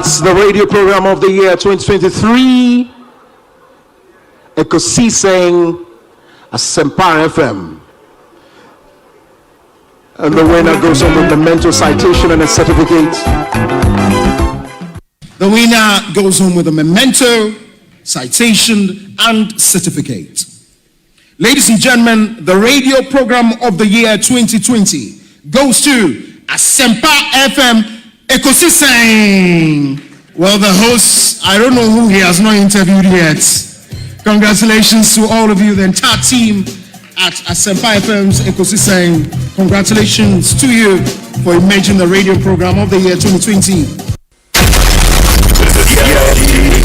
That's the radio program of the year 2023. Ekosiisen Asempa FM. And the winner goes on with the memento citation and a certificate. The winner goes home with a memento, citation, and certificate. Ladies and gentlemen, the radio program of the year 2020 goes to Asempa FM Ekosiisen. Well, the host, I don't know who he has not interviewed yet. Congratulations to all of you, the entire team at Asempa FM's Ekosiisen. Congratulations to you for emerging the radio program of the year 2020.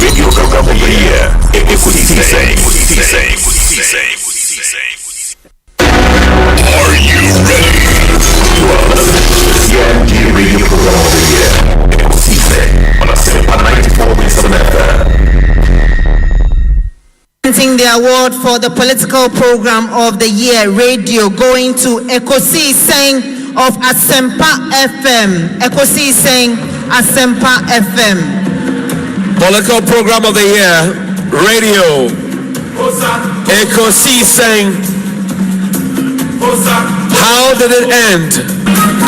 Radio program of the year, Ekosiisen. Are you ready? The radio program of the year, Ekosiisen on Asempa 94.7 FM. The award for the political program of the year radio going to Ekosiisen of Asempa FM. Ekosiisen Asempa FM. Political program of the year radio Ekosiisen. How did it end?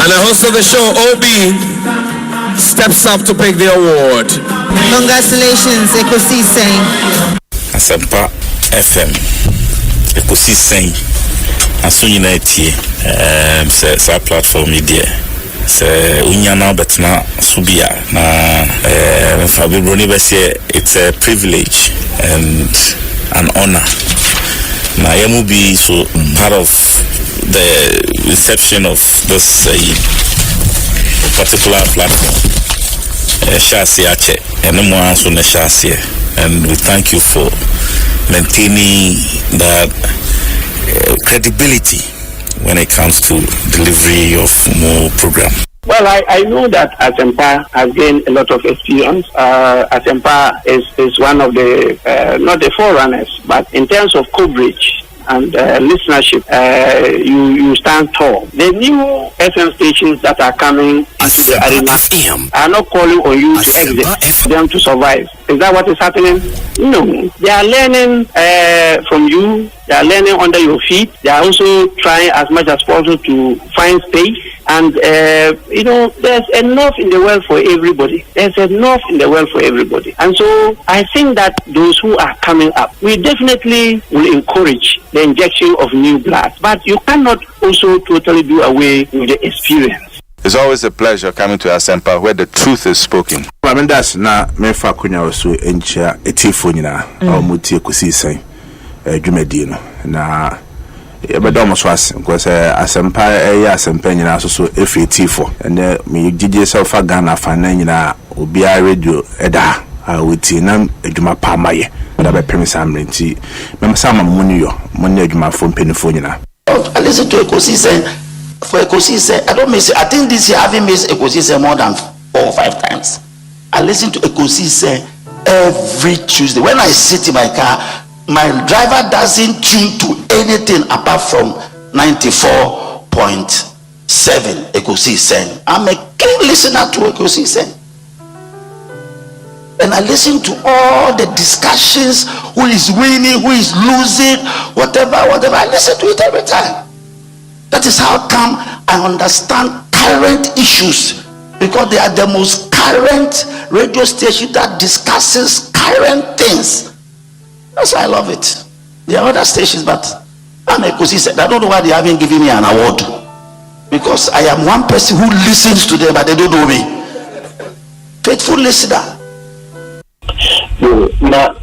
And the host of the show, OB, steps up to pick the award. Congratulations, Ekosiisen. Asempa FM Ekosiisen asunyinetie sa platform media se unyana betna subia na fabibroni bese. It's a privilege and an honor na yamu be so part of the reception of this particular platform. Shasi ache eno anso na shasi, and we thank you for maintaining that credibility when it comes to delivery of more program. Well, I know that Asempa has gained a lot of experience. Asempa is one of the, not the forerunners, but in terms of coverage and listenership, you stand tall. The new FM stations that are coming into the arena are not calling on you to exit, them to survive. Is that what is happening? No. They are learning from you. They are learning under your feet. They are also trying as much as possible to find space. And, there's enough in the world for everybody. There's enough in the world for everybody. And so I think that those who are coming up, we definitely will encourage the injection of new blood. But you cannot also totally do away with the experience. It's always a pleasure coming to Asempa where the truth is spoken. I mean, that's not me for Kunya also in chair a tifonina or muti Ekosiisen Jumedino. Na but almost was because Asempa Asempa so FAT4 and me did yourself a Ghana Fanina will be a radio eda. I would see none a Juma Pamaye, but I premise I'm renty. Mamma Sama Munio, Money Juma from Pennyfonina. I listen to Ekosiisen. For Ekosiisen, I don't miss it. I think this year I haven't missed Ekosiisen more than 4 or 5 times. I listen to Ekosiisen every Tuesday. When I sit in my car, my driver doesn't tune to anything apart from 94.7 Ekosiisen. I'm a keen listener to Ekosiisen. And I listen to all the discussions, who is winning, who is losing, whatever. I listen to it every time. That is how come I understand current issues, because they are the most current radio station that discusses current things. That's why I love it. There are other stations, but I'm Ekosiisen. I don't know why they haven't given me an award, because I am one person who listens to them, but they don't know me. Faithful listener. Na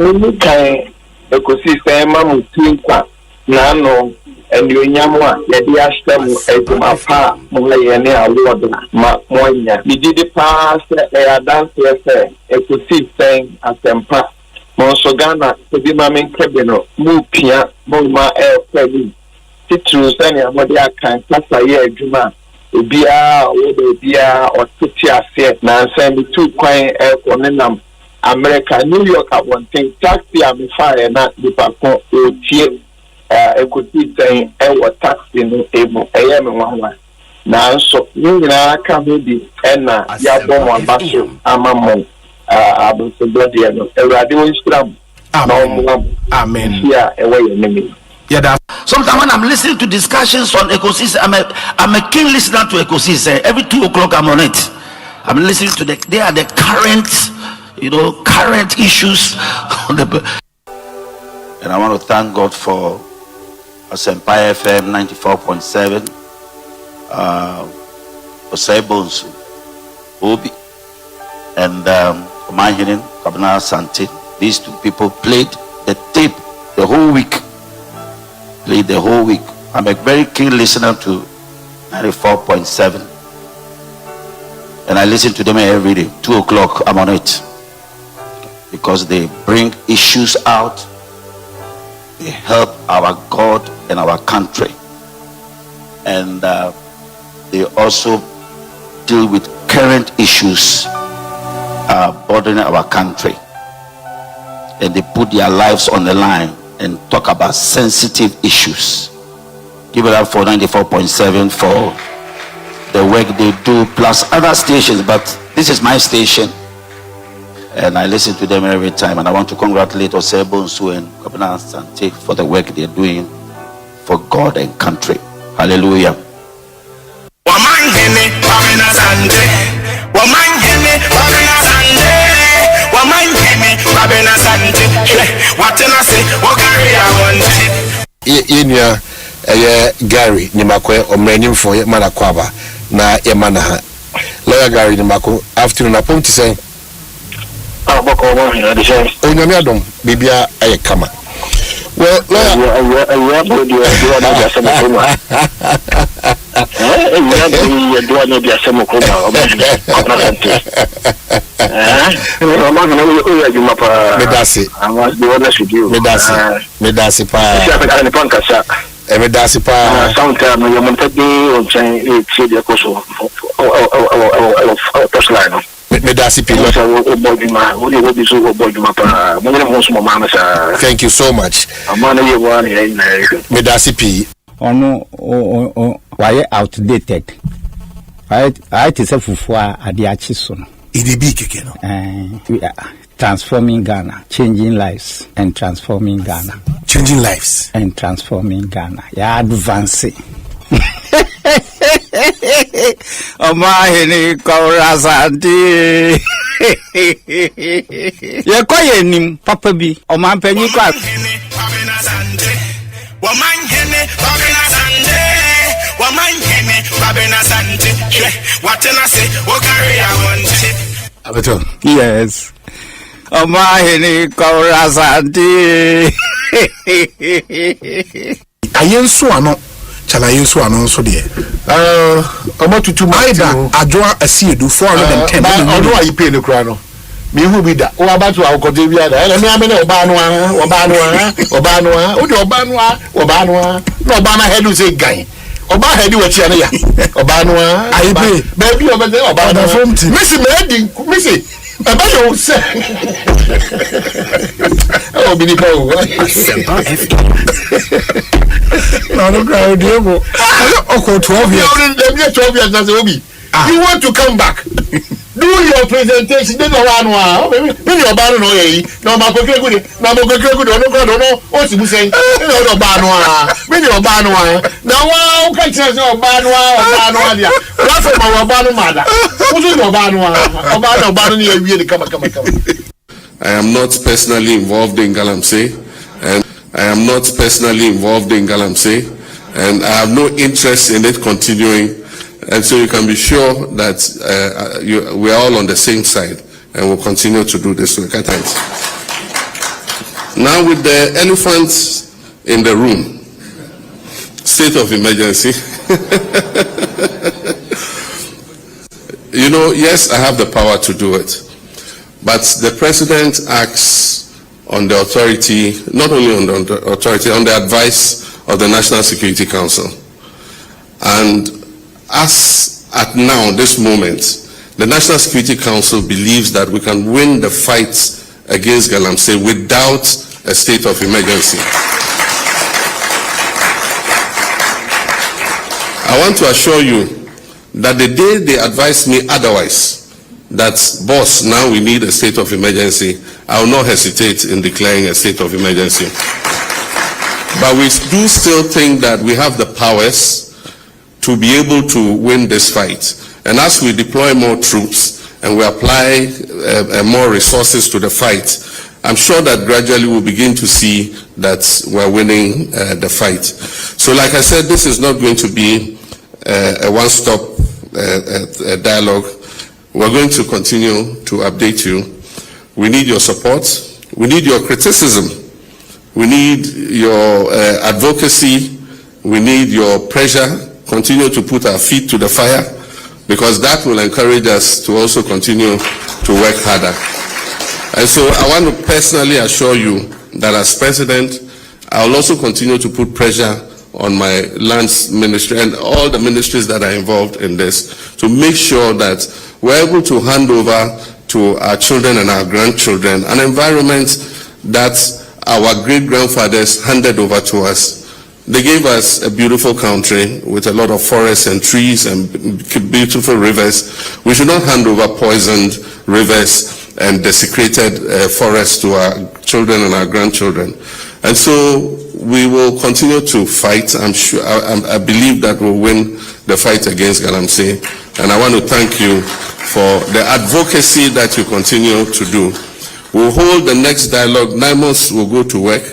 Ekosiisen mamutinka nano and you nyamwa yadi ashtem ezumapa mulayene award ma monya we did the past dance Ekosiisen Asempa Monsogana to be mamin Kwabena mupia moma kwadi titru sani amode akan kasa ye adwuma obia obia otiti ase na nsem tu kwan konenam America, New York, I want to taxi and fire na the papa tie Ekosiisen taxi no able one. Now so you na come be na ya bomb ambasso amamo abosebɔdeɛ no awurade wo nhyira Amen. Yeah, away. Yeah, sometimes when I'm listening to discussions on Ekosiisen, I'm a keen listener to Ekosiisen. Every 2 o'clock I'm on it. I'm listening to they are the current issues on the. And I want to thank God for Asempa FM 94.7, Osebonsu, Obi, and Omanhene, Kwabena, Asante. These 2 people played the tape the whole week. I'm a very keen listener to 94.7. And I listen to them every day. 2 o'clock, I'm on it. Because they bring issues out. They help our God and our country. And they also deal with current issues bothering our country. And they put their lives on the line and talk about sensitive issues. Give it up for 94.7 for the work they do, plus other stations, but this is my station and I listen to them every time. And I want to congratulate Osebonsu and Kwabena Asante for the work they're doing for God and country. Hallelujah. Omanhene, Kwabena Asante. Omanhene, Kwabena Asante. Omanhene, Kwabena Asante. What can I say? What carry I want? Gary Nimakwe Omrenim for Manakwaba na Yamanaha. Lawyer Gary Nimako, afternoon upon to say, Onyamiadom, Bibia Ayakama. Well, thank you so much. Why outdated? I say Fufua Adiachi soon. We are transforming Ghana, changing lives and transforming Ghana. Changing lives and transforming Ghana. Yeah, advancing. Omanhene Asante. Ye koye nim papa bi omanpanyi kwa Omanhene Kwabena Asante. Omanhene Kwabena Asante. What can I say? What carry I want? Yes. Omanhene Kwabena Asante. Ayenso ano chala yesu anonso de about to maida adwa asiedu 410 odo ayi pay ne kura no me hu bi da o abatu akote bi ada ele me amene oba no o de oba no na headu say gan oba headu wachi ane ya oba no ayi pay baby oba say oba no missy missy Baba you say oh bini ko Asempa FM no crowd you go 12 years you want to come back do your presentation then one when your banu no yi no ma ko kire good no o si bu say no banu when your banu na wa ka tire say banu dia what for my banu mada who do your banu ni ewie ni kama I am not personally involved in Galamsey and I have no interest in it continuing, and so you can be sure that we are all on the same side and will continue to do this work at times. Now with the elephants in the room, state of emergency. You know, yes, I have the power to do it, but the president acts on the authority, not only on the authority, on the advice of the National Security Council. And as at now, this moment, the National Security Council believes that we can win the fight against Galamsey without a state of emergency. I want to assure you that the day they advise me otherwise, that, boss, now we need a state of emergency, I will not hesitate in declaring a state of emergency. But we do still think that we have the powers to be able to win this fight. And as we deploy more troops and we apply more resources to the fight, I'm sure that gradually we'll begin to see that we're winning the fight. So like I said, this is not going to be a one-stop dialogue. We're going to continue to update you. We need your support. We need your criticism. We need your advocacy. We need your pressure. Continue to put our feet to the fire, because that will encourage us to also continue to work harder. And so I want to personally assure you that as president, I will also continue to put pressure on my lands ministry and all the ministries that are involved in this to make sure that we're able to hand over to our children and our grandchildren an environment that our great-grandfathers handed over to us. They gave us a beautiful country with a lot of forests and trees and beautiful rivers. We should not hand over poisoned rivers and desecrated forests to our children and our grandchildren. And so we will continue to fight. I'm sure, I believe that we'll win the fight against Galamsey. And I want to thank you for the advocacy that you continue to do. We'll hold the next dialogue. 9 months will go to work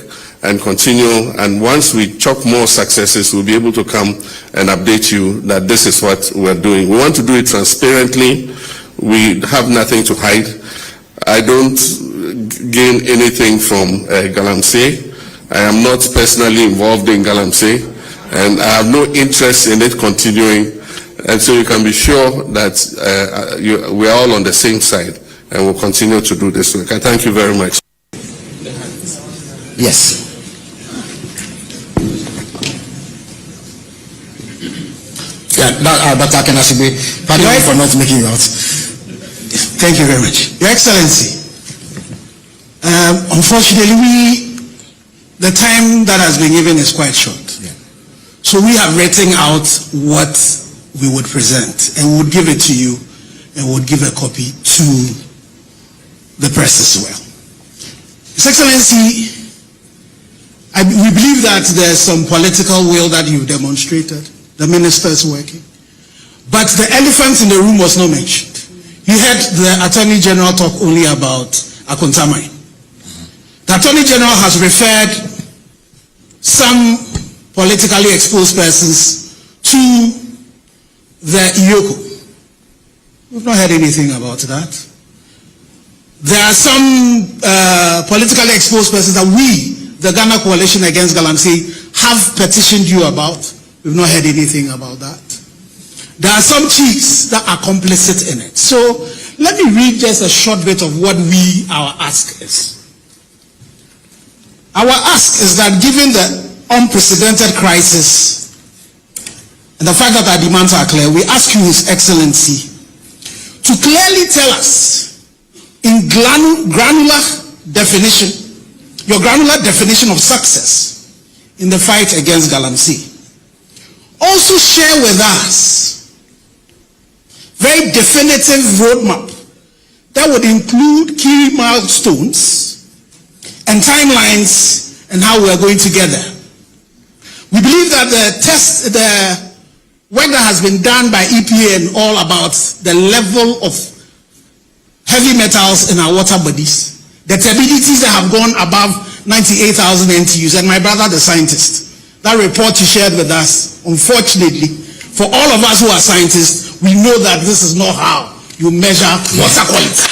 and continue. And once we chalk more successes, we'll be able to come and update you that this is what we're doing. We want to do it transparently. We have nothing to hide. I don't gain anything from Galamsey. I am not personally involved in Galamsey, and I have no interest in it continuing. And so you can be sure that we are all on the same side, and we'll continue to do this work. I thank you very much. Yes. Yeah, Dr. Akenasibe, pardon me for not making you out. Thank you very much. Your Excellency, unfortunately, the time that has been given is quite short. Yeah. So we have written out what we would present, and we would give it to you, and we would give a copy to the press as well. His Excellency, we believe that there's some political will that you've demonstrated. The minister is working. But the elephant in the room was not mentioned. You heard the Attorney General talk only about Akontamai. The Attorney General has referred some politically exposed persons to the IOCO. We've not heard anything about that. There are some politically exposed persons that we, the Ghana Coalition Against Galamsey, have petitioned you about. We've not heard anything about that. There are some chiefs that are complicit in it. So let me read just a short bit of what our ask is. Our ask is that given the unprecedented crisis and the fact that our demands are clear, we ask you, His Excellency, to clearly tell us in granular definition, your granular definition of success in the fight against Galamsey. Also share with us very definitive roadmap that would include key milestones and timelines and how we are going together. We believe that the work that has been done by EPA and all about the level of heavy metals in our water bodies, the turbidities that have gone above 98,000 NTUs, and my brother the scientist, that report you shared with us, unfortunately, for all of us who are scientists, we know that this is not how you measure water quality.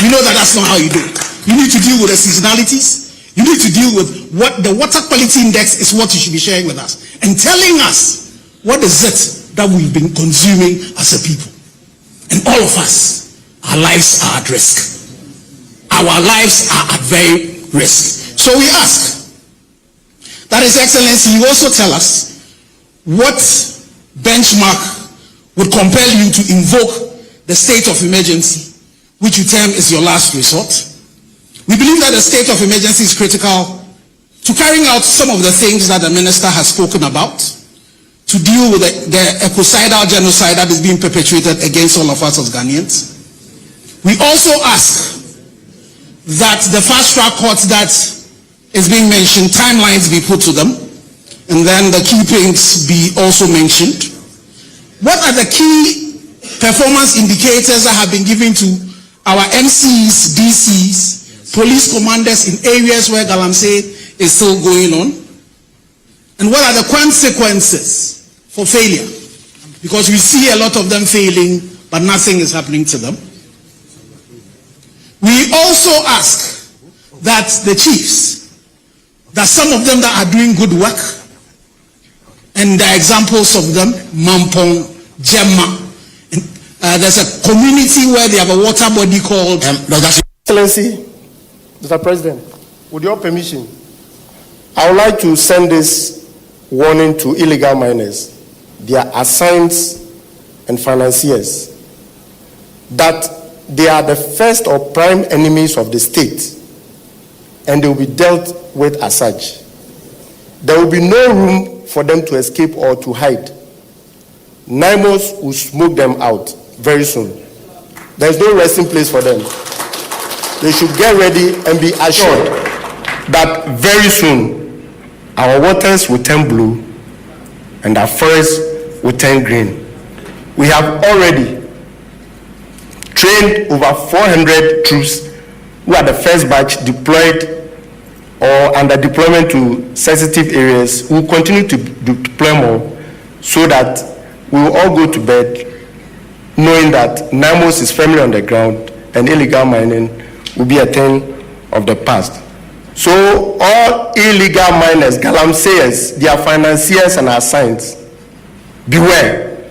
We know that that's not how you do it. You need to deal with the seasonalities. You need to deal with what the water quality index is, what you should be sharing with us and telling us what is it that we've been consuming as a people. And all of us, our lives are at risk. Our lives are at very risk. So we ask that His Excellency, you also tell us what benchmark would compel you to invoke the state of emergency, which you term is your last resort. We believe that the state of emergency is critical to carrying out some of the things that the minister has spoken about. to deal with the ecocidal genocide that is being perpetrated against all of us as Ghanaians. We also ask that the fast-track court that is being mentioned, timelines be put to them, and then the key things be also mentioned. What are the key performance indicators that have been given to our MCs, DCs, police commanders in areas where Galamsey is still going on? And what are the consequences for failure? Because we see a lot of them failing, but nothing is happening to them. We also ask that the chiefs, that some of them that are doing good work, and the examples of them, Mampong, Gemma, there's a community where they have a water body called... Excellency, Mr. President, with your permission, I would like to send this warning to illegal miners, their assigns and financiers, that they are the first or prime enemies of the state, and they will be dealt with as such. There will be no room for them to escape or to hide. NIMOS will smoke them out very soon. There's no resting place for them. They should get ready and be assured that very soon our waters will turn blue and our forests will turn green. We have already trained over 400 troops who are the first batch deployed or under deployment to sensitive areas. We will continue to deploy more so that we will all go to bed knowing that NIMOS is firmly on the ground and illegal mining will be a thing of the past. So all illegal miners, galamseyers, their financiers and assigns, beware.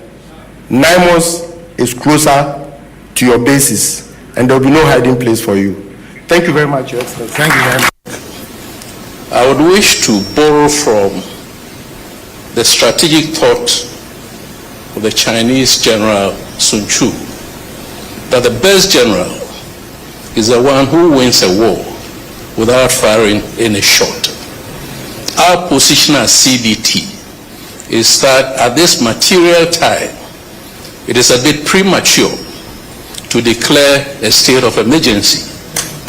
NIMOS is closer to your bases and there will be no hiding place for you. Thank you very much, Your Excellency. Thank you very much. I would wish to borrow from the strategic thought of the Chinese general Sun Tzu, that the best general is the one who wins a war without firing any shot. Our position as CDT is that at this material time, it is a bit premature to declare a state of emergency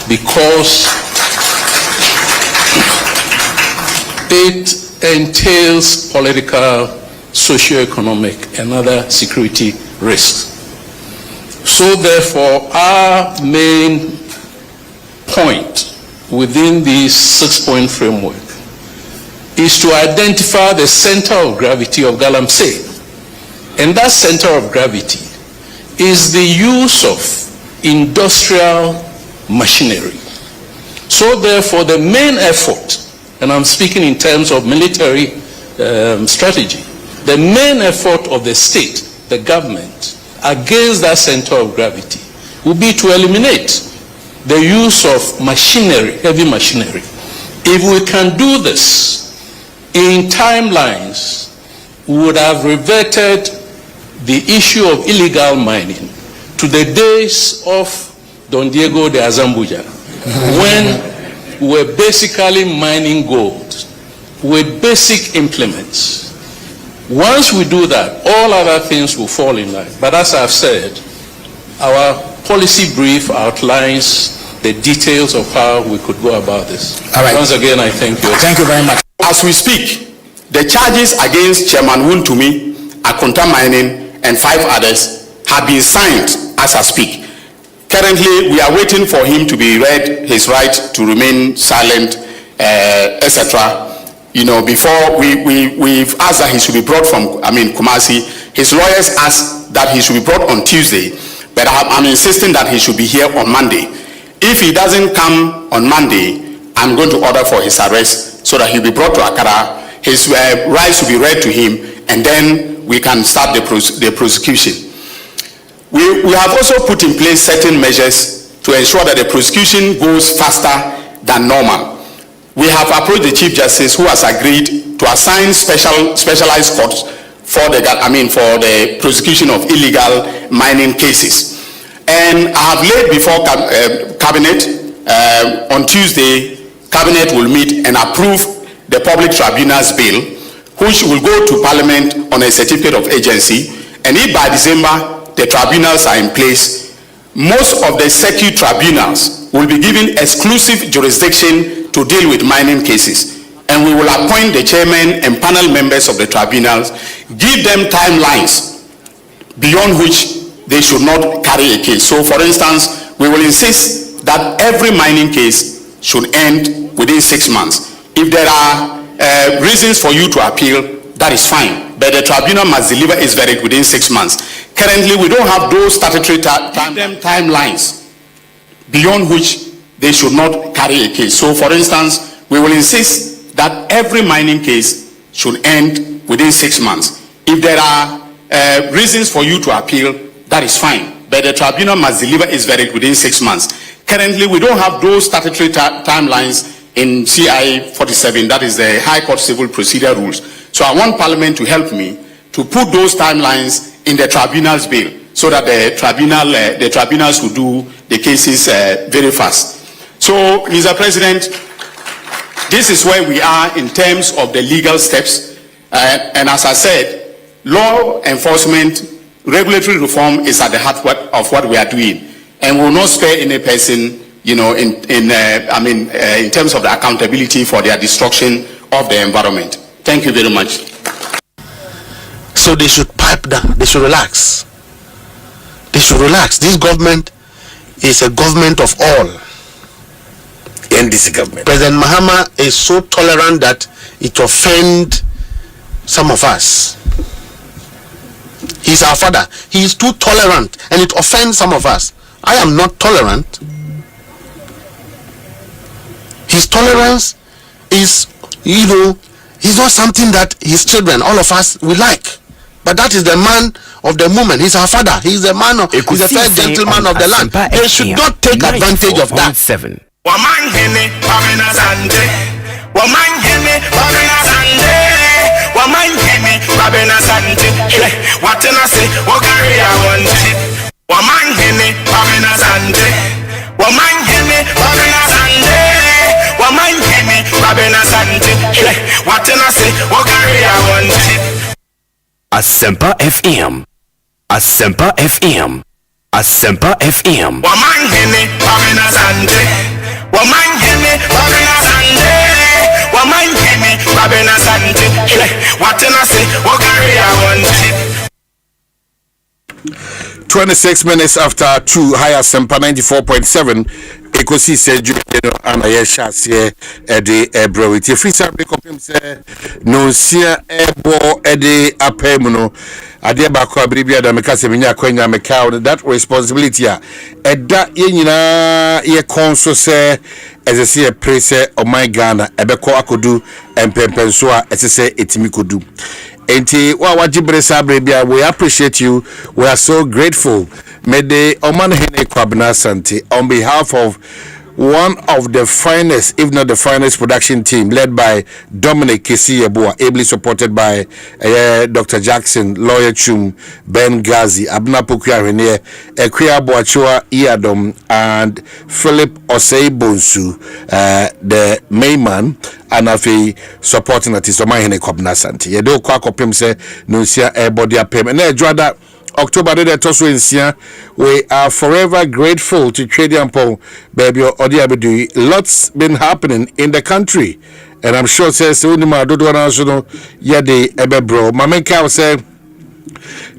because it entails political, socio-economic, and other security risks. So therefore, our main point within this 6-point framework is to identify the center of gravity of Galamsey. And that center of gravity is the use of industrial machinery. So therefore, the main effort, and I'm speaking in terms of military strategy, the main effort of the state, the government, against that center of gravity will be to eliminate the use of machinery, heavy machinery. If we can do this in timelines, we would have reverted the issue of illegal mining to the days of Don Diego de Azambuja, when we were basically mining gold with basic implements. Once we do that, all other things will fall in line. But as I've said, our policy brief outlines the details of how we could go about this. All right. Once again, I thank you. Thank you very much. As we speak, the charges against Chairman Wuntumi, Akonta Mining, and 5 others have been signed as I speak. Currently, we are waiting for him to be read his right to remain silent, etc. You know, before we've asked that he should be brought from, Kumasi. His lawyers asked that he should be brought on Tuesday, but I'm insisting that he should be here on Monday. If he doesn't come on Monday, I'm going to order for his arrest so that he'll be brought to Accra. His rights will be read to him, and then we can start the prosecution. We have also put in place certain measures to ensure that the prosecution goes faster than normal. We have approached the Chief Justice, who has agreed to assign specialized courts for the prosecution of illegal mining cases. And I have laid before Cabinet on Tuesday. Cabinet will meet and approve the public tribunal's bill which will go to Parliament on a certificate of agency, and if by December the tribunals are in place, most of the circuit tribunals will be given exclusive jurisdiction to deal with mining cases, and we will appoint the chairman and panel members of the tribunals, give them timelines beyond which they should not carry a case. So, for instance, we will insist that every mining case should end within 6 months. If there are reasons for you to appeal, that is fine, but the tribunal must deliver its verdict within 6 months. Currently, we don't have those statutory timelines beyond which they should not carry a case. So, for instance, we will insist that every mining case should end within 6 months. If there are reasons for you to appeal, that is fine, but the tribunal must deliver its verdict within 6 months. Currently, we don't have those statutory timelines in CI 47, that is the High Court Civil Procedure Rules. So I want Parliament to help me to put those timelines in the tribunal's bill, so that the tribunals will do the cases very fast. So, Mr. President, this is where we are in terms of the legal steps, and as I said, law enforcement, regulatory reform is at the heart of what we are doing, and we will not spare any person, in terms of the accountability for their destruction of the environment. Thank you very much. So they should pipe down. They should relax. They should relax. This government is a government of all. NDC government. President Mahama is so tolerant that it offends some of us. He's our father. He is too tolerant and it offends some of us. I am not tolerant. His tolerance is, he's not something that his children, all of us, will like. But that is the man of the moment. He's our father. He's the man of, he's the first gentleman of the land. They should not take advantage of that. Omanhene, Asante. Omanhene, Asante. Omanhene, Asante. What can I say? Ogari I want. Omanhene, Asante. Omanhene, Asante. Omanhene, Asante. What can I say? Ogari I want. Asempa FM. Asempa FM. Asempa FM. Omanhene, Asante. Omanhene, Asante. Omanhene, Asante. What can I say? Ogari I want. 26 minutes after 2, higher Asempa 94.7. Ekosiise and Ayesha Eddie Ebro. If you free break up him say no sia ebo Eddie Apemuno. Adia Bakwa Bribia da Mekase Minya Kwenya Mekao. That responsibility Eda Yenina ye konso se as a see a praise of my Ghana Ebeko Akodu and Pempensua as say etimi kodu. Enti wajibre sabribia, we appreciate you. We are so grateful. May the Omanhene Kwabena Asante, on behalf of one of the finest, if not the finest production team, led by Dominic Kisiyebua, ably supported by Dr. Jackson, Lawyer Chum, Ben Gazi, Abna Pukia Rene, Ekwia Boachua Iadom, and Philip Osei Bonsu, the main man, and Afi supporting artist Omanhene Kwabena Asante. Yedo kwa kopim se nusia body apem. And Jwada October de Tosu Insia, we are forever grateful to Trading Paul Baby Odiabedu. Lots been happening in the country, and I'm sure says Unima Dodwana Sono Yade Ebebro. Mamenka say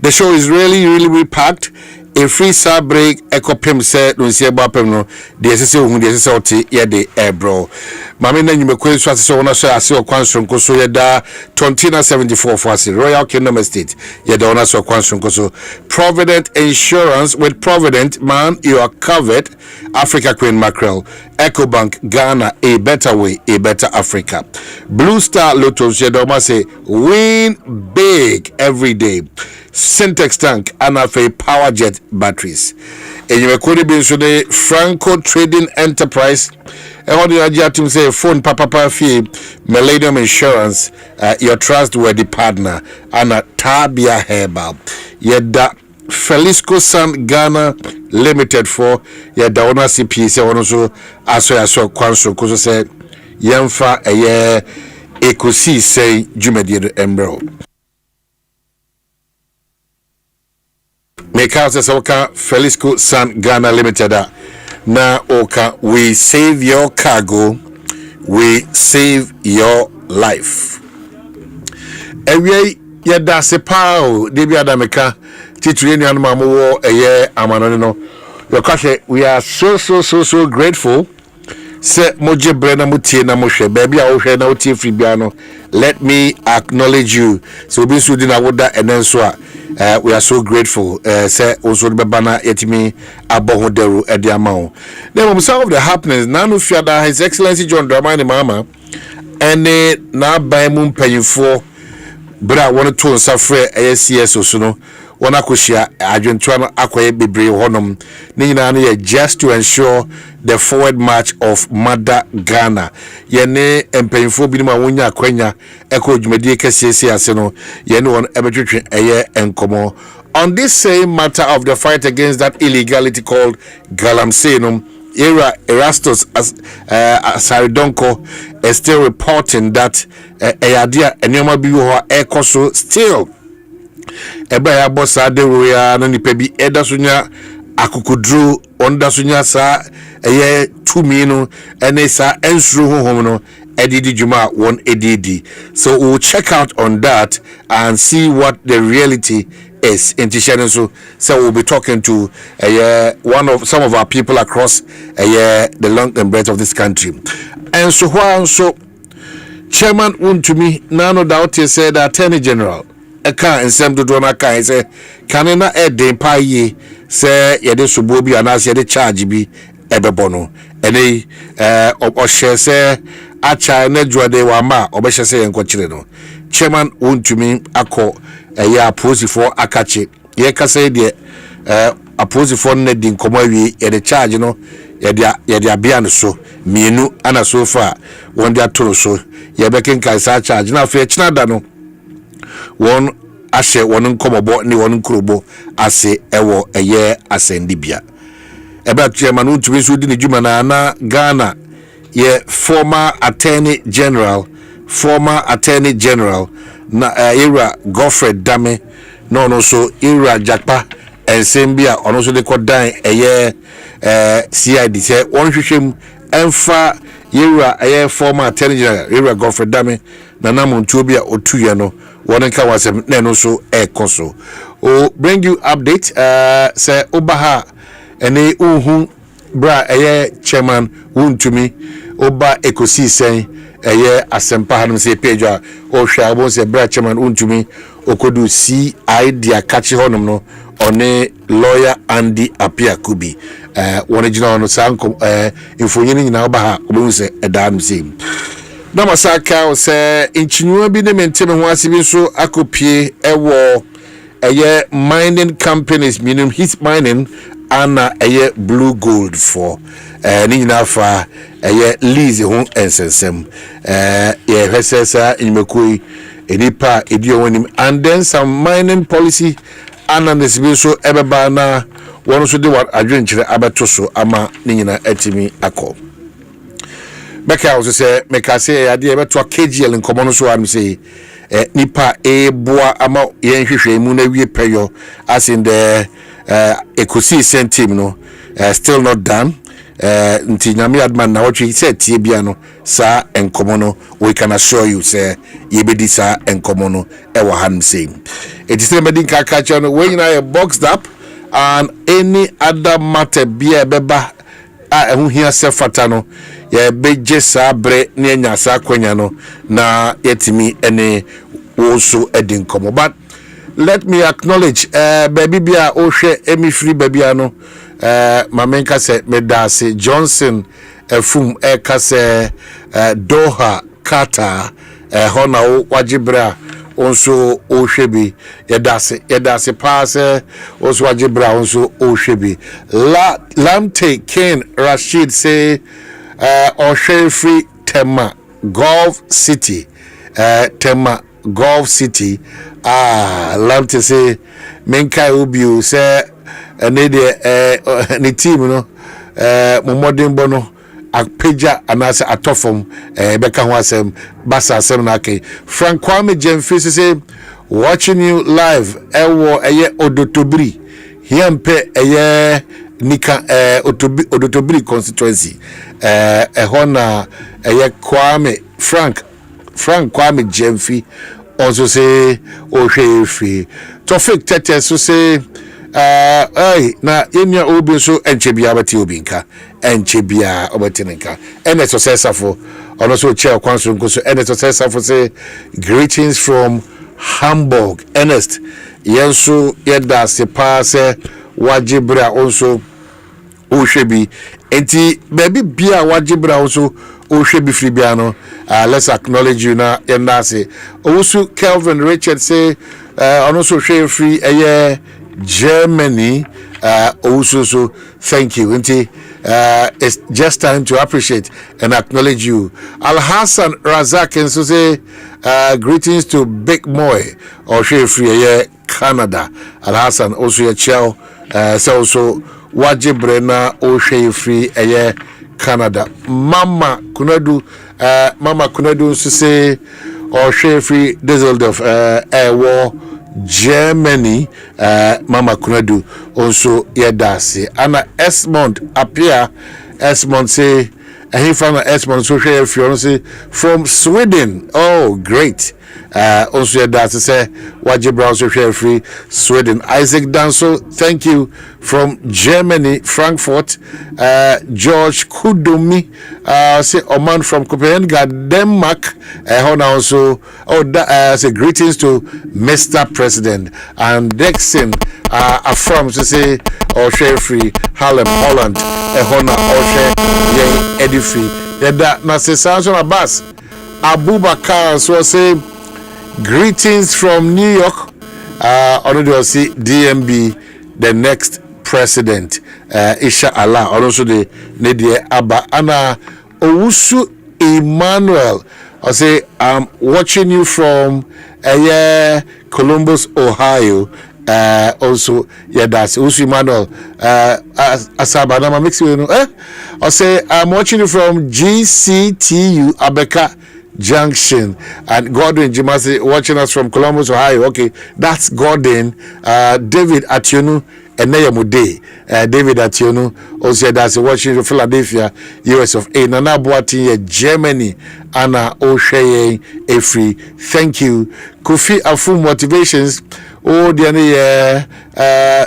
the show is really packed. A free sub break, Ekopim said, Lucia Bapem, no, the SSO, who the SSOT, Yade Ebro. Mamina, you may question so on a share, so Quanstrom Koso Yada, Tontina 74 for us, Royal Kingdom Estate, Yadona so Quanstrom Koso. Provident Insurance with Provident, man, you are covered. Africa Queen Mackerel, EcoBank, Ghana, a better way, a better Africa. Blue Star Lotos, Yadoma say, win big every day. Syntex tank and a power jet batteries. And you could be so the Franco Trading Enterprise. And what did I to say? Phone Papa fee, Millennium Insurance, your trustworthy partner, and a Tabia Herbal. Yeda Felisco San Ghana Limited for Yeda Ona CP, say one also, as I saw Quanso, because I said, Yemfa a year. Ekosiisen Jumedie Embro. Make house as Oka Felisco San Ghana Limited. Na Oka, we save your cargo, we save your life. Ewe yada sepao debi adameka titri ni anuma mo eye amano no. We are so grateful. Se moje brena mutie na mohwe baby a wohwe na utie free biano. Let me acknowledge you. So be so din awoda enenso a we are so grateful. Say also the bana yetimi abohoderu edi amao. Then some of the happenings nanu fiada His Excellency John Dramani Mahama ene na ban mu mpanyifo bra won to nsafre ACS so no wona koshia adwentwa no akoye bebre honom ni nyina no just to ensure the forward march of Mother Ghana yene mpanyifo bi ma wonya akwanya eko dwumadi kesese ase no yene won ebetwetwe eye enkomo on this same matter of the fight against that illegality called galamsey no Erastus Saridonko is still reporting that Eyadia Enyoma Biwa Ekoso still Ebaya Bossa de Roya Nanipebi Edasunya Akukudru Ondasunya Sa Eye 2 minu Enesa Ensru Homono Edidi Juma 1 Edidi. So we'll check out on that and see what the reality is in Tishanen. So we'll be talking to some of our people across the length and breadth of this country. And so Chairman Untumi Nano Dauti said the Attorney General Eka and Sam Dodona Kai say Kanena Ede Paye say Yede Subobi Anas Yede Charge bi Ebebono. Ene Oshe say Acha Nedwa de Wama Obesha say Enkochire no. Chairman Untumi Ako Aposi for Akachi. Ye kase de Aposi for Nedin Komawi Yede Charge no Yede Abian so Mienu ana so far one dia toro so ye beken kaisa charge na fe chinada no won ahye won nkomobo ni won nkrobo ase ewo eye asendibia eba chairman untumi so di ne djuma na Ghana ye former attorney general na era Godfrey Dame no so era Jakpa ensembia ono so de kodan eye CID say won hwehwem emfa yera aye former attorney general yera Godfrey Dame na namuntu obi a otuye no won ka wasem na no so ekoso o bring you update say obaha ene uhu bra aye chairman Untumi oba Ekosiisen aye Asempa hanum say page a o hwa bon say bra chairman Untumi okodu CID akachi honum no one lawyer Andy Apia Kubi one jina no sanko infonyini nyina oba ha obo se edan sim na masaka o se inchinua bi ne menteme ho asibi so akopie ewo eye mining companies minimum his mining ana eye blue gold for ni nyina fa eye lease ho ensensem ye hwesesa inimekoi enipa edio wonim and then some mining policy ana nesibi so ebeba na won so de what adwenkyere abeto so ama ni nyina atimi akọ beka also say meka say ade ebeto KGL nkomo no so am say nipa boa ama yen hwehwe mu na wie peyo as in the Ekosiisen team no still not done nti nyame adman na watch say tie bia no sa enkomo no we can assure you say yebedi sa enkomo no e wa han say it is medin ka catch no when you boxed up and any other matter bia beba ehun hia se fata no ye beje sa bre ne nya sa kwanya no na yetimi ene wo so edin komo but let me acknowledge baby bia o hwe emi free baby ano mamenka se medase Johnson efum eka se Doha Qatar hona wajibra onso o hwebi yedase pass onso wajibra onso o hwebi Lamte Ken Rashid say o free Tema Gulf City Lamte say menkai ubiu say ne de ne team no mo modern bono apeja anase atofom beka ho asem basa asem na ke Frank Kwame Jemfi say watching you live ewo eye odotobri hiampe eye nika odotobri constituency ehona eye Kwame Frank Kwame Jemfi also say ohwefi Tofik Tete so say na yenya obi so enchebia bati obi nka enchebia obatinka ene so sesafo ono so chair kwanso nko so ene so sesafo say greetings from Hamburg Ernest yenso yeda se pa se wajibra also ohwebi enti baby bia wajibra also ohwebi free bia no let's acknowledge you na yenda se also Kelvin Richard say ono so share free Germany also so thank you it's just time to appreciate and acknowledge you. Al Hassan Razak and so say greetings to Big Moy or share free Canada. Al Hassan also a chow so also wajibrena o share free Canada. Mama Kunadu so say or share free Düsseldorf war Germany Mama Kunadu also yedasi Anna Esmond appear Esmond say he found Esmond so share fiance from Sweden. Oh great. Also yedasi say wajibra also share free Sweden. Isaac Danso thank you from Germany Frankfurt. George Kudumi say Oman from Copenhagen Denmark. Also say greetings to Mr. President and Dixon from to say or share free Harlem Holland Hona or share Edifi yeda na say Samson Abbas Abubakar so say greetings from New York on see DMB the next president inshallah also the Nedie Abba Ana Owusu Emmanuel I say I'm watching you from Columbus, Ohio. Also, that's Owusu Emmanuel. Asaba na mix you know. I say I'm watching you from GCTU Abeka Junction and Gordon Jimasi watching us from Columbus, Ohio. Okay, that's Gordon. David Ationu. Eneyamude David Ationu also that's watching from Philadelphia, US of A. Nana Boatin Germany Anna Osheye Efri. Thank you. Kofi Afu Motivations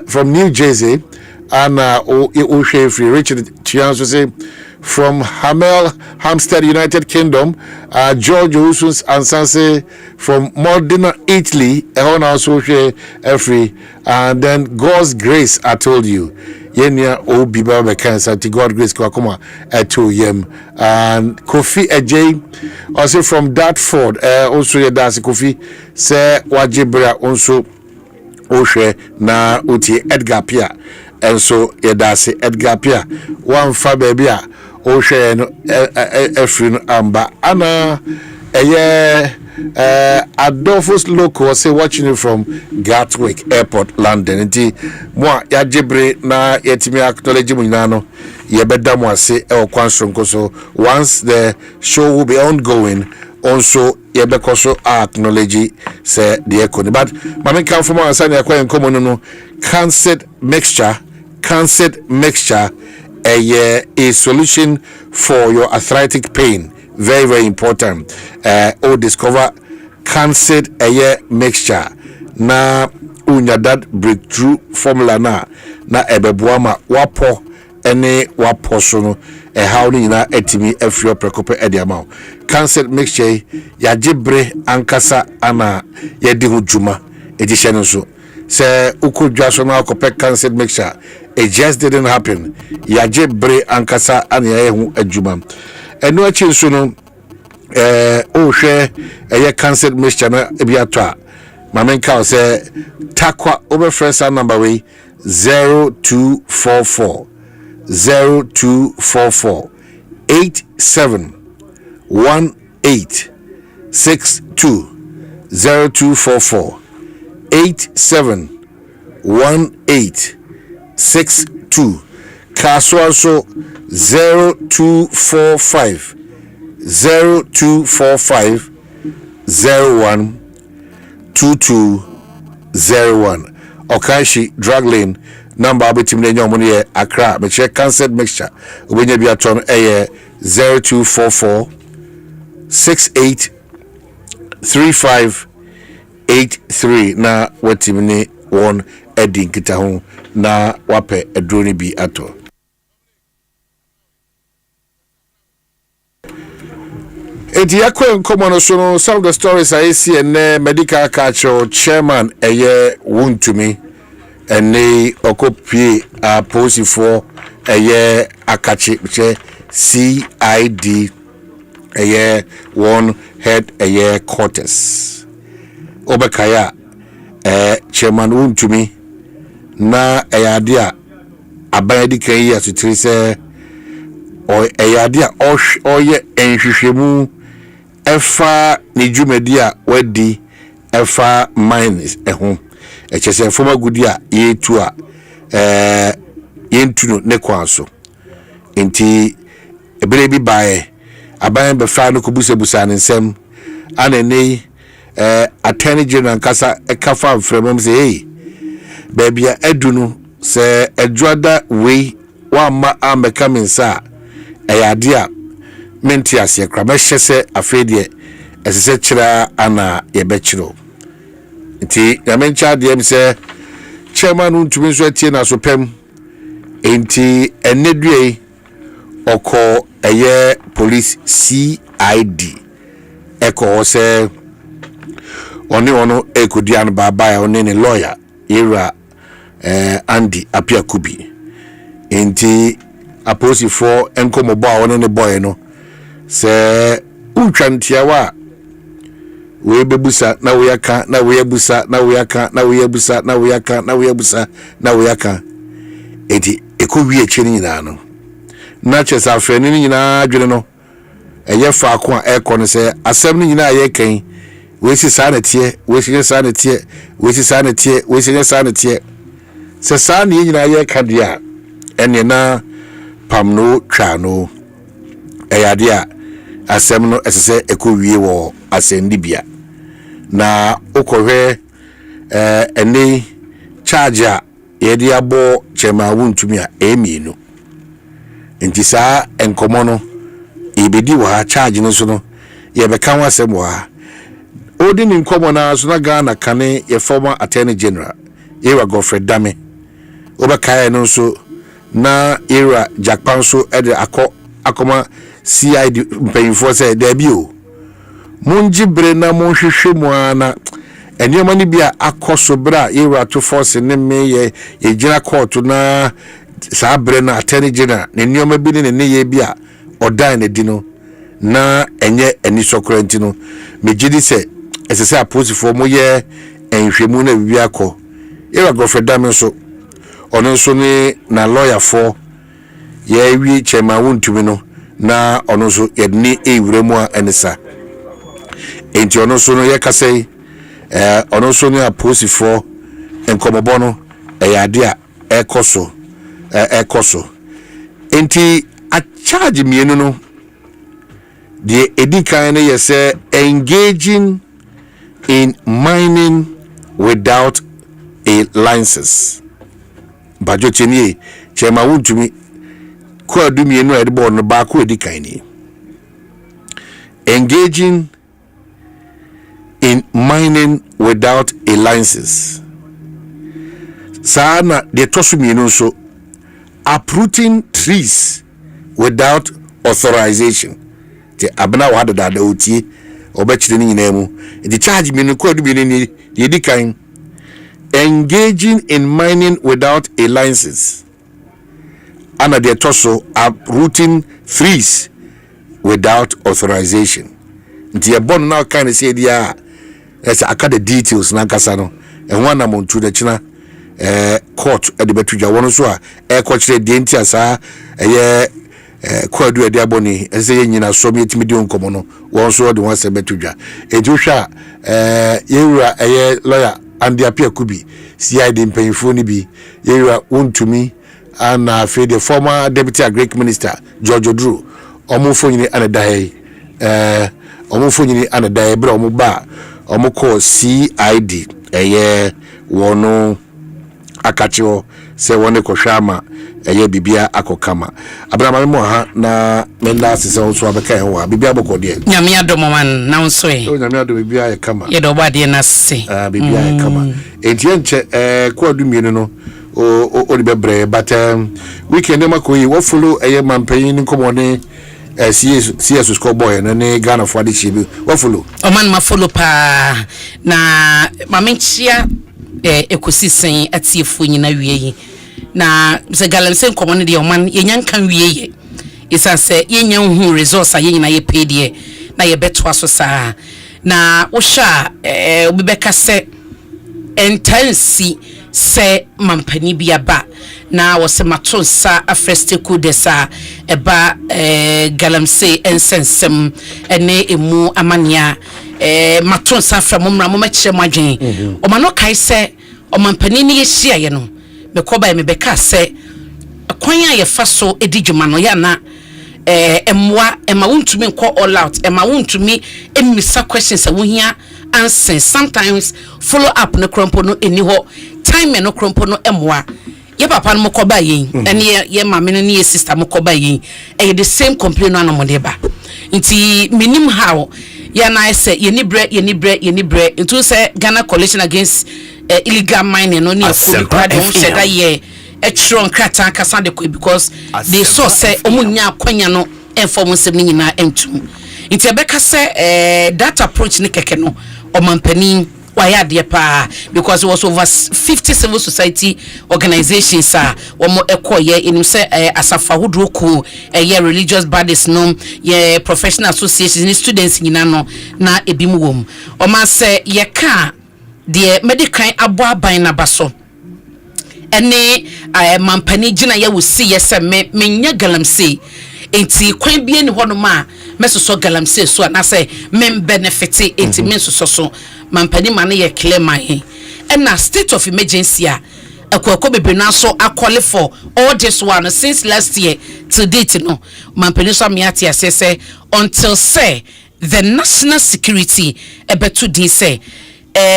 from New Jersey Anna Osheye Efri. Richard Chianso say from Hampstead, United Kingdom, George Usus and Sanse from Modena, Italy, also every and then God's grace. I told you, Yenya Obi Baba Cancer, God grace Kwakuma at 2 yem and Kofi Ej also from Dartford, also that's Kofi say Wajibra also Oshe na Uti Edgar Pia and so Yedasi Edgar Pia one fa baby. Ocean Efrin Amba Anna Adolphus Loco say watching you from Gatwick Airport, London. Nti moi ya jebre na yetimi acknowledge mu nyano ye beda mo ase e okwanso so once the show will be ongoing also ye be koso acknowledge say the economy but mama come from answer na kwa enkomo no cancer mixture a solution for your arthritic pain. Very, very important. Or discover cancer mixture. Na unya that breakthrough formula na ebebuama wapo ene wapo sono how ni na etimi efrio prekope ediamao. Cancer mixture ya jibre ankasa ana yedi hujuma edishenu so. Se ukudwa so na kope cancer mixture. It just didn't happen. Yaje bre ankasa ani ehu adwuma. Eno achi so no o hwe cancer mixture na ebiato mamenka say takwa over first number way 0244 871862 0244 871862 Kaswanso 0245 01 2201 Okashi drug lane number abetim na nyom ne Accra me check cancelled mixture obenya bi aton 0244 68 3583 na watimni won edin kita ho na wape edroni bi ato enti yakwe nkomo so no some of the stories I see and medical culture chairman eye wuntumi ene okopie aposi for eye akachi che CID eye one head eye quarters obekaya chairman wuntumi na eye a abadi kan yi asutiri se o eye a oye enhwehwemu efa ni dwumadi a wadi efa mines eho echese foma gudi a yetu a yentu ne kwanso enti ebere bi bae aban be fa no kobusebusa ne nsem anene attorney general kasa ekafa mfremam se hey baby edunu se edwada we wa ma ameka mensa eyade a menti ase kra ma hyese afedie esese kira ana yebekiro nti ya mencha de em se chairman ntumi so atie na so pem enti enedue oko eye police CID eko se ono ekodian baba ya oni ne lawyer era Andy Apiakubi enti aposi for enkomo bo a ne boy no se utwantiawa we bebusa na we aka na we abusa na we aka na we abusa na we aka na we abusa na we aka enti ekowie chiri nyina no na chesa afrani nyina adwene no eye fa ko a eko no se asem ni nyina ye kan we si sanetie we si sanetie we si sanetie we si sanetie se san ni nyina ye ka dia ene na pamno twano eyade a asem no esese ekowie wo asendibia na okohwe ene charger yedi abo chema wuntumi a emienu enti saa enkomo no ibedi wa charge no so no yebeka wasem wa odi ni nkomo na so na Ghana kane ye former attorney general era Godfrey Dame obekaya no so na era Japan so ede akoma CID mpanyimfo say there bi o munjibre na monhwehwe mu ana enema ni bia akoso bra era to force ne me ye gina court na saa bre na attorney general ne nyoma bi ne ye bia odan ne di no na enye eni sokorenti no megidi se esese aposifo mo ye enhwemu na bibia akọ era Godfrey Dame so ono so ni na lawyer for ye wi chema wuntumi no na ono so yedni ewremu a enisa enti ono so no ye kasei ono so ni aposifo enkomobo no eyade a ekoso enti a charge mienu no the edikan ne yese engaging in mining without a license bajo chenie chema wuntumi ko adumienu e de bo no ba ko edikan ni engaging in mining without a license sana de tosumienu so uprooting trees without authorization te abna wa da otie obechire ni nyina mu the charge me no kwadu bi ni edikan engaging in mining without a license ana de toso uprooting trees without authorization nti e bon na kan say dia esa aka the details na kasa no e ho na montu de china court e de betudwa won so a e ko kire de nti asa eye kwadu ade aboni ese ye nyina so me timi de nkomo no won so de won se betudwa ejuhwa yewura eye lawyer Andy Apiakubi CID mpanyifo ni bi yewura wontumi and the former deputy agric minister George Odru omufo nyini anadai omufo nyini anadai bra omuba omukọ CID wono akacho se wone kohwama bibia akokama abrama mo ha na menda sese nso abeka ho bibia bokode nyame adomoman na nso nyame adom bibia ye kama ye do bade na se bibia ye kama entie nche ko adumienu no o de bebre but weekend ma ko yi wo follow mampanyin nkomone CS score boy na ne Ghana for the chibi wo follow o man ma follow pa na mamenchia ekosisen atiefo nyina wiei na se galamse nkomone de o man yenyan kan wiei isa se yenyan hu resource a yenyina ye pedie na ye beto aso saa na wo sha obibeka se intensi se mampani biaba na wose matonsa afreste kudesa eba galamse ensensem ene emu amania matonsa afra momra momachire madwen o mano kai se o mampani ni yehia ye no mekoba me beka se kwan ya ye fa so edidwuma no ya na emwa ema wontumi nko all out ema wontumi emisa questions a wohia answer sometimes follow up no krompo no eni ho time no krompo no emwa ye papa no mokoba yin ene ye mame no ne ye sister mokoba yin the same complaint no modeba nti minim how ya na say ye ni bre nti say Ghana Coalition Against Illegal Mining no ne akodi don say that ye etron krata kasa de because they saw say omunya kwanya no information ni nyina entum nti ebeka say that approach ni keke no omampani why de pa because it was over 50 civil society organizations womo ekoye in say asafa hudroku religious bodies no ye professional associations students nyina no na ebimu wom o ma say ye ka de medical abo aban na baso ene mampani gina ye wo si ye se menya galamse enti kwan bie ni hono ma mesoso galamse so na say men benefit enti men so mampani mane ye claim my na state of emergency akoko bebe na so akole for all this one since last year to date no mampani so miati asese until say the national security ebetu din say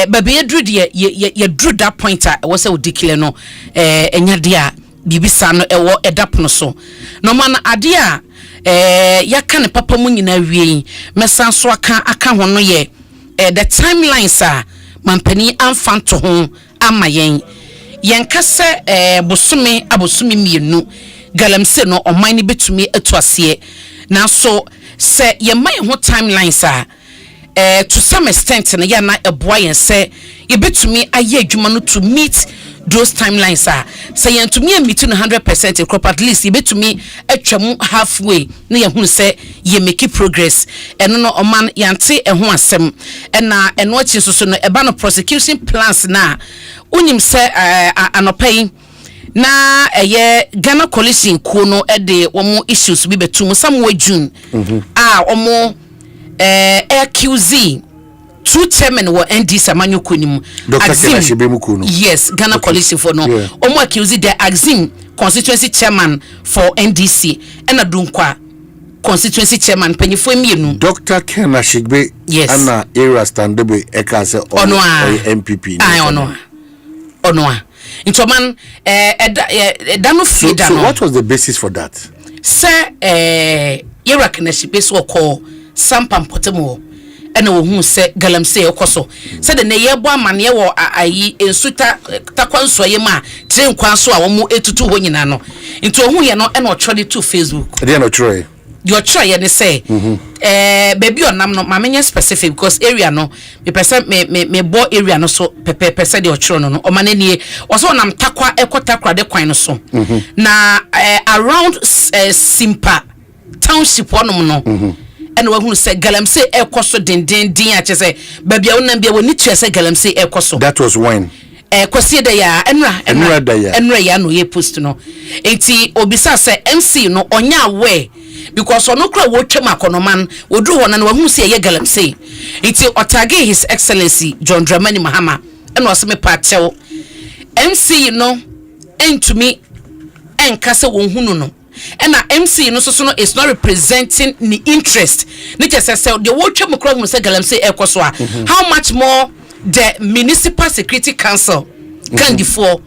baby edru de ye drew that pointer was say declare no enya dia bibisa no ewo edapono so no man ade a yaka ne papa mu nyina wie mesan so aka ho no ye the timelines mampani amfanto ho amayen yenkase bosome abosome mienu galamse no oman ni betumi atuase na so se ye man ho timelines to some extent na ya na eboa yen se ye betumi aye adwuma no to meet those timelines say yen to me meet 100% crop at least ye betumi atwam halfway na ye hu se ye make progress eno no oman yante eho asem na eno achi so no eba no prosecution plans na unyim se anopai na Ghana Coalition ko no de womo issues bi betum somewhere June omo AQZ two chairman were ND Samanyo Kunim. Yes, Ghana Coalition for no. Omo AQZ the Axim constituency chairman for NDC and Adunkwa constituency chairman Penyifo Mienu. Dr. Ken Ashigbe Anna Era Standebe Ekase MPP. Onoa. Into man dano frida no. So what was the basis for that? Sir Era Ken Ashigbe so call Sampam Potemo ena wo hu se galamse ekoso se de ne yebo amane wo ayi ensuta takwanso ye ma tire nkwanso a wo mu etutu ho nyina no nti ohun ye no ena otwode to Facebook de na otwore your try ye ne say baby onam no ma menye specific because area no me person me bo area no so pepe se de otwore no o mananie wo so onam takwa ekotakra de kwan no so na around Simpa township wonom no and we say galamse ekoso din ache say baby a wonam bia woni tue say galamse ekoso that was when kwasi da ya enra ya no ye post no enti obisa say MC no onya aware because ono kra wo twem akonoman wodru ho na no hu say ye galamse enti otage his excellency John Dramani Mahama and was me patew MC no entumi enkase won hunu no and MC no so no is not representing the interest ni just say the watch mo kro mo say galamsey ekoso a how much more the municipal security council can for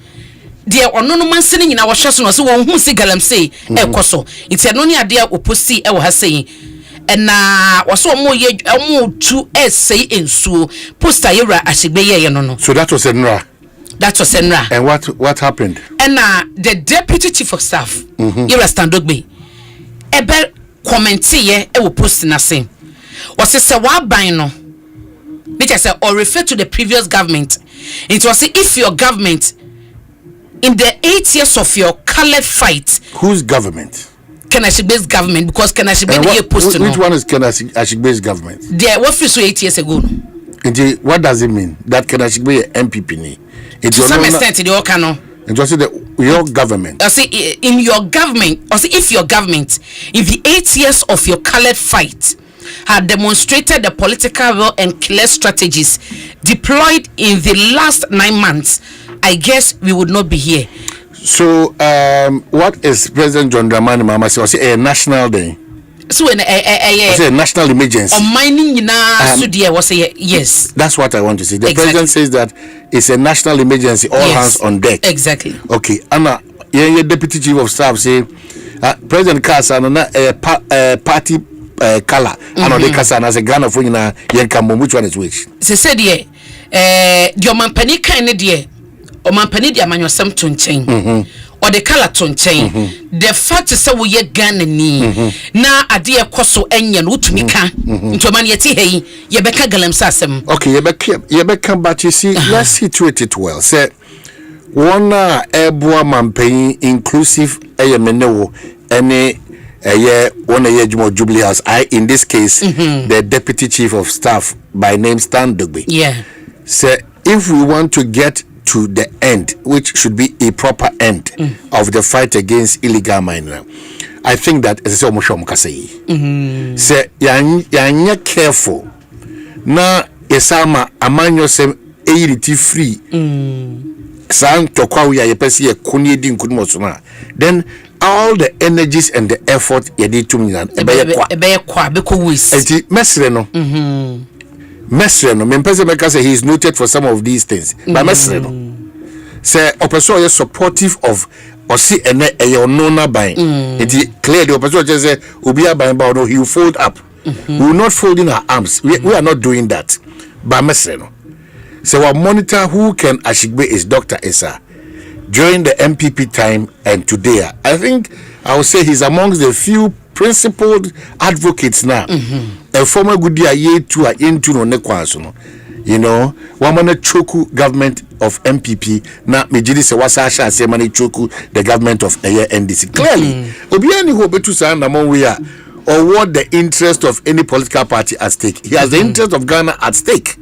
the ono no manse ni nyina wo hwe so no so won hu say galamsey ekoso iti no ni ade oposi e wo ha sei na waso mo ye mo tu essay ensuo poster yera asigbe ye no. So that was Enra. That was Enra. And what happened? And the deputy chief of staff yera Standogbe ebe comment ye e wo post na say was say wa ban no which I said or refer to the previous government. It was say if your government in the 8 years of your colored fight, whose government? Kenashigbe's government, because Kenashigbe the post. Which one is Kenashigbe's government? There, what was 8 years ago? Indeed, what does it mean that Kenashigbe MPP ni? To some extent, the Okano. It was your government. I say in your government, or say if your government, in the 8 years of your colored fight, had demonstrated the political will and clear strategies deployed in the last 9 months, I guess we would not be here. So, what is President John Dramani Mahama say? Was it a national day? So, was it a national emergency? On mining, was a yes. That's what I want to say. The president says that it's a national emergency, all hands on deck. Exactly. Okay, Anna, your deputy chief of staff say President Kasa party color. I know the Kasa as a Ghana for which one is which? They said, yeah, your man panika in the Omanhene dia manwosem to nchen or the color to nchen the fact is say we ye Ghana ni na ade ekoso enye no utumi ka nto man yeti hei ye beka galamsa asem. Okay, ye beka but you see let's situate it well. Say one eboa mampanyin inclusive eyemenewo ene one yejumo Jubilee House. In this case the deputy chief of staff by name Standogbe. Yeah. Say if we want to get to the end, which should be a proper end of the fight against illegal mining, I think that as I say, say you're careful. Na esama amanyo sem eiriti free. San tokwa we yepesi kuni din kudmosuna. Then all the energies and the effort you did to me ebe kwa beko wis. Enti mesre no. Mesreno, Mempese say he is noted for some of these things. But Mesreno say Opeso is supportive of or see ene nona buying. It clearly Opeso just say Ubia buying but no, he will fold up. We will not fold in our arms. We are not doing that. But Mesreno. So our monitor who can Ashigbe is Dr. Esa. During the MPP time and today, I think I would say he's amongst the few principled advocates now. A former good year to into no nekwanso. You know, one man choku government of MPP na mejidi se wasasha se mani choku the government of NDC. Clearly, obiani ho betu sa na mon we are or what the interest of any political party at stake. He has the interest of Ghana at stake.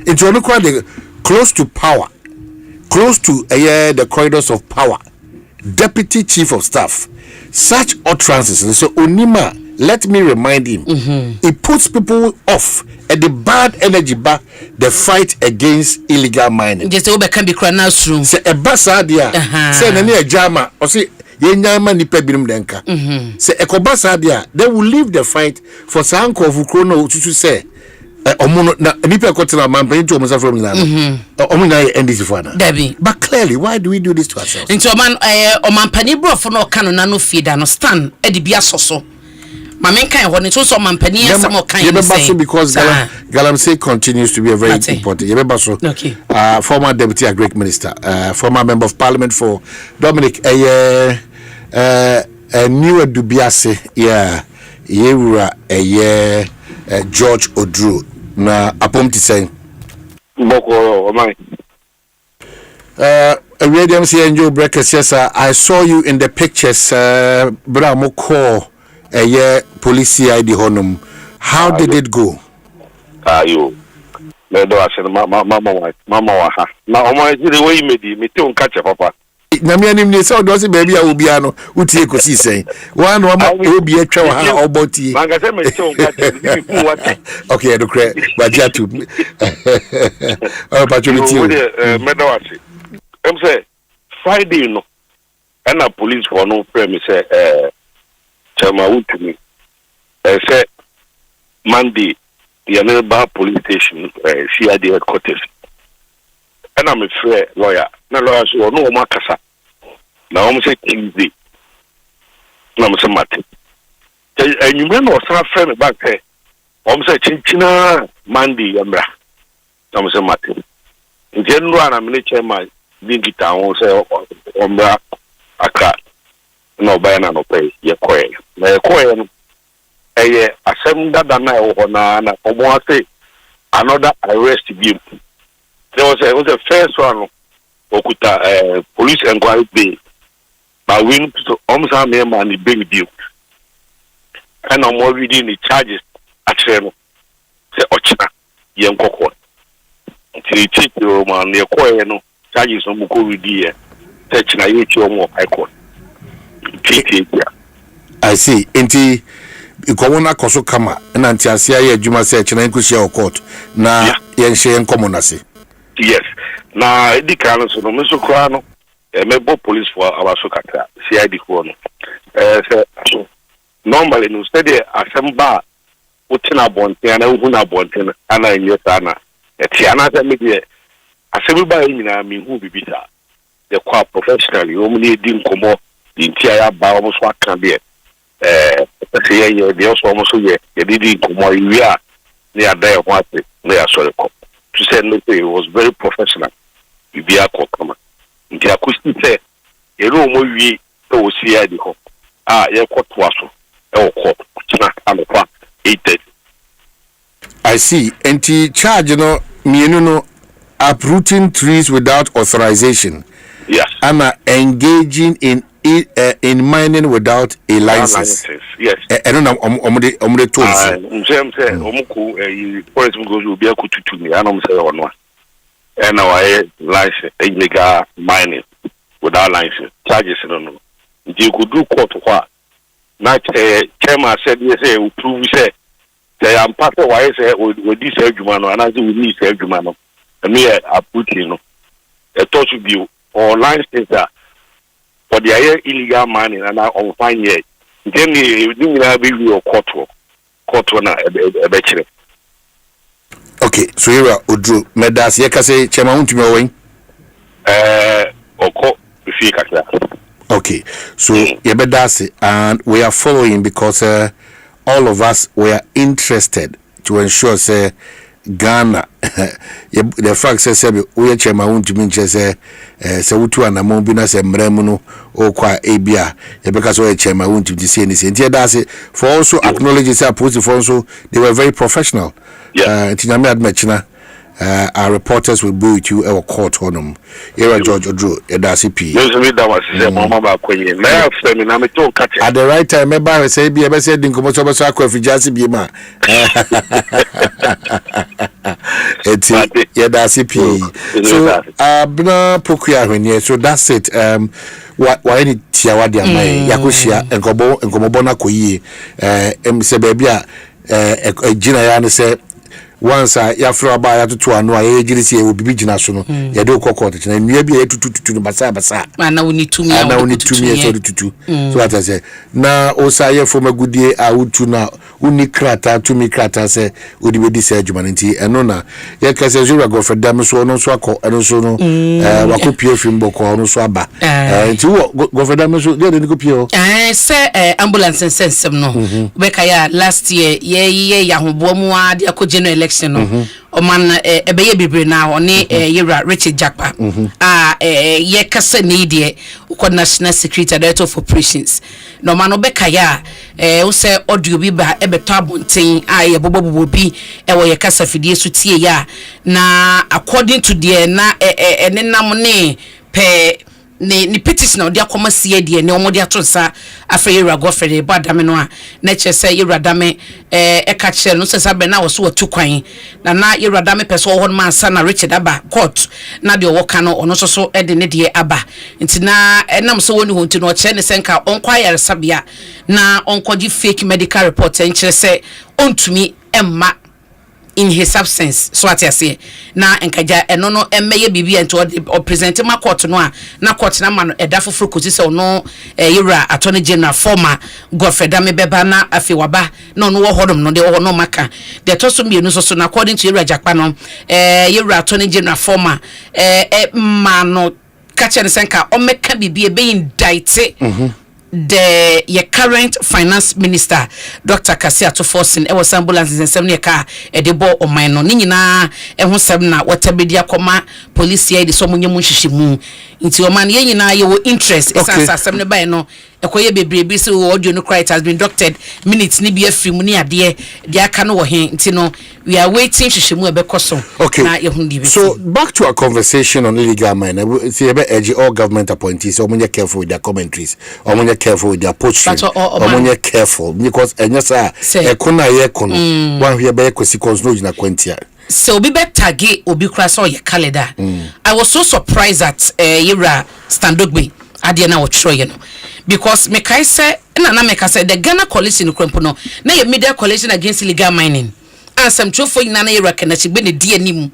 It's only quite close to power, close to the corridors of power. Deputy chief of staff, such utterances. And so Onima, let me remind him, it puts people off at the bad energy back the fight against illegal mining. Just over can be crying out soon. Say a basadia, say a jama, or say Yenyama ni pebinum denka. Say a kobasadia, they will leave the fight for Sanko of Ukrono to say. But clearly, why do we do this to ourselves? Into a man, Omanhene bro for no canon no feed and stand Edibia soso. Mamenka when it's also Omanhene and some more kind of because Galamsey continues to be a very important. Okay. Former deputy agric minister, former member of parliament for Dominic, a newer Dubiase, George Odru. Na apomti say Boko Omai. Radio MC Angel Breakers, yes, sir. I saw you in the pictures, Bramoko, a year police ID honum. How did it go? You. Mama, now, the way me don't catch a papa. Namianim so does baby Ubiano, uti Ekosiisen. One will be a travel or boti. Okay, I do credit, but Jatu. Opportunity. I'm say Friday, no. and a police for no premise Chama Utumi say Monday the nearby police station she had the headquarters and I'm a fair lawyer no lawyers who no makasa now I'm say Tuesday no I'm say Martin and you remember some friend back there I'm say Chinchina Monday Yambra I'm say Martin in general I'm in chairman Dinky Town say Ombra Aka no buy no pay ye coin na coin Asempa dana na omo say another arrest be there was a first one okuta police inquiry day but we to almost me man the big deal and I'm already in the charges actually say ochina ye nkoko until check your man the coin no charges no go with the search na ye chi omo high court. I see. Enti ikowona koso kama na antiasia ye adwuma se chena nkuhia o court na ye nhye nkomo nase. Yes. Na di kan so no meso kra no mebo police for abaso kaka CID ko no. So normally no study Asempa utina bonte na hu na bonte na ana nyo sana. Eti ana se me de Asempa nyina me hu bibita. The kwa professionally o mu ne di nkomo the entire ba almost what can be say yeah they also almost yeah they did come we are near there what they are sorry to say no it was very professional we be a come the acoustic say you know we to see I go yeah court was court am 8. I see. Anti charge no mienu no uprooting trees without authorization. Yes. And engaging in mining without a license. Yes. I don't know. Omde told you. Say omuku forest goes will be a kututu me. I know say one. And our license illegal mining without license charges no. You could do court what? Not chairman said yes. Say prove say am part of why say we this adwuma and as we need adwuma no. And me I put you know. A touch with you or license that. For the illegal mining and on fine yet. Then the be your court na ebechire. Okay, so here Odru Medas Yekase Chema untumi owen. Oko fi kakra. Okay, so yebedase and we are following because all of us were interested to ensure say Ghana the fact says we chema untumi nche se wutu anamo bi na se mremu no okwa ebia yebeka so chema untumi se ni se ntia dase for also acknowledge say post for also they were very professional. Tinyame admechina our reporters will be with you our court honum era George Odro edase p at the right time member say be be say dinko so be so akwafijase bi ma eti edase p so bna pokuya hwenye so that's it why any tiawa dia mai yakohia enkobo na koyie se ba bia gina ya ne se once ya fro aba ya tutu anu aye jirisi e obibi gina so no ya de kokot na nua bi tutu no basa na woni tumi so tutu so what I say na osaye from agudie awutu na uni krata tumi krata se odi be dise adwuma nti eno na ye kase zura go for dam so no so akọ eno so no wakopie fimbo ko no so aba nti go for dam so de kopie o se ambulance sensem no beka ya last year ye ya hobo mu ade akọ general election no oman ebeye bibre na oni yera Richard Jakpa ye kase ni de ko national secretary director of operations no man obeka ya wo se audio bi ba ebeto abonten ye bobobobo bi wo ye kase fidie so tie ya na according to the na enenam ne pe ni petition na odi akoma sie de ne omodi atonsa afa yera gofere ba dame no a na chese yera dame ka chere no sesa be na wo so watu kwan na yera dame pese wo hon man sa na Richard aba court na de wo ka no ono so de ne de aba nti na enam so woni ho nti no chere ne senka onkwa yare sabia na onkoji fake medical report en chere se ontumi emma in his absence so what I say na enkaja eno no emeye bibi ento o present ma court no a na court na ma no edafo fro kosi se no yewra attorney general former Godfrey Dame beba na afi waba no no wo hodom no de wo no maka de to so mienu so na according to yewra jakpa no yewra attorney general former ma no kache ne senka o meka bibi e be indict the your current finance minister Dr. Kasia to forcing e was ambulance in 7 car e de bo o man no ni nyina e ho sem na watabedi akoma police here de so munye munhihyimu nti o man ye nyina ye wo interest esa asem ne bai no ekoye bebrebe so audio no cry has been doctored minutes ni bi afri mu ni ade de aka no wo he nti no we are waiting hihyimu e be koso na ye hu di. So back to our conversation on illegal mining. See all government appointees so munye careful with their commentaries or munye careful with their poaching or munye careful because enyasa ekona ye kono wan hwe be Ekosiise no jina kwantia. So obi be tagi obi kra so ye calendar. I was so surprised that Yewra Standogbe ade na wo tro ye no because me kai say na me kai say the Ghana coalition krempo no na ye media coalition against illegal mining ansem twofo ina na Yewra kanachigbe ne die anim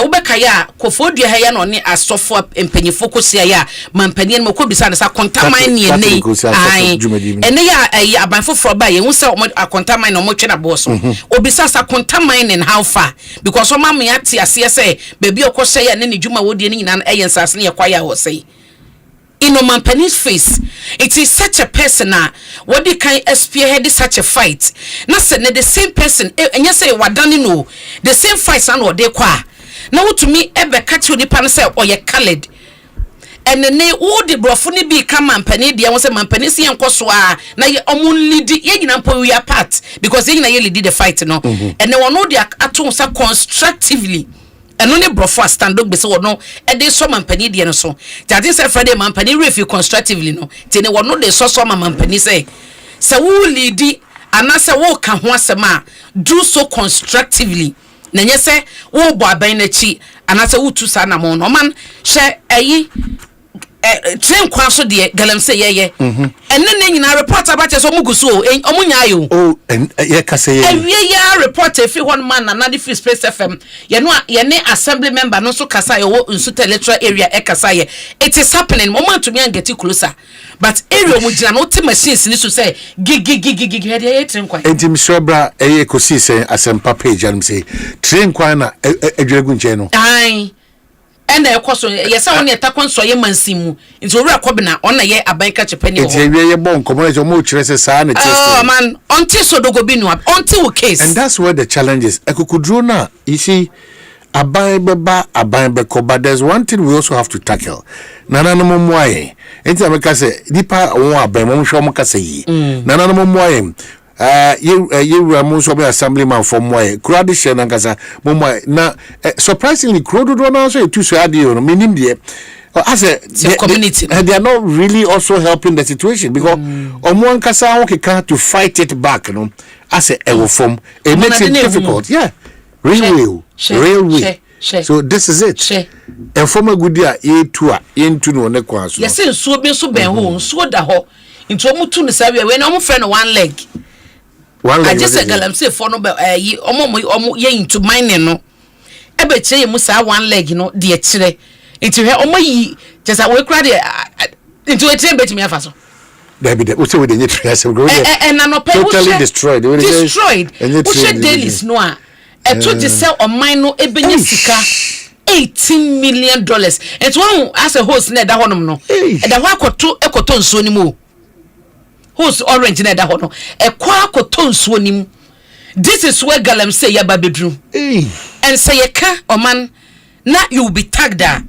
ubeka ya kofodua ha ya no ne asofo empanyefo kosia ya mampani no kobisa na sa contamine ne nei ene ya abanfo fro ba ye hu se contamine no mo twena bo so obisa sa contamine in how far because o mam ya ti ase se bebi okose ya ne ne dwuma wodie ne nyina eye nsase ne yakwa ya ho sei in Omanheni's face, it is such a person what they can spearhead such a fight. Na se ne the same person and you say wadani no the same fight and what they kwa. Now to me ebe catch you the pan say or ye colored. And the ne all the brofuni be come Omanhene dia won say Omanhene si enko so a na ye omunli di ye nyina mpo we apart because ye nyina ye lead the fight no and they won no dia ato say constructively. And only brofo stand up be so no e dey so Omanhene die no so jade say Friday Omanhene review constructively no tene won no dey so Omanhene say wo lead ana say wo ka ho asema do so constructively na nye say wo bo aban na chi ana say wo tu sa na mo no man hye ayi train kwa so de galam say ye and then nyina report about so muguso omunya ayo ye ka say ye ya report efi one man na the free space FM ye no ye ne assembly member no so kasa ye wo nsuta electoral area e kasa ye it is happening moment to me and get closer but area mu gina no te machines ni so say gig he dey train kwa entim sobra Ekosiise Asempa page am say train kwa na adwegu nche no and the cost yes I only attack on so ye mansimu into ora Kwabena on na ye abanka chepani ho it ye bon community o mo kire se sa na test oh man until so dogo bi no until case and that's where the challenge is ekukudro na you see aban beko but there's one thing we also have to tackle nana no moaye enti ameka se dipa won aban mo hwe mo kasa yi nana no moaye you so be assemblyman from why crowd share na kasa mo na surprisingly crowd do na so to so ade no minim de as a community they are not really also helping the situation because omo kasa ho keka to fight it back no as a ewo from it makes it difficult railway so this is it and from a good year into no ne kwa so yes so be so ben ho so da ho into omo tu ne sabe we na omo friend one leg I just said galamsey for no yi omo ye into mining no e be kire mu sa one leg no de kire into he omo yi just we kra de into e tire betimi afa so there be we say we dey need trace we go and no totally destroyed we dailies no a e to just sell on mine no e benya sika $18 million and one as a host na da honom no e da ho ekoto nsuo ni mu who's orange na da ho no e kwa akoto nsuo nim this is where galamsey ya ba bedroom and say ye ka oman na you will be tagged there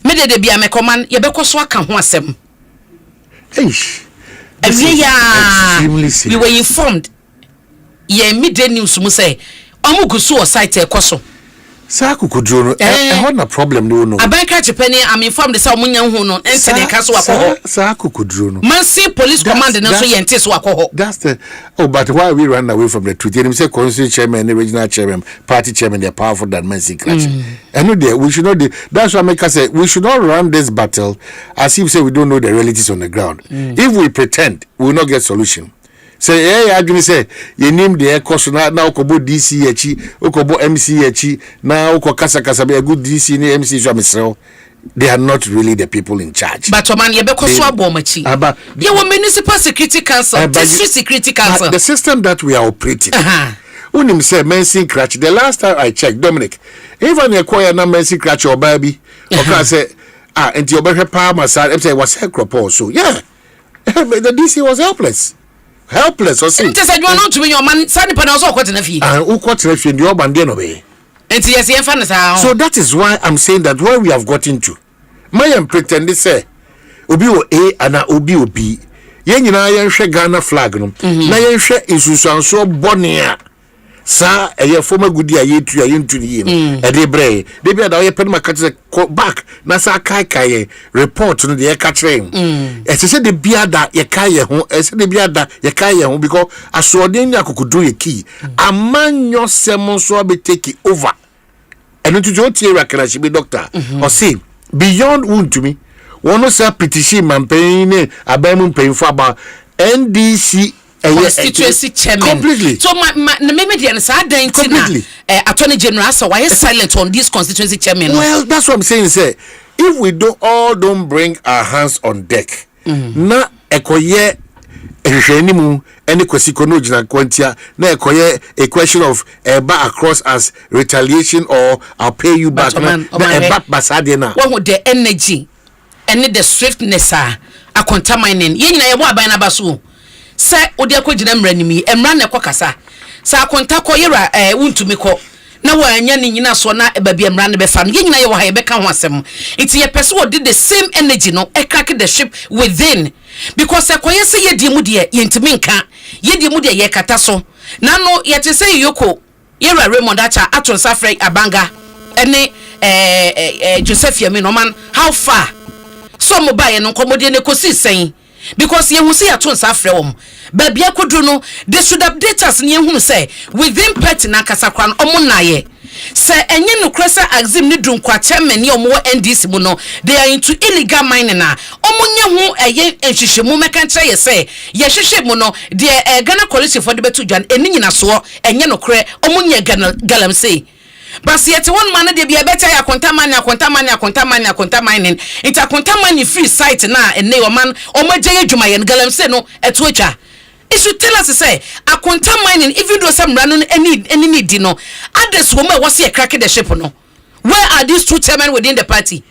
me de bia me command ye be koso aka ho asem we were informed ye midday news mu say omugusu o site e koso sa kukudro no e na problem no abanka chepani I'm informed say omunya hu no ensene ka so akoho sa kukudro no mansi police command no so yente so akoho that's the but why we run away from the truth you say constituency chairman and regional chairman party chairman they are powerful than mansi clutch and no there we should not that's why make us say we should not run this battle as if say we don't know the realities on the ground if we pretend we will not get solution say adwene say ye nim de ekoso na okobo DC echi okobo MC echi na okokasa kasa be good DC ni MC so amesrew. They are not really the people in charge. But man, you be so abomachi. You want municipal security council, district security council. The system that we are operating. Unim say Mensin Cratch. The last time I checked, Dominic, even you acquire na Mensin Cratch or baby, okay, say and your better palm side, say was help so yeah. The DC was helpless. Helpless or see. It said you are not to be your man, Sunday Panels or in a fee. And who got in your bandano way. So that is why I'm saying that where we have gotten to. My am pretending say Obi o A and Obi o B. Yen na yen hwe Ghana flag no. Na yen hwe insusuanso bone a sa eye former goody a yetu a yentu ni no. E de bre. De bia da ye pen makati back na sa kai report no de ye ka kire. E se de bia da ye kai ye ho, e se de bia da ye kai ye ho because asode ni akokodo ye key. Amanyo semon so be take over. And to jo tie rakana she be doctor. Or see beyond wound to me. One say petition man paying abemu paying for about NDC constituency chairman completely. So my maybe the answer completely. Attorney General, so why is silent on this constituency chairman? Well, that's what I'm saying. Say if we don't bring our hands on deck, na ekoye ehwenimu any kwesikono jina kwantia na ekoye a question of eba across as retaliation or I'll pay you back na eba basade na what would the energy and the swiftness a contaminin ye nyina ye bo aban na baso se odi akogina mranimi emra na ekokasa sa akontakọ yera wuntumi kọ na wanya ni nyina so na baby emra na befa no ye nyina ye wo ha ye beka ho asem it ye person wo did the same energy no e crack the ship within because ekoye se ye di mu de ye ntimi nka ye di mu de ye kata so na no ye te say yoko yera Raymond acha aton safre abanga ene Joseph Yemi no man how far so mo buy no komodie ne kosi sen because ye hu say aton safre wom baby akodu no they should update us ne hu say within pet na kasakra no omo naye se enye no kresa axim ni dunkwa chairman ni omo NDC mu no they are into illegal mining na omo nya hu eye enhwehwemu meka ntre ye say ye hwehwe mu no de Ghana Coalition for the betu dwan eni nyina so enye no kre omo nya galam say but yet one man de bia better ya contamine it a contamine free site na ene o man o magye adwuma ye galam say no eto atwa. It should tell us to say a contamine even though some run any need no others woman was here cracking the ship no. Where are these two chairmen within the party?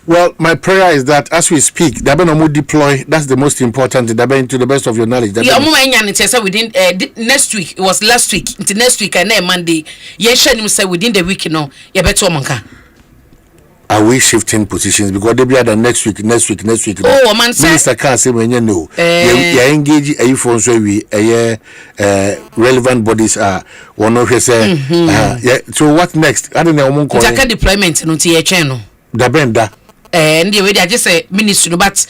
Well, my prayer is that as we speak, they will deploy. That's the most important. They to the best of your knowledge. Yeah, within next week. It was last week. Into next week and Monday. Yes, say within the week. No, you better manka. Are we shifting positions because they be the next week? Oh, man, Minister can't say when you know. You engage a phone so we relevant bodies are one of say. Yeah. So what next? I don't know. Jaka deployment no tie channel. Da benda. And the way I just say ministry, but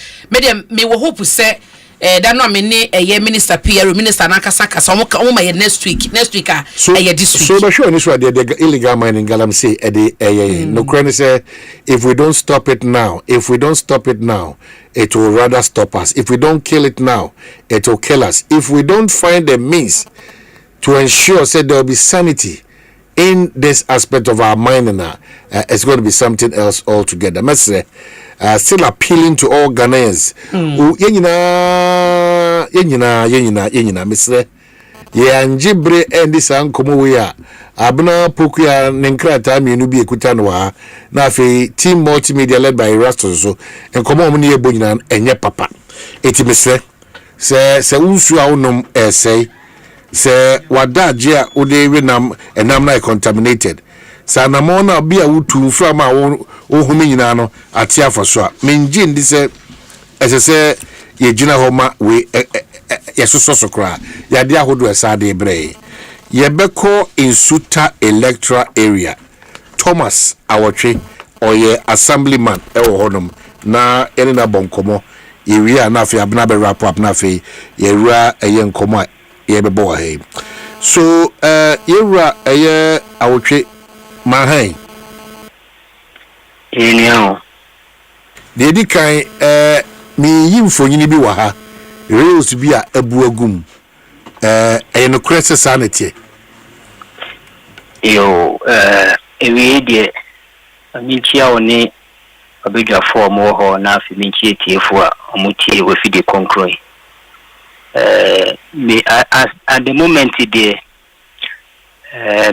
me will hope say that no me a minister PR minister nakasaka so my next week this week. So the sure this why the illegal mining galam say no crane say if we don't stop it now it will rather stop us. If we don't kill it now it will kill us. If we don't find a means to ensure say there will be sanity in this aspect of our mining, it's going to be something else altogether. Still appealing to all Ghanaians. Yenina, Mr. Yanjibre and this Ankomoya. Abna Pukia Nenkrata, Minubi Kutanwa, Nafi, team multimedia led by Rastoso, and Komomuni Bunan, and your papa. Mr. Say, Usu essay. Say wada jia ode wenam enam na contaminated sa na mo na bia wutu from a ohumi nyina no atia foso a menji ndi se ese ye gina homa we yesoso kra ya dia hodo esa de bre ye beko insuta electoral area Thomas Awotwe oye assemblyman ewo honom na ene na bonkomo ye wi na afi abna be wrap up na afi ye wura eye nkomo so yewra eye Awotwe mahan eniao de di kan mi yimfo nyini bi wa ha reels bi a abu agum no cresse sanity yo ewe de minchia one abedwa form ho na afi minchia tiefo a omutie we fi de concrete me at the moment there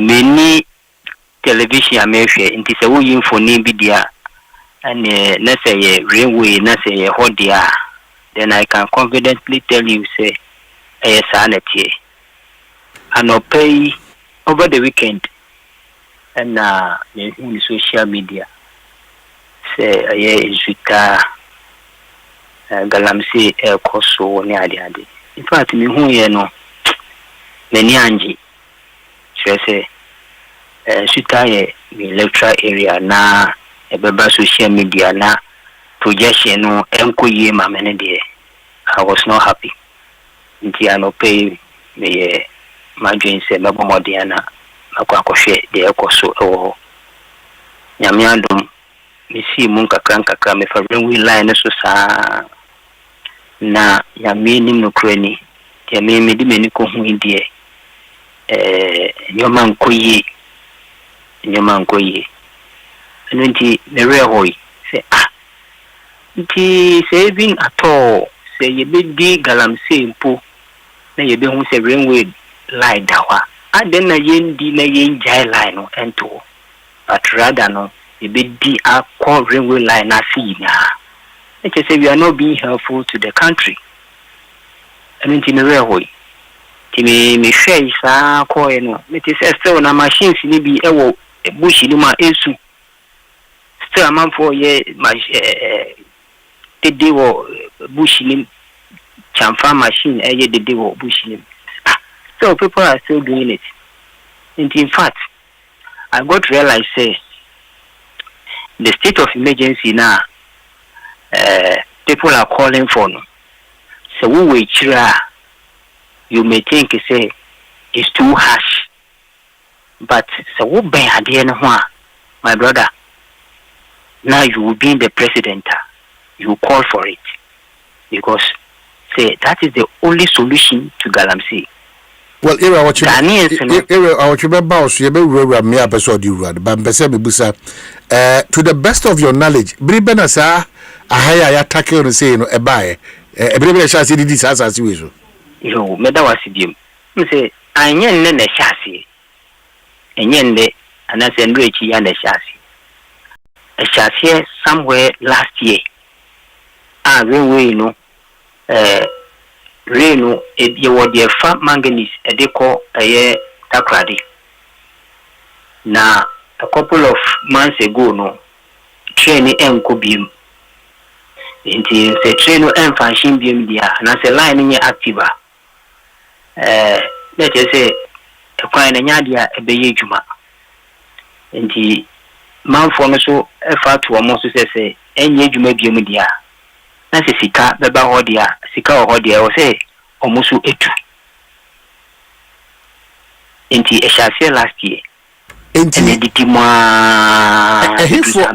many television amehwe nti se wo yinfoni bi dia and na say railway na say hodia then I can confidently tell you say sanity and no pay over the weekend and in social media say Zika Galamsey Ekoso ni ade in fact me hu ye no many anji say Sitaye electoral area na ebeba social media na projection no enkoye mamene de I was not happy nti ano pay me madwen se mebo modiana akwakohwe de ekoso ewo nyame adom me si mun kakra me fa railway line so saa na nyame nim no krani te me di meni ko hu die nyoma nkoye nti me rehoy say nti saving at all say ye be di Galamsey mpo na ye be hu say railway line dawa aden na yendi na yenjai line no ento but rather no ye be di akọ railway line na fina it say we are not being helpful to the country nti me rehoy ti me share sa ko no me ti say still na machines ni bi ewo bush ni ma esu still am for ye the wo bush ni chamfa machine ye the wo bush ni so people are still doing it and in fact I got to realize say the state of emergency now people are calling for no so we wait you may think say it's too harsh but so what be ade no ho my brother now you will be the president you call for it because say that is the only solution to Galamsey. Well, era what you be boss you be rura me episode you rura but pese me busa to the best of your knowledge bribena sa ahaya ya tackle no say no e bae e bribena sha say di sa we so yo me da wasibiem me say anyen ne na sha say enyende anase ndo echi ya na sha say somewhere last year railway no Reno ye wodi fa manganese edeko takrade na a couple of months ago no train enko biem nti se train function biem dia na se line nye active let us say kwan na nyadia ebeye adwuma nti manfo no so efa to omo so se enye adwuma biem dia na se sika beba hodia sika hodia o se omusu etu enti eshase last year enti ditimwa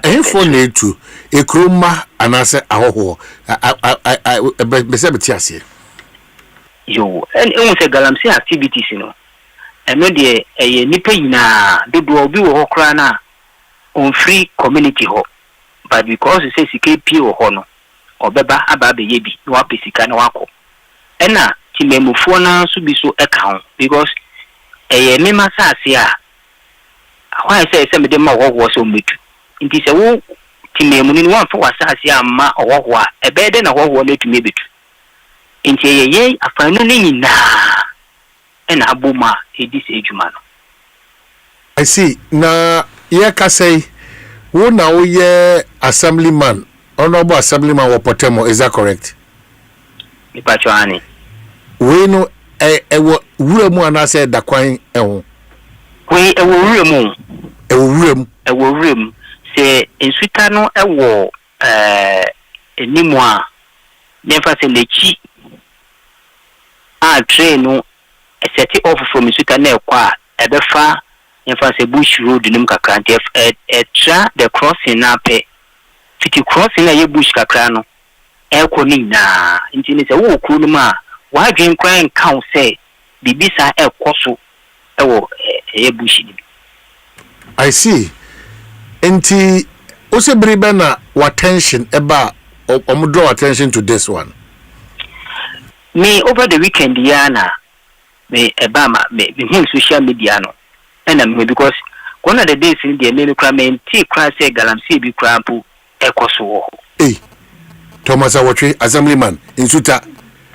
ehfo na etu ekroma anase ahoho bese betiase yo en se Galamsey activities no eno de nipa yina dodo obi wo hokra na on free community ho but because say sika pie wo ho no obeba aba be yebi no apesika na wako ena timemufo na so bi so eka because mema saase a why say me de ma wo so metu nti se wo timemu ni wan fo wasaase a ma owo a ebe de na wo metu mebetu nti ye afanu ni nyina ena abuma edi se adwuma no I see na ye ka say wo na wo ye assemblyman honorable assemblyman wo Potemo, is that correct? Ipachoani. We no ewo wuremu anase da kwan eho. We ewo wuremu. Ewo wuremu. Se ensuta no ewo enimu a nemfa se lechi a train no set off from ensuta na ekwa ebefa nemfa se bush road nim kakra nti tra the crossing na pe fiti crossing na ye bush kakra no ekoni na nti ne se wo kunu ma wa dwen kran kan se bibisa ekoso ewo bushi. I see. Enti ose bribe na attention eba draw attention to this one. Me over the weekend yana me ebama me social media no and because one of the days in the me cry me tea cry say galamsey bi crampo ekoso. Hey, Thomas Awotwe assemblyman in Suta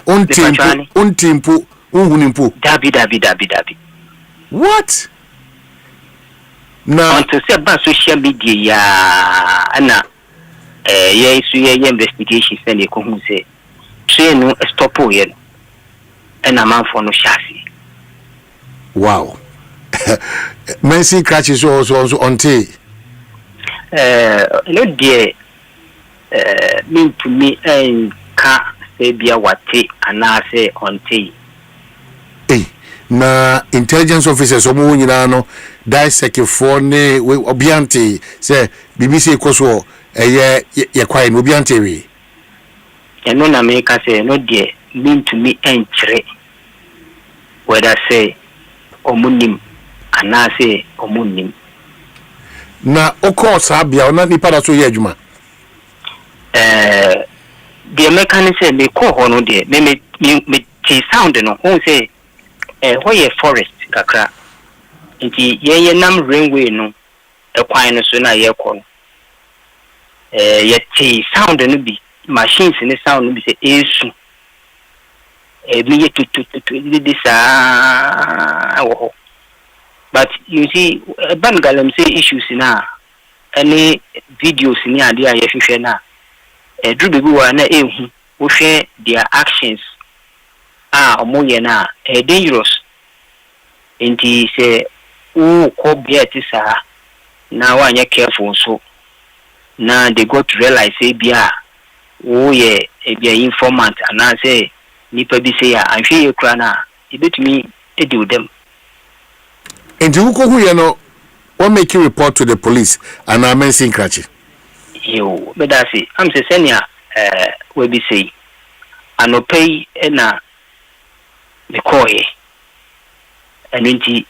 untimpo unhunimpo dabi. What? Na onto say ba social media ya na ye investigation send e ko hu say train no stop here and a man for no chassis. Wow. Mercy catches also on tea. No dear mean to me and ka say be a wate and I say on tea. Hey, na intelligence officers omo nyina no dissect for ne we obiante say BBC koso ye kwai no obiante we. Eno na me ka say no dear mean to me and chere whether say omunim and I say omunim. Na okosa bia ona nipa da so ye adwuma. The mechanic say me ko ho no de me sound no who say where ye forest kakra nti ye nam rainway no ekwan no so na ye ko no ye ti sound no bi machines ni sound no bi say esu me ye to this but you see ban galamsey issues na any videos ni ade a ye hwehwe na drubi bi wa na ehu wo hwe their actions omoye na dangerous nti say o ko bia ti sa na wa anya careful so na they got to realize say bia wo ye bia informant and say nipa bi say ya anhwe ye kura na ebetumi edi dem. And you go here no what make you report to the police and I'm missing cratchy. Yo, but that's it. I'm say senior we be say ano pay na the koi and nti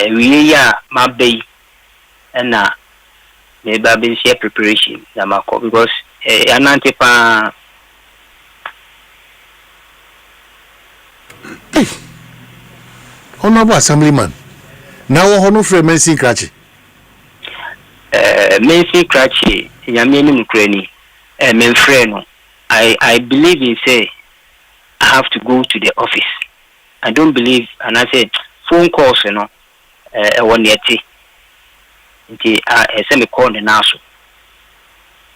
we ya mabay na me ba be share preparation na mako because anante pa Honorable Assemblyman. Now hono free Mercy Cratchy. Mercy Cratchy nyame ni mkreni men freno I believe in say I have to go to the office. I don't believe and I said phone calls you know one yeti nti say me call the naso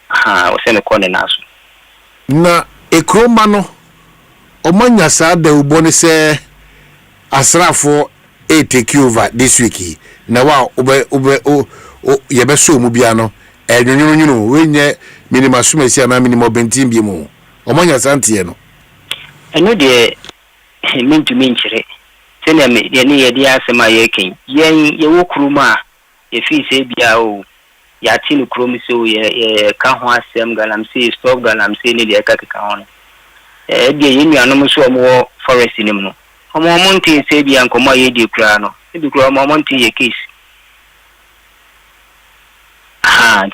o say me call the naso na ekroma no omanya sa da uboni say asrafo take over this week na wa ye be so mu bia no enwonwonwuno we nye minima sumesi na minima bentin bi mu omanya Asante no eno de mean to mean chere tell me de ne ye de asema ye ken ye wo kuruma ye fi se bia o ya ti no kurom se o ye ka ho asem galamsey stop galamsey ne de ka ka ho de ye nuanom so omo forest nim no omo monti se bia nkomo ye de kura no e bi kura omo monti ye case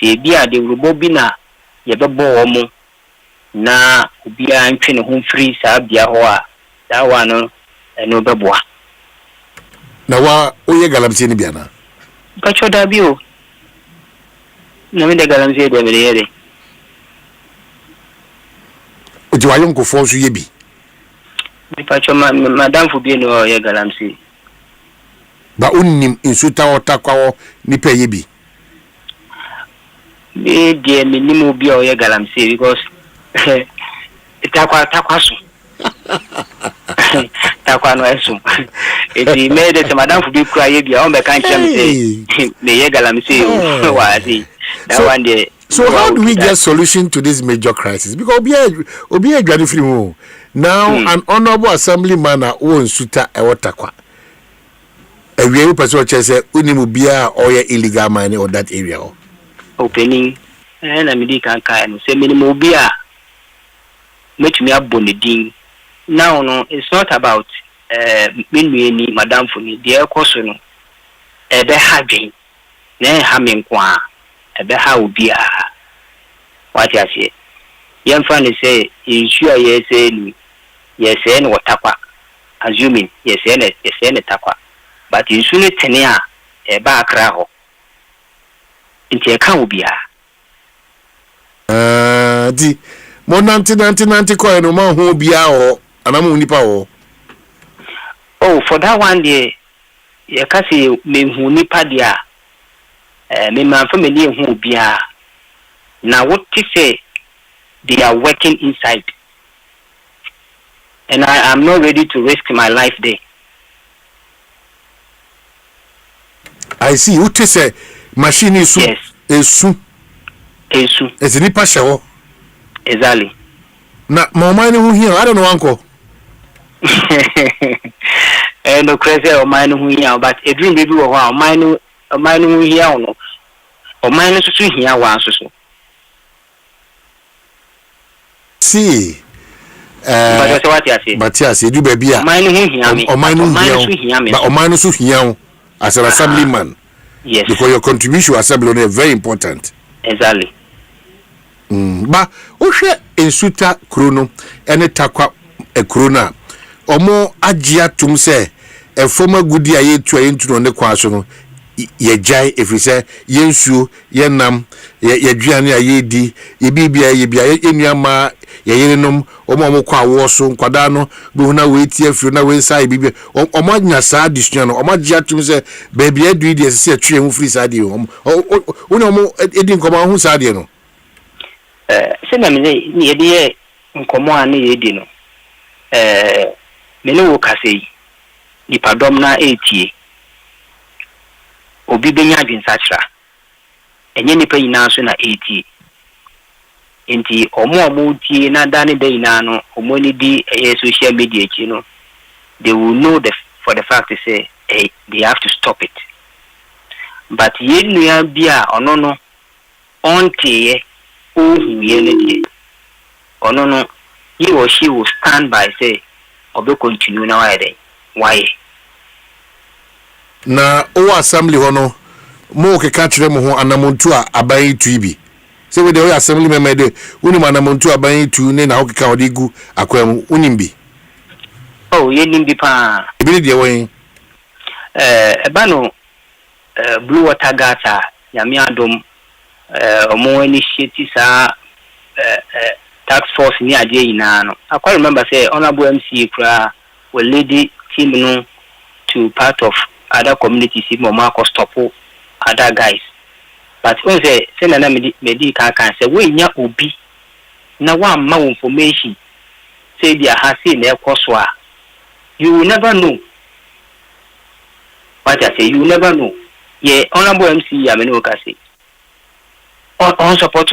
de bia de rubo bi na ye bebo omo na obia ntwe ne ho free sa bia ho a da wa no eno beboa na wa oye galamsey ni bia na pacho da bio na me de galamsey de me yere o di wa yonko fo so ye bi pacho madam fu bi no ye galamsey ba unnim insuta otakwa ni pe ye bi me de me ni mo bi o ye galamsey because takwa so takwa no eso eti me de madam fu bi kura ye bi o me kan chem say me ye galamsey o wa see that one day. So how do we get solution to this major crisis? Because obi adwade free mu now an honorable assemblyman won suta ewotakwa ewie person say unimu bia or illegal mining or that area opening na me di kan no say minimum bia metumi abonedin now no it's not about menueni madam funi de ekoso no ebe ha dwen na ha menkwa ebe ha obia what you say yemfa ne say insure ye say ni ye say no watakwa assuming ye say ne takwa but insu ne tene a eba akra ho nti e ka obia di mo 90 coin no ma ho obia ho anamu nipa ho. Oh, for that one day, you can see me who nipa dia. Me man for me who bia. Now what to say? They are working inside, and I am not ready to risk my life there. I see. What to say? Machine is yes. Esu. It's nipa shawo. Exactly. Na mama ni who here? I don't know uncle. No crazy or mine who here, but a dream baby or mine who here no or mine to here once so. See, but what you say? But yes, you do baby. Mine who hear me, or mine who hear me, but or mine who hear as an assemblyman. Yes, because your contribution assembly is very important. Exactly. But Osha in Suta Chrono and a takwa a corona. Omo ajia tum say a former goodie aye to into on the kwaso ye jai if we say yensu ye nam ye duane aye di ye bibia ye bia ye nuama ye yerenom omo kwa wo so nkwada no be huna we tie afiro na we sai bibia omo anya saa disua no omo ajia tum say baby adu di ese atwe hu free saa di omo omo edi nkoma hu saa di no se na me ni ye di nkomo an ye di no mene wo kase ni padom na etie obi benya adwensachra enye nipa yina so na etie enti omo tie na dane dey na no omo ni di social media chi no they will know for the fact to say they have to stop it but ye nua bia ono no ontie ohu ye ne die ono no he or she will stand by say obe continue na why na o assembly hono mo ke ka kire mo ho anamontu a aban tu bi se we dey assembly member dey uni anamontu aban tu ne na ho ke ka odi gu akwam uni bi oh ye nimbi pa bi dey wen eba no blue water gata yami adom omo initiative sa tax force ni ade ina no I quite remember say honorable MC kra will lead the team no to part of other communities if mama ko stop other guys but when say na me can say we nya obi na wa ma information say dia ha say na ekoso a you will never know what I say you will never know yeah honorable MC ya me no ka say on support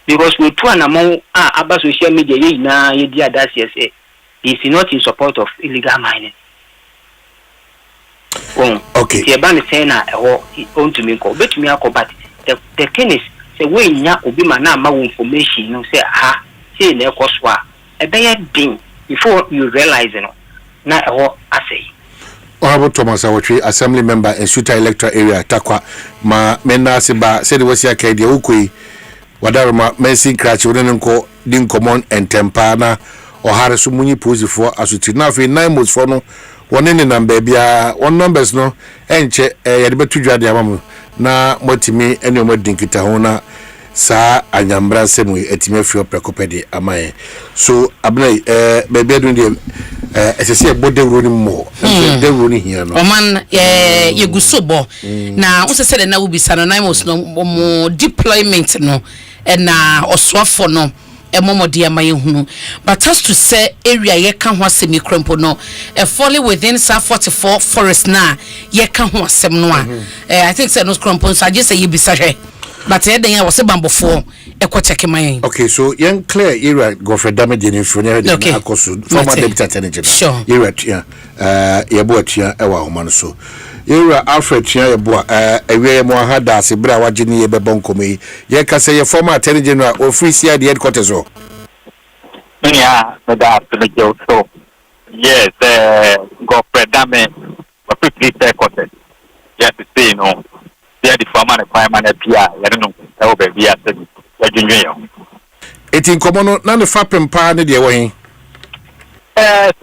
because we two among about social media ye na ye dia that say is not in support of illegal mining. Okay. The ban say na on to me ko bet me but the thing is say we nya obi ma na ma information no say say na ekoswa e be din before you realize no na asay. Honorable Thomas Awotwe, assembly member in Suta electoral area Takwa ma mena seba said was ya kai dia ukui wadaroma mensin krachi wonenko din common and tempana or harasu munyi posi for asuti na fe 9 months for no wonene number bia one numbers no enche yade betu dwade amamu na motimi ene mo dinkita ho na sa anyambra semu etime fio prekopede amaye so abnai baby adu de esese bode wuro ni mo de wuro ni hia no oman ye gusobo na usese de na ubisa no 9 months no mo deployment no na oswafo no emomodi amaye hunu but has to say area ye kan ho asemi krempo no falling within sa 44 forest na ye kan ho asem no I think say no krempo so I just say ye bisa hwe but then was a bambofo check my okay so young clear area go for damage in funeral akoso former deputy attorney general sure area yebo atua ewa homan so area Alfred tia yebo ewe mo hada asebra wagini ye bebon komi ye ka say former attorney general office here the headquarters yeah but that to the so Yes, Kwabena, but please say content. Yes, to say no. They are the farmer and fireman at Pia. I don't know. I will be at the It in common, none of Fapping Pan, the way.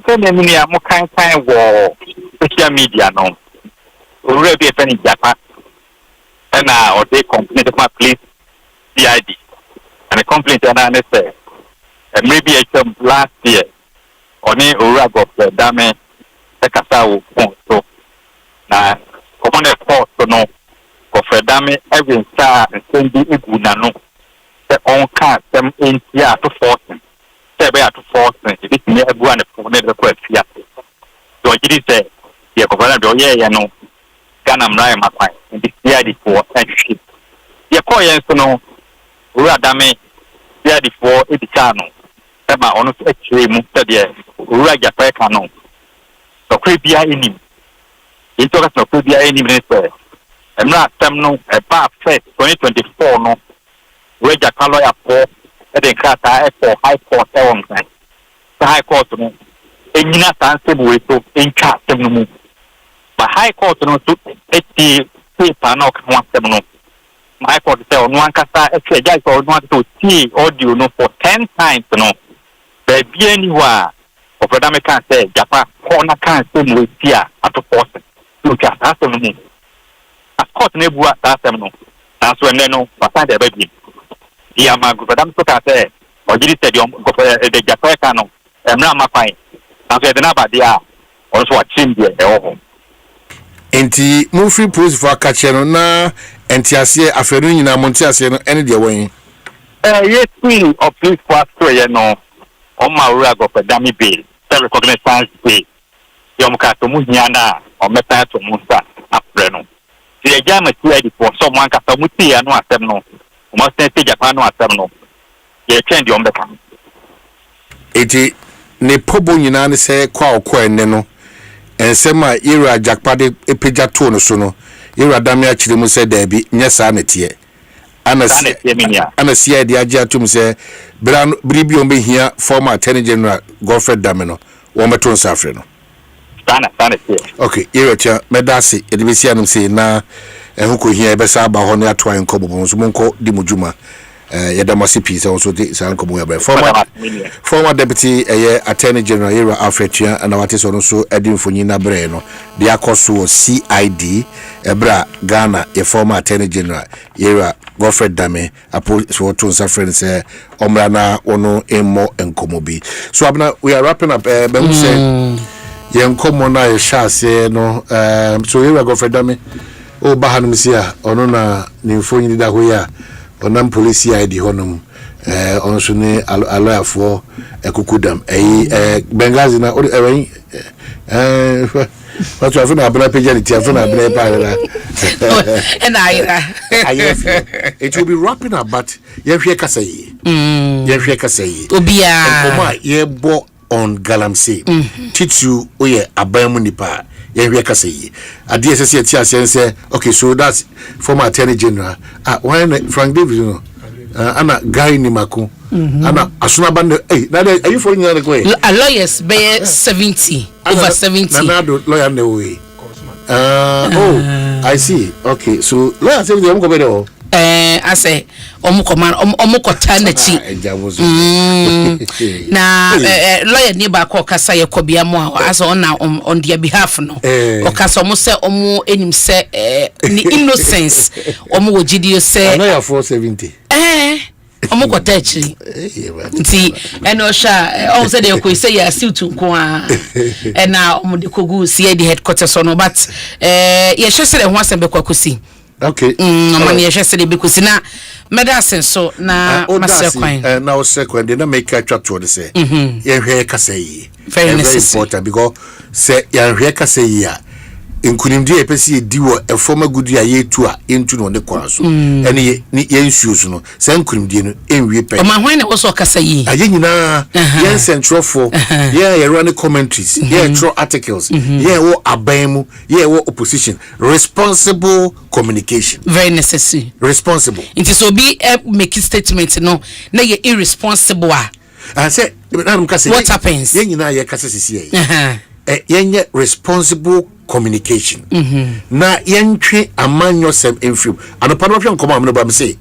So many more kind war social media no. Already a penny Japan. And now they complain about police CID. And a complaint and I say, and maybe it's last year. Only Urag of the Dame, the Casao, so now, common force to know of a Dame, every star and send the Ibunano, the own car, them in here to force them. They are to force them. It is near everyone for the press. So I did say, the Kwabena, yeah, no, Ganam Ryan, my fine, and the CID for entry. The Koyans to know Uradame, CID for Edicano. Ema ono actually moved there. Uraja Pekano. So Cribia in him. He told us no Cribia in him. I'm not no a bar first 2024 no. Raja Kaloya for the Kata for High Court on time. The High Court no. And you not answer with so in chat no. But High Court no to 80 paper no one no. My court say on one kasa actually guys or want to see audio no for 10 times no. Baby anywhere of Radame can say Japan corner can same with here at the force. Look at that no. Of course nebua that no. That's when they know what the baby. Yeah, my group Radame to say or did it go for the Japan no. I'm not my fine. And so the number there also a change there. Enti Mufri post for Kacheno na entiase aferu nyina montiase no ene de wen. Yes, queen of police force to no. Oma Urag of a dummy bill, recognizance pay. Yomka to Muhiana or Meta to Musa Apreno. The Jama CID for someone Casamuti and no Asemno. Must say Japan no Asemno. Ye change on the camp. Eti ne pobo nyina ne se kwa okwa ene no. Ensema ira jakpade epeja to no so no. Ira dame akire mu se da bi nyesa na tie. Ana CID age atum se bribi on be here former attorney general Godfrey Dameno wo meto nsafre no. Okay, ira medasi edibesi anum se na ehunko hia ebesa ba ho na ato an kobo so monko di mujuma yedamasi pisa on so de san kobo ya former deputy attorney general ira Afretia and what is on so edinfonyi na bre no de akoso CID ebra Ghana a former attorney general ira Godfrey Dame apo so to nsafre say omra na ono emo enkomobi. So abna we are wrapping up be say yenkomo na ye shase no so ira Godfrey Dame o bahanum sia ono na nimfonyi da ho ya onam police ID honum onso ne aloyafo ekukudam Bengazi na what you have na abena page and tiafo abena pa and it will be wrapping up but yehwe kasayi obia nkoma ye bo on galamsey titu oye abamu nipa yehwe kasayi ade sese ti asense. Okay, so that's former attorney general why Frank Davis you know ana guy ni mako ana asuna bande na are you for nyane ko lawyers be 70 over 70 na lawyer ne we I see. Okay, so lawyer say dem go be there I say omukota na chi na lawyer ni ba ko kasa ye kobia mo asa on their behalf no o kasa omo se omo enim se ni innocence omo wogidio se lawyer 470 omukota chi nti eno sha o se de ko say ya suit nko a na omo de kogu CID headquarters no but ye hwese de ho asem be kwakosi. Okay. Mani yeshese because na medicine so na masekwan. Na osekwan de na make a chat to say. Ye hwe kasa yi. Very important because say ya hwe kasa yi a nkunimdi epesi diwo efoma gudu ya yetu a entu no ne kwa so. Ene ni yensuo no say nkunimdi no enwie pe. O ma hwan na wo so kasa yi. Aye nyina yen central for ye run commentaries, ye throw articles, ye wo abamu, ye wo opposition. Responsible communication. Very necessary. Responsible. It is so be make statement no na ye irresponsible. I say what happens? Yenye responsible communication. Na yentwe amanyo sem infim. Ano panoption come am no bam say.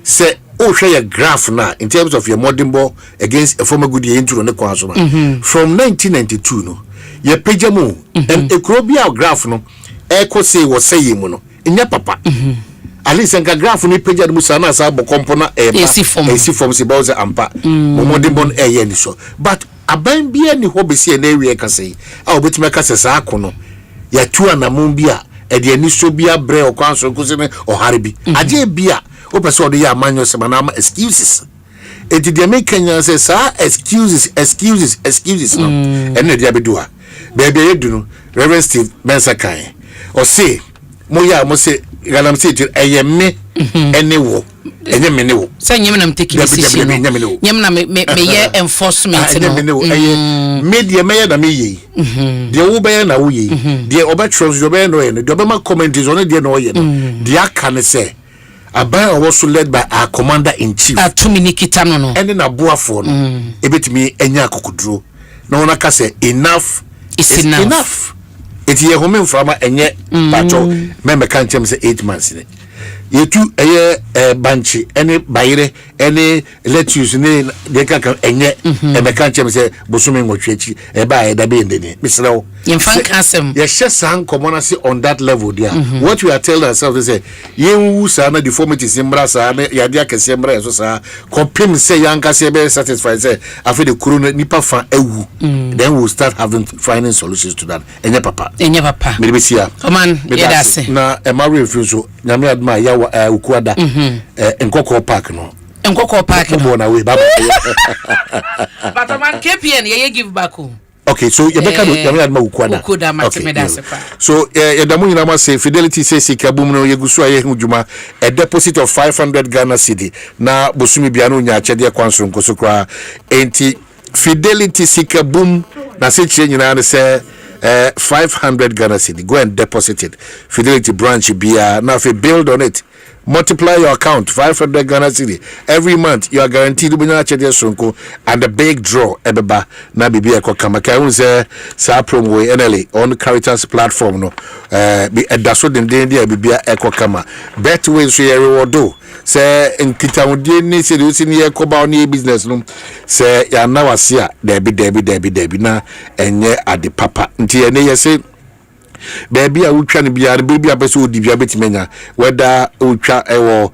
Say oh share your graph na in terms of your modern ball against a former good year into the kwaso na. From 1992 no. Ye page mu and ekrobia graph no eko say was say mu no. Inya papa. At least enka graph ni page mu sana sa bo kompona esi form se bawze ampa. Modern ball e ni so. But aban bia ni ho besi na ewie ka sei a obetime ka sesa akono ya tu anamon bia e de ani so bia bre okwanso nkusi ne ohare bi age bia opese odo ya amanyo se manama excuses e de me kanya se sa excuses no ene de abedua bebe yedu no Reverend Steve Mensakan o say mo se galam se eyeme ene wo enye me ne wo say nyem na mteki decision nyem na me ye enforcement no media me ye na me ye de wo be na wo ye de obetros do be no ye de obema commentaries on de no ye no de aka ne say aban was led by our commander in chief atuminikita no ene na boafo no ebetimi enya akokudro na wona ka say enough is enough it ye home from enye pacho me kan chem say 8 months ne yetu banchi any bayire any lettuce ne de kan enye me kan chem say bosome ngotwechi ba da be ndeni misrew yemfan kasem ye shesan common say on that level there what we are telling ourselves is say yenwu sa na deformities mbra sa na ya dia kese mbra so sa compim say yanka say be satisfied say after the corona nipa fa ewu then we'll start finding solutions to that enye papa me be sia man yedase na emari refuso nyame adma ya ukuada enkoko park no bona we baba but man KPN ye give back. Okay, so you beka nyame adma ukuada so yedamu nyina ma say Fidelity say sikabum no yegusu aye hujuma a deposit of 500 Ghana cedi na bosumi bia no nya achede kwanso nkoso kra enti Fidelity sikabum na se chie nyina ne say 500 Ghana cedi go and deposit it Fidelity branch bia na fe build on it. Multiply your account 500 Ghana cedi every month. You are guaranteed bunya chede sonko and the big draw ebeba na bibi ekokama ka un say sa promo NLA on Caritas platform no be edaso den dia bibia ekokama betway so ye reward do say nkitawde ni se de ni ekoba on business no say ya na wase a debi na enye ade papa nti ene ye say baby a utwa ne bia baby abeso odi bia betimenya whether utwa ewo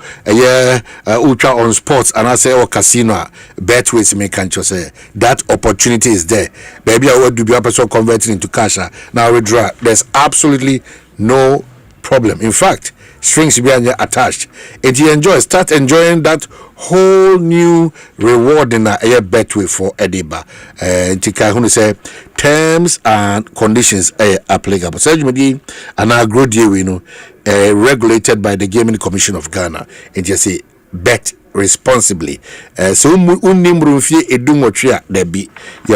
utwa on sports and I say or casino betways me can say that opportunity is there baby a would bia abeso converting into cash now withdraw. There's absolutely no problem. In fact, strings be attached. If you start enjoying that whole new reward in a betway for Ediba. Tika say terms and conditions are applicable. So you and I grow deal, regulated by the Gaming Commission of Ghana. And just say bet responsibly. So you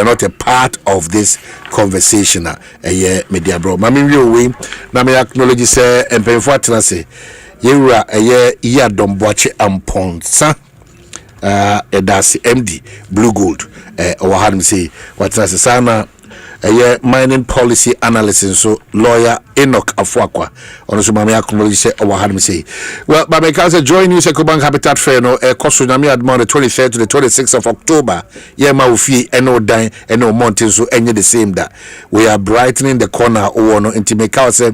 are not a part of this conversation. Media bro. Mami we na me acknowledge say empemfo atena say yewura iya domboache amponsa edasi MD Blue Gold or had me say what say sana mining policy analysis so lawyer Enoch Afwakwa on so mama acknowledge say or had me say well but because join you Ecobank Habitat Fair no cost na me admon the 23rd to the 26th of October ma ofie eno dan eno mountain so enye the same that we are brightening the corner or no intimate say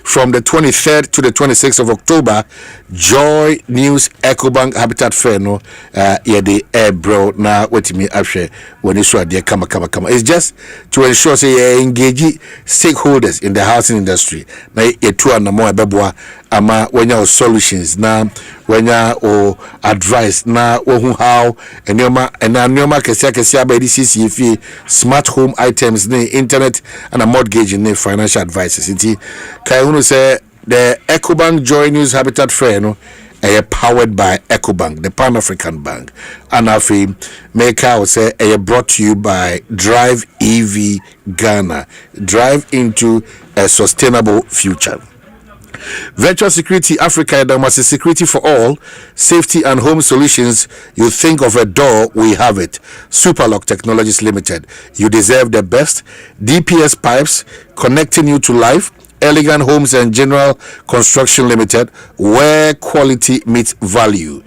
from the 23rd to the 26th of October, Joy News Ecobank Habitat Fair no the air bro na what me after when you saw there come. It's just to ensure say engage stakeholders in the housing industry. Na ye two and more beboa ama when your solutions na when your advice na how and nyoma kesi by DCCF smart home items ne internet and a mortgage ne financial advices. Inti kai say the Ecobank Joy News Habitat Fair no powered by Ecobank, the Pan-African Bank. And afi make out say brought to you by Drive EV Ghana. Drive into a sustainable future. Virtual Security Africa, Damasi Security for All, Safety and Home Solutions. You think of a door, we have it. Superlock Technologies Limited. You deserve the best. DPS Pipes, connecting you to life. Elegant Homes and General Construction Limited, where quality meets value.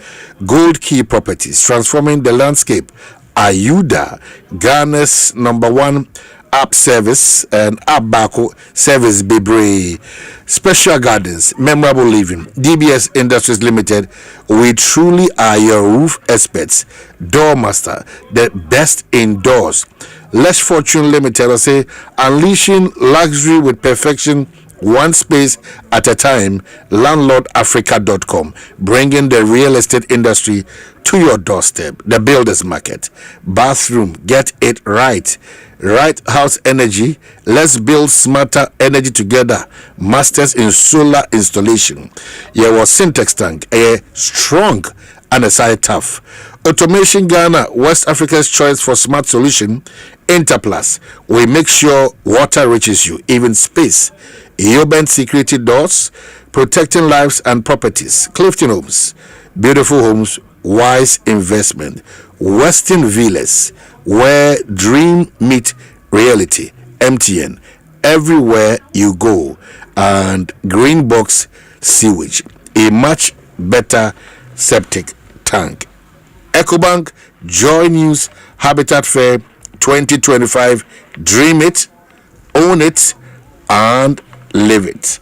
Gold Key Properties, transforming the landscape. Ayuda, Ghana's #1 app service and app bako service Bebre. Special Gardens, Memorable Living, DBS Industries Limited. We truly are your roof experts. Doormaster, the best indoors. Less Fortune Limited, I say, unleashing luxury with perfection, one space at a time. LandlordAfrica.com, bringing the real estate industry to your doorstep. The Builders Market, bathroom, get it right. Right House Energy, let's build smarter energy together. Masters in solar installation. Yeah, was Syntex tank, a strong and a side tough. Automation Ghana, West Africa's choice for smart solution. Interplus, we make sure water reaches you, even space. Urban security doors, protecting lives and properties. Clifton Homes, beautiful homes, wise investment. Western Villas, where dream meet reality. MTN, everywhere you go. And Green Box Sewage, a much better septic tank. EcoBank, Joy News, Habitat Fair 2025. Dream it, own it, and live it.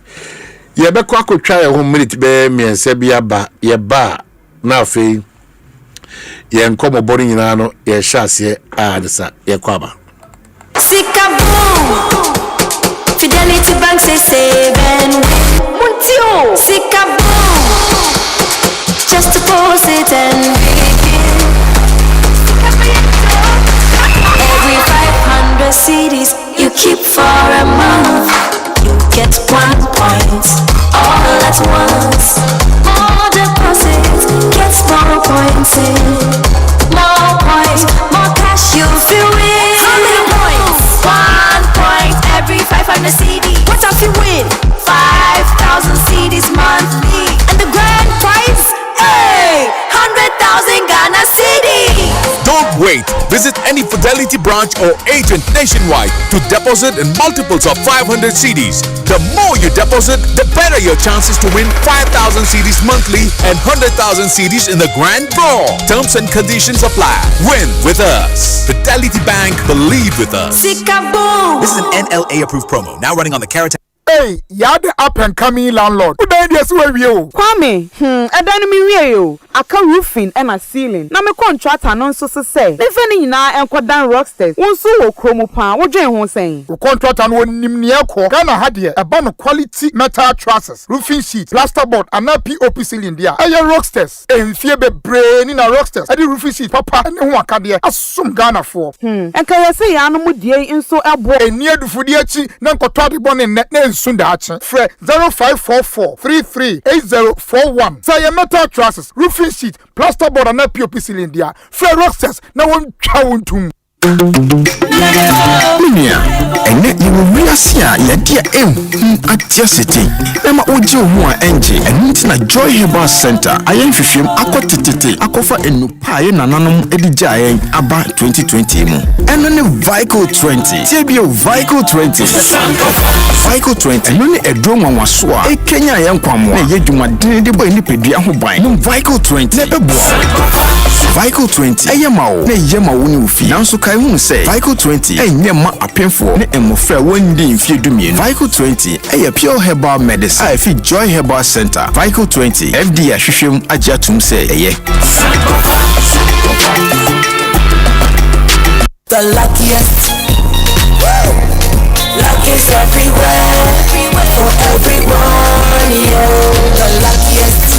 Yebekwa ko twa ye ho minute be miense bia ba ye ba na afi ye nkomo bori nyina no ye hyase adisa ye kwaba. Sikabo Fidelity Bank say saving Muntio Sikabo just deposit and begin. Every 500 CDs you keep for a month, you get 1 point all at once. More deposits, gets more points in. More points, more cash you feel win. How many points? 1 point every 500 CD. What if you win? 5,000 CDs monthly. And the grand prize? Hey! 100,000 Ghana cedis. Don't wait. Visit any Fidelity branch or agent nationwide to deposit in multiples of 500 CDs. The more you deposit, the better your chances to win 5,000 CDs monthly and 100,000 CDs in the grand draw. Terms and conditions apply. Win with us. Fidelity Bank, believe with us. Sikabo. This is an NLA approved promo. Now running on the Carrot. Hey, you're the up and coming landlord. Who died yes where you? Kwame, I don't mean you. I can roofing and a ceiling. Now my contract and so say. Living in and quadan rocksters. One so chromo pan. What you saying? The contract and one nimniako. Ghana had here a band of quality metal trusses, roofing sheets, plasterboard, and a POP ceiling there. I am rocksters. And fear be brain in a rocksters. I do roofing sheet, papa, and one can there. Assume Ghana for. And can I say animal dear in so a boy near the Fudiachi, Nankotati bon in net. Sundachi, Fred 0544 338041. Say a metal trusses, roofing sheet, plasterboard, and a POP cylinder. Fred Roxas, no one chowing to. Minia, and yet you will reassure your dear at your city. Emma Ojo Mua NG and meeting a Joy Herbal Center. I am Fishim Aquatiti, Akofa and Nupai and Nanum Edijayan Abba 2020. And only Vico 20, TBO Vico 20. Vico 20, and only a drone was swa. A Kenya young Kwamo, a Yeduma didn't buy any pedia who buy. Vico 20, never Vico 20, a Yamao, a Yamao fee. Now so Kai say Vico 20, a Yama a painful, and more fair one day if you do me. Vico 20, a pure herbal medicine. I feel Joy Herbal Center. Vico 20, FD Ashishim Ajatum say, The luckiest. Luck is everywhere. For everyone, yeah. The luckiest.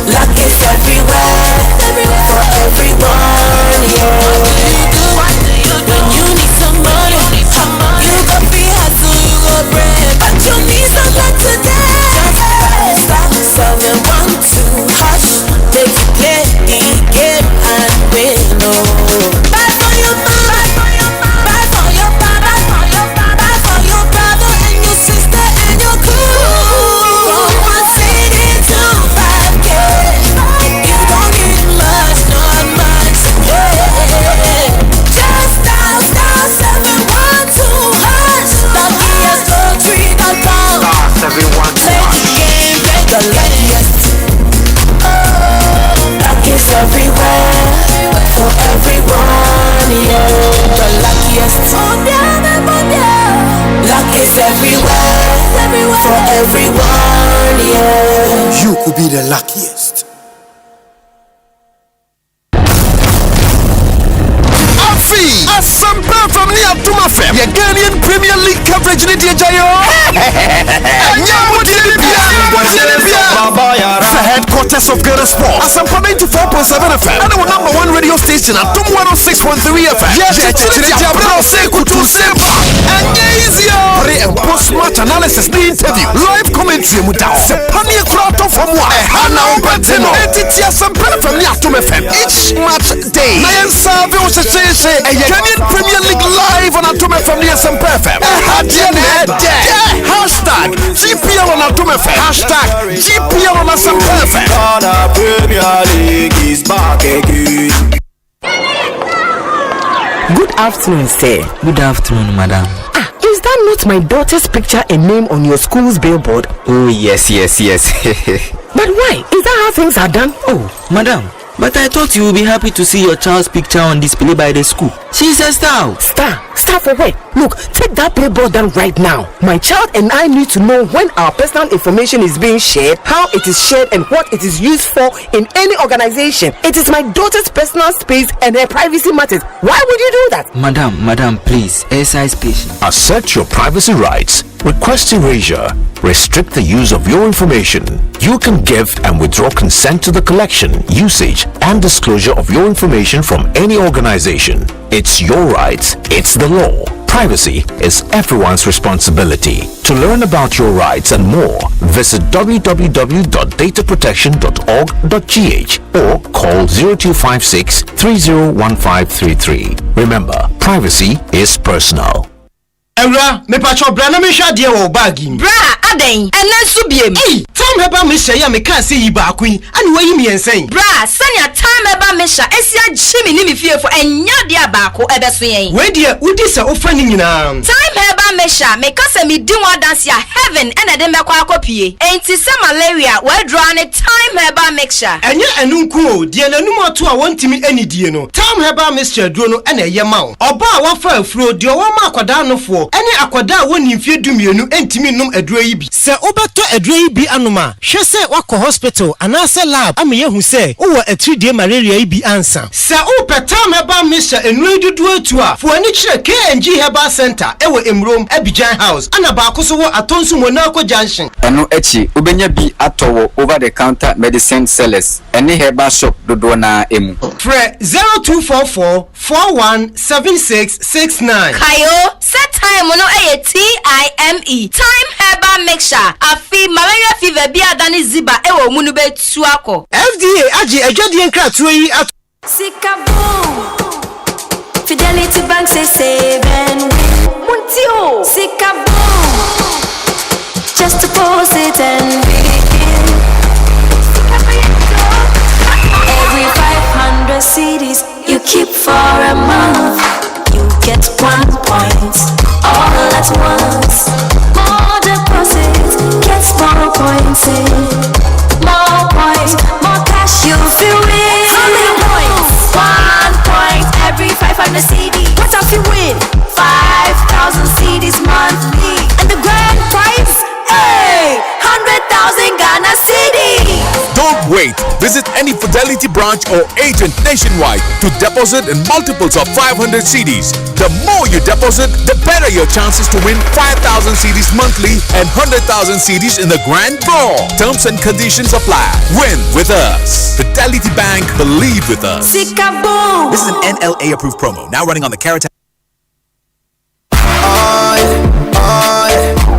Luck is everywhere. For everyone, yeah. When you need some money, you go be hustle, you go bread. But you need some luck today. Just stop, 712, hush, take it steady, get and win, oh. Buy for your mama, buy for your brother and your sister and your crew. could be the luckiest. Asempa from the Atuma FM. Your Ghanaian Premier League coverage in the Jayo. The headquarters of Ghana Sports. Asempa 94.7 FM. And our #1 radio station at 106.3 FM. Yes, pre and post match analysis, the interview, live commentary, Sepania crowd from one. Hana Opatino. Asempa from the Atuma FM. Each match day. Nayan Savi was Ghanaian Premier League live on Atuma from the Asempa FM. Hashtag GPL on Atuma FM. Hashtag GPL on Asempa FM. Premier League is back again. Good afternoon, sir. Good afternoon, madam. Is that not my daughter's picture and name on your school's billboard? Oh, yes. But why? Is that how things are done? Oh, madam. But I thought you would be happy to see your child's picture on display by the school. She's a star. Star for what? Look, take that billboard down right now. My child and I need to know when our personal information is being shared, how it is shared, and what it is used for in any organization. It is my daughter's personal space and her privacy matters. Why would you do that? Madam, please, exercise patience. Assert your privacy rights. Request erasure. Restrict the use of your information. You can give and withdraw consent to the collection, usage, and disclosure of your information from any organization. It's your rights. It's the law. Privacy is everyone's responsibility. To learn about your rights and more, visit www.dataprotection.org.gh or call 0256 301533. Remember, privacy is personal. Ewa, me pacho bra na me hwa de wo bag im. Bra, aden, ena so biem. Time heba me hye ya me kan se yi ba akun, ani wayi me ensen. Bra, sanya time heba me hya, esia gyimi ni me fiefo enya de abako ebeso yen. We de udi se ofa ni nyina. Time heba me hya, me kase me di one dance ya heaven ena de mekwa akopie. Enti se malaria, we draw ne time heba mixture. Enye enunku o, de nanum ato a wontimi anidie no. Time heba mixture duro no ena ye ma wo. Oba a wafa afuro de wo ma akwada nofo. Any akwada woni mfie dumienu entimi num aduro yi bi. Se obeto aduro yi bi anoma, hwe se wako hospital anase lab ameye hu se wo a 3-day malaria yi bi ansa. Se opetam heba misha enu dudu atu a, fo ani kire KNG Herbal Center ewo Emrom Abidjan House ana ba akoso wo atonsu Monaco Junction. Eno echi obenya bi atowo over the counter medicine sellers. Any herbal shop dodo na emu. Fre 0244 417669. Kayo set time no TIME time herbal mixture afi malaria fever bi adani ziba ewo munu betu akọ. FDA agi ejodi enkraturo yi at Sikabo Fidelity Bank say save and win. Muntio Sikabo just deposit and begin. Every 500 CDs you keep for a month, you get 1 point. All at once, more deposits, gets more points in. More points, more cash you feel it. How many points? 1 point every 500 CD. What if you win? 5,000 CDs monthly. And the grand prize? Hey! 100,000 Ghana CDs. Don't wait. Visit any Fidelity branch or agent nationwide to deposit in multiples of 500 CDs. The more you deposit, the better your chances to win 5,000 CDs monthly and 100,000 CDs in the grand draw. Terms and conditions apply. Win with us. Fidelity Bank, believe with us. Sikabo. This is an NLA approved promo. Now running on the Carrot.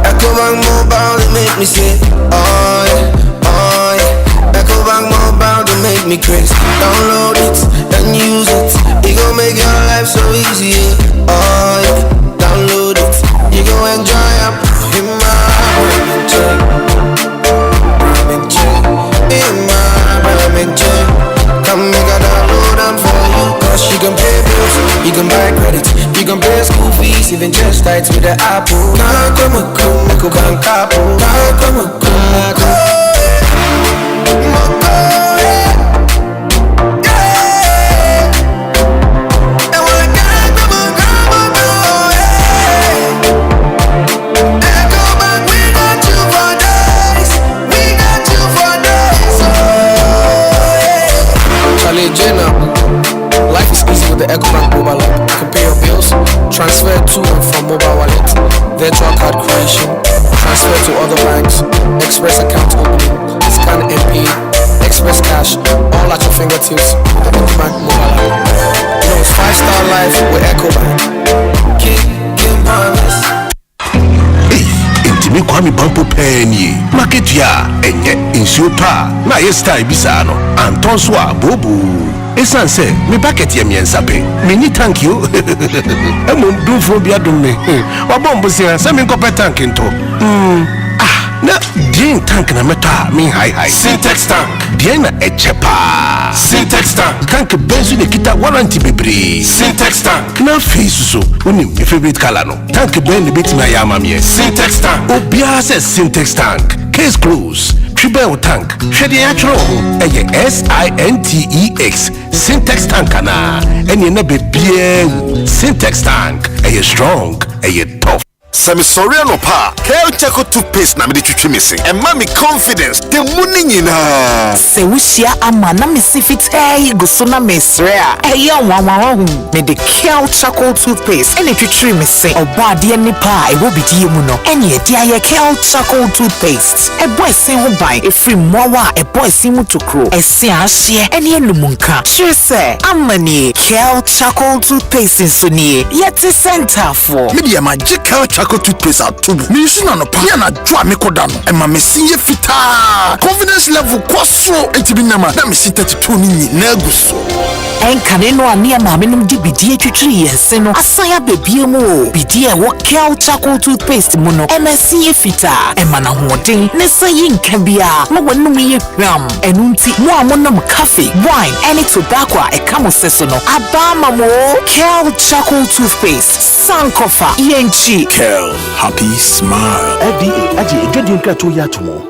Ecobank Mobile, they make me say, Ecobank Mobile, they make me crazy. Download it and use it. It gon' make your life so easy. Download it. You gon' enjoy up in my come make a download them for you. Cause you can pay bills, you can buy credit, you can pay school fees, even just tights with the Apple. the EcoBank mobile app. You can pay your bills, transfer to and from mobile wallet, virtual card creation, transfer to other banks, express account opening, scan and pay, express cash, all at your fingertips with the EcoBank mobile app. You know it's 5-star life with EcoBank. King Marvelous. Intimi kwami bampo penny market ya enye insuta na yesta ibisano antonswa bobu esanse me bucket ya miensape mini thank you emum dumfo bia dumme wabombo sia se me nkopɛ tank nto na din tank na meta me high Syntex tank din na echepa Syntex tank benzu ne kita warranty bebre Syntex tank na face so unim your favorite color no tank ben ne bit na yama me Syntex tank obia se Syntex tank case close triple tank hwede atro eye SINTEX Syntex tank na eni na bebie Syntex tank eye strong eye tough. Sami sorry no pa. Kel Chaco toothpaste na me de twitwi missing. And mommy confidence. The money nyina. Se wushia ama na me sifit go so na mesrea. Eya wanwa me de Kel Chaco toothpaste. Ene twitwi missing. Oba de ni pa e wo bidie mu no. Ene e dia ye Kel Chaco toothpaste. E boy sen ho ban e free mowa e boy sin mu tokro. E se ahye ene enumunka. Sure say amani Kel Chaco toothpaste so ni yet center for. Me de magical Chaco toothpaste atubu. Me use na no pa na dwa me koda no. E ma me sinye fita. Confidence level kwaso entibi nama na me si 32 ni na aguso. Enkane no ania ma me num di bidie twitwi yense no. Asanya bebie mu bidie wo Kel Chaco toothpaste mu no. E ma sinye fita. E ma na hoden ne sayi nka bia. Ma wonum ye hwam. Enunti mo amonam coffee, wine, any tobacco e kamo seso no. Abama mo Kel Chaco toothpaste. Sankofa yenchi. Kel, happy smile. FDA aje ejodi nka to ya tomo.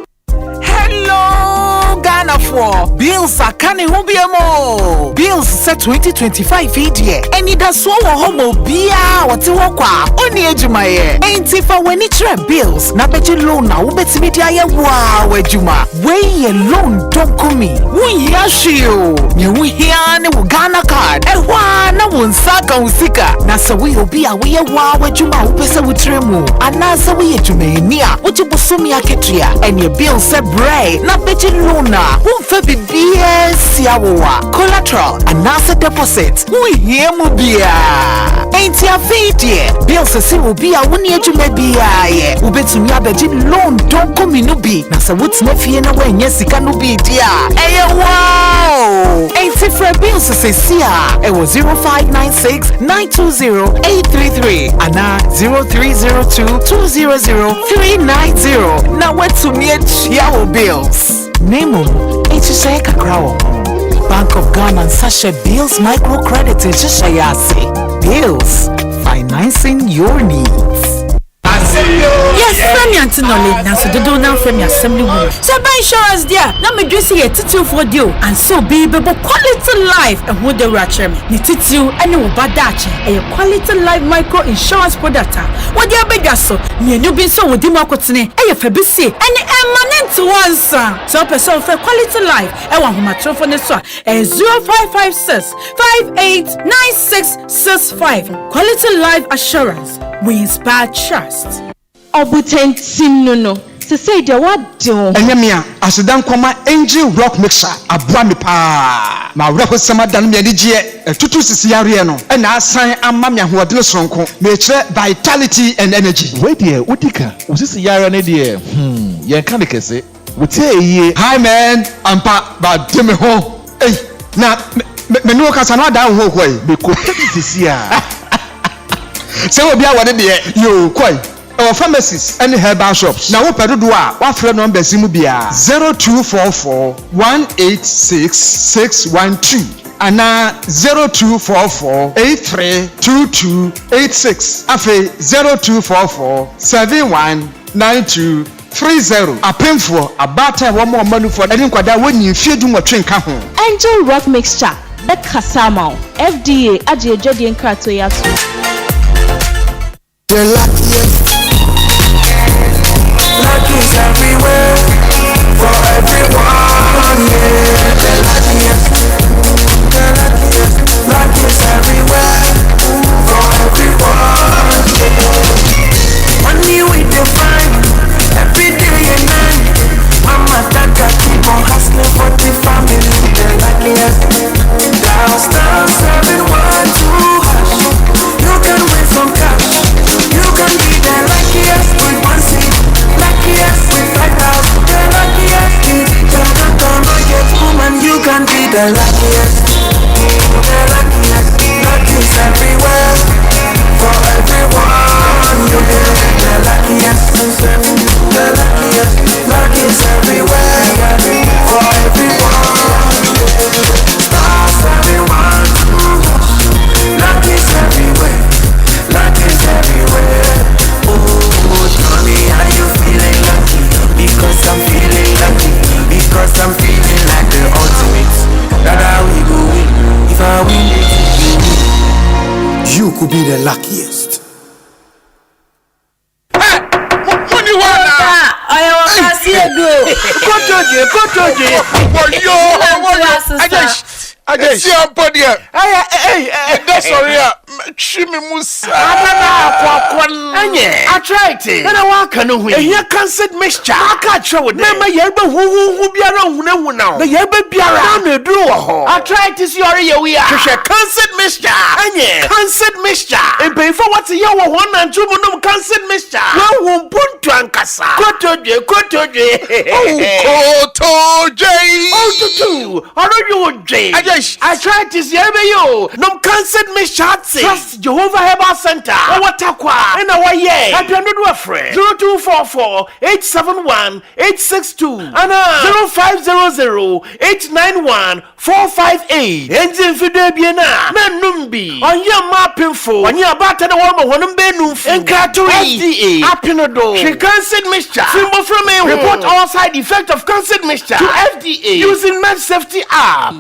Hello Ghana for bills akane ho biemo. Bills set 2025 idie. Eni da so wo homo bia wote wo kwa. Oni ejuma ye. Enti fa weni tre bills na beje loan na wo betimi dia ye wa wajuma. We ye loan don komi. Wo ya shio. Nye wo hia ne wo Ghana card. Ehwa na wo nsaka usika. Na se we obi a we ye wa wajuma wo pese wo tremu. Ana se we ejuma ni a wo jibosomi aketua. Eni bills se bray na beje loan na wo fa bibia siawoa. Collateral anasa deposit. Wo hia mu bia. Enti afidie. Bills se wo bia wo ni ejuma bia ye. Wo betumi abeje loan don komi no bi. Na se wo tena fie na wanya sika no bi dia. Eye wow. Enti for bills se sia. E was 0596-920-833 ana 0302-200-390. Na wetumi achia wo bills. Nemo, HSA Kakrawo. Bank of Ghana and Sasha Bills Microcredit HSA. Bills, financing your needs. Yes, from your knowledge, now so do now from your assembly woman. So by insurance there, now me dress here titu for you, and so be quality life and who the ratchet me titu and you badache a quality life micro insurance product. What you beg us so me new bin so with the marketine a febisi and eminent once. So person for quality life I want my phone is 0556 589665. Quality life assurance. We inspire trust. Obutentim no. Se say the what do? Enyamia, asidan kwama angel rock mixer abua me pa. Ma wreho sama dan me anigye tutu sisi yare no. E na asan ama me ahoɔden sonko. Me kire vitality and energy. We dey odika. Osisi yare ne dey. Yen kan de kese. Wotie yie. Hi man, ampa ba de me ho. Eh, na me no kasa na da ho koi. Me ko sisi a. Se obi a wode de yo koi. Our pharmacies and herbal shops. Now, what do I? What friend number Zimubia 0244 186 612 and now 0244 832286. Afe 0244 719230. A painful a batter one more money for any quadra when you feed you a train home. Angel Rock Mixture. That Kasama. FDA. Aji Jodi and Kratoyasu. Luck is everywhere, for everyone, yeah. The luckiest, luck is everywhere. the luckiest. The luckiest. Luckies everywhere. For everyone. You'll be the luckiest. The luckiest. Luckies everywhere. For everyone. Stars everyone. Luckies everywhere. Luckies everywhere. Oh, Johnny, are you feeling lucky? Because I'm feeling lucky. Because I'm feeling like the ultimate. That we go win. If I win it, you could be the luckiest. Hey, what do you want now? I want to see you go. Go to you. I just see your body. Hey, that's sorry. Shimmy Musa. I tried it. And I walk on the way. Here can't mixture. I can't show it. Never Yerba who be around now. The Yerba Biara. I tried to see your we are. Can't mixture. Can't mixture. And pay for what's your 1 and 2 months can't mixture. No one put to Ankasa. Koto J. Oh, I know you J. I tried to see you. No cancer me shatsi. Trust Jehovah Herbal Center. Owatakwa. And our ye. I don't know a friend. 0244 871 862 and 0500 891 458. Engine Fidebiana. Menumbi. On your mapping for. On your batter the woman one benum. And Katui. FDA. Apinodo. She cancer mixture. Symbol from me. Report all side effect of cancer mixture to FDA using Med Safety app.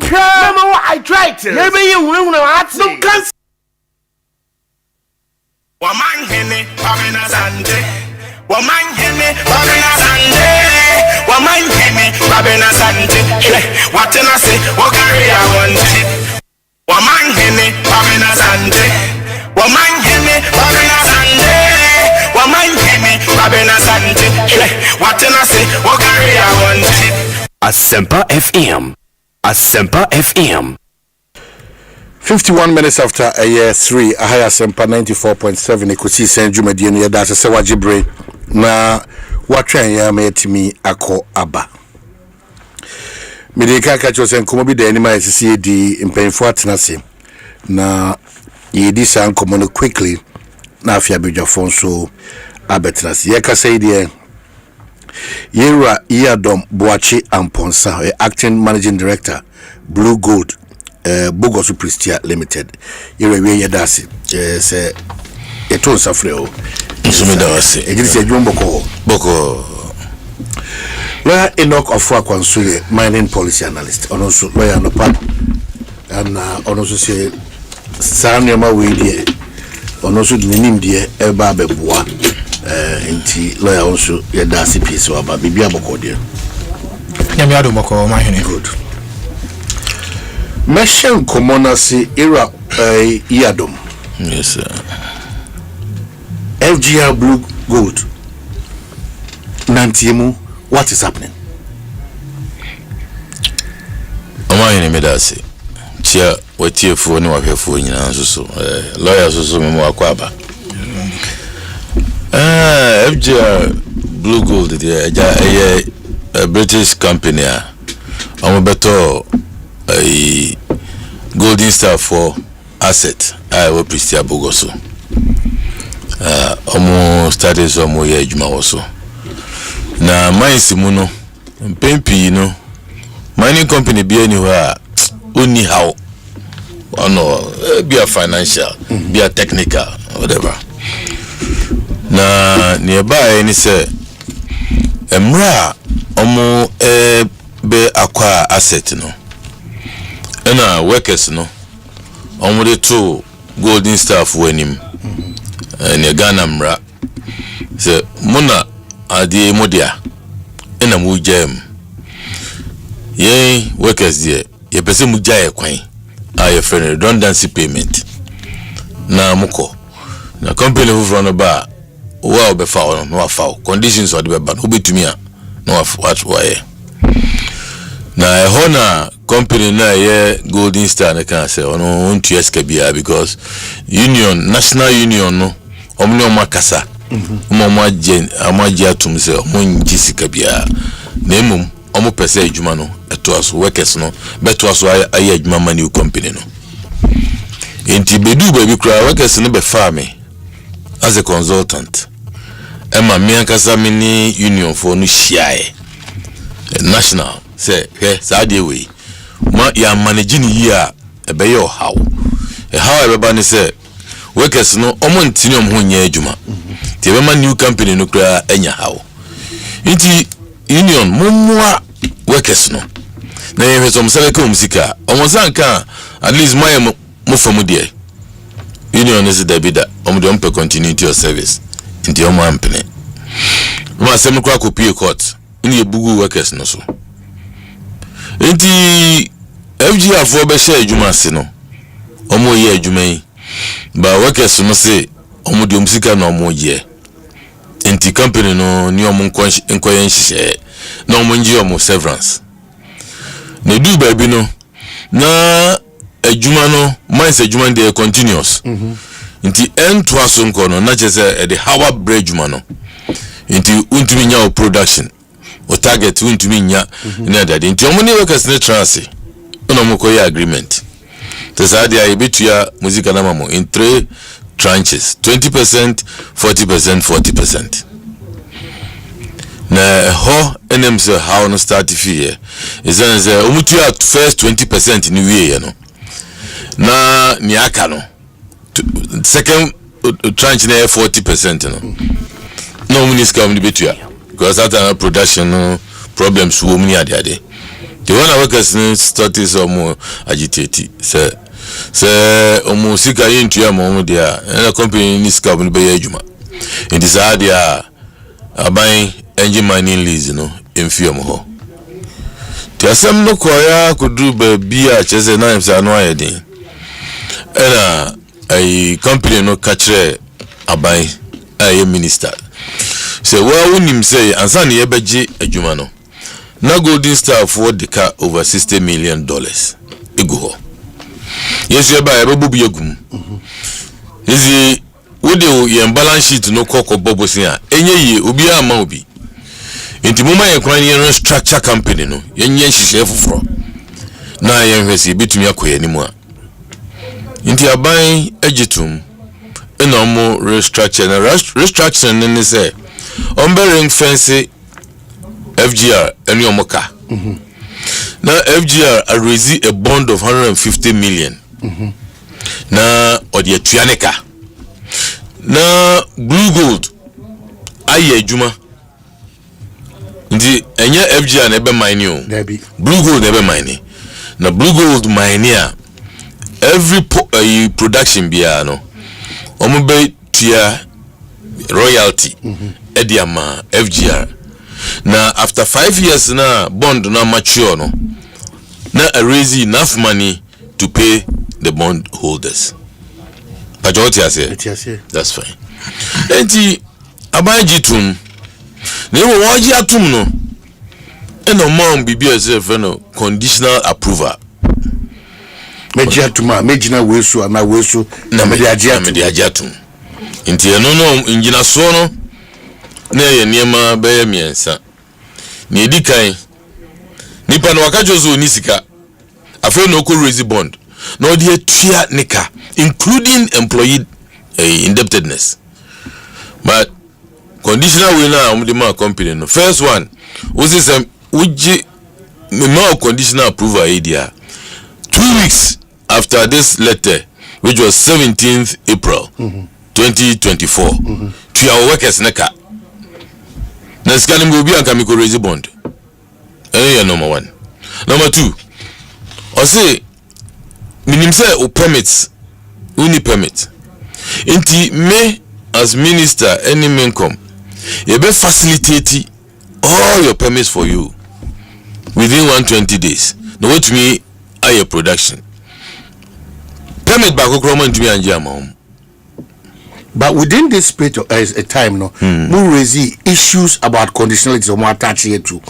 I tried to. Maybe you will know how to cancer. Omanhene, Kwabena, Asante. Omanhene, Kwabena, Asante. Omanhene, Kwabena, Asante. What can I say? What carry I want? Omanhene, Kwabena, Asante. Omanhene, Kwabena, Asante. Omanhene, Kwabena, Asante. What can I say? What carry I want? Asempa FM. Asempa FM. 51 minutes after a year 3, I have Asempa 94.7. Ekosiisen On Asempa ya dasa se wajibre na watran ya metimi ako aba. Medika ka chose nkomo bi da anima esisi di mpanyfo atenase na yedi san nkomo no quickly na afia bedwafo so abetenase ye kasa ide Yera Iadom Boachi Amponsa, acting managing director, Blue Gold, Bogosu Pristia Limited. Yera Yadasi, say a ton safreo. Sumidawasi, it is a Jumboko Boko. Lawyer Enoch of Wakwansule, mining policy analyst, and also lawyer Nopa, and also say Sanyama Widi, and also the name dear Ebabe Bois. Inti lawyer also yadasi piece wa ba bibia bokodie nyame ado moko Omanhene good meshen komona si era Iadom yes sir FGR Blue Gold Nantiemu, what is happening? Omanhene medasi chia wetiefu ni wahwefu nyina nso lawyer so memo akwaba FGR Blue Gold a British company beto a golden star for asset I will Pristia Bogoso started some year juma also na mine simuno pempi no mining company be anywhere only how be a financial be a technical whatever na nearby ni say emra omo be akwa asset no na workers no omo de to golden staff wanim ne Ghana mra say muna ade modia na mu jam ye workers there ye pese mu jaye kwan a friend redundancy payment na muko na company who no ba wow be foul no foul conditions or the ban obetumi a no what why na hona company na ye golden star na can say ono untu eska bia because union national union no omni omakasa amaje atum say omonji sika bia na emum omo pese adwuma no eto aso workers no beto aso aye adwuma ma new company no enti bedu ba bi kura workers no be fa me as a consultant Emma me ankasa me ni union for no hia national say he saade we ma ya manage ni here ebe yo how ebe ni say workers no omo ntini ho nya adwuma ti ebe ma new company no kura enya how nti union mumwa workers no na ye so msale ka musika omo sanka at least my mo famu de union is the bidda omo de ompe continuity of service nti omo ampene ma sem kwa kopie court ni ebugu workers no so nti FGR for be share adwuma se no omo ye adwuma yi ba workers no se omo de omsika na omo ye enti company no ni omo nkoye nhihye na omo nji omo severance na du ba bi no na adwuma no mines adwuma dey continuous nti ento aso nko no na chese the hour break adwuma no nti untumi nya o production o target untumi nya na that nti omo ni workers ne trance no mo koye agreement tesade ay betua musica na mamo in 3 tranches 20% 40% 40% na ho enem se how no start fee is omutu at first 20% ni wie no na ni aka no second tranche na 40% no muniska omni betua because that production no problems wo muni ade the one workers start is more agitated say omo sika yentu ya mo dia na company ni sika omni be adwuma it is hard ya aban engine mining lease no emfie mo ho ti asem no koya kudu ba bia chese na emsa no ayedin era ai company no kachre aban ay minister say well unim say ansa na yebeje adwuma no na Golden Star for the car over $60 million ego ho yes ye ba ebebu biegum ezi wode ye balance sheet no kokko bobosin a enye yi obi ama obi enti moma ye kwan ye restructure company no yenye hihye foforo na ye hwesi betumi akoye ni mu a enti aban agitum ena mo restructure na restructure ne say ombering fence FGR any omoka na FGR a raise a bond of 150 million na odi atuaneka na Blue Gold aye adwuma ndi enye FGR na ebe mine o Blue Gold na ebe mine na Blue Gold mine a every production bia no omo be tia royalty ediama FGR na after 5 years na bond na mature no na raise enough money to pay the bond holders. That's fine. Enti abajitum ne wo waji atum no eno mom bibia say no conditional approval meji atuma mejina wesu ana wesu na meji ajatum enti eno no ingina so no na ye niema be ye miensa ni edikan nipa no wakajozo nisika afa no ko raise bond no de atua nika including employee indebtedness but conditional way na the man company no first one was this uji no conditional approval idea 2 weeks after this letter which was 17th April 2024 to our workers neka na skani mbi anka mi ko raise bond number 1 number 2 o say minim say o permits uni permit inti me as minister any men come you be facilitate all your permits for you within 120 days no wait me aye production permit back okromo ntumi anje amom. But within this period of a time, no, we raise issues about conditionalities or more attached here to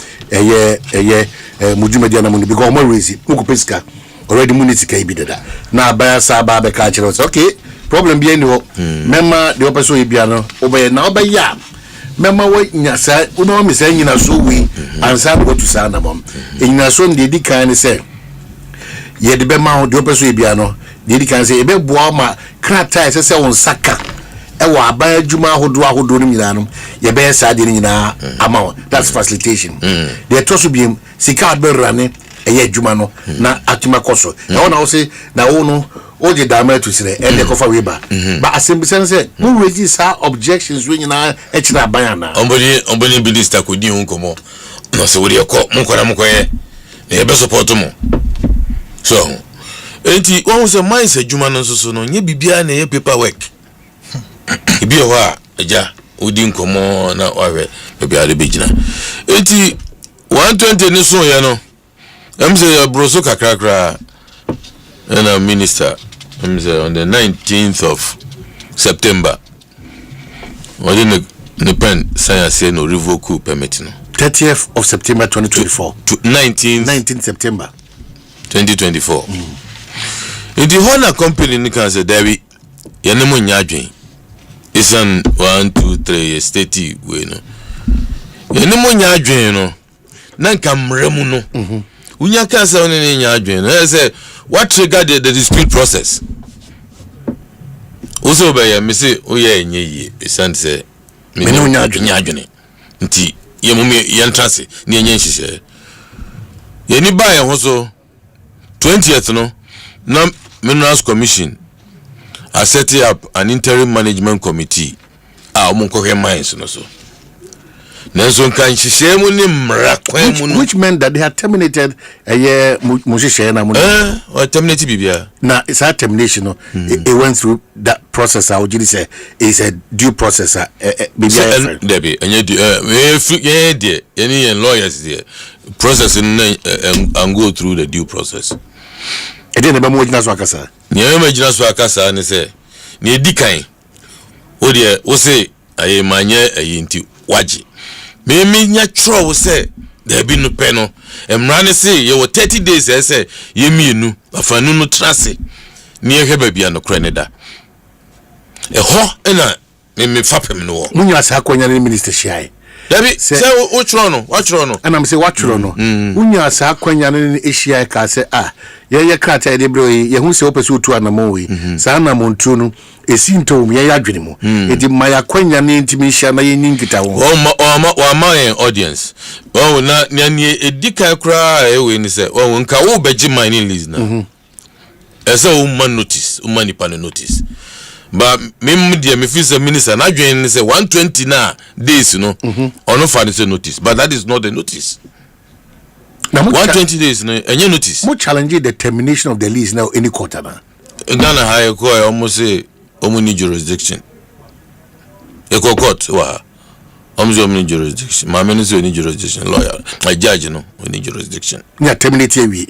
Mujumedia Money because more raise Mukupeska already Munisika be that. Now, by Saba Culture, okay, problem being no, member the opposite Biano, over now by Yam. mema wo nyasa uno me say nyina so we ansa go to sa na mom nyina so ndi kan say ye de be ma ho de opeso e bia no de kan say e be boa ma krata say won saka e wa aban adwuma ahodo no nyina no ye be sa de nyina ama that's facilitation de to so biem sika be rane e ye adwuma no na atuma koso e wona wo say na wo no o je dama to sire e de kofa we ba ba Asempa say who register objections we nyina e kira aban na omboni minister ko di nkomo no se wo de ko monkoye e be support mo so enti won say mines adwuma no so no nye bibia na ye paperwork ibi o wa aja odi nkomo na wawe bibia de begina enti 120 ni so ye no say your broso kakrakra and a minister say on the 19th of September within the pen science no revoke permit no 30th of September 2024 to 19th September 2024 in the Honda company ni kan say David yanemo nyadwen isan 1 2 3 state we no yanemo nyadwen no na nkamremu no unya kan say oni nyadwen no say what triggered the dispute process also by me say oye enye isan say me no nyadwen nti yemumi yentrase ni enye nhihye yeni ba ye ho so 20th no na Minerals Commission are setting up an interim management committee omunkohe mines no so nenso kan nhihye mu ni mra kwan mu which meant that they had terminated a year muhihye na mu or terminate bibia na it's a termination no it went through that process I would say is a due process bibia debi enye de any lawyers there process and go through the due process e dey na be mo gina so akasa gina so akasa ni say ni edikan o de o say aye manye aye nti waji me nya tro wo say there be no pe no emra ne say ye wo 30 days e say ye mienu afanu no trase ni e heba bia no kreneda e ho na me fapem no wo munya sa akonya ni minister shiai Dabi say o chro no and I'm say what chro no munya sa akonya ni shiai ka say ye krata de bro ye hu se opese otu anamo we sa na montu no esinto ye yadwene mu edi maya kwanya ne ntimi hia na ye nyingita wo o my audience o na ni edika kra e we ni se o nka wo beji mine list na ese o man notice o mani pan notice but me dia me fi se minister na dwen ni se 120 na days no ono fa ni se notice but that is not the notice. Now 120 days no enye notice mo challenge the termination of the lease now any quarter na Ghana high court almost say omuni jurisdiction Eko court wa almost omuni jurisdiction ma me say any jurisdiction lawyer my judge no any jurisdiction ya terminate we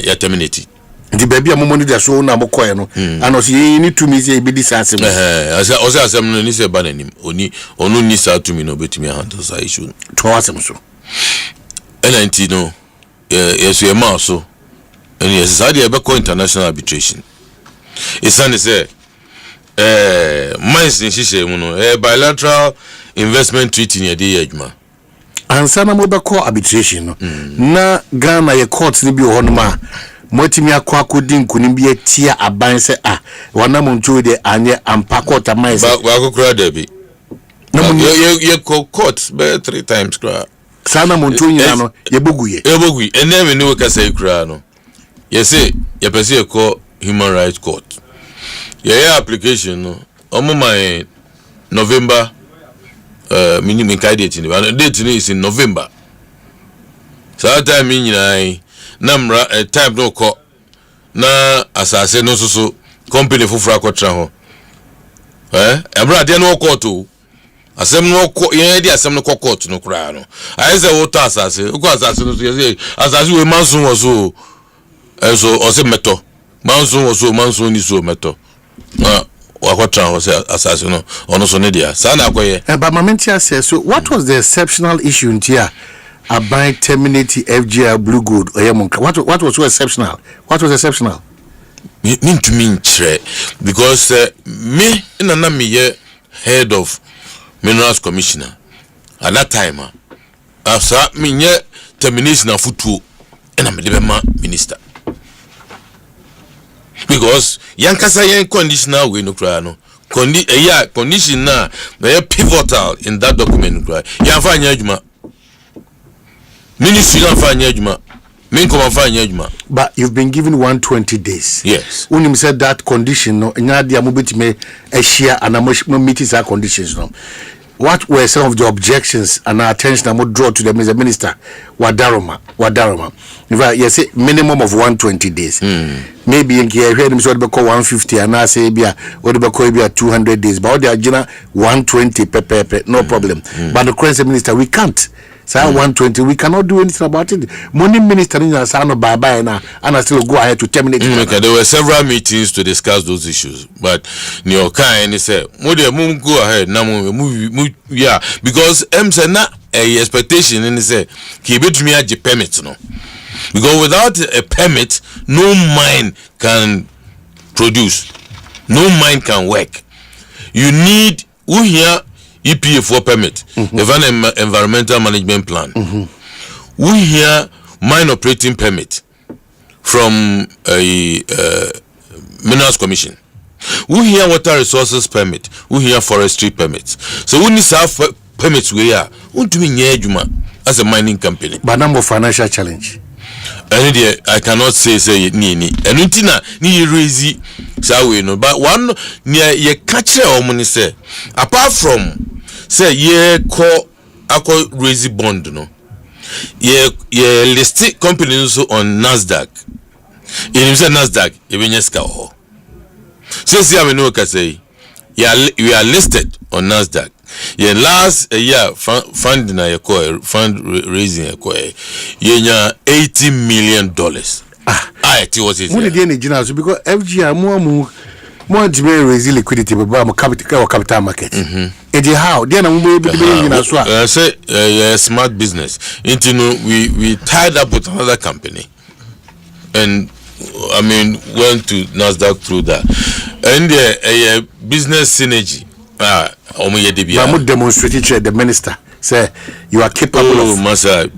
ya terminate the baby amomoni da so na mokoye no and say ni to me say be this asem asem no ni say bananim onu ni sa to me no betimi handle sa issue to asem so NNT no yes we ma so and yes how dey be international arbitration it's an say mines ni shishe mu no bilateral investment treaty ni dey adwuma ansa na mo be call arbitration no na Ghana ye court ni bi ho no ma motimi akwa din kunim bi atia aban se wana mo ncho de anye ampa court mines ba akokura da bi na mo ye court be 3 times kra sana mo ncho nyina no ye boguye ene me ni we kasa ikura no ye say ye pese ye call human rights court ye application no omo my November minimum date ni date ni is in November so that time nyina namra time no ko na asase no so company fufura kotra ho emra de no court o asem no ko ye de asem no court no kra no aize wo to asase ko asase no so ye asase we manso wo so eso o se meto manso wo so manso ni so meto wa kotra ho se asase no ono so ne dia sa na akoye but momentia says so what was the exceptional issue in here about terminating FGR Blue Gold what was so exceptional? What was exceptional? Mean to me because me na me head of Minerals Commissioner at that time after me termination of football and I'm the minister because yankasa yen conditional we no cry no condition na pivotal in that document cry yanfa anya adwuma ministry yanfa anya adwuma men come and find adwuma. But you've been given 120 days. Yes. When you said that condition no nya dia mo betime a share and a meet our conditions no. What were some of the objections and attention I would draw to them as a minister? Wadaroma. In fact, you say minimum of 120 days. Maybe in here, heard him sort of 150 and I say, be a 200 days. But they are 120 per no problem. But the current minister, we can't. So 120, we cannot do anything about it. Money minister in Asano bye and I still go ahead to terminate. There were several meetings to discuss those issues, but Nyoka and he said, go ahead now move yeah, because na a expectation and he said keep it me a permit no, because without a permit no mine can produce, no mine can work. You need who here EPA4 permit, environmental management plan. We hear mine operating permit from a minerals commission. We hear water resources permit. We hear forestry permits. So we need to have permits. We are as a mining company. But number financial challenge. I cannot say ni enutina ni raise sawe no, but one near ye catch say apart from say ye raise bond no ye listed companies on Nasdaq. In say Nasdaq ebenyeska ho since ya me no ka say we are listed on Nasdaq. Yeah, last year fund na fund raising nya $80 million. It was it. Money dey na because FGR more to raise liquidity but capital market. And how dey na mo be so say smart business. We tied up with another company and I mean went to Nasdaq through that. And a business synergy. But demonstrated to the minister say you are capable of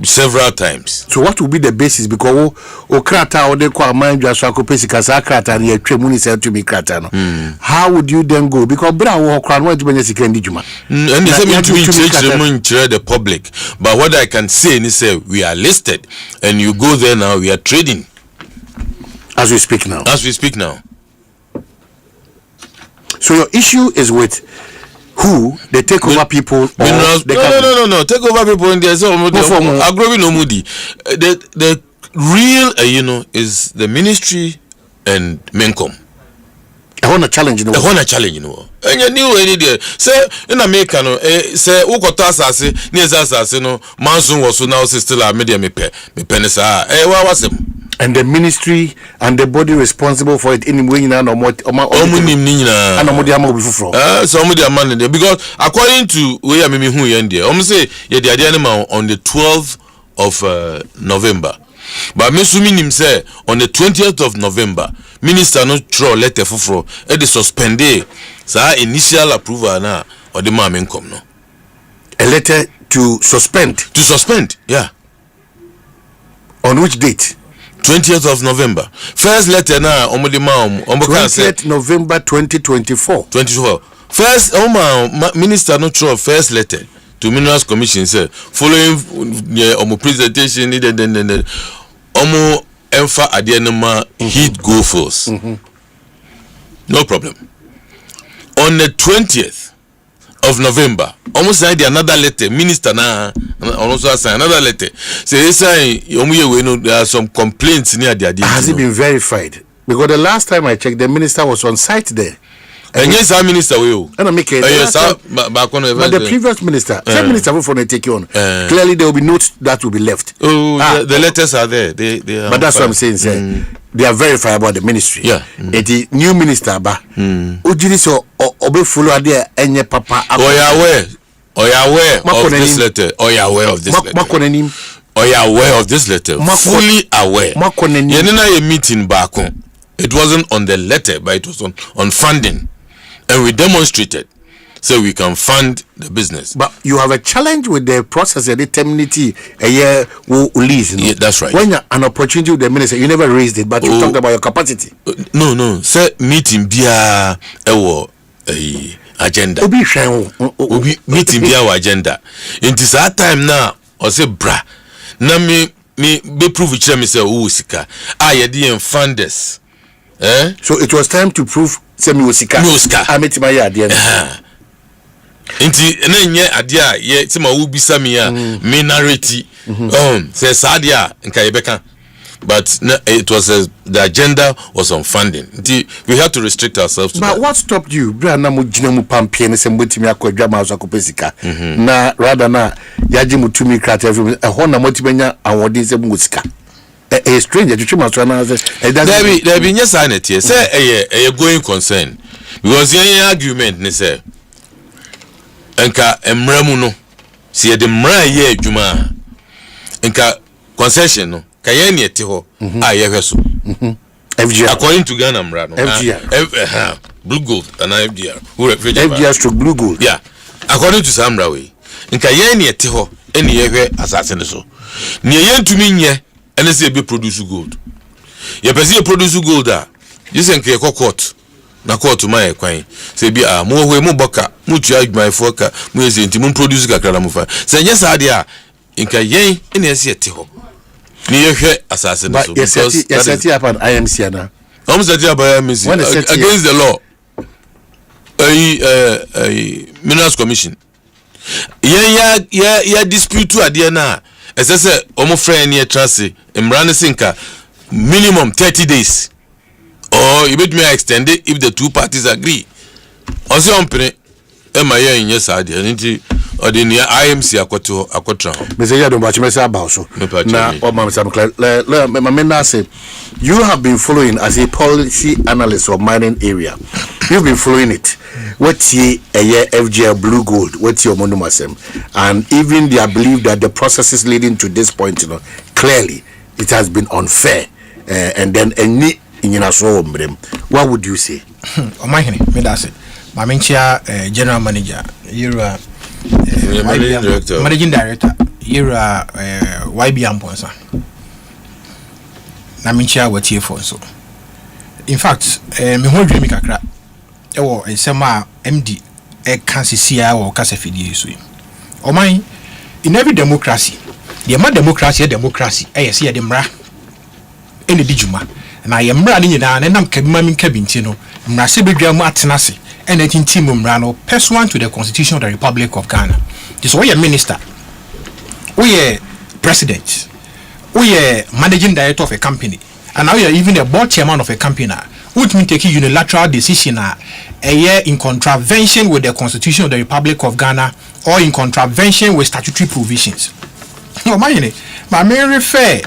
several times. So what will be the basis? Because Okrata or they call mind just krata and ye tremuni said to me krata no. How would you then go? Because Brown Okran went to be juma. And they say me to the public. But what I can say is say we are listed and you go there now, we are trading. As we speak now. So your issue is with who they take over people? No. Take over people in there. So the real, is the ministry and Mencom. I want a challenge in the world. And you knew any day. Say in America, no. Say ukota asase, ni asase no. Mansun was now still a media me penisa. What was him? And the ministry and the body responsible for it anyway so somebody man because according to where me who yende say the on the 12th of November, but me sumi say on the 20th of November minister no throw letter for e dey suspend sa initial approval na or the man income no a letter to suspend yeah. On which date? 20th of November. First letter na omodima 20th November 2024. First minister no throw first letter to Minerals Commission say following presentation needed then emfa adenema heat go force. No problem. On the 20th of November, almost signed another letter. Minister na also signed another letter. Say there are some complaints near the idea. Has it been verified? Because the last time I checked, the minister was on site there. And yes, our minister will. And I make it. But the previous minister, same minister for the take on. Clearly, there will be notes that will be left. The letters are there. They are but that's what I'm saying, sir. They are verified about the ministry. Yeah. The new minister, Ujiri so obe follow there enye papa. Are you aware of this letter? Fully aware. Yenina a meeting back. It wasn't on the letter, but it was on funding. And we demonstrated. so we can fund the business. But you have a challenge with the process and determinity a year will lease. Yeah, that's right. When you're an opportunity with the minister, you never raised it, but you talked about your capacity. No. Say meeting bia agenda. Obi meeting bia agenda. In this time now, or say bra. Na me be prove it me say sika. Yedi funders. So it was time to prove say me sika. I met my idea. Inti enye adia ye tima wo bisa me a me narrate say sadia nka yebeka, but it was the agenda was on funding. Inti we had to restrict ourselves to but that. What stopped you bra na mo gina mu pampie ne se mbotimi akwadwa ma so akopesika na rather na yaji mutumi krata every ho na motibenya awode se mu sika a stranger to chuma so na say there be nya sanity say a going concern because any argument ne say enka emramu no si de mra ye adwuma enka concession no ka ye ne ete ho a ye hweso FGR according to Ghana mra no FGR blue gold and FGR FGR stroke blue gold, yeah, according to Samra way enka ye ne ete ho ene ye hwe asase ne so ne ye ntumi nye ene se be produce gold ye pese ye produce gold a yisen ke court na court ma kwan se bi mo hwe mo boka mo tua adwumayfo ka mo yesi mo produce kakra na mo fa se nye sa de a nka yen ene ese ete ho ni ye hwe asase no so because yes upon IMC na set up IMC against the law Minerals Commission ya dispute ade na ese se omo friend ne trase imran sinka minimum 30 days or you bet me extend it if the two parties agree. Also on pene e ma ye nya sa de nti ode ne IMC akotra me say ya don ba chimesa about so na o ma say me na say you have been following as a policy analyst of mining area. You've been following it. What's a FGR blue gold? What's your monumasem? And even they believe that the processes leading to this point, clearly it has been unfair. And then any what would you say? Omanhene, me that's it. My general manager, you're managing director, you're YB Amponsa. Na minchia what here for so. In fact, me whole dream kakra. Ewo ensema MD kansia or kasafidi so. Oman in every democracy, the democracy yes here demra ene dijuma na ye mra ni nyina na nam kabima min kabinti no mra se bedwa mu atenase ene tinti mu mra no pursuant to the Constitution of the Republic of Ghana. This way minister, we president, we managing director of a company, and now you are even a board chairman of a company. Would mean taking unilateral decision a year in contravention with the Constitution of the Republic of Ghana or in contravention with statutory provisions. No, my main refer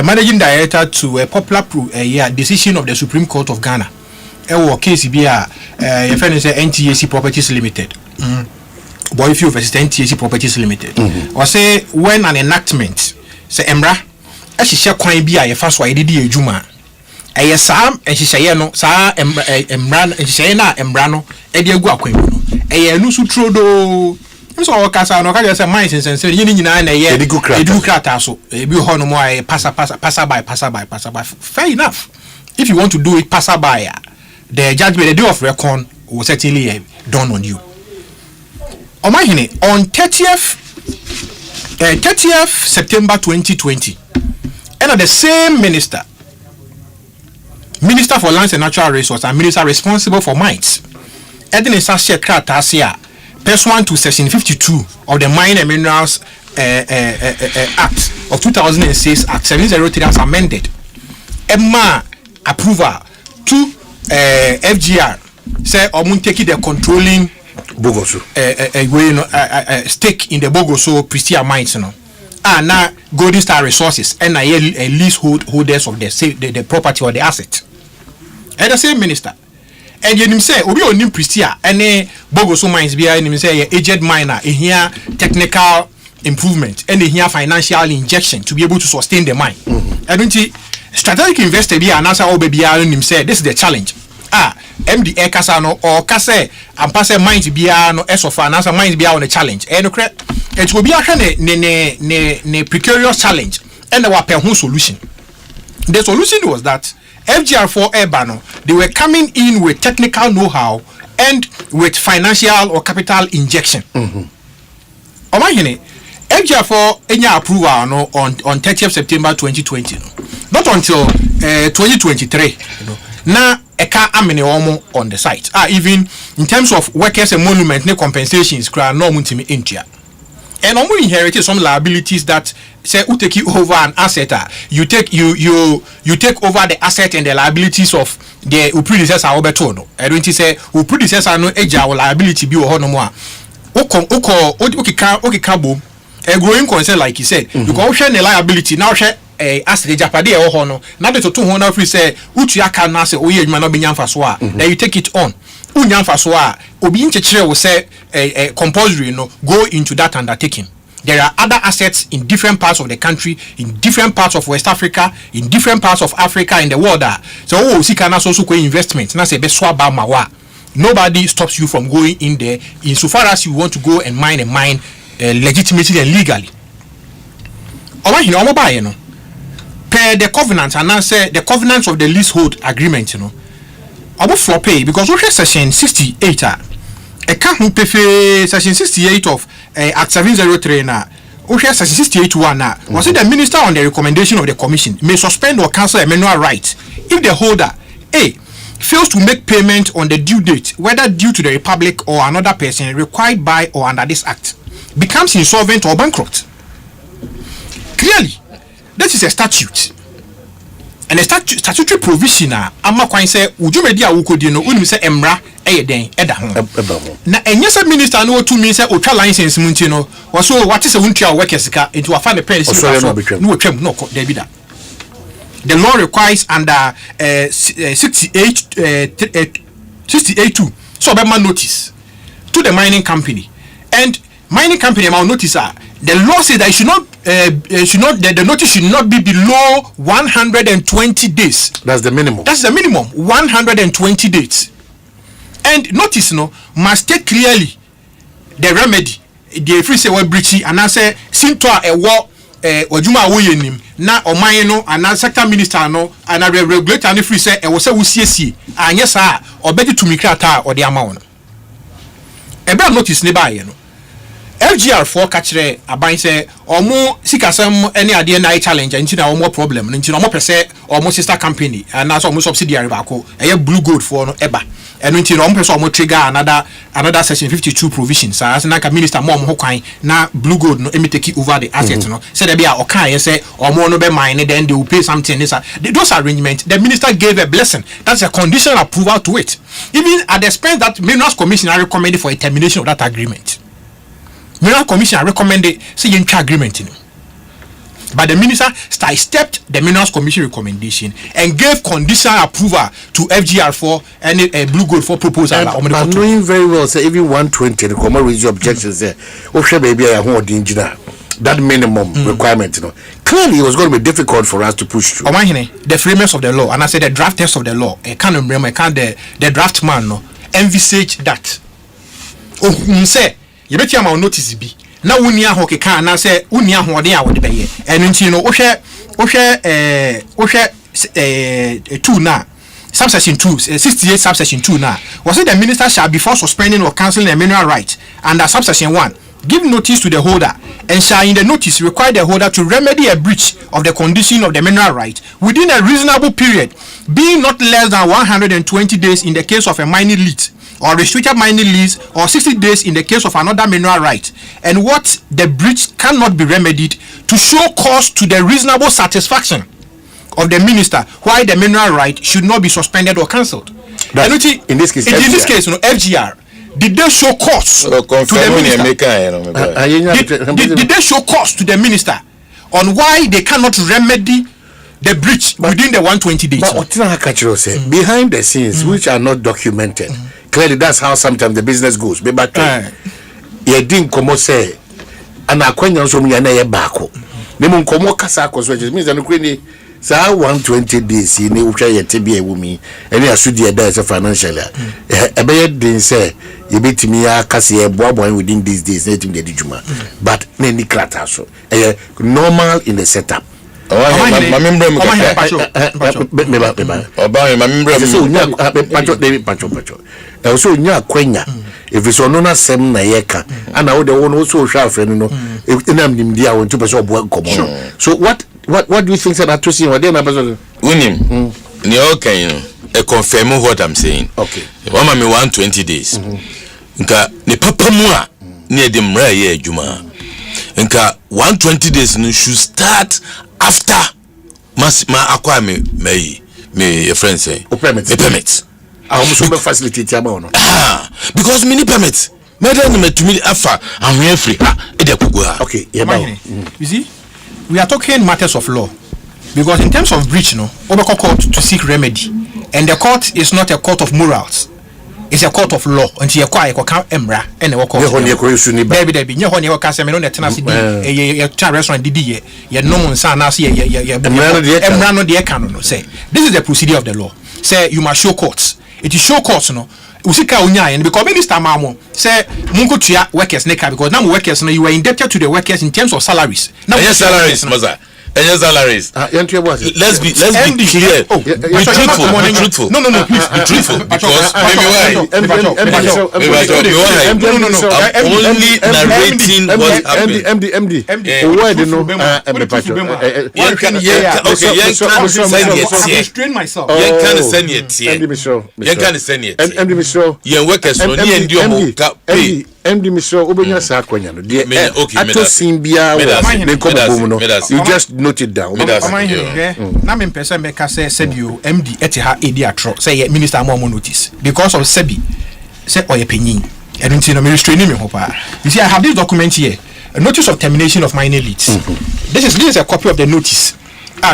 managing director to a popular decision of the Supreme Court of Ghana. Case be your friend is NTAC Properties Limited. Boy, if you visit NTAC Properties Limited, or say when an enactment say Emra, as she shall quite be a fast why did you juma. Sam and she say no, Sa Emran and she na Embrano, Edia Guaquino. Nusu Trodo. So, Casa no Cagas and Mines and say, you need a year, do cratasso, a be honomo, passer by. Fair enough. If you want to do it, passer by, the judgment, the day of recon was certainly done on you. Omanhene, on 30th September 2020, and the same Minister for Lands and Natural Resources and Minister responsible for mines, Edin Sasha Kratasia, pursuant to Section 52 of the Mine and Minerals Act of 2006, Act 703 as amended, Emma approval to FGR, say taking the controlling Bogoso stake in the Bogoso Pristia mines no. Now Golden Star Resources and a leaseholders of the property or the asset. And the same minister. And you say obi onim Pristia any Bogoso mines be him say aged miner in here technical improvement and in here financial injection to be able to sustain the mine. I don't see strategic investor be an answer or baby him say this is the challenge. MD kasa no or kase ampase mind bia no esofa na mind bia on a challenge no kre it will be ahwe ne precarious challenge and wa pe ho solution. The solution was that FGR4 Ebano, they were coming in with technical know-how and with financial or capital injection. Omanhene, FGR4 enya approval no on 30th September 2020. Not until 2023. Na eka amene omo on the site. Even in terms of workers and monument ne compensations kra no muntimi entua. And omo inherited some liabilities that say who take over an asset, you take over the asset and the liabilities of the predecessor obeto no. I don't say who predecessor no eja liability bi wo no mo a. Okikabo a growing concern like he said. Because we share the liability now share asset japade e ho no. Na de to ho na free say utu aka na say oye adwuma no be nyamfa so a. Then you take it on. Unyamfa so a obi nchekere wo say compulsory no go into that undertaking. There are other assets in different parts of the country, in different parts of West Africa, in different parts of Africa in the world. So sikana so investment na say be swaba mawa. Nobody stops you from going in there insofar as you want to go and mine legitimately and legally. Omanhene omo ba ye no per the covenant and say the covenants of the leasehold agreement, you know. Omo for pay because we section 68 eka hu pefe section 68 of Act 703 na we section 68(1) na was it the minister on the recommendation of the commission may suspend or cancel a manual right if the holder fails to make payment on the due date, whether due to the republic or another person required by or under this act, becomes insolvent or bankrupt. Clearly, this is a statute. And a statutory provision amma kwan say ujumedi awukodi no unim say emra eyeden eda ho. Na enyesa minister no to me say otwa license munti no waso what is a wuntua workers ka into afa the pen no twem no there be that. The law requires under 68(2) so be notice to the mining company, and mining company amount notice the law says that the notice should not be below 120 days. That's the minimum. 120 days. And notice must take clearly the remedy. The free say what breachy and I say sinto a war ojuma woyenim na oman no and sector minister no and a regulator and free say e wo say wo siesie anya sa obedi to mikrata or the amount. Ebe notice ne ba ye no. FGR4 kachire aban say omo sikasem any ade na challenge nti na omo problem nti na omo pese omo sister company and na so omo subsidiary bako eye blue gold for no eba eno nti na omo pese omo trigger another section 52 provisions as na ka minister mo ho kwan na blue gold no emi take over the asset no say there be a okan ye say omo no be mine then they will pay something this those arrangements the minister gave a blessing. That's a conditional approval to it, even at the expense that Minerals Commission recommended for a termination of that agreement. Mineral Commission recommended say yen agreement in. But the minister stepped the Minerals Commission recommendation and gave conditional approval to FGR4 and Blue Gold for proposal. But knowing very well, say even 120, the common raise objections there. Baby, that minimum requirement, clearly it was going to be difficult for us to push through. The framers of the law, and I said the drafters of the law, I can't remember, the draft man envisage that. Say, you bet you am notice be. Na unia ho keka na say unia ho de a wo de beye enu nti no wo hwe 2 na subsection 2 68 subsection 2 na was it the minister shall before suspending or cancelling a mineral right under subsection 1 give notice to the holder and shall in the notice require the holder to remedy a breach of the condition of the mineral right within a reasonable period being not less than 120 days in the case of a mining lease or restricted mining lease or 60 days in the case of another mineral right, and what the breach cannot be remedied to show cause to the reasonable satisfaction of the minister why the mineral right should not be suspended or cancelled. In this case, FGR, did they show cause to the minister? Did they show cause to the minister on why they cannot remedy the breach within the 120 days? But behind the scenes, which are not documented, clearly that's how sometimes the business goes. But you didn't come say, and I can't also mean a bako. Nemon komo kasa cause which means an Ukraine So 120 days in the Ucha Yetibia Wumi, and I should be a financial. A bad didn't say, you beat me a cassia boy within these days, letting the Dijuma. But many clatters, normal in the setup. My member, also nya kwenya if it's onona sem na yeka and I would also share friend no inam nim dia won to person obo komo. So what do you think that to see what then person unim ni okay no confirm what I'm saying. Okay, one me 120 days nka ni papa mu a ni e de mra ye adwuma nka 120 days no should start after ma akwa me friend say permit almost be facilitate about because mini permit madam me to me afa ahwe free e de kugo ha. Okay, you see, we are talking matters of law because in terms of breach no obeko court to seek remedy, and the court is not a court of morals, it's a court of law until you acquire ka emra and the court baby nye ho ne ka se me no na tena se di e restaurant didi ye no nsa na se ye emra no de ka no say this is the procedure of the law. Say you must show courts. It is show courts no usika onya and because minister mamo say munko tua workers neka because now workers no you are indebted to the workers in terms of salaries. Now salaries maza any salaries. Let's be clear. Be truthful. No, please be truthful because maybe I'm only narrating what happened. MD. Why do you restrain myself. You can't send it. You can't send it. MD. You workers no ni endio pay. MD Mr. Obenya Sakwanya no de ato simbia me kobo no you just note it down. Na me pese me ka say Sebio MD etiha edi atro say minister mo notice because of Sebi say oye penyin and until no restraining me hopa. You see I have this document here, a notice of termination of minor leads. This is a copy of the notice.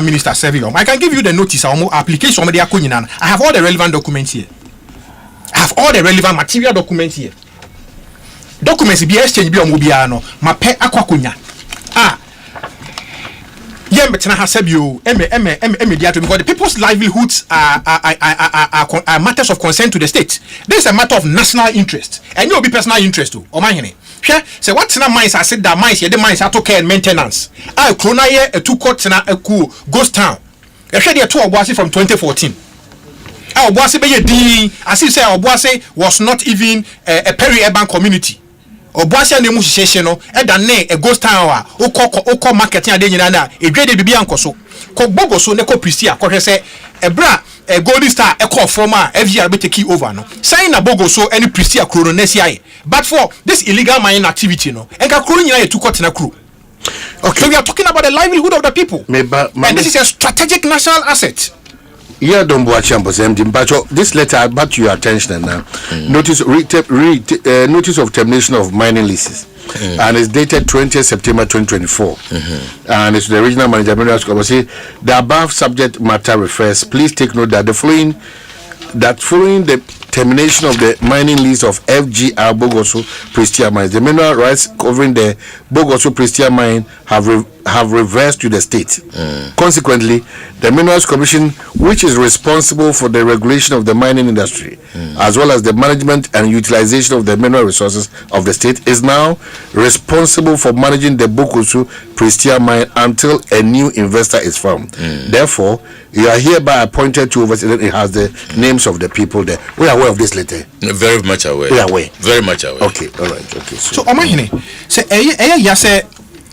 Minister Sebium, I can give you the notice or application I have all the relevant documents here. I have all the relevant material documents here. Documents be exchange be omobiano ma pe akwakonya yem betena hasebio mediato because the people's livelihoods are matters of concern to the state. This is a matter of national interest and you be personal interest to Omanhene. Say what na mines I said that mines ye the mines are to care and maintenance krona ye a two court na eku ghost town e hwe de to oboase from 2014 oboase be ye din as if say oboase was not even a peri-urban community. Oboase na mu hihye no e da ne a ghost town a ukọ marketing ade nyina na edwede bibi ankoso ko bogoso ne ko prisia ko hwe se ebra a golden star e call from FGR be take over no saying na bogoso any prisia kro no nesia but for this illegal mining activity no enka kro nyina ye tu court na kro. Okay, so we are talking about the livelihood of the people and this is a strategic national asset. Yeah, don't watch but this letter brought to your attention now. Notice notice of termination of mining leases. And it's dated 20th September 2024. And it's the regional manager the above subject matter refers. Please take note that following the termination of the mining lease of FGR Bogoso Prestia mines, the mineral rights covering the Bogoso Prestia mine have reversed to the state. Consequently, the Minerals Commission, which is responsible for the regulation of the mining industry, as well as the management and utilization of the mineral resources of the state, is now responsible for managing the Bogoso Prestia mine until a new investor is found. Therefore, you are hereby appointed to oversee. It has the names of the people there. We are aware of this letter. Very much aware. We are aware. Very much aware. Okay, all right. Okay. So Omanhene, say ya say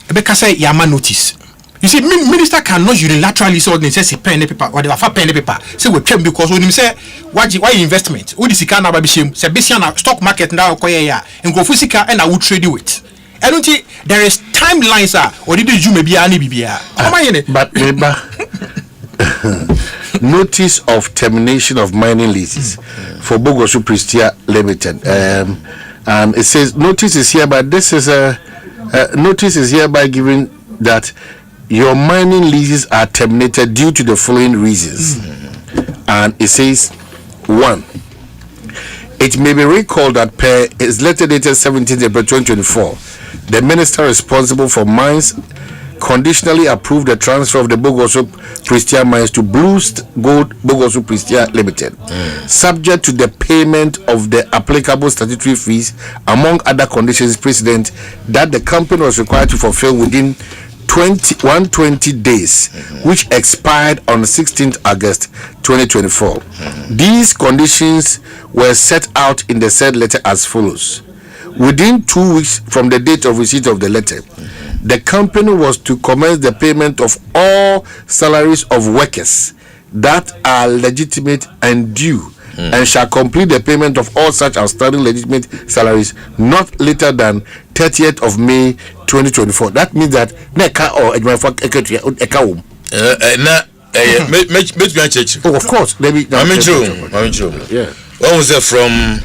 because say yama notice. You see, minister cannot unilaterally say they say pen paper or they have pen paper. Say we came because when him say why investment? Who this can na be say besian stock market now koye ya. Ngo fusika and I would trade with. I don't think there is timelines or did you maybe ani bibia. But notice of termination of mining leases for Bogoso Prestia Limited. And it says notice is hereby. This is a notice is hereby given that your mining leases are terminated due to the following reasons. And it says 1. It may be recalled that per its letter dated 17th April 2024, the minister responsible for mines conditionally approved the transfer of the Bogoso Prestia mines to Blue Gold Bogoso Prestia Limited, subject to the payment of the applicable statutory fees, among other conditions precedent that the company was required to fulfill within 120 days, which expired on 16th August 2024. These conditions were set out in the said letter as follows. Within 2 weeks from the date of receipt of the letter, the company was to commence the payment of all salaries of workers that are legitimate and due, and shall complete the payment of all such outstanding legitimate salaries not later than 30th of May 2024. That means that of course, yeah. What was it from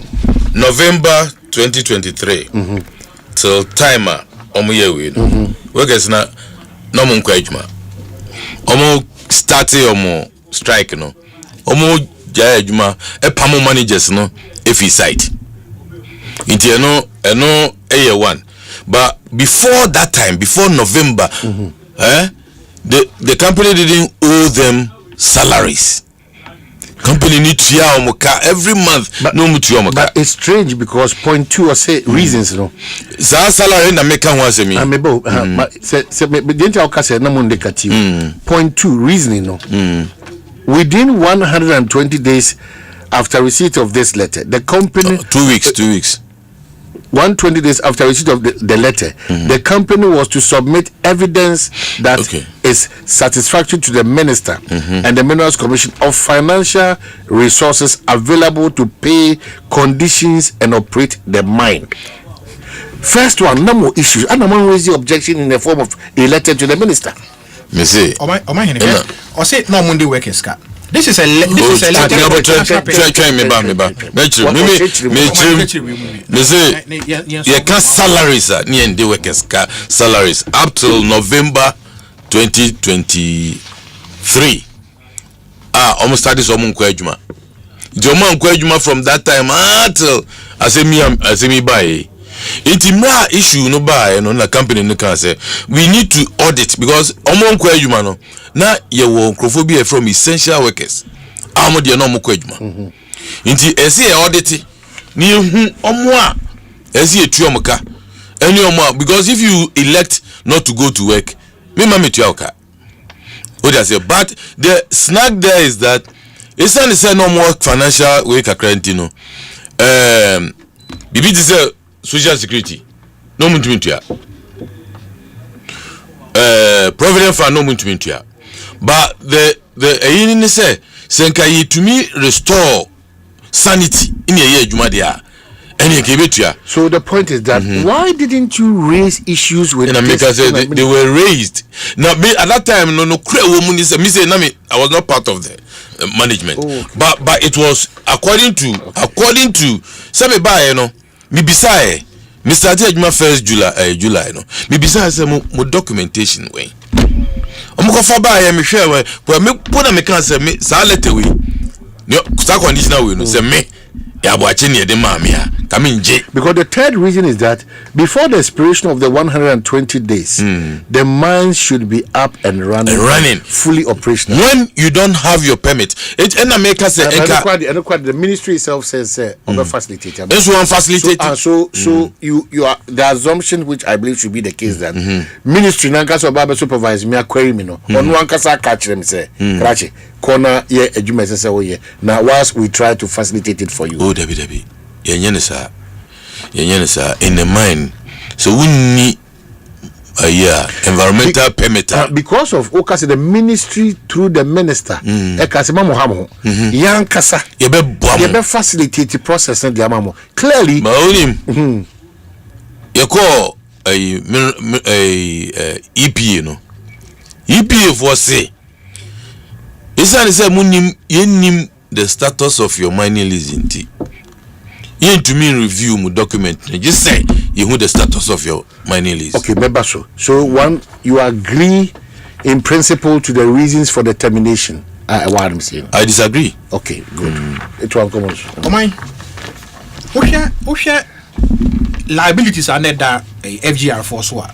November 2023 till timer omuyewe workers na no mo nkwa adwuma omo start omo strike no omo jaya adwuma pamo managers no efi site inti eno eye one, but before that time, before November, the company didn't owe them salaries. Company need to every month. But it's strange because point two or say reasons, you know. Salary na make one say me. Point two reasoning, no. Within 120 days after receipt of this letter, the company 2 weeks. 120 days after receipt of the letter, the company was to submit evidence that is satisfactory to the minister and the Minerals Commission of financial resources available to pay conditions and operate the mine. First one, no more issues. And I'm raise the objection in the form of a letter to the minister. Me say, or say no Monday workers car. This is a letter. Me say, you can salaries near the workers salaries up till November 2023. Almost started some kwejuma. Joma kwejuma from that time until asemi buy. Intimra issue no buy no na company no can say we need to audit because omo kwejuma no na ye wo nkrofobia from essential workers amo de no mo kwejuma inti ese e audit ni hu omo a ese etu omoka any omo because if you elect not to go to work me ma metu aka what I say, but the snag there is that it's not say no more financial way kakrantino bibi say social security no muntu ya provident fund no muntu ya. But the ayini say senka yi to me restore sanity in a year juma dia any kebetua. So the point is that why didn't you raise issues with this? They were raised. Now at that time no me say I was not part of the management. But it was according to some by me beside Mr. Judgment 1st July no me beside say mo documentation way omo fa ba ya me hwe we me pona me kan say me sa letter we no sa conditional we no say me ya bo achi ne de ma me a kaminje. Because the third reason is that before the expiration of the 120 days the mine should be up and running fully operational. When you don't have your permit it and make us say the ministry itself says over facilitator so you are the assumption which I believe should be the case that ministry nankasa baba supervise me query me no onu ankasa catch them say krache corner ye adwuma say we now whilst we try to facilitate it for you. Debbie yenye nisa in the mine so we need environmental permit because of okase the ministry through the minister ekasema mohamo yankasa ye be facilitate the process and the amamo clearly maonim ye call EPA no EPA for say isani say munim yenim the status of your mining lease inti you to me review my document just say you know the status of your mining lease. Okay, member so one you agree in principle to the reasons for the termination. What I'm saying I disagree. Okay, good. It will come on. Liabilities are net that FGR force what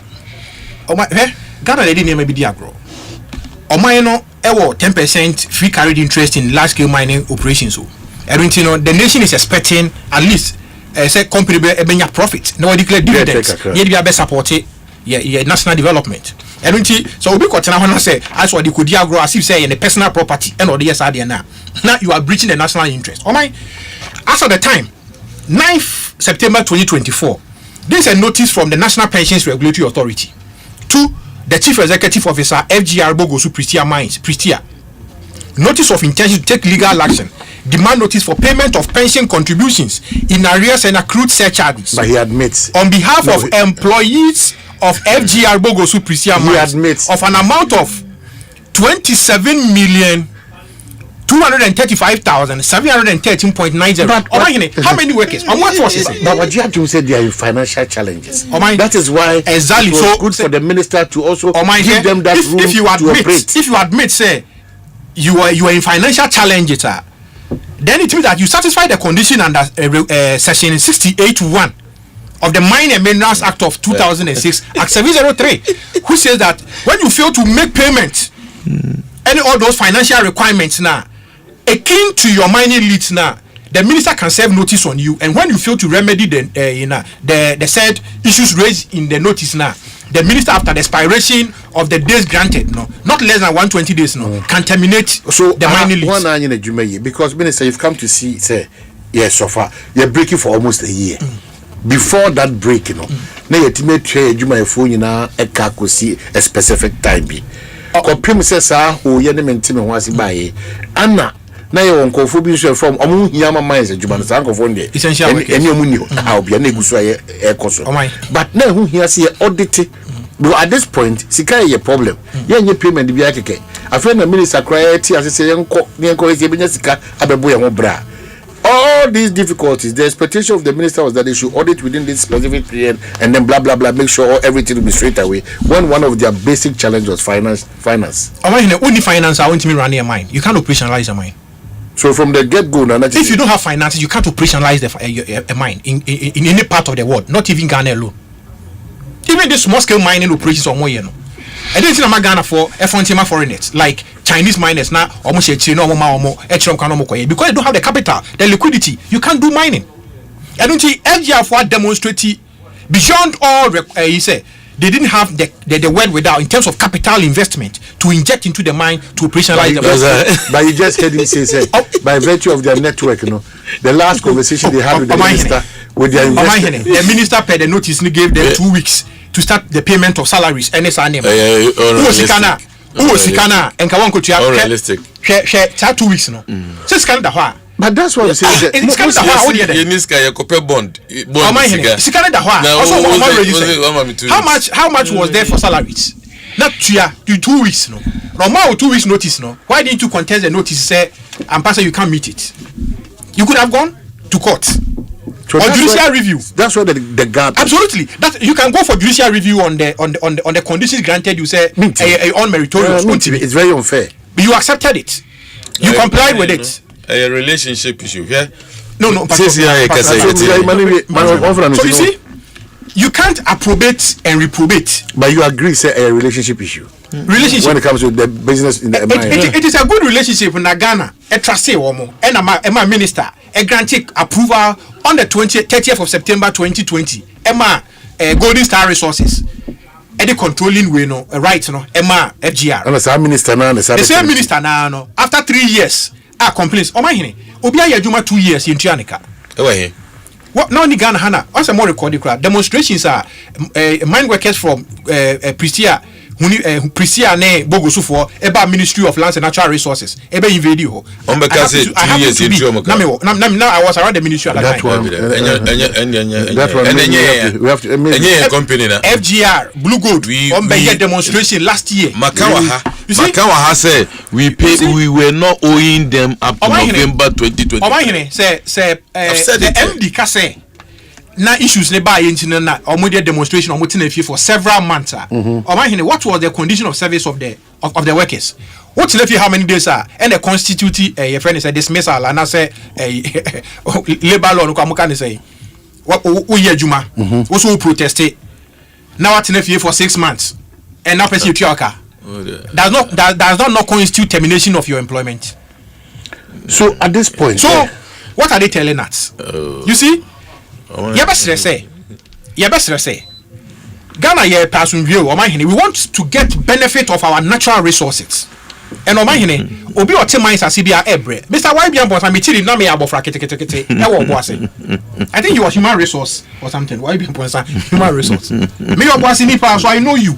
Ghana they didn't maybe agro. Oman no 10% free carried interest in large scale mining operations. So the nation is expecting at least say company be profit. No declare dividends. Yet be support national development. So we got to say as what the could agro as if say in the personal property and all the yes now. Now you are breaching the national interest. Oman as of the time 9th September 2024, there is a notice from the National Pensions Regulatory Authority to the Chief Executive Officer FGR Bogosu Pristia Mines, Pristia. Notice of intention to take legal action. Demand notice for payment of pension contributions in arrears and accrued surcharges. But he admits on behalf of employees of FGR Bogosu Pristia Mines of an amount of 27,235,713.90. How many workers? On what forces? But what you have to say, they are in financial challenges. That is why exactly. It was good for the minister to also give them that room to operate. If you admit, say, you are in financial challenges, then it means that you satisfy the condition under section 68(1) of the Mine and Minerals Act of 2006, Act 703, who says that when you fail to make payment, any all those financial requirements now, akin to your mining leads now, the minister can serve notice on you, and when you fail to remedy the said issues raised in the notice now, the minister after the expiration of the days granted, not less than 120 days, can terminate the mining leads. Because minister, you've come to see, say, yes, so far you're breaking for almost a year. Before that break, now you estimate Juma phone a specific time be. Kopim says who ye maintain once by Anna. Now you won't go from Yama Mines and Juman Sanko for the essential any money. I'll be a negotiator. But now who here see audit. But at this point, Sika a problem. Your payment be a friend of minister cried as I say, Uncle Sika Ababoya Bra. All these difficulties, the expectation of the minister was that they should audit within this specific period and then blah blah blah, make sure everything will be straight away. When one of their basic challenges was finance. Only finance I want to run a mine. You can't operationalize a mine. So from the get-go, if you don't have finances, you can't operationalize a mine in any part of the world, not even Ghana alone. Even the small-scale mining operations are more, I didn't see Ghana for foreigners like Chinese miners now almost because they don't have the capital, the liquidity. You can't do mining. I don't see FGR for demonstrating beyond all. He said they didn't have the word without in terms of capital investment to inject into the mine to operationalize the mine. But you just heard him say by virtue of their network, the last conversation they had with the minister with their investment. The minister paid the notice and gave them 2 weeks to start the payment of salaries. Who was Sikana? And Kawanko to unrealistic. 2 weeks no. So Sikana but that's what I'm saying. It's kind of bond. How much was there for salaries? Not 2 weeks no. Normal 2 weeks notice no. Why didn't you contest the notice? Say and pastor you can't meet it. You could have gone to court. So or judicial review. That's where the gap. Absolutely. That you can go for judicial review on the conditions granted. You say on meritorious. It's very unfair. But you accepted it. You complied with it. A relationship issue. Yeah. No. So you see, you can't approbate and reprobate. But you agree, say a relationship issue. Relationship when it comes to the business in the it is a good relationship in Ghana. A trustee woman and a minister a granted approval on the 30th of September 2020. Emma Golden Star Resources. The controlling way no right no Emma FGR. And the same minister now. The same minister now no. After 3 years, complaints. Omanhene. Obi ayaduma 2 years in Tianika. What now in Ghana Hana? What's a more recorded crowd? Demonstrations are mine workers from Pristia. Prisia ne Bogosu for eba Ministry of Lands and Natural Resources eba invade ho now I was around the ministry at that time. We have to company na FGR Blue Gold on be demonstration last year. Makawa say we were not owing them up to November 2020. Omanhene say the MD ka say na issues ne ba yentina na omodia demonstration omotina fie for several months. Omanhene, what was the condition of service of the workers? What left how many days are and the constitute your friend is a dismissal and I say labor law no can say what we juma also protested now at fie for 6 months and now person you car. Does not constitute termination of your employment. So at this point, what are they telling us? You see, you best say, Ghana ye person view Omanhene, we want to get benefit of our natural resources. And Omanhene, obi o te mines asibia ebre. Mr. YBM boss amitiri na me abofra kete. I think you was human resource or something. YBM boss human resource. Me your boss ni pa, so I know you.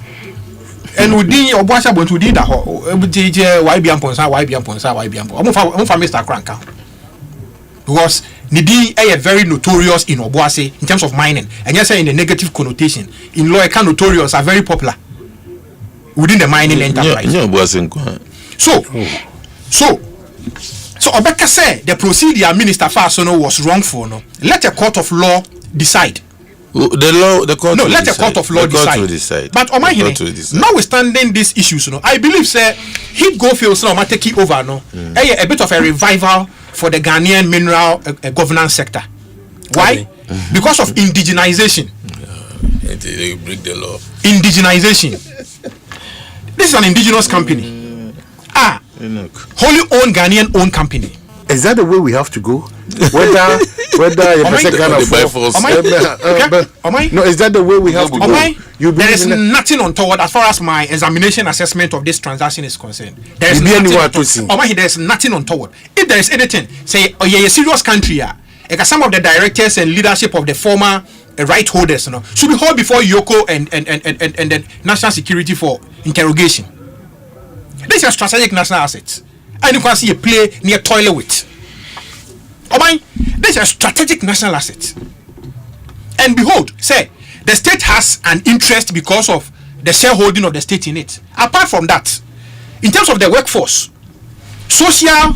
And within your boss about within that YBM boss. Omo Mr. Cranka. Because Nidi are very notorious in Obuasi in terms of mining, and yes, in a negative connotation. In Loika, notorious are very popular within the mining enterprise. So Obeka said the procedure Minister Fasono was wrongful. No, let a court of law decide. The court. No, let a court of law decide. But Omanhene, notwithstanding these issues, I believe say he go feel so take it over. No, a bit of a revival for the Ghanaian mineral governance sector. Why? Because of indigenization. They break the law. Indigenization. This is an indigenous company. Wholly owned Ghanaian owned company. Is that the way we have to go? Whether no, is that the way we have to go? There is nothing untoward as far as my examination assessment of this transaction is concerned. There is nothing untoward. If there is anything, say, a serious country, some of the directors and leadership of the former right holders, should be held before Yoko and the national security for interrogation. This is strategic national assets. And you can see a play near toilet with. This is a strategic national asset. And behold, say, the state has an interest because of the shareholding of the state in it. Apart from that, in terms of the workforce, social,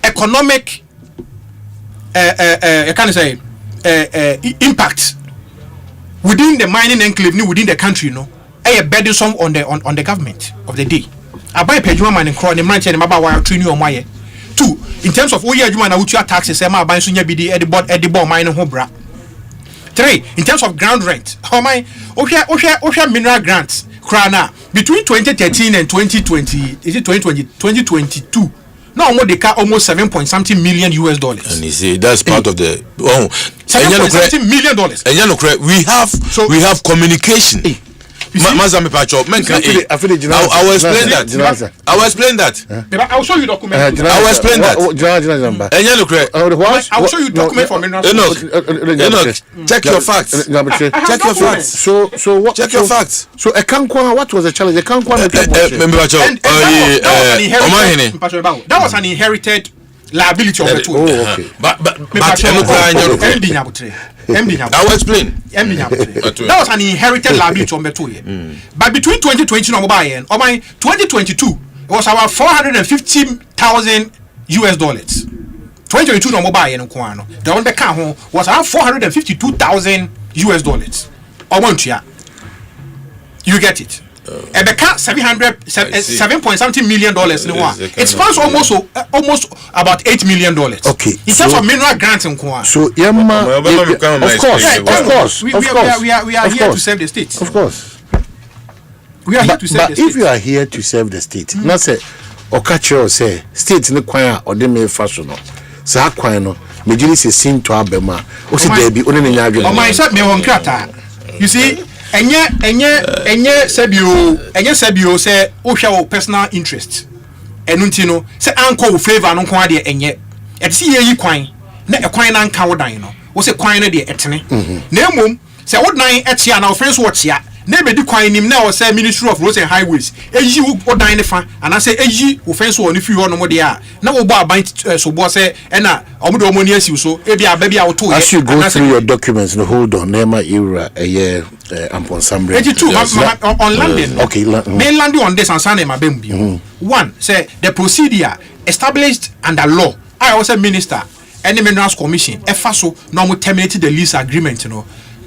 economic, impact within the mining enclave, within the country, a burdensome on the government of the day. I buy Pejuma man and crown the man and about training on my 2. In terms of Oya na utia taxes, I buy Sunya BD at the bomb mine hobra. 3. In terms of ground rent, how my Osha mineral grants, Krana, between 2013 and 2020, is it 2022? No more they cut almost $7.something million. And you see, that's part of the $7.something million. And we have communication. I will explain that. I will explain that. I will show you document. I will explain that. I will show you document for minerals. Check your facts. Check your facts. So what? Check your facts. So a Kankwa, what was the challenge? A Kankwa. That was an inherited liability of the two. Okay. But I will explain. That was an inherited liability on the 2 years. But between 2020 and 2022, it was about $450,000. 2022 no mobile and Kwano. The on the car was around $452,000. You get it? And the car $7.something million. It spans almost about $8 million. Okay. In terms of mineral grants in Kwan. So of course. We are here to serve the state. Of course. We are here to serve the state. But if you are here to serve the state, not say Okacho say state in the choir or the main fashion. So Aquino, Majili say sin to Abema. Osi Debbie, my son, me on Krata. You see? Enye sebio say o personal interest enuntino say anko favor no kwa de enye e se yi kwan na e kwan na nka wodan no wo se kwan no de etene na emom say wodan etia na ofenso wo tia na be di kwan nim na wo say Ministry of Roads and Highways eyi wodan ne fa ana say eyi ofenso wo ne fi ho no mo de a na wo bo aban so bo say e na omo de omo ni asiw so e bia ba bia wo to ye. As you go through your documents, no hold on Nema era a year upon some on landing. Okay, main landing on this and Sunday my baby. 1 say the procedure established under law. I also minister any minerals commission EFASO now terminated the lease agreement, to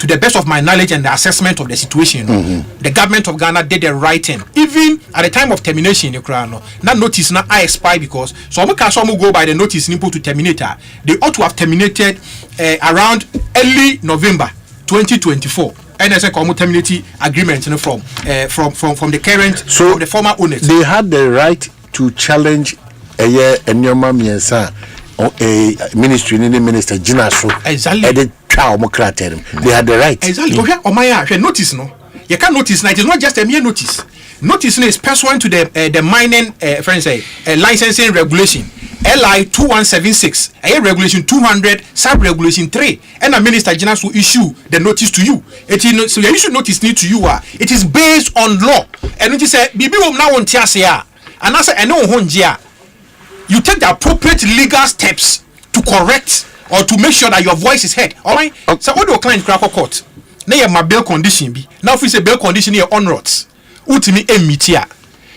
the best of my knowledge and the assessment of the situation. The government of Ghana did the right thing. Even at the time of termination, that notice now I expire because some go by the notice to terminate her. They ought to have terminated around early November 2024. and as a terminate agreement from the current from the former owners. They had the right to challenge a year and your mom a ministry in the minister Jinaso. Exactly. They had the right. Exactly. Notice no. You can notice now. It is not just a mere notice. Notice is pursuant to the mining licensing regulation LI 2176, regulation 200 sub regulation 3, and the minister general will issue the notice to you. So you issue notice need to you it is based on law. And when you say bibi wom na won tiasia and I say eno honjia, you take the appropriate legal steps to correct or to make sure that your voice is heard. All right. So what do client crack court? Now my bail condition be. Now if we say bail condition here on roads, ultimately emitia.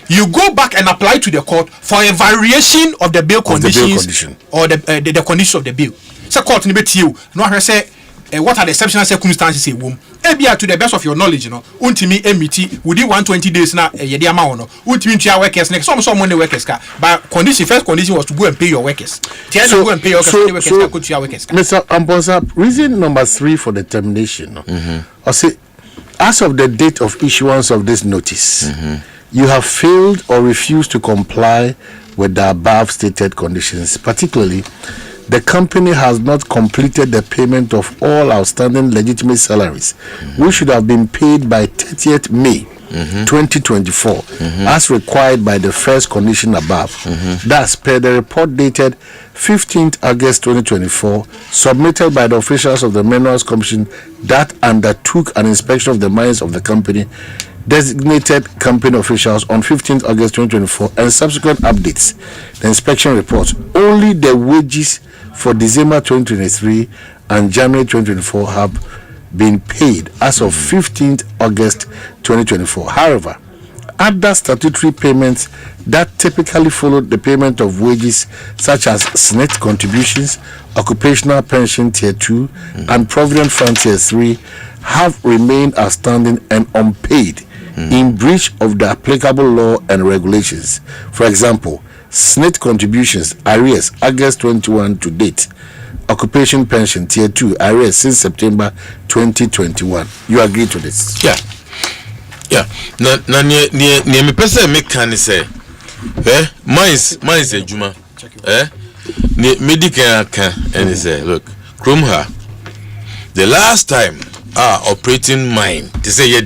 You go back and apply to the court for a variation of the bail conditions or the conditions of the bill. So court ni beti you. No I say what are the exceptional circumstances in womb? Ebia to the best of your knowledge, ultimately emiti within 120 days na yedi amount ultimately to your workers next some money workers ka. But first condition was to go and pay your workers. Go and pay your workers go to your workers. Mr. Ambosa, reason number 3 for the termination. I say as of the date of issuance of this notice, you have failed or refused to comply with the above stated conditions. Particularly, the company has not completed the payment of all outstanding legitimate salaries, which should have been paid by 30th May 2024, as required by the first condition above. Thus, per the report dated 15th August 2024, submitted by the officials of the Minerals Commission that undertook an inspection of the mines of the company, designated company officials on 15th August 2024, and subsequent updates, the inspection reports, only the wages for December 2023 and January 2024 have been paid as of 15th August 2024. However, other statutory payments that typically followed the payment of wages, such as SNET contributions, occupational pension tier 2, and provident fund tier 3, have remained outstanding and unpaid in breach of the applicable law and regulations. For example, SNET contributions arrears August 21 to date, occupation pension tier 2 arrears since September 2021. You agree to this? Yeah. Na me pese me kan say mines ejuma ne medical kan and say look Kromha, the last time operating mine they say ye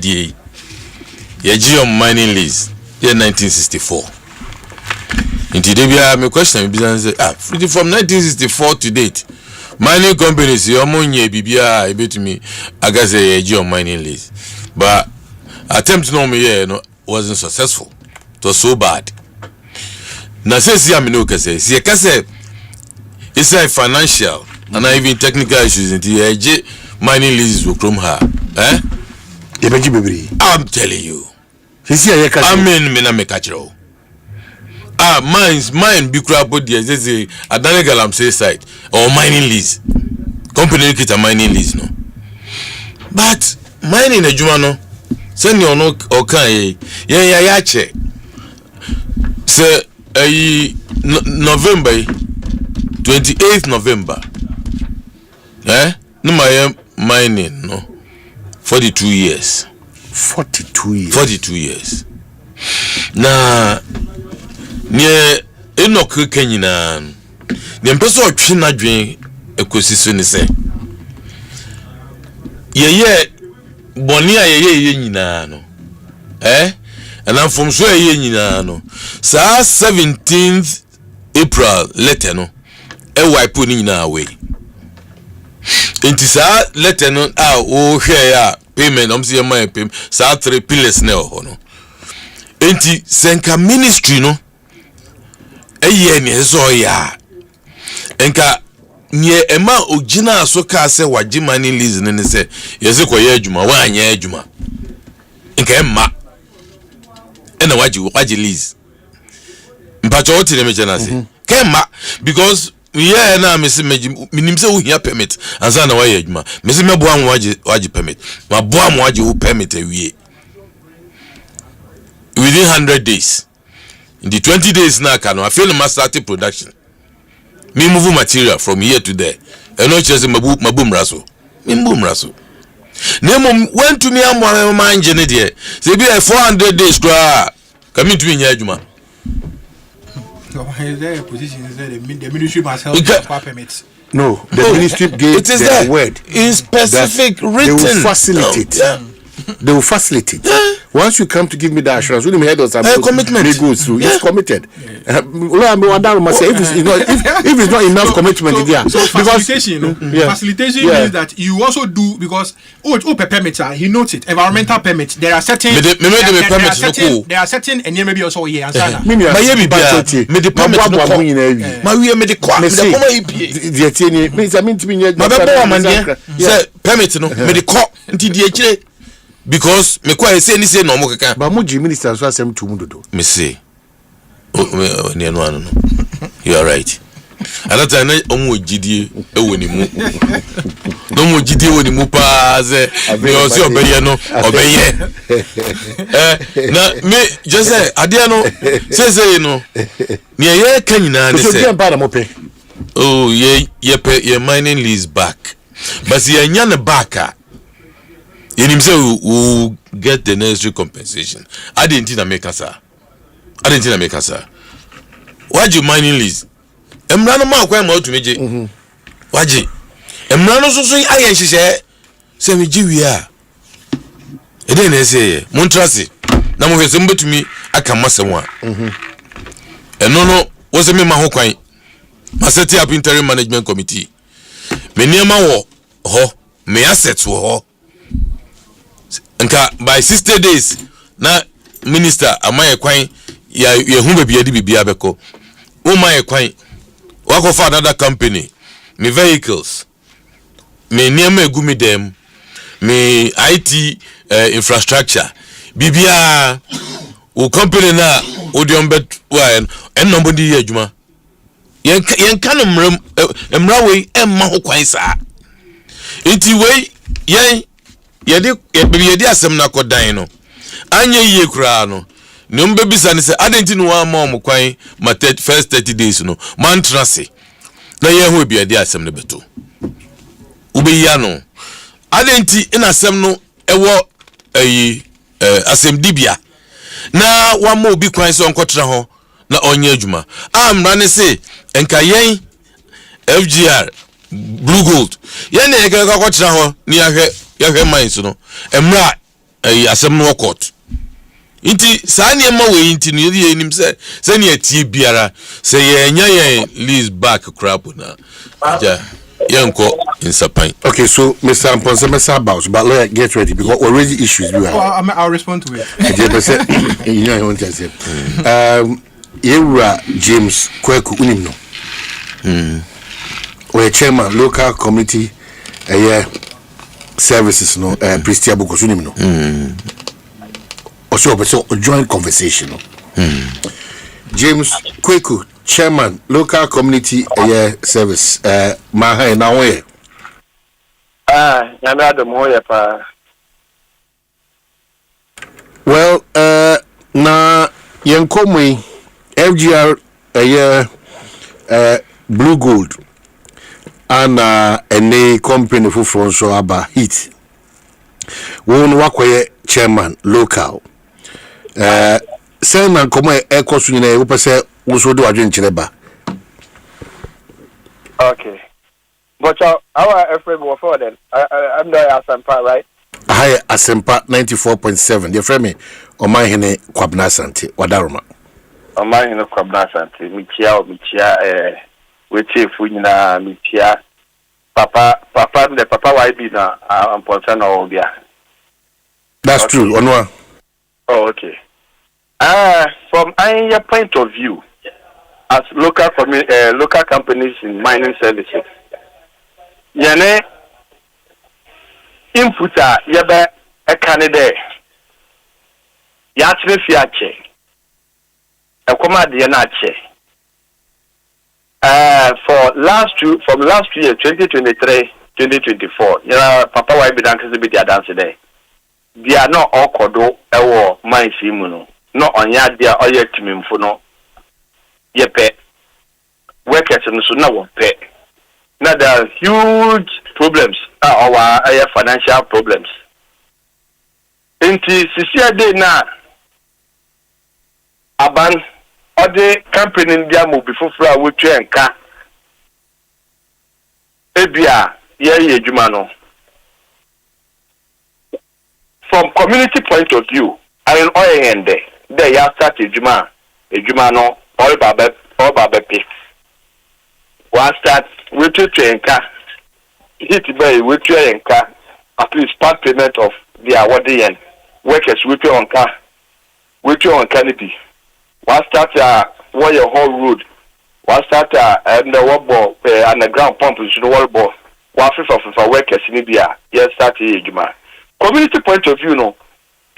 geom mining lease in 1964. Into the me question say from 1964 to date mining companies yomonye bibia ebetumi aga say geom mining lease, but attempt no me wasn't successful. It was so bad. Now say it's a financial and even technical issues in the mining leases will come her. I'm telling you. I mean mine be crap with the say Adana say site or mining lease. Company get a mining lease no. But mining a jumano send you no okay yeah check. Say November 28th November. No my mining no 42 years. 42 years. Na ne Enoch Kenyina ne mpeso otwe na dwen Ekosiisen say ye boni a ye nyina no and I'm from so ye nyina no sa 17th April letter no wipe ni nyina away enti sa letter no o hwe ya payment am say my pay sa 3 pillars na ho no enti senka ministry no ne so ya enka nye ema ogina so ka se waji money lease ne se yeze koye adwuma wa anya adwuma enka emma ena waji lease mpacho oti ne mechana se kemma because yeah na me se minim se wo hia permit ansa na wa ye adwuma me se mebo an waji permit ma bo am waji wo permit awie within 100 days in the 20 days na ka no I feel ma start production. Me move material from here to there. And not just mabum raso. Me mabum raso. Nemo went to me am one man genede. Say be 400 days kra. Come to me adwuma. Their position is that the ministry must help for permits. No, the ministry gave it is their there. word. In specific written. They will facilitate. They will facilitate. Once you come to give me the assurance, we head us commitment. They go through. It's committed. If it's not enough commitment, so facilitation, facilitation means that you also do because permits he notes it. Environmental permits. There are certain. There are certain, and maybe also here. Because me kwa say ni say no mo kaka ba mo ji minister so asem tu mu dodo me say ni eno anu no you are right anata na omo gidie ewoni mu no mo gidie woni mu pa ze me o se obeye no obeye na me just say ade no say no ni ye kan nyina ne say oh ye mining lease back but ye nya ne back you say who get the necessary compensation. I didn't make us. Why you mining lease? Emrano ma kwa ma to meje. Waje. Emrano so ayen hihye. Se meje wi a. E dey na say montrase. Na mo hwese mbetumi aka masem a. Eno no wo se me ma ho kwan. Ma set up interim management committee. Me niema wo ho, me assets wo ho. Nka by 60 days na minister amaye kwan ya hu bebia di bibia beko o maye kwan wako for another company me vehicles me niam egumi dem me IT infrastructure bibia o company na o de ombet wa en nobody ye adwuma yen kan mra we emma ho kwan saa enti we yen yedi asem na kodan no anya yie kura no ne mbebisa ne se adenti no wa ma omkwan ma first 30 days no man trase na ye ho bia di asem ne beto ubeya no adenti ina asem no ewo asem dibia na wa ma obi kwan so nkotra ho na onye adwuma amra ne se enka yen FGR Blue Gold yen ne ga kotra ho ni yahwe mines no emra asem no court inti saa ne ma we inti no ye nim se ne atie biara se ye nya ye lease back crap na ja yenko in Sapan. Okay, so Mr. Amponsemesa about but let's get ready because already issues we have. Well, I'll respond to it. You know I want to say Yewura James Kweku unim no we chairman local committee services no Pristia Boko unim no also a joint conversation no James Kweku chairman local community service maha na we nyame adomo ye pa. Well na yenkomwe FGR Blue Gold and any company for so aba hit won wakoye chairman local say na komo ekosu nyina e wopese wo so do adwen chireba. Okay, but our friend was for then I'm the Asempa, right? Hi, Asempa 94.7. Your friend me Omanhene Kwabena Asante wadaruma. Omanhene Kwabena Asante mitia wechefu nyina mitia papa YB na amponsa na obia. That's okay. True, Onwa. Oh, okay. From your point of view as local companies in mining services, yene inputa yebe a candidate yatme fiache e koma de na che from last year 2023 2024 yara papa why be dan kase be dia dance there dia no okodo ewo mine simu no no onya dia oye timimfo no yepe workers no so na wo pe Now there are huge problems, our financial problems. Inti sisi day na aban ode company India mo before fra we twenka ebia ye adwuma no. From community point of view, I mean oil and there you start adwuma no all babe pay. One start we twenka hit by we twenka at least part payment of the awarding and workers we pay on canopy. One start wire your whole road. One start and the wall and the ground pump is the wall ball. One for workers in India. Yes, start here, community point of view, no.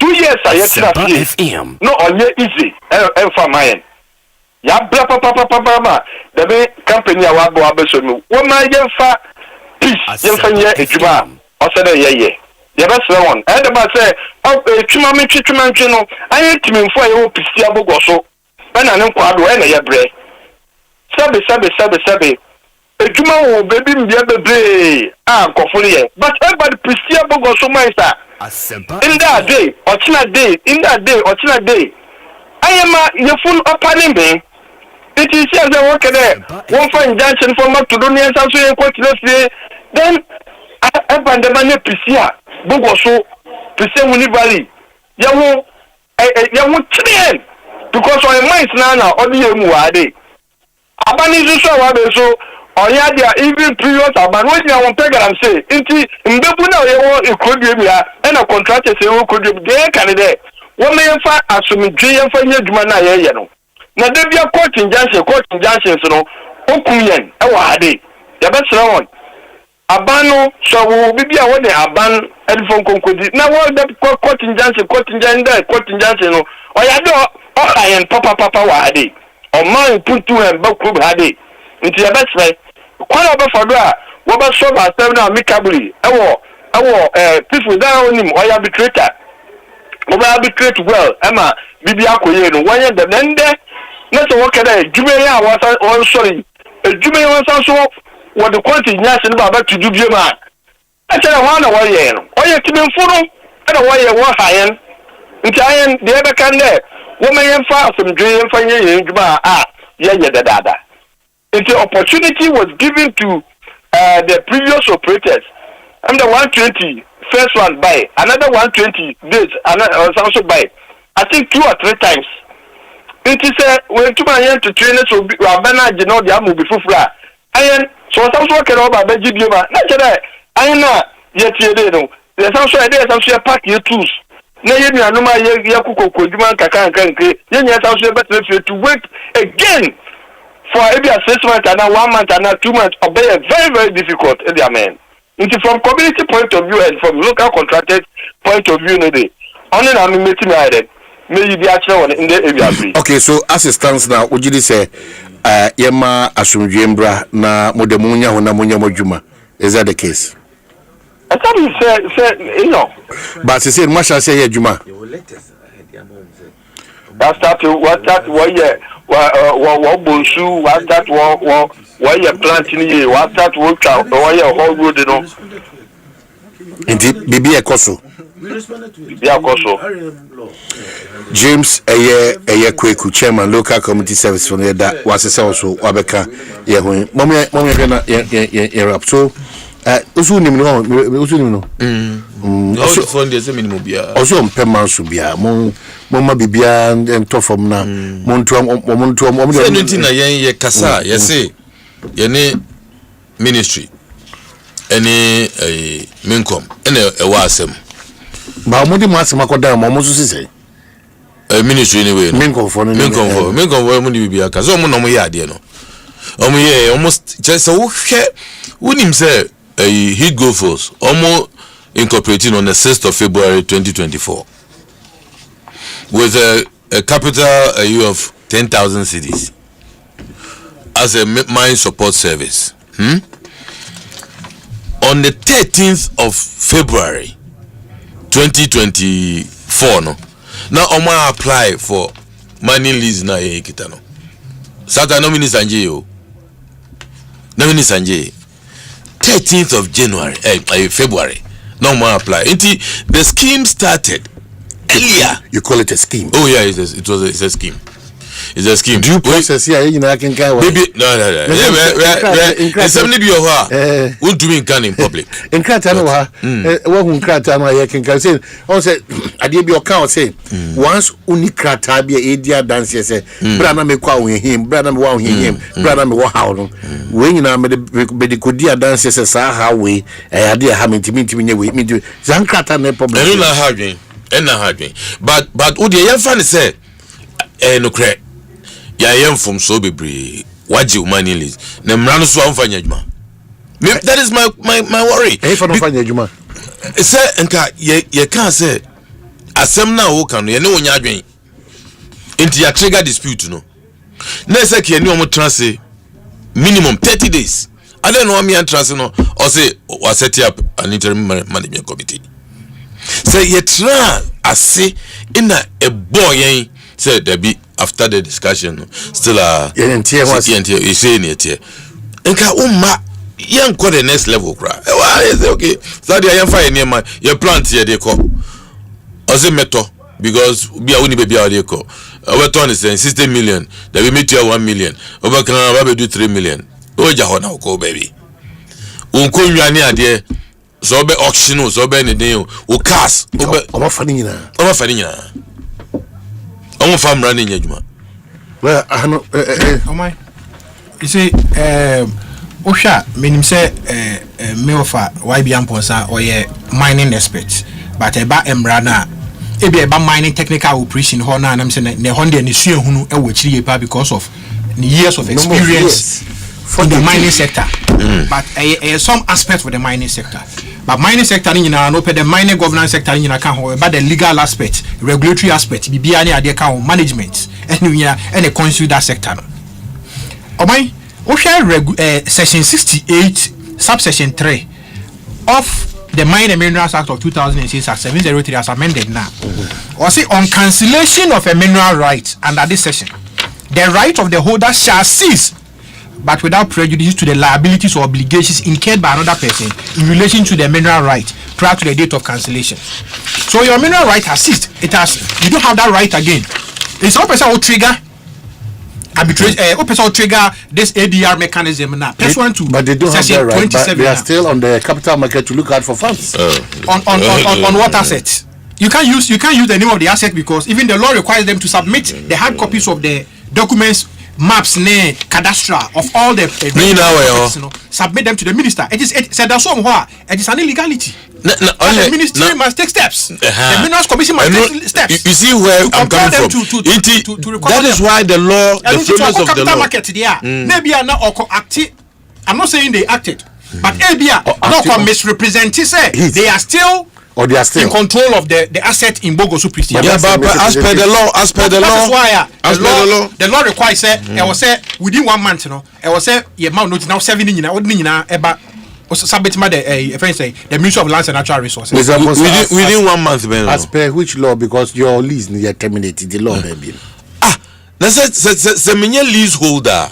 2 years I FM. No, on easy. And for mine. Ya bla papa. The main company I want to have no. What my young fa peace. Young fa ye ejuma. Also ye. The best one. And the say, oh, chuma no. I need to mean for you pisia bogoso. When I know kwado and a bre. Sabe. Ejuma wo baby mbia bebre. Kofuli. But everybody pisia bogoso maisa. In that day, I am your full opening day. It is as I work there. One fine junction from Macedonia, Sansu, and quite then I find the money Pisia, Bogoso, Pisia Valley. Yamu train because I might now or the Muade. Abani so or yeah, even previous about what you want to and say, into Mbebuna, you could give me and a contractor say, who could give their candidate. What may you find as some dream for your Jumana, you know. Now, there be a court injunction, so no, Okuyan, our day. The best one. Abano, so will be a one aban and from Concudi. Now, what that court injunction, or I do, I am Papa Wadi, or mine put to and Boku Hadi. Into your best way. Quite over for that. What about so much amicably? People down him or arbitrator. What arbitrate well, Emma, Bibiaco, 1 year the Nende. Not a worker there. Jumea was sorry. Jumea was also what the quantity national about to do Juma. I said, I want a way in. Or you can be full and a way one high end. Into iron, the other can there. Woman far from dream for you, Juma. The dada. The opportunity was given to the previous operators. I'm the 120 first one by another 120 days, also by I think 2 or 3 times. It is when 2 million to trainers will be Kwabena, you know, the amu before flat. I so some work over the GDMA. Naturally, I know yet you know. There's also a pack your tools. No, you know, no, my Yakuko, Kuduman, Kakan, you better to wait again. For maybe 6 months and 1 month and 2 months, obey very, very difficult. It's from community point of view and from local contractors point of view, only I'm meeting maybe the actual one in the area. Okay, so as it stands now, would you say, Yema Asumjembra na Modemunya Honamunya Mojuma? Is that the case? I thought you said, you know. But he said, Masha say, Juma. That's what year. What bullshu, what that what you're planting here, what that work out, or your whole road, you know. Indeed, Bibi Ekoso. James Eye Kweku, chairman, local community service from that was a also Wabeka. Yeah, Mommy, so. Also, Pemman Subia, Mama Bibia and Tofom now, Montuam, ye Kasa, yes, any ministry, any Minkom, any a wasem. Bamudi Massamakoda, Mamosu say. A ministry anyway, Minkom for Bibia, Kazomo Yadiano. Almost just so wouldn't him say. He go force almost incorporating on the 6th of February 2024 with a capital of 10,000 cities as a mine support service. On the 13th of February 2024, no. Now Oma apply for money lease na kitano. Sata no mini sanje yo. No mini sanje. 13th of January, February. No more apply. The scheme started earlier. You call it a scheme? Oh yeah, it's a scheme. It's a scheme. Due process here, you know, I can go. Maybe no. Assembly be over. Won't do in public. In Kratano, one Kratano, I can say. Also, I did be account say once only Kratabia Adia dance. Say, Brana me kwa him, Brana me wa him, Brana me wa how. When you know me the Kodia dance says how we I did having to meet me with me do. Zankrata no problem. I don't know how doing. But what the young fan say, no crack. Ya yam from so bebre waji umani list na mrano so amfanya adwuma. That is my worry. If no fanya adwuma say nka ye can say asem na wo kan no ye ne wonya adwen enti ya trigger dispute no na say ke ni omo transe minimum 30 days I don't know me transe no or say we set up an interim management committee say ye try ase in a boy say there be after the discussion still you say it here nka umma yan go the next level kra okay so the yan fine near my your plant here they call ose meto because be a baby they call our turn is 60 million that we meet you 1 million over can we do 3 million o ja ho na ko baby unko nwane ade so be auction so be anything o cars o fa nyina I'm family running Yajuma. Well, I know. Oh my. You see, Osha, meaning say, me offer YBM Ponsa or ye mining expert, but about Embrana, it be about mining technical operation. Hona, and I'm saying, the Honda and the Sia Hunu, which because of years of experience for the mining sector. But some aspects for the mining sector. But mining sector in no the mining governance sector in but the legal aspect, regulatory aspect, be any idea management, and a consider sector. Oh my, section 68, subsection 3 of the Mine and Minerals Act of 2006 at 703 as amended now. Or say on cancellation of a mineral right under this section, the right of the holder shall cease, but without prejudice to the liabilities or obligations incurred by another person in relation to the mineral right prior to the date of cancellation. So your mineral right has ceased. You don't have that right again. It's all person will trigger trigger this ADR mechanism now. But they don't have that right. But they are still on the capital market to look out for funds. On what assets? You can't use the name of the asset because even the law requires them to submit the hard copies of the documents, maps, cadastral of all the submit them to the minister. It is said that somewhere it is an illegality. The ministry must take steps. The Minerals Commission must take steps. You see where I'm coming from. That is why the law, the framework of the law. Maybe I'm not saying they acted, but maybe not misrepresented. They are still. Or they are still in control of the asset in Bogosu Priest. Yeah, but as per the law, the law requires I was say within 1 month, I was say now 7 submit the Ministry of Lands and Natural Resources. Within 1 month, man. As per which law? Because your lease you terminated the law. That's a leaseholder,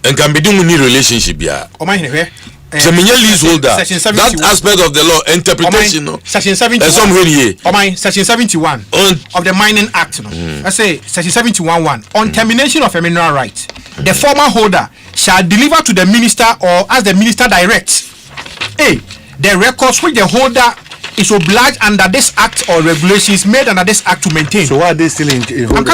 and can be doing any relationship. Yeah. Leaseholder. That aspect of the law interpretation. Section 71. Section 71 of the Mining Act. I say Section 71(1) on termination of a mineral right, the former holder shall deliver to the minister or as the minister directs the records which the holder is obliged under this act or regulations made under this act to maintain. So why are they still in I'm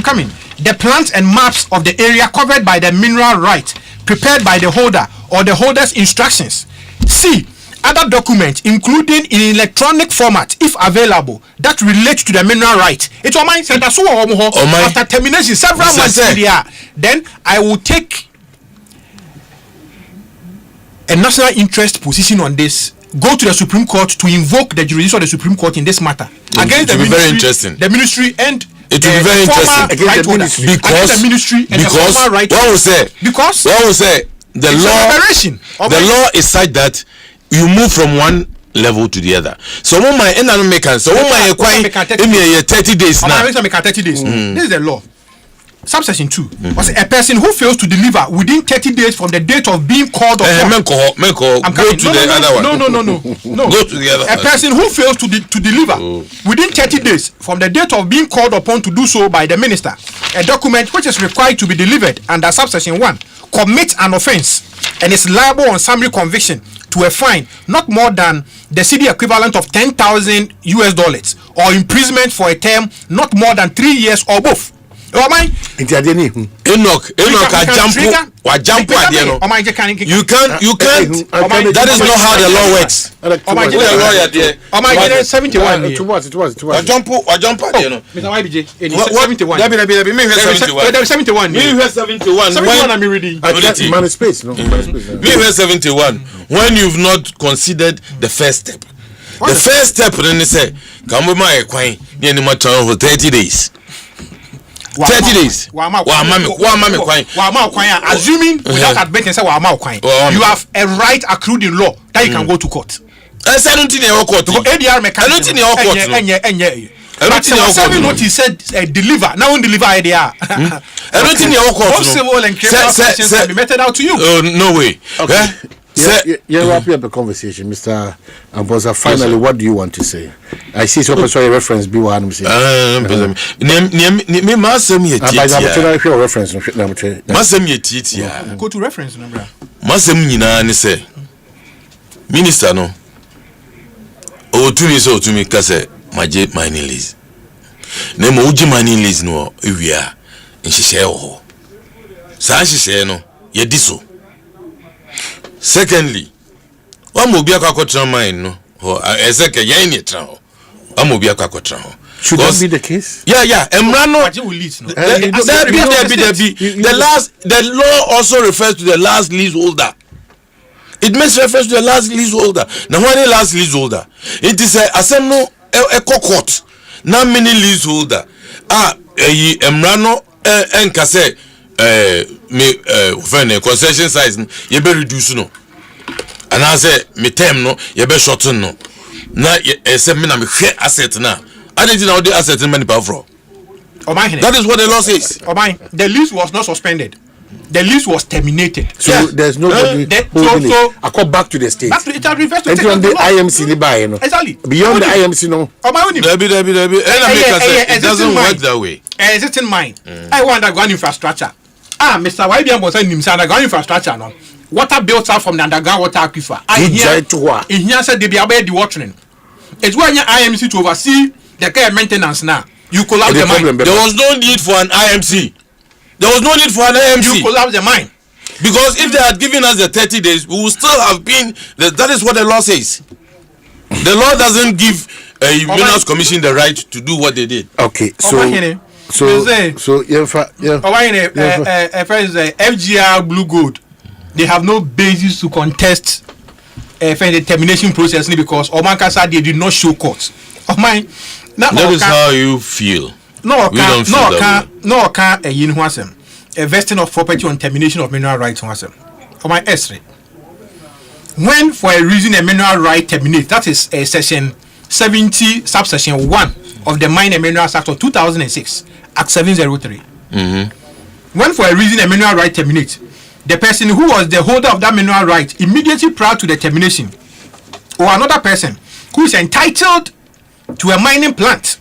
coming. The plans and maps of the area covered by the mineral right prepared by the holder or the holder's instructions. C. Other documents, including in electronic format, if available, that relate to the mineral right. It's on my center. So after termination, several months earlier, then I will take a national interest position on this. Go to the Supreme Court to invoke the jurisdiction of the Supreme Court in this matter against the ministry, very interesting. The ministry and. It will be very interesting against the ministry and the former right holder. Because the law is such that you move from one level to the other. So when my make 30 days now. 30 days. This is the law. subsection 2 was a person who fails to deliver within 30 days from the date of being called upon. Go to the other one. No. Go to the other one. A person who fails to deliver within 30 days from the date of being called upon to do so by the minister, a document which is required to be delivered under subsection 1, commits an offence and is liable on summary conviction to a fine not more than the cedi equivalent of $10,000 or imprisonment for a term not more than 3 years or both. Enoch you can't that is not how the law works. When you've not considered the first step. The first step then they say come with my coin near the matter for 30 days. 30 days. Assuming without admitting, say you have a right accrued in law that you can go to court. I don't think ADR mechanism. Notice said deliver. Now deliver ADR. I don't think both civil and criminal questions can be meted out to you. Oh, no way. Okay. You're wrapping up the conversation, Mr. Ambosa. Finally, what do you want to say? I see some sorry reference. Be one. Masem yetiti. Go to reference number. Masem nyina ni say minister no otumi kase maje mining lease. Na mo uji mining lease no ewia nhihye ho. Sa nhihye no ye diso. Secondly, Wamobi akwakotra mine no. Ezeke yen yetra ho. Wamobi akwakotra ho. Should that be the case? Yeah. Emrano. The law also refers to the last leaseholder. It makes reference to the last leaseholder. Now, when the last leaseholder, it is a Asemno court. Now, many leaseholder. Emrano enkase me concession size you be reduce no. And I say me term no you be shorten no. Na say me na me hwe asset na. I didn't know the asset many power from. Omanhene. That is what the law says. The lease was not suspended. The lease was terminated. So there's nobody I come back to the state. Back to it refers to the IMC ni buy no. Exactly. Beyond the IMC no. It doesn't work that way. Existing mine. I want underground infrastructure. Mr. YBM was saying underground infrastructure no. Water built out from the underground water aquifer. Here said they be about the watering. It's when your IMC to oversee the care maintenance now. You collapse the mine. There was no need for an IMC. You collapse the mine. Because if they had given us the 30 days, we would still have been. That is what the law says. The law doesn't give a Minerals Commission the right to do what they did. Okay, FGR Blue Gold, they have no basis to contest the termination process because Omankasa they did not show court. That is how you feel. A vesting of property on termination of mineral rights on my essay. When for a reason a mineral right terminates, that is a section 70 subsection 1 of the Mine and Minerals Act of 2006, Act 703. When for a reason a mineral right terminates, the person who was the holder of that mineral right immediately prior to the termination, or another person who is entitled to a mining plant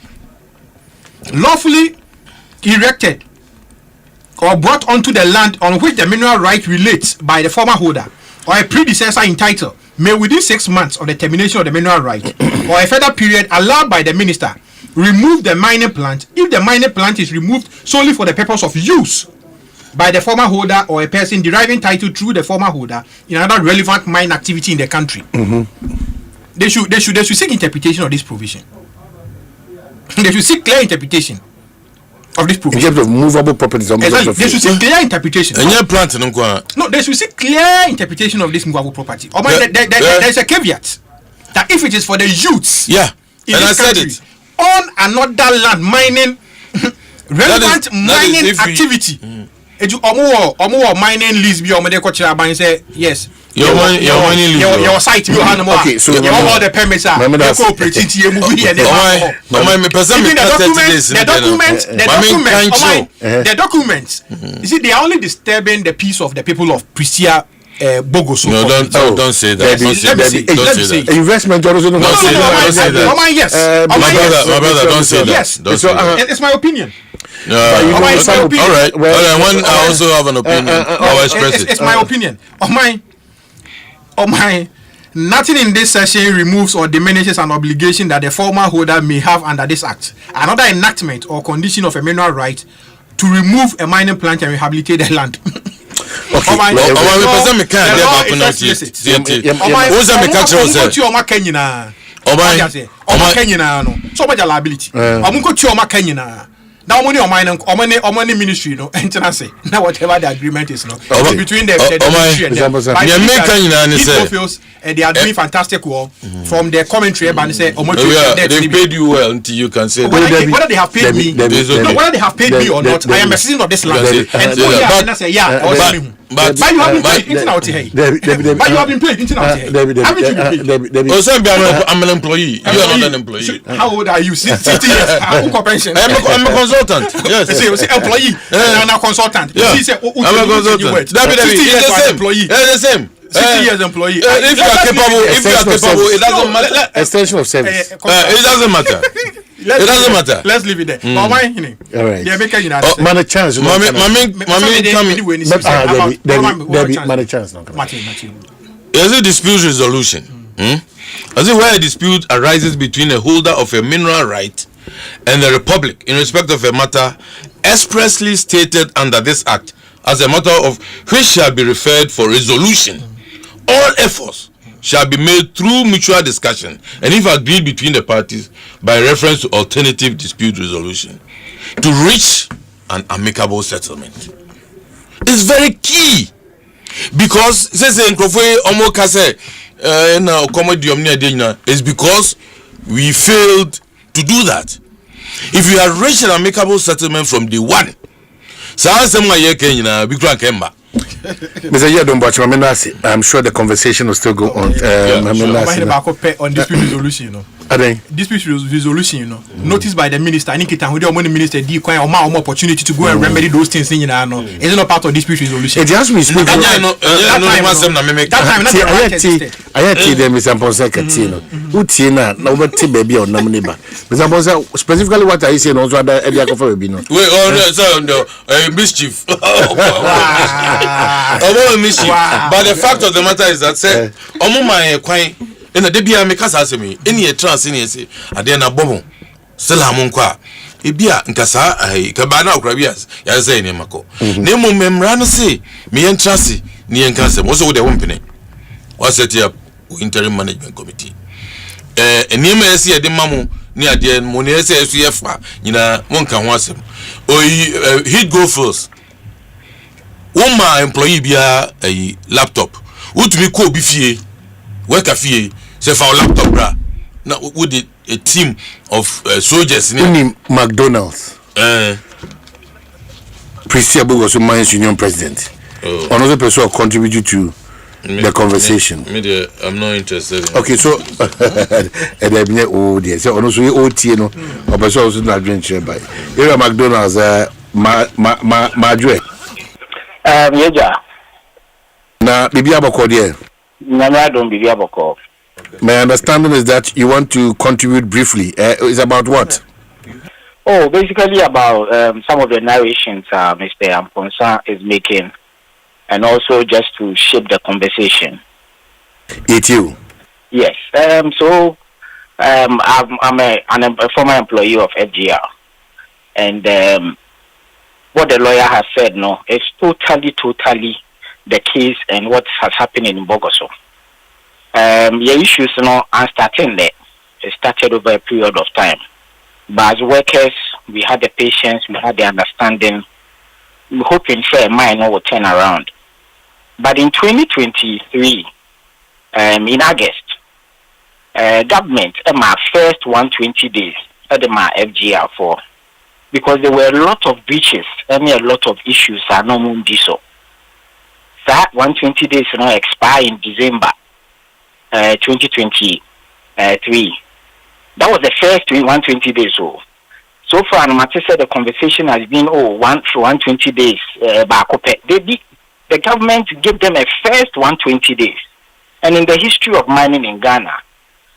lawfully erected or brought onto the land on which the mineral right relates by the former holder or a predecessor entitled may within 6 months of the termination of the mineral right or a further period allowed by the minister remove the mining plant if the mining plant is removed solely for the purpose of use by the former holder or a person deriving title through the former holder in another relevant mine activity in the country. They should seek interpretation of this provision. They should seek clear interpretation of this provision. In terms of movable properties, exactly. They should seek clear interpretation. No, they should seek clear interpretation of this movable property. There is a caveat that if it is for the youths in this country on another land mining relevant mining activity, Eju omo mining lease bi omo dey ko chira ban say yes. Your mining lease. Your site you have no more. Okay, so you have all the permits are. You cooperate to you movie and me person me the documents. You see, they are only disturbing the peace of the people of Prisia. Bogoso. No, don't say that. Don't say that. Investment. Don't say that. Yes. My brother, don't say that. Yes. It's my opinion. All right. One, I also have an opinion. I'll express it. It's my opinion. Nothing in this session removes or diminishes an obligation that the former holder may have under this act. Another enactment or condition of a mineral right to remove a mining plant and rehabilitate the land. Okay. Now money ministry no say now whatever the agreement is no between the ministry and them they are doing fantastic work from their commentary and say they paid you well until you can say whether they have paid me whether they have paid me or not. I am a citizen of this land and say but you have been paid into out here. But you have been paid into out here. I'm an employee. You are not an employee. How old are you? 60 years. I'm a consultant. Yes. See, employee and a consultant. Yeah. I'm a consultant. 60 years employee. The same. 60 years employee. If you are capable, it doesn't matter. Extension of service. It doesn't matter. It doesn't matter. Let's leave it there. All right. They make a man a chance. Man a chance. Is it dispute resolution? As it where a dispute arises between a holder of a mineral right and the Republic in respect of a matter expressly stated under this act as a matter of which shall be referred for resolution. All efforts shall be made through mutual discussion and if agreed between the parties by reference to alternative dispute resolution to reach an amicable settlement. It's very key because it's because we failed to do that. If we had reached an amicable settlement from day one, I'm sure the conversation will still go on. On dispute resolution, dispute resolution, noticed by the minister. I think it and the minister did quite more opportunity to go and remedy those things. It's not part of dispute resolution. It has to be spoken. Specifically, what I say, also mischief. But the fact of the matter is that say in the debia make us ask me any a trans in say adena bomo selamon kwa ebia nkasa kabana okrabias ya say ni mako nemu memra no say me entrance ni enkanse wo so wo de wompene what set up interim management committee enima ese de mamu ni ade mo ne ese esu yefa nyina wonka ho asem heat go first employee bia a laptop utumi ko bi fie work afie say for laptop bra na with a team of soldiers in McDonald's Prisia was Mines Union president. Another person contributed to the conversation. I'm not interested in okay, so so also OT no person also not adventure by here McDonald's Yeja. Na bibi aboko there. Nyama don bibi aboko. My understanding is that you want to contribute briefly. It's about what? Oh, basically about some of the narrations Mr. Amponsa is making, and also just to shape the conversation. It you? Yes. So I'm a former employee of FGR, and what the lawyer has said, no, is totally the case and what has happened in Bogoso. Your issues, are starting there. It started over a period of time. But as workers, we had the patience, we had the understanding. We're hoping for a mind will turn around. But in 2023, in August, government, my first 120 days, my FGR for because there were a lot of breaches and a lot of issues are no more so. That 120 days expire in December 2023. That was the first 120 days. So far, no matter said the conversation has been 120 days. The government gave them a first 120 days, and in the history of mining in Ghana,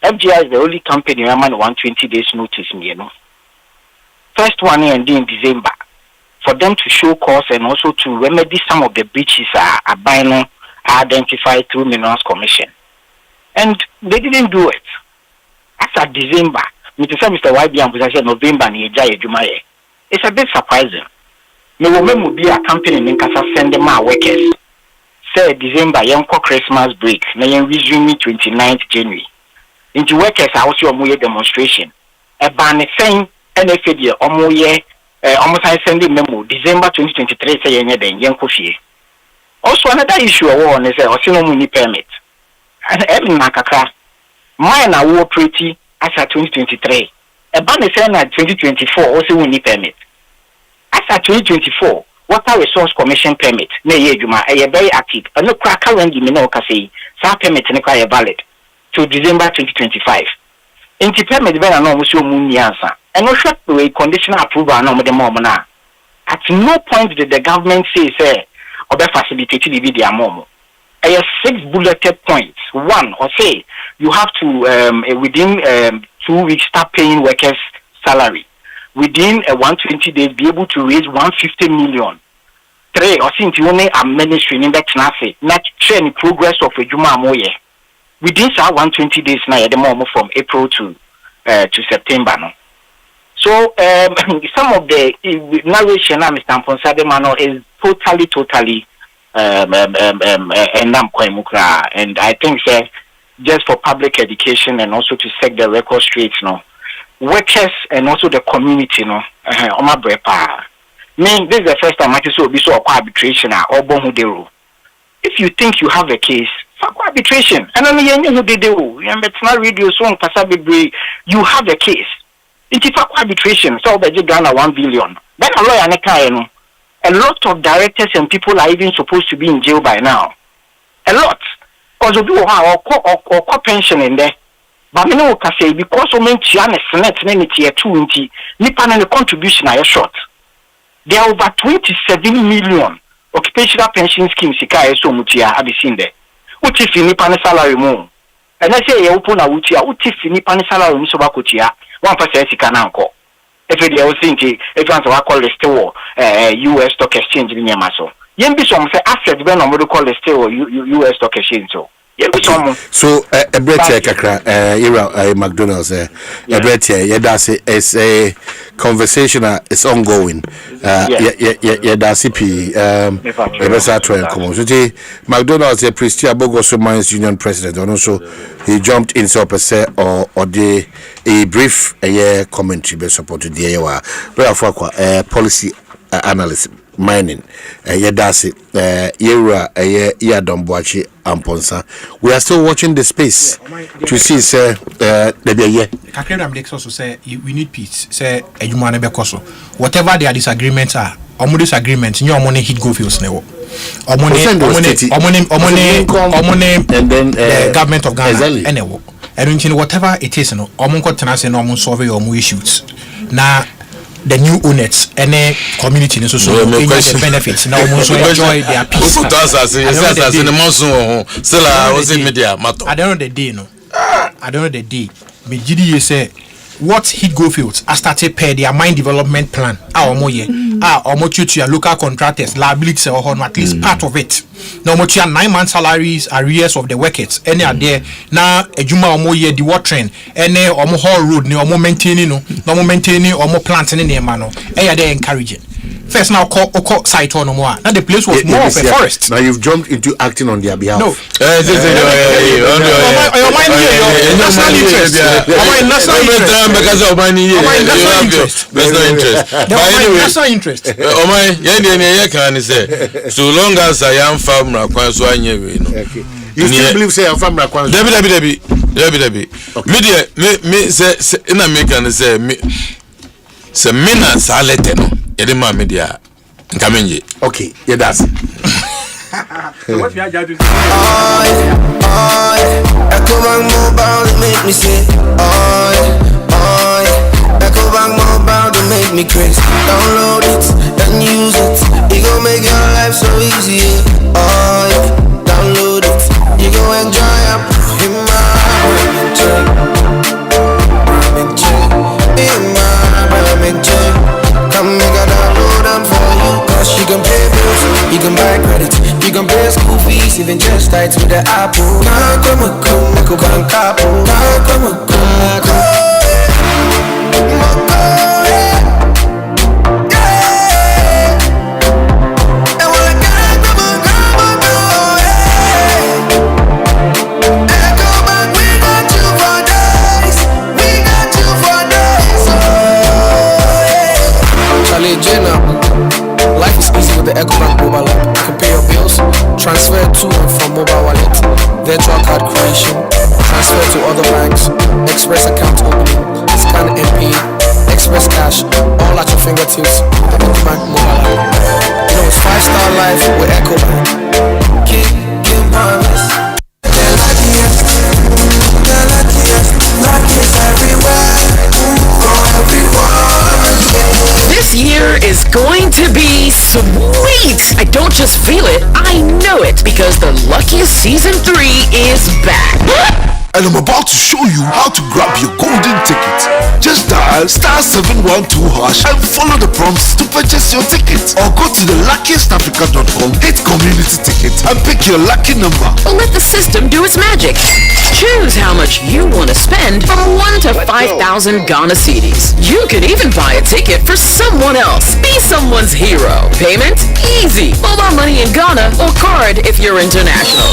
FGI is the only company who had 120 days notice. First one in December, for them to show cause and also to remedy some of the breaches are identified through Minerals Commission, and they didn't do it. After December, Mr. YB and possession November it's a bit surprising. Me will be a company in Kasa send them our workers. Say December, young Christmas break, na resume 29th January. Into workers are also a demonstration. A ban saying NFA almost sending memo December 2023 saying then young coffee. Also another issue is a permit. And every Nakaka mine are war pretty as at 2023. A ban is saying at 2024 also we need permit. As at 2024, Water Resource Commission permit, a very active, and no crack currently say, some permit and valid to December 2025. Inti permit ben no musu muni answer. And no short way conditional approval no the momona. At no point did the government say or facilitate the video momo. I have 6 bulleted points. One, or say you have to within 2 weeks start paying workers' salary. Within 120 days be able to raise 150 million. 3, or since you only are ministry in that not share progress of a Juma Moye. Within 120 days now the moment from April to September no. So some of the narration Mr. Mponsademano is totally and I think just for public education and also to set the record straight workers and also the community this is the first time I see arbitration or bomudero. If you think you have a case, fuck arbitration. And I mean who did it's not radio song you have a case. It's arbitration, so the Ghana 1 billion. Then a lawyer a lot of directors and people are even supposed to be in jail by now. A lot. Because of you or pension in there. But me no say because so many Chiana Senate and tier 2 Nipan and the contribution are short. There are over 27 million occupational pension schemes Sika so mutia have seen there. What if you Nipan salary more? And I say you open a wutia, what if you Nipan salary so bakutia, 1% Sika nanko. If they are thinking if you want to call the still US stock exchange in Yamaso. Yen be some say assets when I'm call the still US stock exchange so. So a bread kakra era McDonald's a bread that's it's a conversation it's ongoing that's McDonald's a Pristia Bogoso Mines Union president and also he jumped in so per se or a brief commentary be supported the policy analyst mining yedase yera yadomboachi amponsa. We are still watching the space to see say Kakredam Dex also say we need peace say ejumane bekoso whatever their disagreements are omo disagreements nyo omo hit go fields newo omo and then the government of Ghana enewo and whatever it is no omo ko tena say no omo solve your issues na the new owners and community so enjoy the benefits now also enjoy their peace. At the end of the day no at the end of the day me GDA say what Hit Go Fields I started pay their mine development plan to your local contractors liabilities or at least part of it now much 9 months salaries arrears of the workers any are there now ejuma omoye the watering any omo haul road ni omo maintaining no maintaining omo planting in the mano they encouraging first now call site on more now the place was more of a forest. Now you've jumped into acting on their behalf. No national interest. So long as I am farmer, you still believe say I'm farmer? Debbie. Me say in America say me. se mina salete no yede ma media nkamenje. Okay, yeah, that's it. Ecobank Mobile to make me say, Ecobank Mobile to make me crazy. Download it and use it. It gon' make your life so easy. Download it. You gon' enjoy it in my come make a download them for you. Cause you can pay bills, you can buy credit, you can pay school fees, even just tight with the Apple. Life is easy with the Ecobank mobile app. You can pay your bills, transfer to and from mobile wallet, virtual card creation, transfer to other banks, express account opening, scan and pay, express cash, all at your fingertips with the Ecobank mobile app. You know it's 5-star life with Ecobank. King promise. They're luckiest everywhere, for everyone. This year is going to be sweet. I don't just feel it, I know it, because the luckiest season 3 is back. And I'm about to show you how to grab your golden ticket. Just dial *712# and follow the prompts to purchase your ticket. Or go to the luckiestafrica.com, hit community ticket and pick your lucky number. Or let the system do its magic. Choose how much you want to spend from 1 to 5,000 Ghana cedis. You could even buy a ticket for someone else. Be someone's hero. Payment? Easy. Mobile money in Ghana or card if you're international.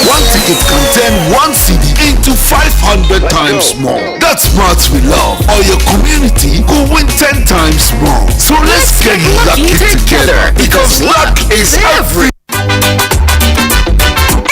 One ticket can turn 1 CD into 500 times more. That's smarts we love. Or your community will win 10 times more. So let's get lucky together, because luck is every.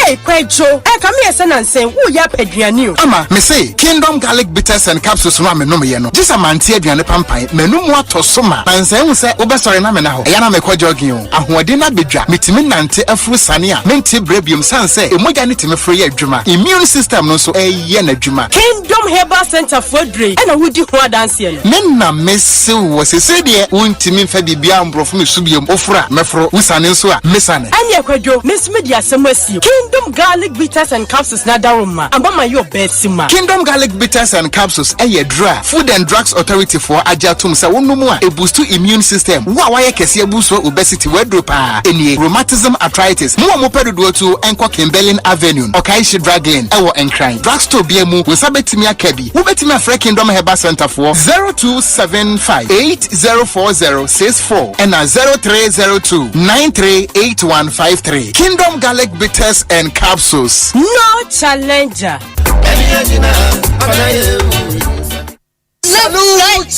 Hey, Pedro, come here, son, and say, who ya Pedrianu? Ama, me say, Kingdom Garlic Bitters and Capsules no me no me no. Just a man tie aduane pampan, menu mu atosoma. Man say hu say obesore na me na ho. Eya na me kwa jogging o. Ahoɔden na bedwa, metimi nante afuru sane a, mente brebium san say, emoja ne timi free adwuma. Immune system no so eye na adwuma. Kingdom Herbal Center for Dre. And who di ho adanse no. Me na me se wo sese de wontimi mfa bibia ambrofo me subiom ofura mefro usane so a mesane. Anya kwadwo, mesme di asem asio. Kingdom Garlic Bitters and Capsules na daruma. Ambama your best sima. Kingdom Garlic Bitters and Capsules dra. Food and Drugs Authority for ajatum sa wonumu a boost immune system. Wa kese boost obesity wedropa. Enie rheumatism arthritis. Mo pedodo to enko Kimberlin Avenue. Okaishi Dragline ewo Enkrine. Drugstore biemu we sabetimi akabi. Wo betimi afre Kingdom Herbal Center for 0275804064 and 0302938153. Kingdom Garlic Bitters and Capsules. No challenger.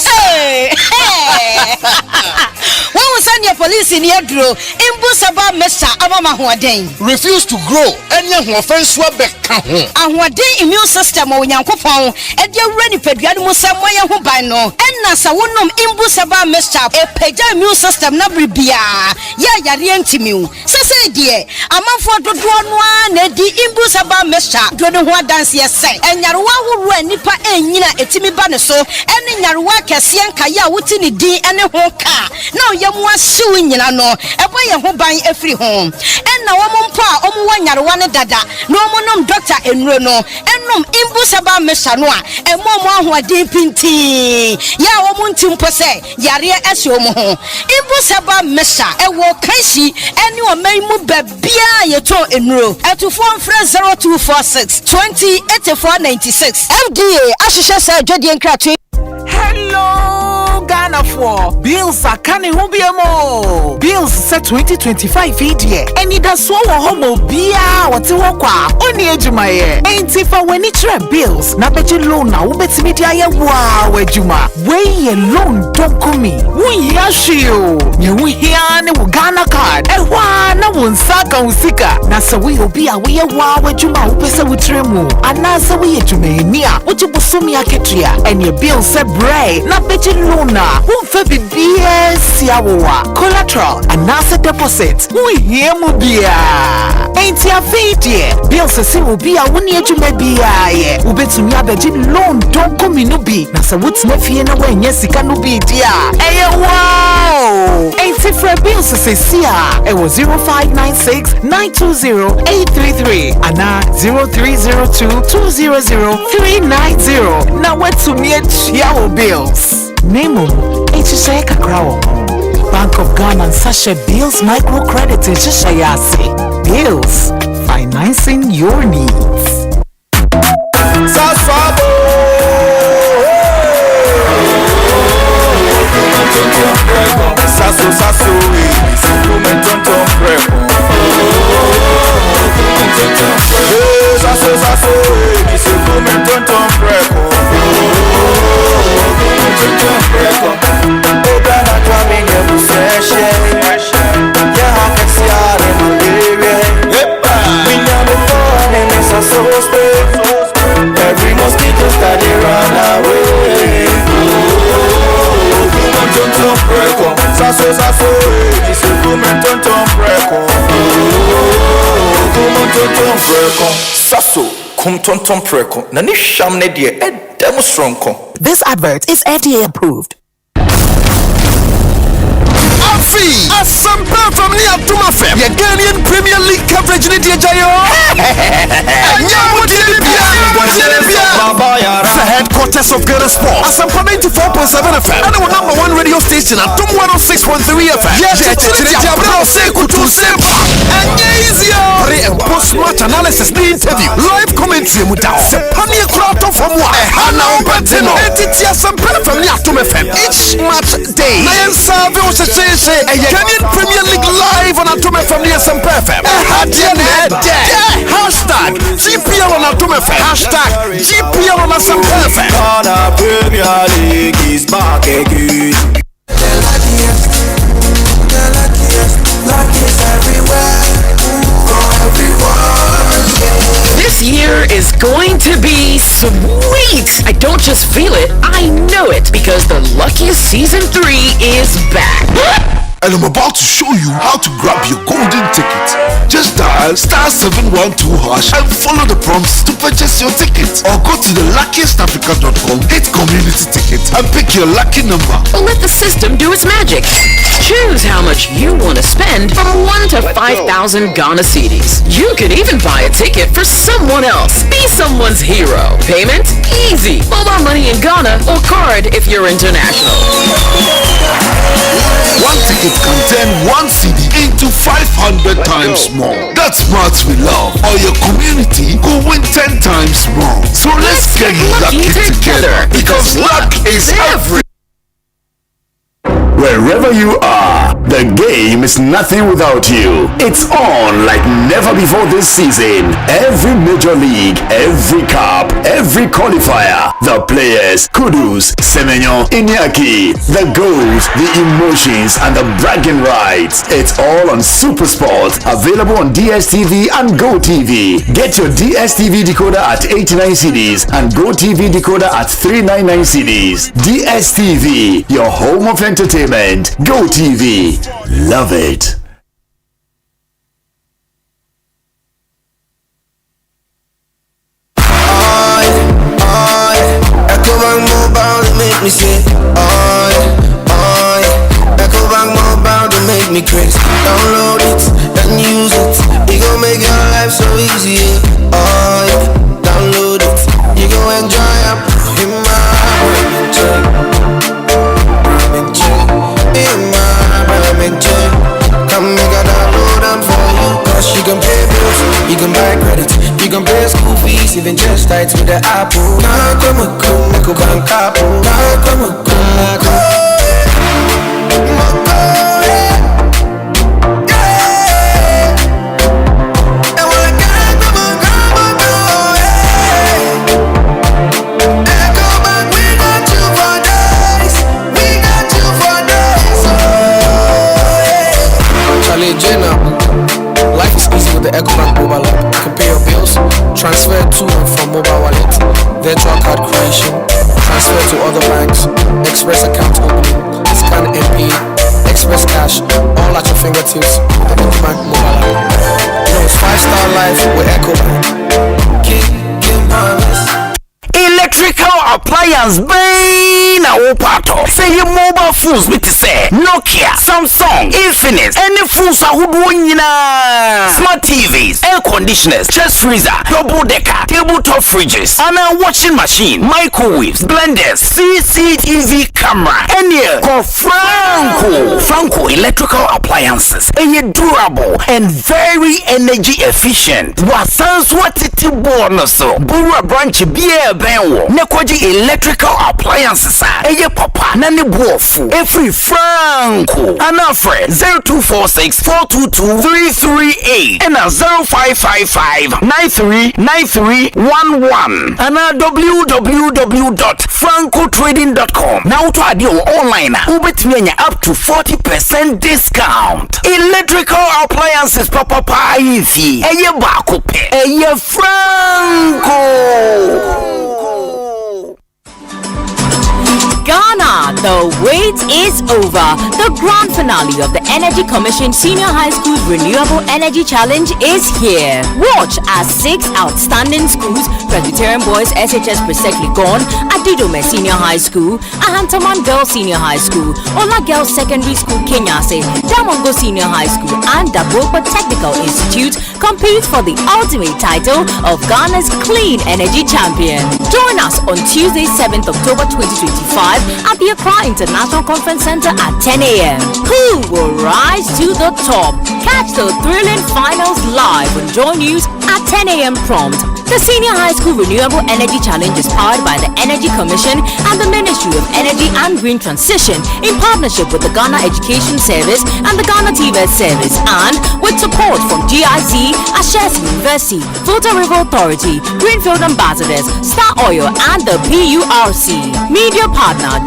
Hey! When we send your police in here, Drew, Imbusaba Mesa Abama Huaden. Refuse to grow. Any offense will be count. And what day immune system or Yankopon, and you're ready for Musa Moya Hubano, and Nasa Wunum Imbusaba Mesa, a Peja immune system, Nabribia. Ya Rientimu. Say, dear, a month for the one, the Imbusaba Mesa, don't what dance yes say, and Yarwa who ran Nipa and Yina Etimi Banaso, and in Yarwa Cassian Kaya Wutini D and a hoka. Now Yamwa suing no, a boy who buy every home. And now Ompa, Omwan Yarwana Dada, no monum doctor and Reno, and num Imbusaba Mesanoa, and Moma who are deep in tea. Ya Omuntum Pose, Yaria Esiomo, Imbusaba Mesa, a Wokashi, and you are Memu Babia Yato in Ro, at 0246 208496. FDA, Ashisha Jodian Kratri. Hello, Ghana for bills are canny hubiamo. Bills set 2025 year. Any da so homo bia wati wakwa. Oni ejumaye. Ain't if I when it's bills. Na beji loan na ubeti media ye wow ejuma. Wey loan don't come me. We yashio. Ye we hiane wo Ghana card. Ewa na wunsaka usika. Na sa we obia we ye wow ejuma upesa witremu. Anasa we ejume niya. Uji busumi aketria. And your bill set bray. Na beji lona. Umfe BBS siawa. Collateral. Anasa deposit. We hear mubia. Ain't ya video. Bill se si ubia wuni ejume biya ye. Ubetu niya beji loan don't come inubi. Na sa woods nefie na wenye sika nubi dia. Eye wow. Ain't it for bill se siya. Ewo 0596-920-833. Ana 0302-200-390. Na wetu niye chiawo bills. Nemo, HSA Kakrawo. Bank of Ghana and Sasha Bills Microcredit in Shishayase. Bills, financing your needs. Every mosquito study run away. This advert is FDA approved. Asempa from Niatuma Fem. Your Ghanaian Premier League coverage in the Jayo. The headquarters of Ghana Sport. Asempa 94.7 FM. And our number one radio station at 106.3 FM. Yes, pre and post match analysis, the interview, live commentary, Sepania Krato from one. Hana Obatino. Etitia Asempa from Niatuma Fem. Each match day. Nayan Savi was a Kenyan Premier League live on Atom FM near Asempa FM. Hashtag GPL on Atom FM. Hashtag GPL on Asempa FM. Premier League is back again. This year is going to be sweet. I don't just feel it, I know it, because the luckiest season 3 is back. And I'm about to show you how to grab your golden ticket. Just dial *712# and follow the prompts to purchase your ticket. Or go to the luckiestafrica.com, hit community ticket, and pick your lucky number. Or let the system do its magic. Choose how much you want to spend from 1 to 5,000 Ghana cedis. You could even buy a ticket for someone else. Be someone's hero. Payment? Easy. Mobile money in Ghana or card if you're international. One ticket can turn 1 CD into 500 times more. That's smart we love. Or your community will win 10 times more. So let's get lucky together, because luck is everything. Wherever you are, the game is nothing without you. It's on like never before this season. Every major league, every cup, every qualifier, the players, kudos, Semenyo, Inyaki, the goals, the emotions, and the bragging rights. It's all on SuperSport, available on DSTV and GoTV. Get your DSTV decoder at 89 cedis and GoTV decoder at 399 cedis. DSTV, your home of entertainment. GoTV. Love it. Ecobank Mobile, they make me say, Ecobank Mobile, they make me crazy. Download it and use it. It gon' make your life so easy. Download it. You gon' enjoy it. Come make a download them for you. Cause you can pay bills, you can buy credit, you can pay school fees, even just tight with the Apple. Come, Life is easy with the Ecobank mobile app. You can pay your bills, transfer to and from mobile wallet, virtual card creation, transfer to other banks, express account opening, scan and pay, express cash, all at your fingertips with the Ecobank mobile app. You know it's 5-star life with Ecobank. Get marvelous. Electrical appliance bay na wopato. Say your mobile phones with say Nokia, Samsung, Infinix, any phones ahodoɔ nyinaa. Smart TVs, air conditioners, chest freezer, double decker, tabletop fridges, and a washing machine, microwaves, blenders, CCTV camera, and here call Franco electrical appliances. And durable and very energy efficient. Wasans what it bonus. Bura branch beer benwo. Nekwaji electrical appliances. Eye papa nani buofu. Every Franco. Anafre 0246 422 338 and a 0555 939311 and a www.francotrading.com. Now to add your online ubetmenya up to 40% discount. Electrical appliances papa ifi. Eye bakope. Eye Franco. Ghana, the wait is over. The grand finale of the Energy Commission Senior High School Renewable Energy Challenge is here. Watch as 6 outstanding schools, Presbyterian Boys SHS Presekli Gone, Adidome Senior High School, Ahantaman Girls Senior High School, Ola Girls Secondary School Kenyase, Damongo Senior High School, and Dabopa Technical Institute compete for the ultimate title of Ghana's Clean Energy Champion. Join us on Tuesday, 7th October 2025 at the Accra International Conference Center at 10 a.m. Who will rise to the top? Catch the thrilling finals live on Joy News at 10 a.m. prompt. The Senior High School Renewable Energy Challenge is powered by the Energy Commission and the Ministry of Energy and Green Transition in partnership with the Ghana Education Service and the Ghana TVET Service, and with support from GIZ, Ashesi University, Volta River Authority, Greenfield Ambassadors, Star Oil, and the PURC. Media partner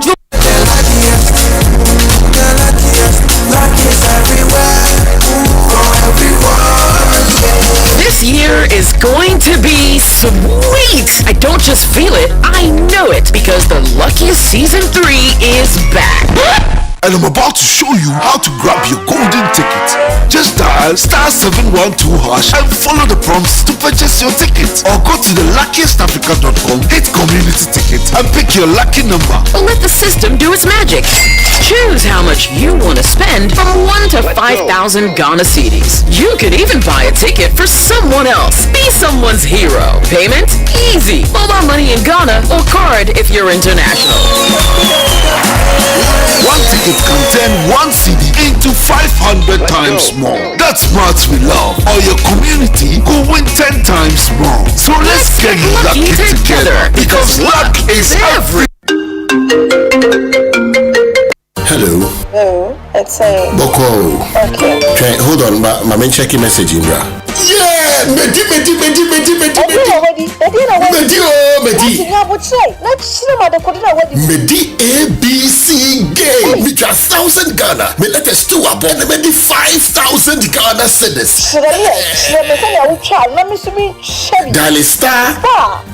This year is going to be sweet. I don't just feel it, I know it, because the Luckiest Season 3 is back. And I'm about to show you how to grab your golden ticket. Just dial *712# and follow the prompts to purchase your ticket. Or go to the luckiestafrica.com, hit community ticket, and pick your lucky number. Or let the system do its magic. Choose how much you want to spend from 1 to 5,000 Ghana cedis. You could even buy a ticket for someone else. Be someone's hero. Payment? Easy. Mobile money in Ghana or card if you're international. One ticket can turn 1 CD into 500 times more. That's smart we love. Or your community could win 10 times more. So let's get lucky together, because luck is every. Hello. Hello, it's a Boko. Okay. Okay, hold on, my main checking message in there. Yeah, Medi. Medi ABC game. We just 1,000 Ghana. Me let us do about Medi 5,000 Ghana cedis. Dial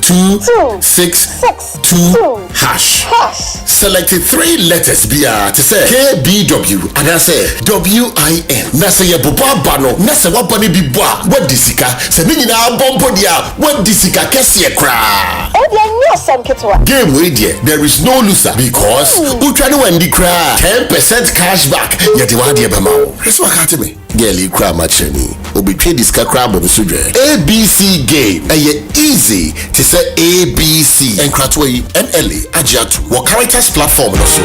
*262#. Select 3 letters BR to say KBW and I say WIN. Na say ye boba bano. Na say wabani bibwa. What disika? Se mini na bombo dia. What disika kesiye kra? Game way there. There is no loser because Utrano wendi kra 10% cashback. Yeti wadi ebamao. Resu wakati me. Girl, cry machini. Obi trade this crab on sudre. ABC game. Aye easy to say ABC. And Kratway NLA Ajat. What characters platform also.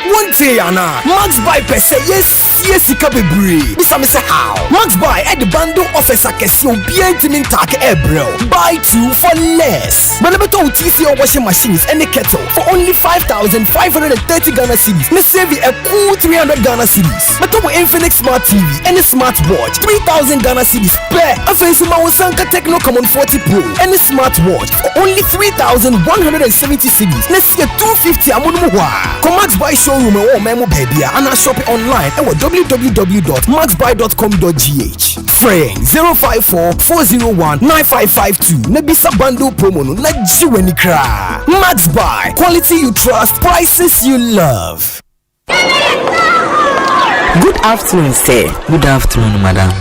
One day, Anna. Max by Pese, yes, sie sika bebree. Misa me say how? Max buy at the bundle offers akesi obi entimin tak ebro. Buy 2 for less. Benebeto TC washing machines and a kettle for only 5,530 Ghana cedis. Me save a cool 300 Ghana cedis. Beto Infinix Smart TV and a smartwatch 3,000 Ghana cedis per. Afensuma Sanka Techno Common 40 Pro and a smartwatch for only 3,170 cedis. Let's see a 250 amunumuwa. Come Max Buy showroom or memo baby and I shop it online at www.maxbuy.com.gh. Friend 054 401 9552. Nebisa bundle promo no let you any cry. Max Buy, quality you trust, prices you love. Good afternoon, sir. Good afternoon, madam.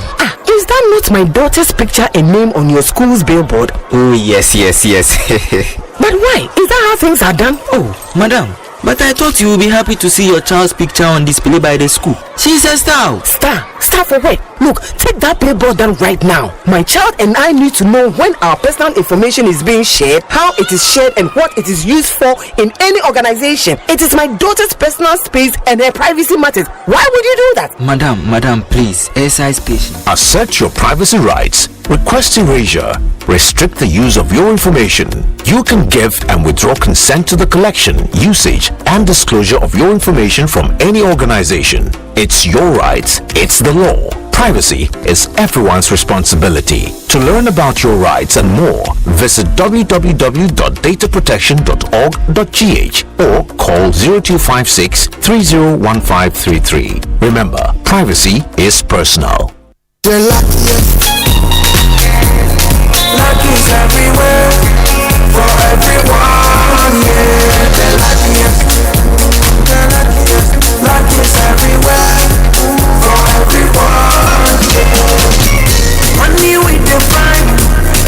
Is that not my daughter's picture and name on your school's billboard? Oh, yes. But why? Is that how things are done? Oh, madam. But I thought you would be happy to see your child's picture on display by the school. She's a star. Star for what? Look, take that billboard down right now. My child and I need to know when our personal information is being shared, how it is shared, and what it is used for in any organization. It is my daughter's personal space and her privacy matters. Why would you do that? Madam, please, exercise patience. Assert your privacy rights. Request erasure. Restrict the use of your information. You can give and withdraw consent to the collection, usage, and disclosure of your information from any organization. It's your rights. It's the law. Privacy is everyone's responsibility. To learn about your rights and more, visit www.dataprotection.org.gh or call 0256 301533. Remember, privacy is personal. Luck is everywhere, for everyone, yeah. The luckiest. Luck is everywhere, for everyone, yeah. Money we define,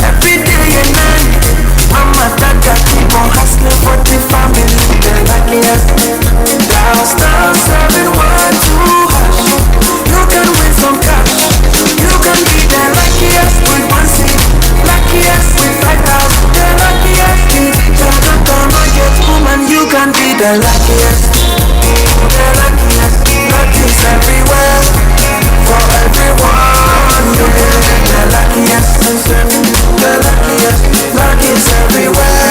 every day and night. Mama, Dada, keep on hustling for the family. The luckiest. Dial star 712 hash. You can win some cash. You can be the luckiest with one seat. Luckiest with 5,000. The luckiest kid. Woman, you can be the luckiest. The luckiest. Luck is everywhere. For everyone. The luckiest. The luckiest. Luck is everywhere.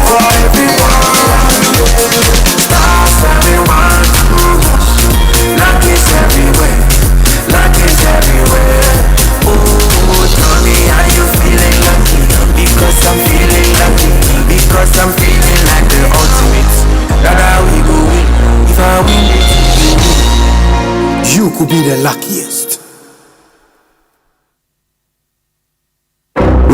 For everyone. Stars everyone. Luck is everywhere. Luck is everywhere. Oh, Johnny, are you feeling lucky? Because I'm feeling lucky. Because I'm feeling like the ultimate. That how we go win. If I win, you could be the luckiest.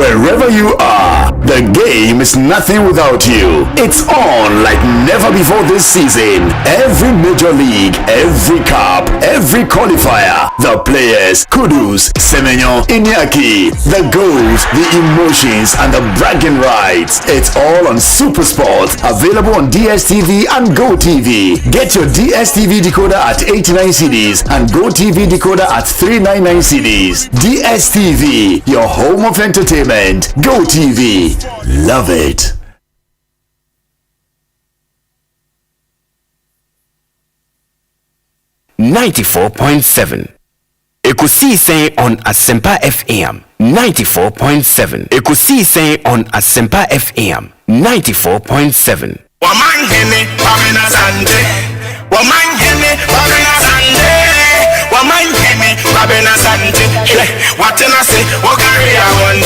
Wherever you are, the game is nothing without you. It's on like never before this season. Every major league, every cup, every qualifier, the players, kudos, Semenyo, Iñaki, the goals, the emotions, and the bragging rights. It's all on SuperSport, available on DSTV and GoTV. Get your DSTV decoder at 89 cedis and GoTV decoder at 399 cedis. DSTV, your home of entertainment. GoTV, love it. .7 Ekosiisen on Asempa FM 94.7 Ekosiisen on Asempa FM 94.7 Omanhene, Kwabena, Asante. Omanhene, Kwabena, Asante. Omanhene, Kwabena, Asante. What I say, what carry I want.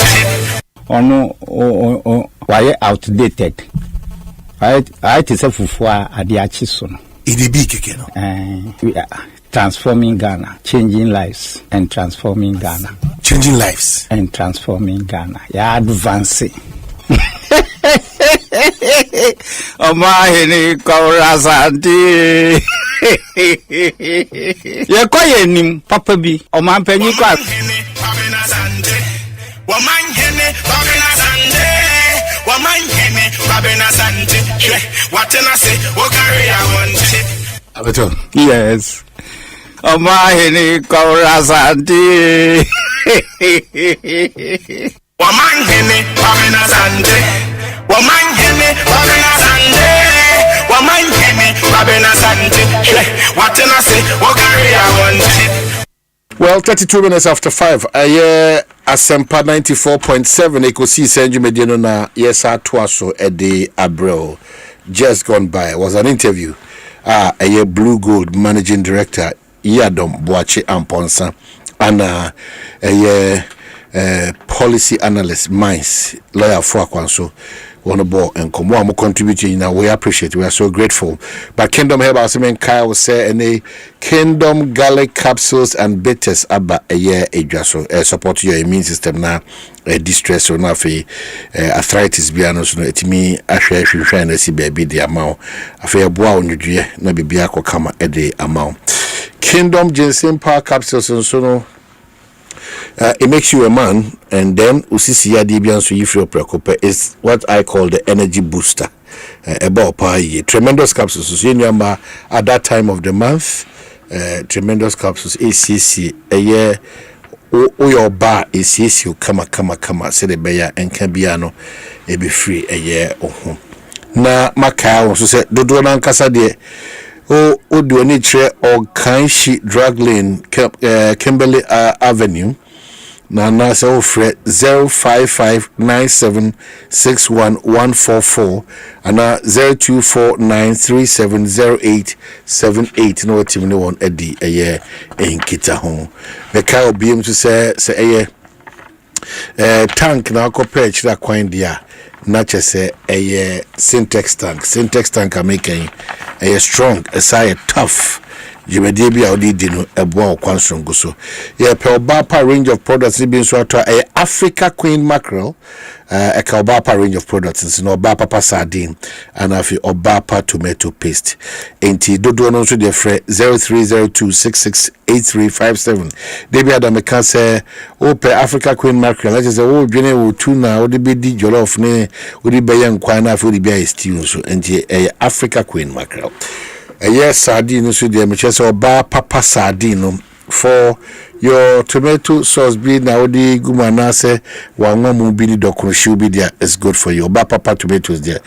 Why outdated? I say fufuwa adiachi sono. Transforming Ghana, changing lives and transforming Ghana. Changing lives and transforming Ghana. Yeah, advancing. Omanhene Asante. Ye kwaye nim papa bi omanpanyi kwa Omanhene Kwabena, Asante. Omanhene Kwabena, Asante. What I say, what carry I want. Yes. Omanhene Asante. Omanhene Kwabena, Asante. Omanhene Kwabena, Asante. Omanhene Kwabena Asante. What can I say? What carry I want? Well, 32 minutes after 5. Asempa 94.7 Ekosiisen On na yes atwaso ede Abreu just gone by was an interview. Blue Gold Managing Director Yadom Boache Amponsa and policy analyst Mines lawyer for Akwanso on the board and come on contributing. Now we appreciate, we are so grateful. But Kingdom Herbal Semen Kyle say any Kingdom Garlic capsules and bitters abba a year so support your immune system now distress or not arthritis bianos no etimi ahwe hwehwe na si baby the amount afia boa onudue na bibia kokama e the amount Kingdom Ginseng Power capsules so no it makes you a man, and then usisi ya dibian so yifre prekope is what I call the energy booster. About per year. Tremendous capsules. So you at that time of the month, tremendous capsules. ACC a year. Your bar is you kama say the beya and cambiano it be free a year or home. Na Macau so say do na nkasa de o do any tre or Kanshi drug lane Kimberley Avenue. Na so fret 05597611144 and 0249370878 no team no one edi a year in kita home. The car be able to say tank na ko patch that coin dia na chese a syntax tank making a strong a tough you may be out dino a bon quantum so yeah Pelbapa range of products being so a Africa Queen mackerel a Kalbapa range of products no Bapa sardine and afi Obapa tomato paste enti dodo no so de frɛ 0302668357 debi adam can say ope Africa Queen mackerel let's say o dwene o tuna o de be di jollof ne o de be yan kwan na afi o de be stew so enti a Africa Queen mackerel. Yes, sardine so the MHS or bar papa sardine for your tomato sauce be now the gumanase one more be the doctor should be there is good for you. Bar papa tomatoes there.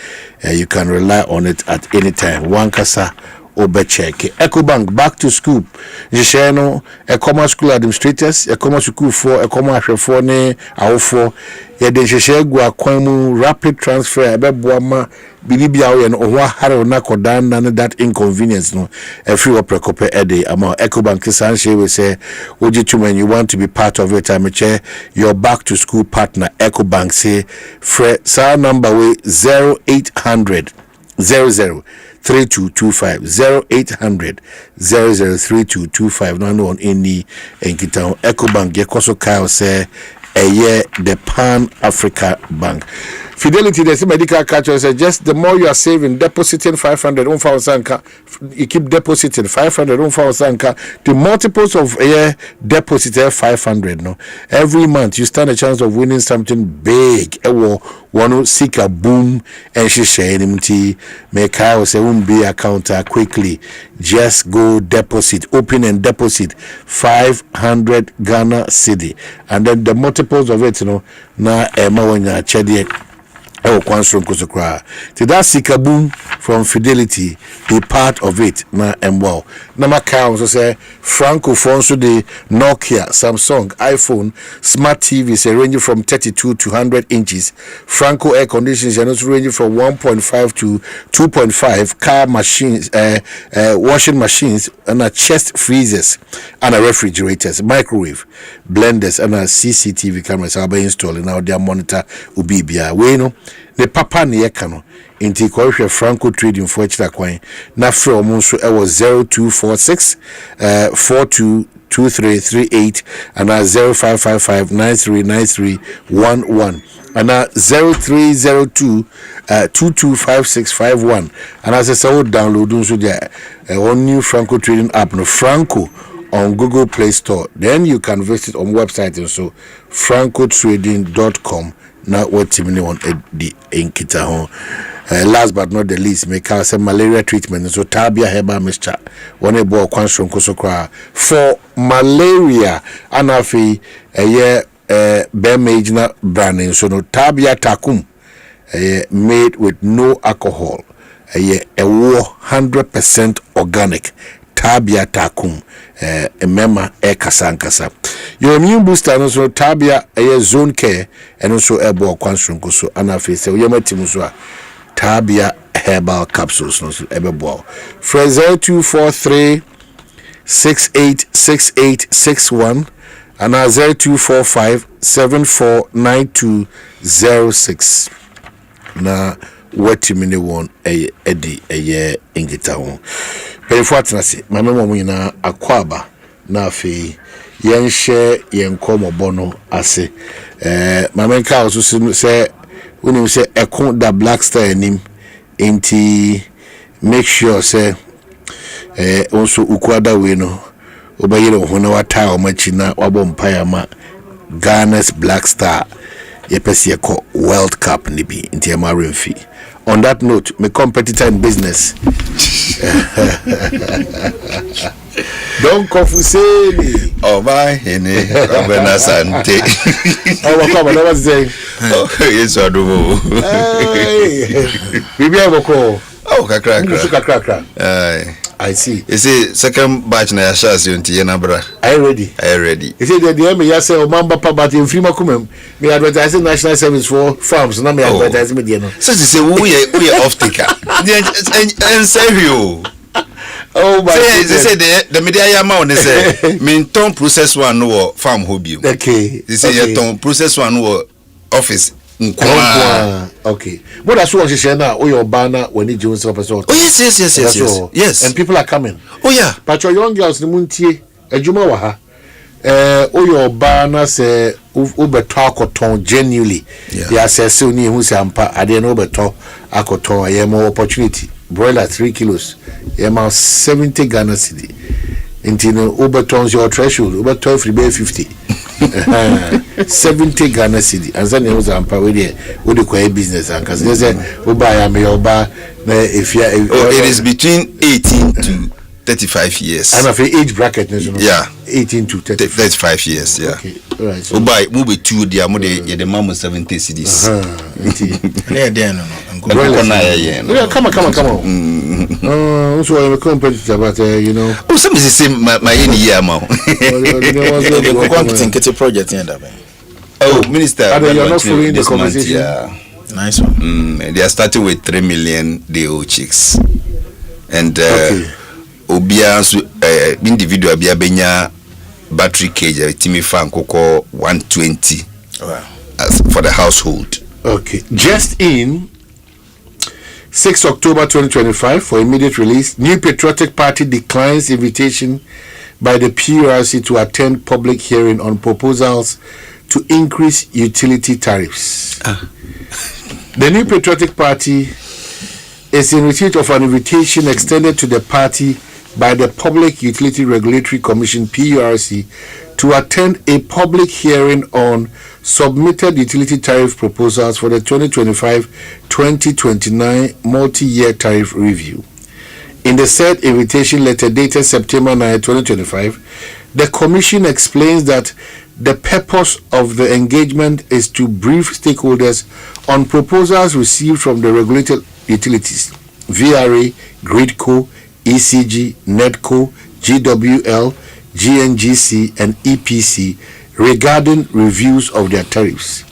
You can rely on it at any time. One kasa Obecheke. Ecobank back to school. Jisheno, Ecoma school administrators, Ecoma school for Ecoma for ne for Yedeshegua Kwamu rapid transfer Ebeboama Bilibia and Owa Haro Nakodan and that inconvenience no every precope ede amount Ecobank Sanche will say Ojichumen you want to be part of it I'm your back to school partner Ecobank say sa number way 0800 3225 0800 003225 no on any enkita Ecobank Yekoso Kyle say the Pan Africa Bank. Fidelity, the medical culture says just the more you are saving, depositing 500 you keep depositing 500 the multiples of a deposited 500 no every month you stand a chance of winning something big. One seek a boom and she share make I say won't be a counter quickly. Just go deposit, open and deposit 500 Ghana cedi, and then the multiples of it, na emawanya chedi. To that Sikaboom from Fidelity, be part of it na wow. Namaka also say Francophone so the Nokia, Samsung, iPhone, smart TVs ranging from 32 to 100 inches. Franco air conditioners and also ranging from 1.5 to 2.5. Car machines, washing machines, and chest freezers and refrigerators, microwave, blenders, and CCTV cameras are being installed now. Their monitor will be no. The papa ne yekano inti ko hwe Franco trading for extra coin na frɛ omo nso e was 0246 422338 and 0555939311 and 0302 225651 and as I say download nso there one new Franco trading app no Franco on Google Play Store. Then you can visit on website and so francotrading.com. Now what team want the inkita home. Last but not the least, make us a malaria treatment. So Tabia Heba Mr. One a boy constant Kosokra for malaria anafi a year Bemagina branding. So no Tabia Takum made with no alcohol. a war 100% organic tabia takum mema kasankasa your immune booster no so tabia zone care and also ebo kwansonko so ana fe se yematim so a tabia herbal capsules no so ebebo Fraser 243 686861 and 0245 749206 na watimini won edi eye ingita ho perifo se mama mo nyina akwaba na afi yenhye yenkomobo no ase mama nka oso se unim se ekon da black star nim enti make sure se also ukwada we no obayire ho na wata o machi na wabo mpaya ma Ghana's Black Star yepesi ko World Cup nibi nti ma remfi. On that note, my competitor in business don't confuse me. Omanhene Kwabena Asante. Oh, come on, what was saying? Oh, yes, I do. Bibi aboko. Oh, kakra. I see. You see, second batch na yashas yunti yenabra. Are you ready? You see, the DM yase omamba pa but in free makumem. Me advertising national service for farms. Na me advertising me dieno. So you say we off taker. And save you. Oh my. Say the media yama on say mean ton process one no farm hobby. Okay. They say your ton process one no office. Okay. But that's what you say now. Oh, your banner when you join some person. Oh yes. And people are coming. Oh yeah. But your young girls the muntie ejuma wa ha. Oh your banner say ubeto akoton genuinely. They assess you ni hu say ampa ade no beto akoton ayemo opportunity. Broiler 3 kilos. Yema 70 Ghana cedi. Intino ubeton's your threshold. Ubeton free be 50. 70 Ghana cedi. And then was ampa we dey kwa business and cause they say uba me oba if you it is between 18 to 35 years. And of age bracket, yeah, 18 to 35 years, yeah. Okay, all right. So buy move two the the mom 70 cedis. Yeah, come on. So I'm a competitor, but you know. Oh, some is the same my any year now. Competing get a project in that. Oh, Minister, you're not following the conversation. Yeah. Nice one. They are starting with 3 million day-old chicks, and obia individual bia benya battery cage timi fan koko 120 for the household. Okay, just in 6 October 2025 for immediate release, New Patriotic Party declines invitation by the PURC to attend public hearing on proposals to increase utility tariffs. The New Patriotic Party is in receipt of an invitation extended to the party by the Public Utility Regulatory Commission PURC to attend a public hearing on submitted utility tariff proposals for the 2025-2029 multi-year tariff review. In the said invitation letter dated September 9, 2025, the Commission explains that the purpose of the engagement is to brief stakeholders on proposals received from the regulated utilities, VRA, Gridco, ECG, NEDCO, GWL, GNGC, and EPC regarding reviews of their tariffs.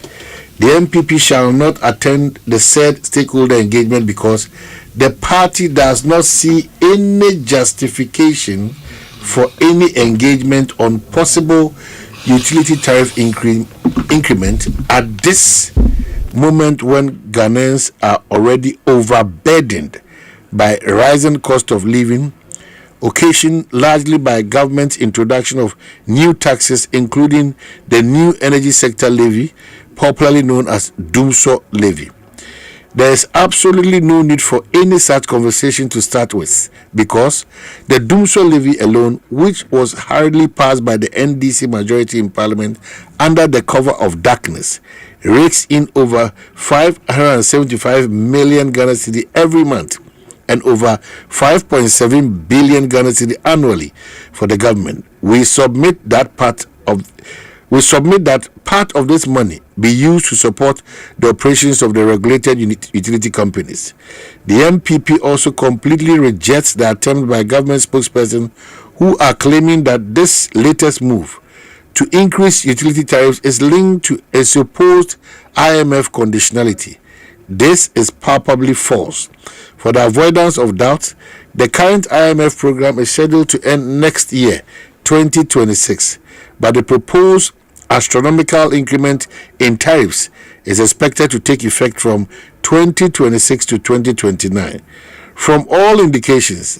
The MPP shall not attend the said stakeholder engagement because the party does not see any justification for any engagement on possible utility tariff increment at this moment when Ghanaians are already overburdened by rising cost of living, occasioned largely by government's introduction of new taxes, including the new energy sector levy, popularly known as Dumso levy. There is absolutely no need for any such conversation to start with, because the Dumso levy alone, which was hurriedly passed by the NDC majority in parliament under the cover of darkness, rakes in over 575 million Ghana cedi every month and over 5.7 billion Ghana cedi annually for the government. We submit that part of We submit that part of this money be used to support the operations of the regulated utility companies. The MPP also completely rejects the attempt by government spokesperson who are claiming that this latest move to increase utility tariffs is linked to a supposed IMF conditionality. This is palpably false. For the avoidance of doubt, the current IMF program is scheduled to end next year, 2026, but the proposed astronomical increment in tariffs is expected to take effect from 2026 to 2029. From all indications,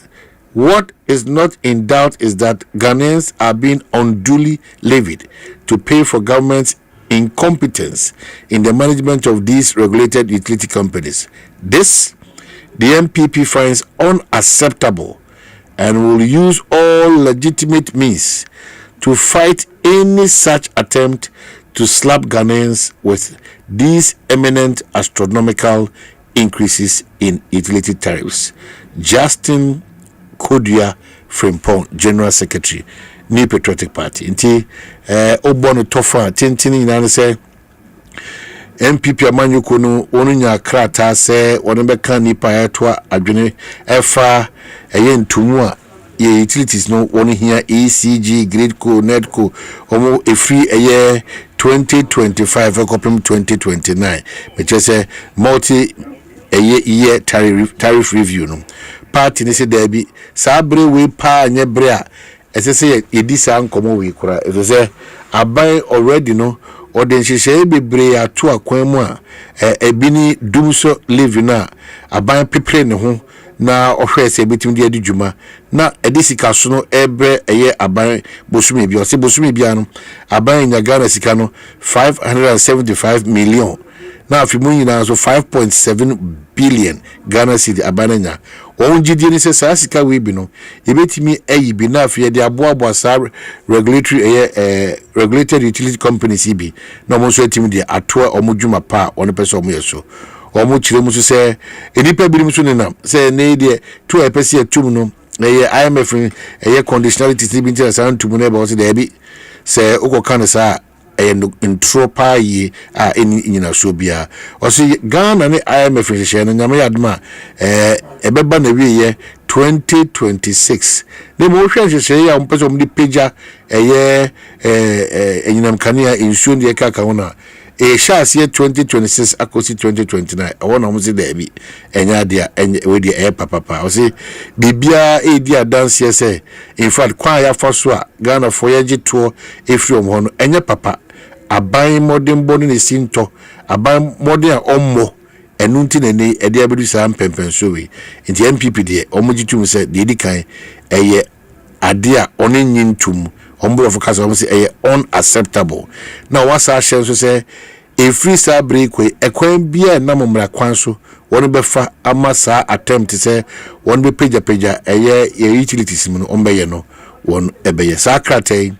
what is not in doubt is that Ghanaians are being unduly levied to pay for government's incompetence in the management of these regulated utility companies. This, the MPP finds unacceptable and will use all legitimate means to fight any such attempt to slap Ghanaians with these eminent astronomical increases in utility tariffs. Justin Kodia Frimpong, General Secretary, New Patriotic Party. Inti Obono Tofa Tintini Nana say MPP amanyuko no wonu nya krata se wonu beka nipa etwa adwene efa eye ntumu a ye utilities no wonu hia ECG Gridco Nedco omo efri eye 2025 ekopem 2029 meche se multi eye year tariff review no party ni se there bi sabre we pa anye bre a esese yedi sa nkomo we kura esese aban already no ode nhihye bebre ato akwan mu a ebini dumso live na aban pepre ne ho na ohwe se betim de adwuma na edisika so no ebre eye aban bosumi bi ose bosumi bia no aban nyagara sika no 575 million na afimu nyina so 5.7 billion Ghana cedi abananya won gidi ni se sa sika we bi no ebetimi ayi bi na afie de aboabo sa regulatory regulated utility companies bi na mo so etimi de atoa omudwuma pa ono pese omo yeso omo kire mu so se enipa bi mu so nenam se ne de to epese atum no IMF conditionality bi ntia sa antum no e ba so de bi se ukokan sa entropa yi a eni nyina so bia osi Ghana ne IMF hye no nyame yadma ebeba na wiye 2026 ne mo hwe hye ya mpese omdi peja enyinam kania insuo de kaka wona shas ye 2026 akosi 2029 awona mo se da bi enya dia we dia papa osi bibia edi adanse se in fact kwa ya faso a Ghana fo ye gito efri om hono enya papa aban modern body ne sinto aban modern a ommo enunti ne ne ede abedu sa mpempenso we nti MPP de omogitum se de edi kan eye ade a onennyintum ombo of kasa omo se eye unacceptable na wasa hye so se efri sa break we ekwan bia na momra kwan so wonu befa amasa attempt se wonu be peja eye utilities mu no ombeye no wonu ebeye sakrate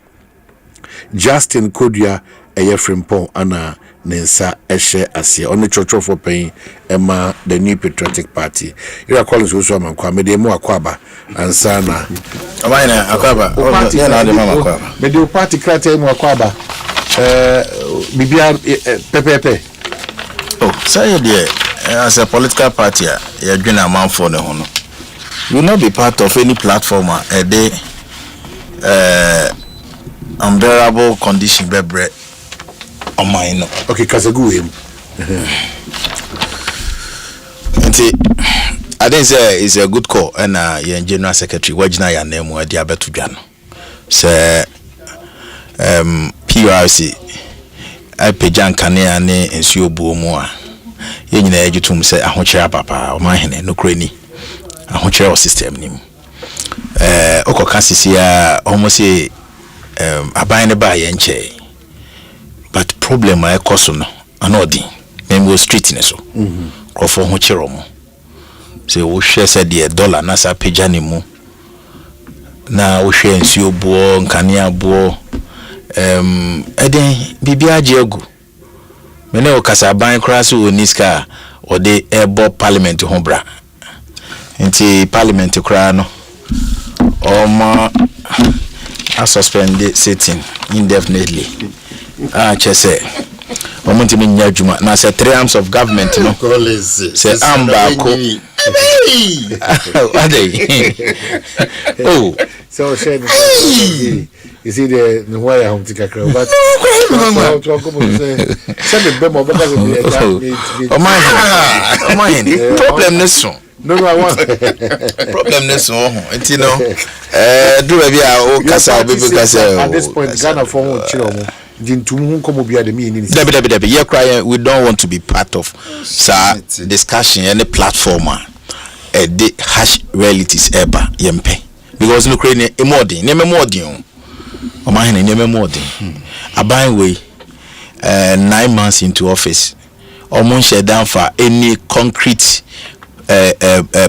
Justin Kodia eye Frimpong ana nensa ehye ase on chocho for pain ema the New Patriotic Party ira Collins so am kwa mede mu akwaba ansa na abayina akwaba ya na de mama akwaba mede party krate mu akwaba bibia pepepe say there as a political party ya dwena amanfo ne ho no you will not be part of any platform a day unbearable condition bebre on mine no okay kasagu him I think it's a good call and your general secretary wajina ya name we dia betu dwan say PRC apejan kanea ne ensuo buo mu a ye nyina ejutum say ahokyere papa Omanhene no krani ahokyere system nim okoka sisia almost aban ne ba ye nche but problem I cause no anodi membo street ne so crofo ho kyero mo say wo hwe say the dollar na sa peja ne mu na wo hwe ensuo buo nkania buo eden bibia agegu mene o kasa ban kraso oniska o de ebo parliament ho bra nti parliament kra no a suspended sitting indefinitely Chese. Omuntu mi nya adwuma na say 3 arms of government no. Say amba ko. Oh. So share you see the why I want to get crowd but problem this one. No, I want problem this one. And you know, do baby o kasa baby kasa. At this point, Ghana for one chilo mo. Dintum come obi ade me ni. Debi. Yeah, cry. We don't want to be part of discussion any platformer. The harsh realities ever yempe. Because no crane emodin, neme modin. Omanhene neme modin. Aban way 9 months into office. Omon share down for any concrete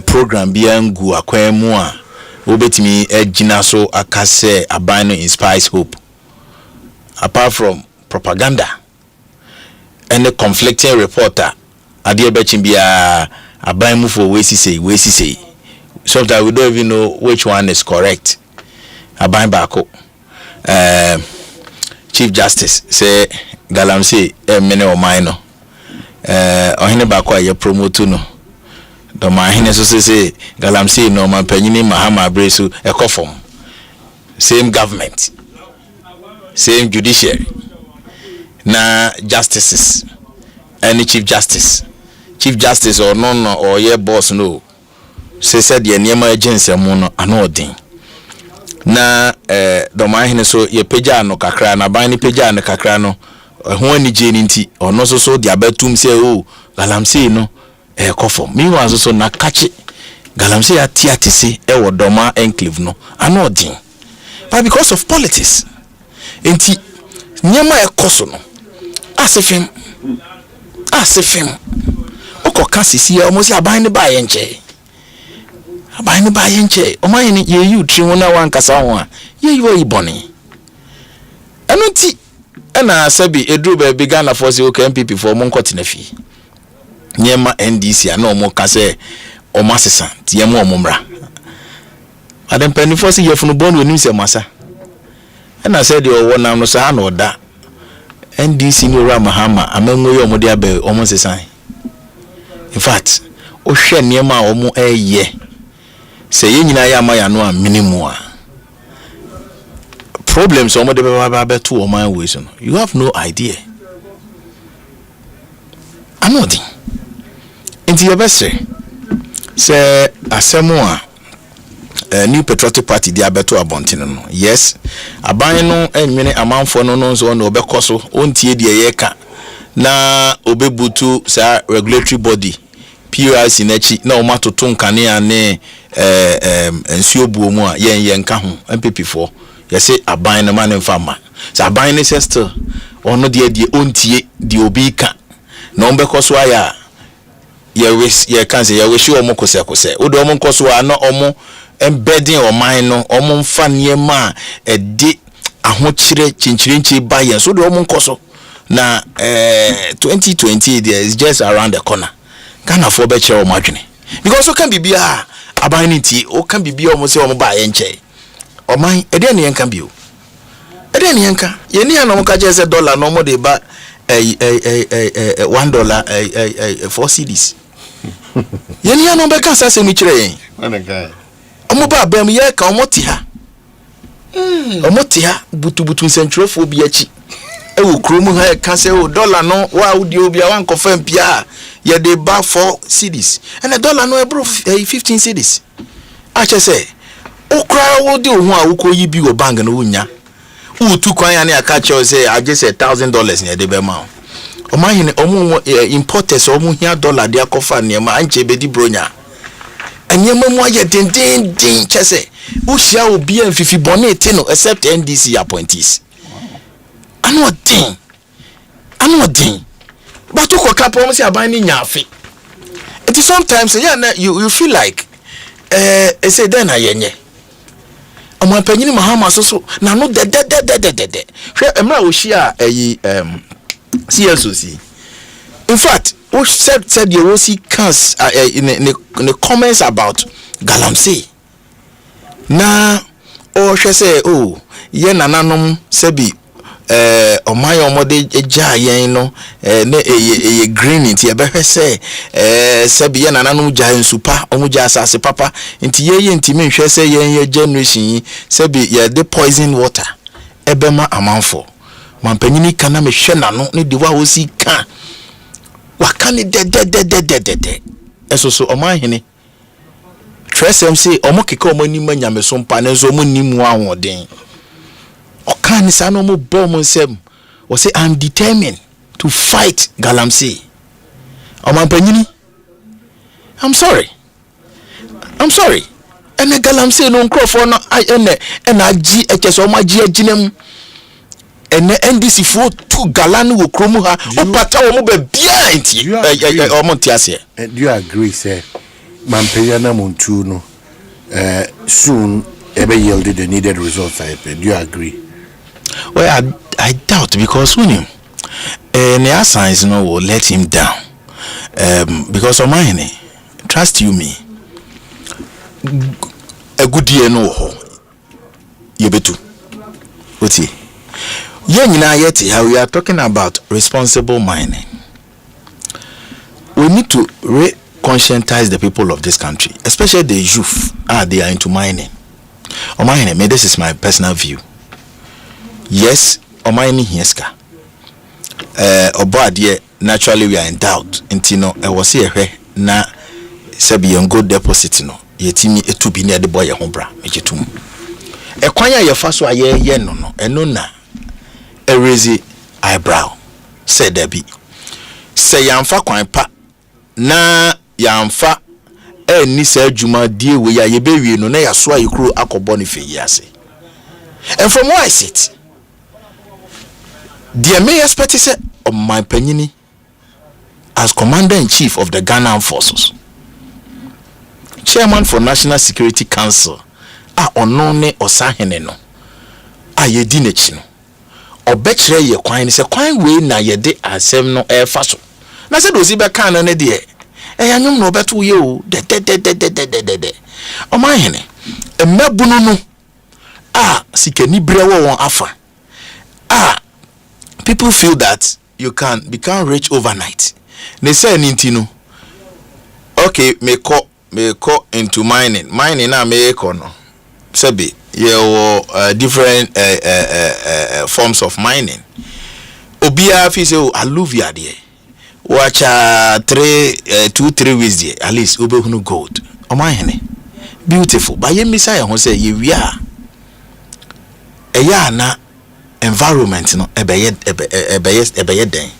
program biangu akwemu a obetimi ejina so akase aban no inspires hope. Apart from propaganda and the conflicting reporter ade ebechim bia aban mu for we say sometimes we don't even know which one is correct. Aban bako Chief Justice say galamsey mene o mine ohene bako aye promote no the mahine so say galamsey no man panyini mahama bresu ekofom same government same judiciary na justices any chief justice or no or ye boss no say said the niema agency mo no anodin na the mahine so ye pagya no kakra na ban ni pagya no kakra no ho ani je ni nti ono so dia batum say oh galamsey no ekofom mi wan so na kache galamsey atiatisi e wo doma enclave no anodin but because of politics enti nyema ekoso no asefem okoka sisi almost aban ne ba ye nche Omanhene ye you tri wona wan kasa ho a ye you iboni enoti na sabi edru ba bi Ghana for say okay MPP for mon kwoti na fi nyema NDC na omo ka say omasesa tie mo omumra adem pani for say ye funu bonu onim se masa na said the owo na no sa na oda NDC ni ora mahama amenwo ye omo de abe omo sesan in fact o hwe niema omo eye say ye nyina ya ma ya no a minimum problems omo de be to o man way so no you have no idea anodi enti ye be say asemo a New Patriotic Party di abeto abontene no yes aban no enwene amanfo no so no obekoso ontie die yeka na obebutu sa regulatory body PRC nachi na omatoto nkane ane ensuo buomu a yen ka ho MPP4 yese aban no man mfama sa aban ne still ono die ontie die obi ka na ombekoso aya ye kanse ye we shi omo kose odo omo nkoso a na omo embedding oman no omo mfa niema edi ahochire chinchirinchi ba yen so do omo nkoso na 2020 there is just around the corner Ghana for be chere omadwene because o kan bibia aban ni ti o kan bibia omo se omo ba yen che oman ede ne yen kan bio ede ne yen kan ye ni ana mo ka je se dollar no mo de ba $1 4 cedis ye ni ana be kan sa se mi chere yen omo ba bam ye ka omo ti ha butu centrofo bi achi e wo kromu ha ka se o dollar no wa udi obi a wan confirm pia ye dey back 4 cedis and the dollar no e bro 15 cedis a che say o kra wo de ho a wo ko yi bi wo bank no wonya wo tu kwan ya na aka che say I just $1,000 ne de be ma Omanhene omo importers omo hia dollar de akofa ne ma anche be di bronya anyema mu aye den chese wo hia obi an fifi bone no except NDC appointees anodin but to koka pom say aban ni nyafe it is sometimes you feel like say then ayenye omo panyini mahama so na no de hwe emra wo hia CSOC in fact who said you will see cans in the comments about galamsey na o hwe say oh ye nananom sebi oman omode eja yen no na eye green nti ebehwe se sebi ye nananom ja nsupa omuja asase papa nti ye nti menhwe se ye generation sebi ye the poison water ebema amanfo mampanyini kana mehwe nano ne de wa wosi ka waka ne de esoso Omanhene tresem say omokeka omanima nyameso mpa ne so omunimu ahoden okani sa no mo bom nsem o say I'm determined to fight galamsey omampanyini I'm sorry ene galamsey no nkrofo no ene agi ekeso omagi aginem ene NDC fo tu galan wo kromu ha opata wo mo be bia nti omontiase. Do you agree say mampanyana muntu no soon ebe yielded the needed results? Do you agree? Well, I doubt, because when him the science will let him down. Because Omanhene, trust you me, a good year no ho. Yebetu. Oti. Yeti, how we are talking about responsible mining. We need to conscientize the people of this country, especially the youth. They are into mining. Omanhene, this is my personal view. Yes, Omanhene hieska. Obadie, naturally we are in doubt. Intino, I was here na sebi yongo deposit no. Yetimi etubi near the boy hombra, mejitum. Kwanya ye faso aye no. Enona raise eyebrow. Say debi. Say yamfa kwan pa na yamfa ni se adwuma die we ya yebewie no na yaso ayekro akobɔ ne feyase. And from where I sit, the may expect is my penini as Commander-in-Chief of the Ghana Forces, Chairman for National Security Council, onone osahene no ayedi nechino obekire ye kwan se kwan we na yede asem no faso na se dozi be kan na de anyum no beto ye o de Omanhene emabunu no sikeni brewo won afa people feel that you can become rich overnight. They say nintino. Okay, me ko into mining na me no sebi different forms of mining. Obia fi say alluvia there wacha 2-3 weeks there at least obehunu gold. Omanhene beautiful, but ye misa ho say ye wia eya na environment no ebeye den.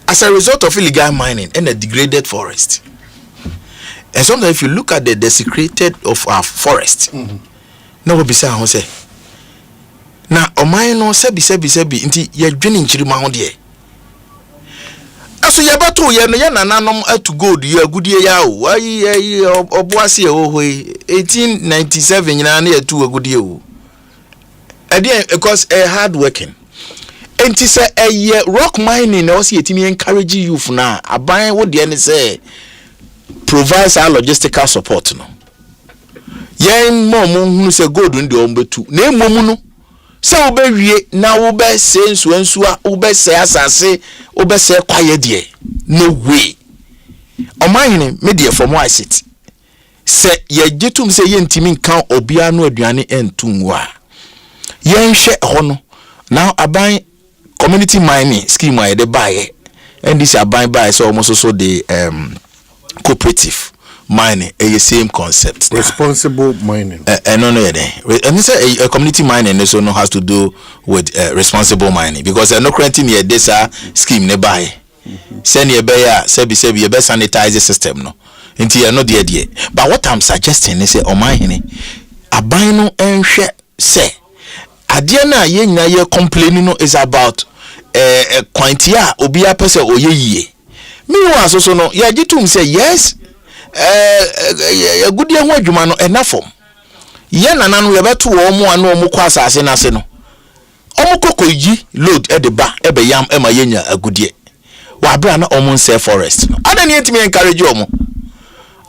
As a result of illegal mining and a degraded forest. And sometimes if you look at the desecrated of our forest, no will be say how say. Now Omanhene sebi inti ye dwene nchirima ho de. Aso ye bato ye no ye nananom atu gold ye agudie ya o. Ayi oboase ye ho 1897 nyina na atu agudie o. Again, because hard working. And to say a rock mining also yetimi encourage youth na aban wo de say provides our logistical support no. Yen mom hunu say gold ndi ombetu. Na emom no say obewie na wo be se nsu a wo be se asase wo be se kwaye de. No way. Omanhene me de from why sit. Say ye getum say ye ntimi nkan obia no aduane entum wa. Yenhwe hono now aban community mining scheme where they buy and this aban buy so almost also the cooperative mining a same concept responsible mining no and this a community mining also no has to do with responsible mining because no currently near this scheme nearby send your bear sebi your best sanitizer system no into you no dear but what I'm suggesting is Omanhene aban no enhwe say Adiana ye nyina ye complaining no is about quantia obia pese oyeye. Me was also no ye gitum say yes good ye ho adwuma no enafom. Ye nananu ye beto wo mo anu omo kwa asase na se no. Omo kokoji load e de ba e be yam e ma yenya agudie. Wa bra na omo nse forest no. Ada ne yetimi encourage omo.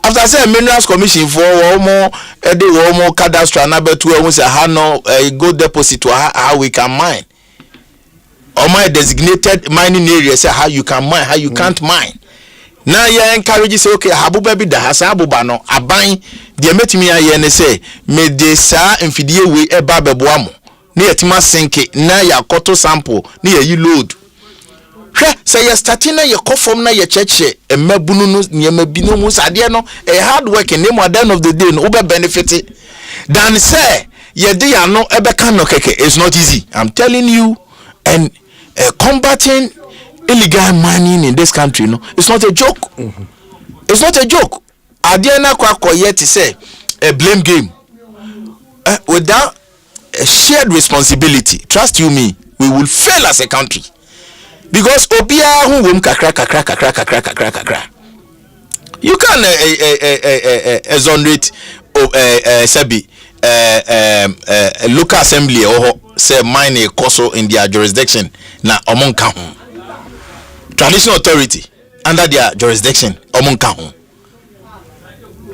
after say minerals commission for more cadastral na betu e say how no go deposit how we can mine. Or my designated mining area say how you can mine, how you can't mine. Now you encourage say okay habu baby da hasa abuba no aban de metimi aye ne say me de sa mfidie we e ba beboa mo na yetima senke na ya koto sample na ye load hwe say you starting na ye kofom na ye cheche emabunu no nyemabinu mu sade no a hard work in name at the end of the day no be benefit than say ye de ya no ebe kan no keke. It's not easy, I'm telling you. And combating illegal mining in this country, no, it's not a joke. It's not a joke. Adiana kwa yet to say a blame game. Without a shared responsibility, trust you me, we will fail as a country. Because obia who wum kakra. You can exonerate Sebi local assembly or say mine a coso in their jurisdiction na among kahun. Traditional authority under their jurisdiction among kahun.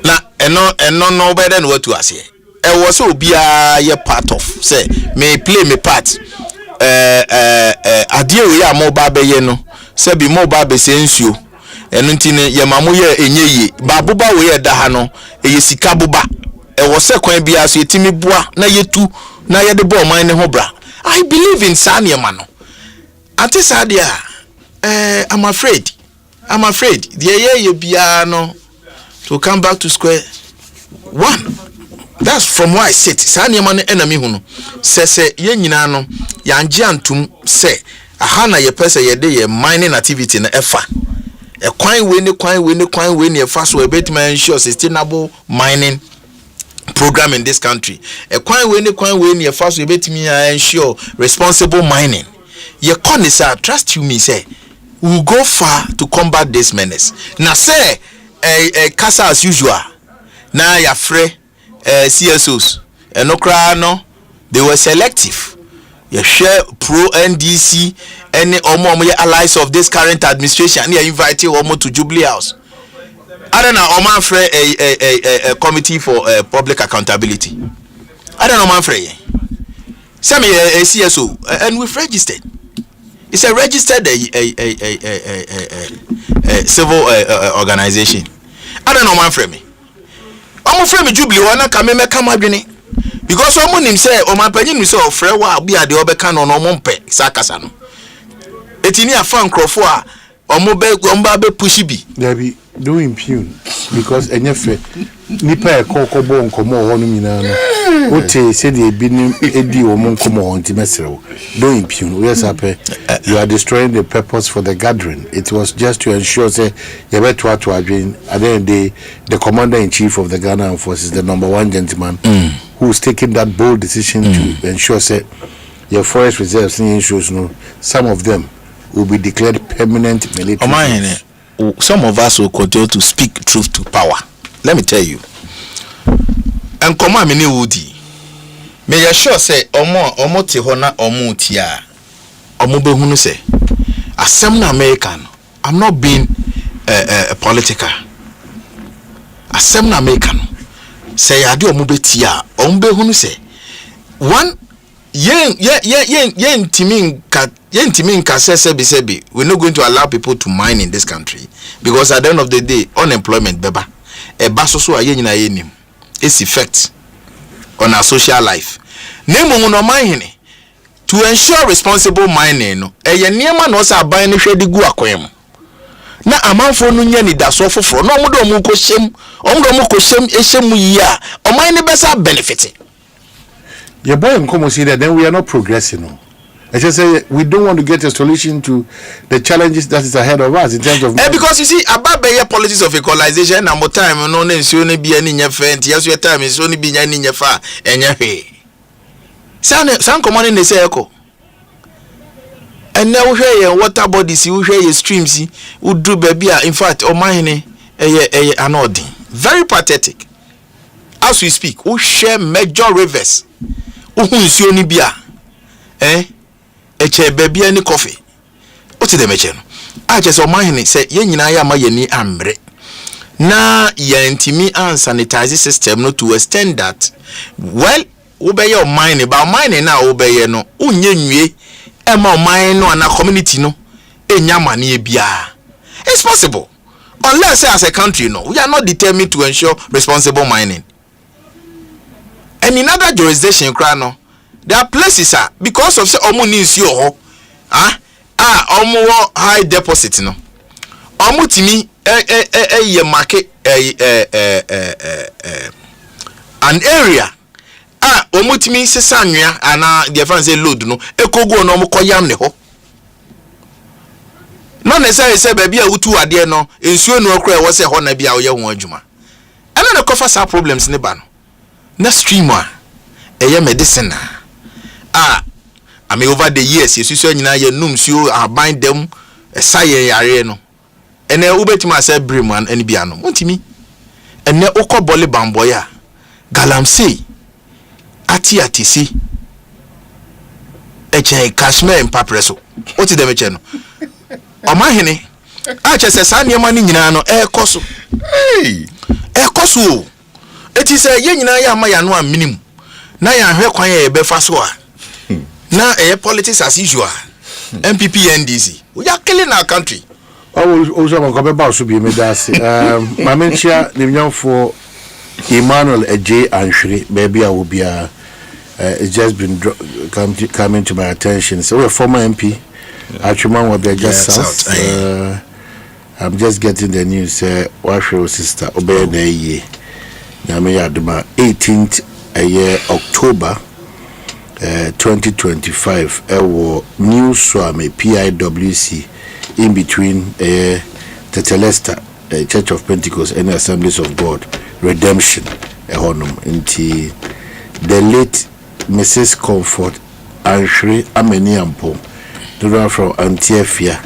Na no better than what to us here. I was so be a part of say may play me part. Adie we are mobile be ye no say be mobile be sensuo eno ntine ye mamu ye enyeyi babuba we ye da ha no ye sika buba e wo se kwan bia so yetimi bua na yetu na ye de bo man ne ho bra. I believe in sane ma no ante sadia I'm afraid the ye bia no to come back to square one. That's from why I sit sane ma no enami hu no se ye nyina no yanje antum se aha na ye pese ye de ye mining activity na efa e kwan we ne efa so e betima ensure sustainable mining program in this country. E kwan we ne efa so e betimi ensure responsible mining. Ye konisa trust you me say we will go far to combat this menace. Na say kasa as usual na ya free CSOs enokra no they were selective. You share pro NDC any omo allies of this current administration and you invite omo to Jubilee House. I don't know omo free a committee for public accountability. I don't know omo free. Some a CSO and we've registered. It's a registered civil organization. I don't know omo free me. Omo free me Jubilee wana kameme kamadwene. Because someone him say o man panyin mi say o frɛ wa bia de obeka no no mompe sakasa no etini afa nkrofo a omba be push bi there be do impugn because enyefe nipa e kokobɔ nkomo ho no nyina no ote say the ebinim edi omo nkomo nti mesrew do impugn yes ape you are destroying the purpose for the gathering. It was just to ensure say you better to adwin at the end the commander in chief of the Ghana Armed Forces, the number one gentleman who's taking that bold decision to ensure say your forest reserves in issues no some of them will be declared permanent military. Omanhene, some of us will continue to speak truth to power. Let me tell you. And come on, Woody. May you sure say omo te ho na omo tia. Omo be hunu say asem na American. I'm not being political. Asem na American. Say ade omo be tia. Omo be hunu say one yen timin ka sebi we're not going to allow people to mine in this country because at the end of the day unemployment beba e baso so aye nyina ye nim its effect on our social life. Nemo no Omanhene to ensure responsible mining no ye niema no sa ban ne hwede gu akwem na amanfo no nya ni daso foforo no omo do omo ko hyem ehyem yi a oman ne besa benefit. Your boy and come see that then we are not progressing. No. I just say we don't want to get a solution to the challenges that is ahead of us in terms of because you see about the policies of equalization and more time no name so be any friend yes your time is only be any fa enya he san common in the circle and now here water bodies you hear streams you do baby in fact Omanhene anodin very pathetic as we speak we share major rivers uhunsuo ni bia eche baby ani coffee oti dem eche no a che so Omanhene say ye nyina ya ma ye ni ambre na yantimi and sanitize system no to extend that well obey your mind about mine na obey no unye nwie e ma mine no na community no enya mane bia. It's possible unless as a country no we are not determined to ensure responsible mining. And in other jurisdiction no there are places because of say omo ni nsuo ho omo high deposit no omo timi ye market an area omo timi sesa anwea ana the fan say load no ekogo no omo koyam ne ho no necessarily say baby awutu ade no nsuo no okra wo say ho na bia wo ye ho adwuma ana na kofa sa problems ne ba no na stream eye medicine I mean over the years yesu so nyina ye num suo aban dem esaye yare no ene ubetima say breman ene bia no montimi ene okobole bamboya galamsey ati eche kashmirmpapreso oti dem eche no Omanhene chese sa niema ni nyina no ekoso ekoso eti say ye nyina ya ma ya no aminim na ya hwe kwan ye befa so na politics as usual. MPP NDC we are killing our country. Also go be so be me das my mentia the young for Emmanuel J Anshri maybe I will be it's just been coming to my attention. So a former MP Achuman will be just south. I'm just getting the news Washo sister obey the year Nyame Aduma 18th a year October 2025 new swami PIWC in between Tetelesta Church of Pentecost and Assemblies of God Redemption honum into the late Mrs. Comfort Anshri Ameniampo the from Antiefia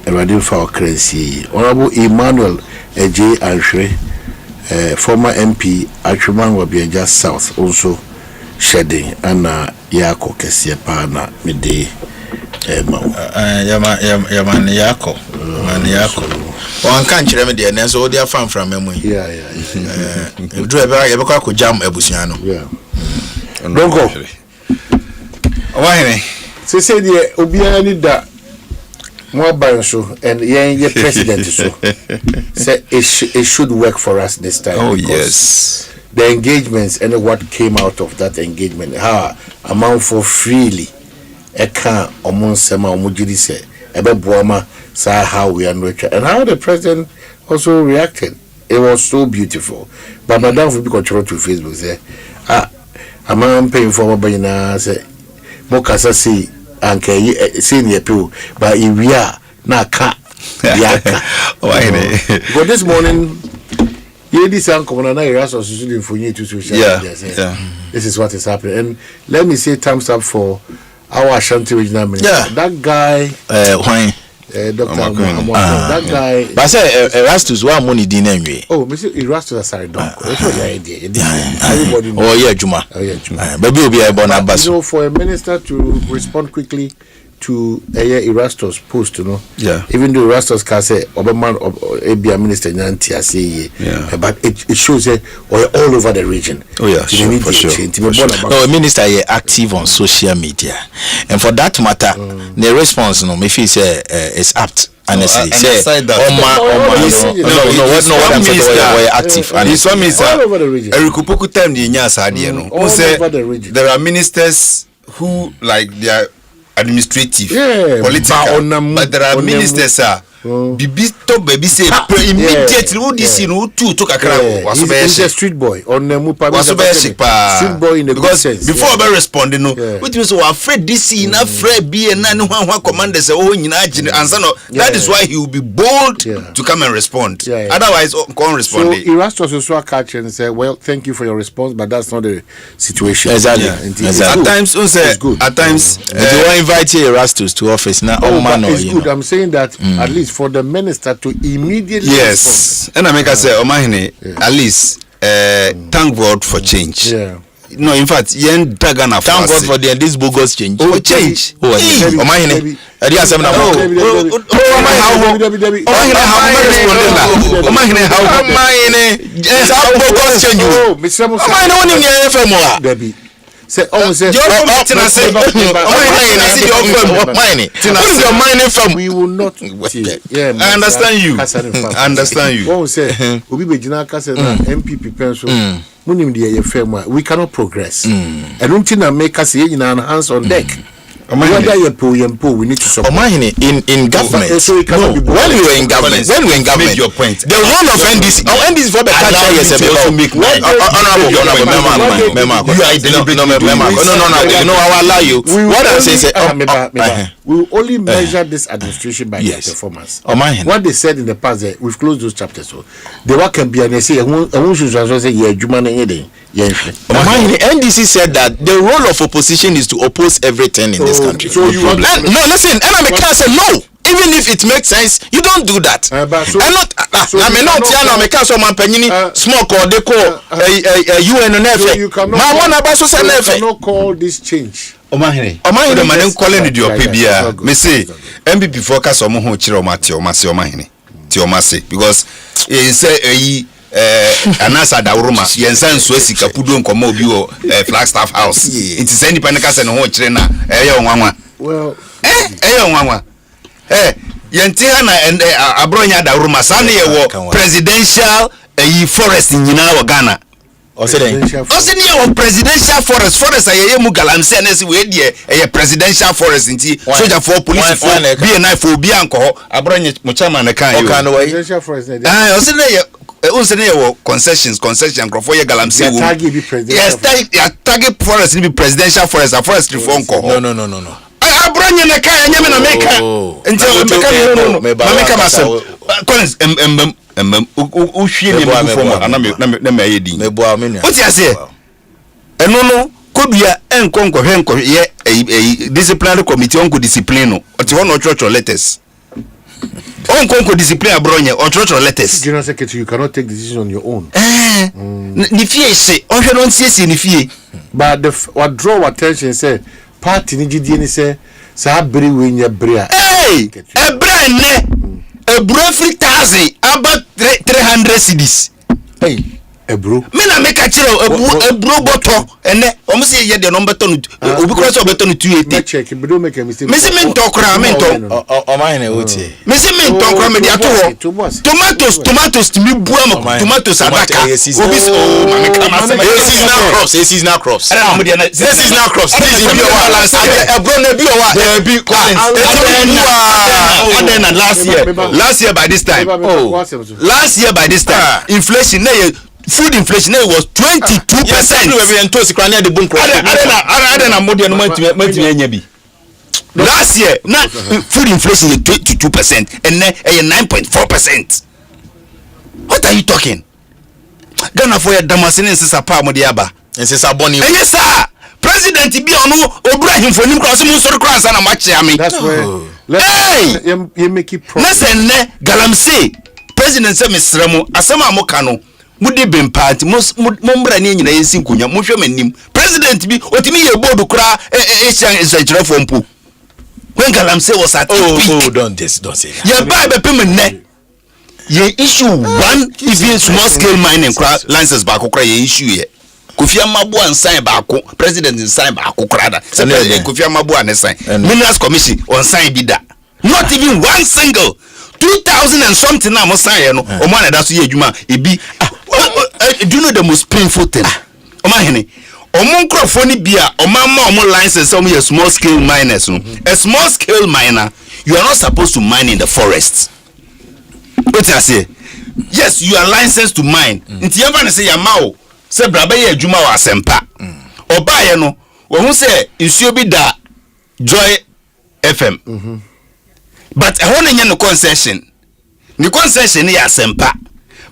Radin for Crency Honorable Emmanuel J Anshri former MP Achuman will be just south also shedding ana yako kesie pa na mede yaman yako man yako wan kan kire me de na so odi afam from memu do e be kwa jam abusuan no donko Omanhene say de obiara ni da mo ban so and ye president so say it should work for us this time. Oh yes, the engagements and what came out of that engagement, how amount for freely a can among sema omujiri say ebe buama say how we are nurtured and how the president also reacted. It was so beautiful. But madam will be controlled to Facebook say I'm paying for my na say mokasa say anke senior people but if we are na ka yaka. But this morning this uncle and I also for you to social media. This is what is happening. And let me say thumbs up for our Ashanti regional minister. That guy Dr. That guy but say Erastus one money din anyway. Oh, Mr. Erastus sorry don't. That's what the idea. Everybody knows. Oh yeah, Juma. Baby will be able to so for a minister to respond quickly to Erastus post, you know. Yeah. Even though Erastus can say Obama or minister Nantia say but it shows all over the region. Oh yeah, sure, for sure. No, minister active on social media. And for that matter, the response no me feel say is apt. Honestly, say what I'm saying active. And this one is all over the region. Erikupoku time the nyasa ade no. All over the region. There are ministers who like they are administrative, political, but there are ministers bibi to baby say immediately who this no two took a crowd. He's a street boy on the street boy in the because sense, before I responding no what you so afraid this in afraid be and no one commander say oh nyina answer no that is why he will be bold to come and respond otherwise can't respond. So Erastus also catch and say well thank you for your response but that's not the situation. Exactly. At times at times they will invite Erastus to office now. It's good. I'm saying that at least for the minister to immediately respond. And I make us say Omanhene at least thank God for change. No, in fact, thank God for this bogus change. Oh, change. Omanhene. Omanhene how bogus change you. Omanhene woni nye FM wa. Say we will not. I understand you. I understand you. Won't say Obi Bejina Kasa na MPP penso. Munim the FM we cannot progress. And until make us hands on deck. We need to support. Omanhene in government. When we were in government, your point. The role of NDC, NDC for the culture is no, I will allow you. What I say is, we will only measure this administration by their performance. What they said in the past, we've closed those chapters. So the work can be, and they say, NDC said that the role of opposition is to oppose everything in this country. So you are no, listen, and I can't say no. Even if it makes sense, you don't do that. I mean, not Tiana, I can't say man penny smoke or they call UN and everything. You cannot call this change. Omanhene man calling it your PBA. Me say MPP focus on mo chiro mate o mase Omanhene. Ti o mase because e say anasa da uruma yensa nso asika pudo nkoma obi o Flagstaff House. It is independent case no ho chire na onwanwa. Well, onwanwa. Yenti na abronya da uruma sane ye wo presidential forest nyina wo Ghana. Oseni presidential forest aye mu galamse na si we die presidential forest nti soldier for police for BNI for obi anko abronya mo chairman kan yo presidential forest oseni ye concession crofo ye galamse wo yes target forest ni be presidential forest a forest reform ko no abronya na kan nyame na meka nti meka masem collins uhwie ni mfoma na me din oti ase eno no kodua enkonkohwe ye disciplinary committee onko discipline no oti hono church letters onko discipline abronye o church letters general secretary you cannot take decision on your own ni fie se ohwe no nsie ni fie but what draw attention say party ni gidie ni say sa bere we nya bere ebra ne ebro 3000 about 300 cedis ebro me na make a chiro ebro boto ene o mo se ye de no beto no obi kro so beto no 280 check we don't make a mistake me se me ntokra me nto Omanhene oti me se me ntokra me de ato tomatoes to me buam tomatoes adaka obi mama kama seasonal crops seasonal crops this is your balance ebro na bi o wa bi last year by this time inflation na food inflation was 22%. Last year, now food inflation is 22%, and then 9.4%. What are you talking? Ghana for your Damascene and Sapa Modiaba. And says Aboni. And yes, sir. President be on Obrahim for him crossing so cross and a match. That's where you make it proper. Listen, Galamsey. President say Mr. Ramo asama mokano mudi bempati mombra ni nyina yensi nkunya mohwe manim president bi otimi ye board kura echange for mpo when Galamsey was at don't say that ye buy be pem ne ye issue one even small scale mining kura license ba kura ye issue ye Kofi Amabu and sign baako president sign baako kura da Kofi Amabu and sign minerals commission on sign bi da not even one single 2000 and something na mo sign no Omanhene da so ye adwuma ebi do you know the most painful thing Omanhene omon crofo ni bia omamma license some your small scale miners no a small scale miner you are not supposed to mine in the forest what I say yes you are licensed to mine nti ever na say yamao say braba ye adwuma wa Asempa obaye no wo hu say nsuo bi da Joy FM but I want to concession. The concession is Asempa.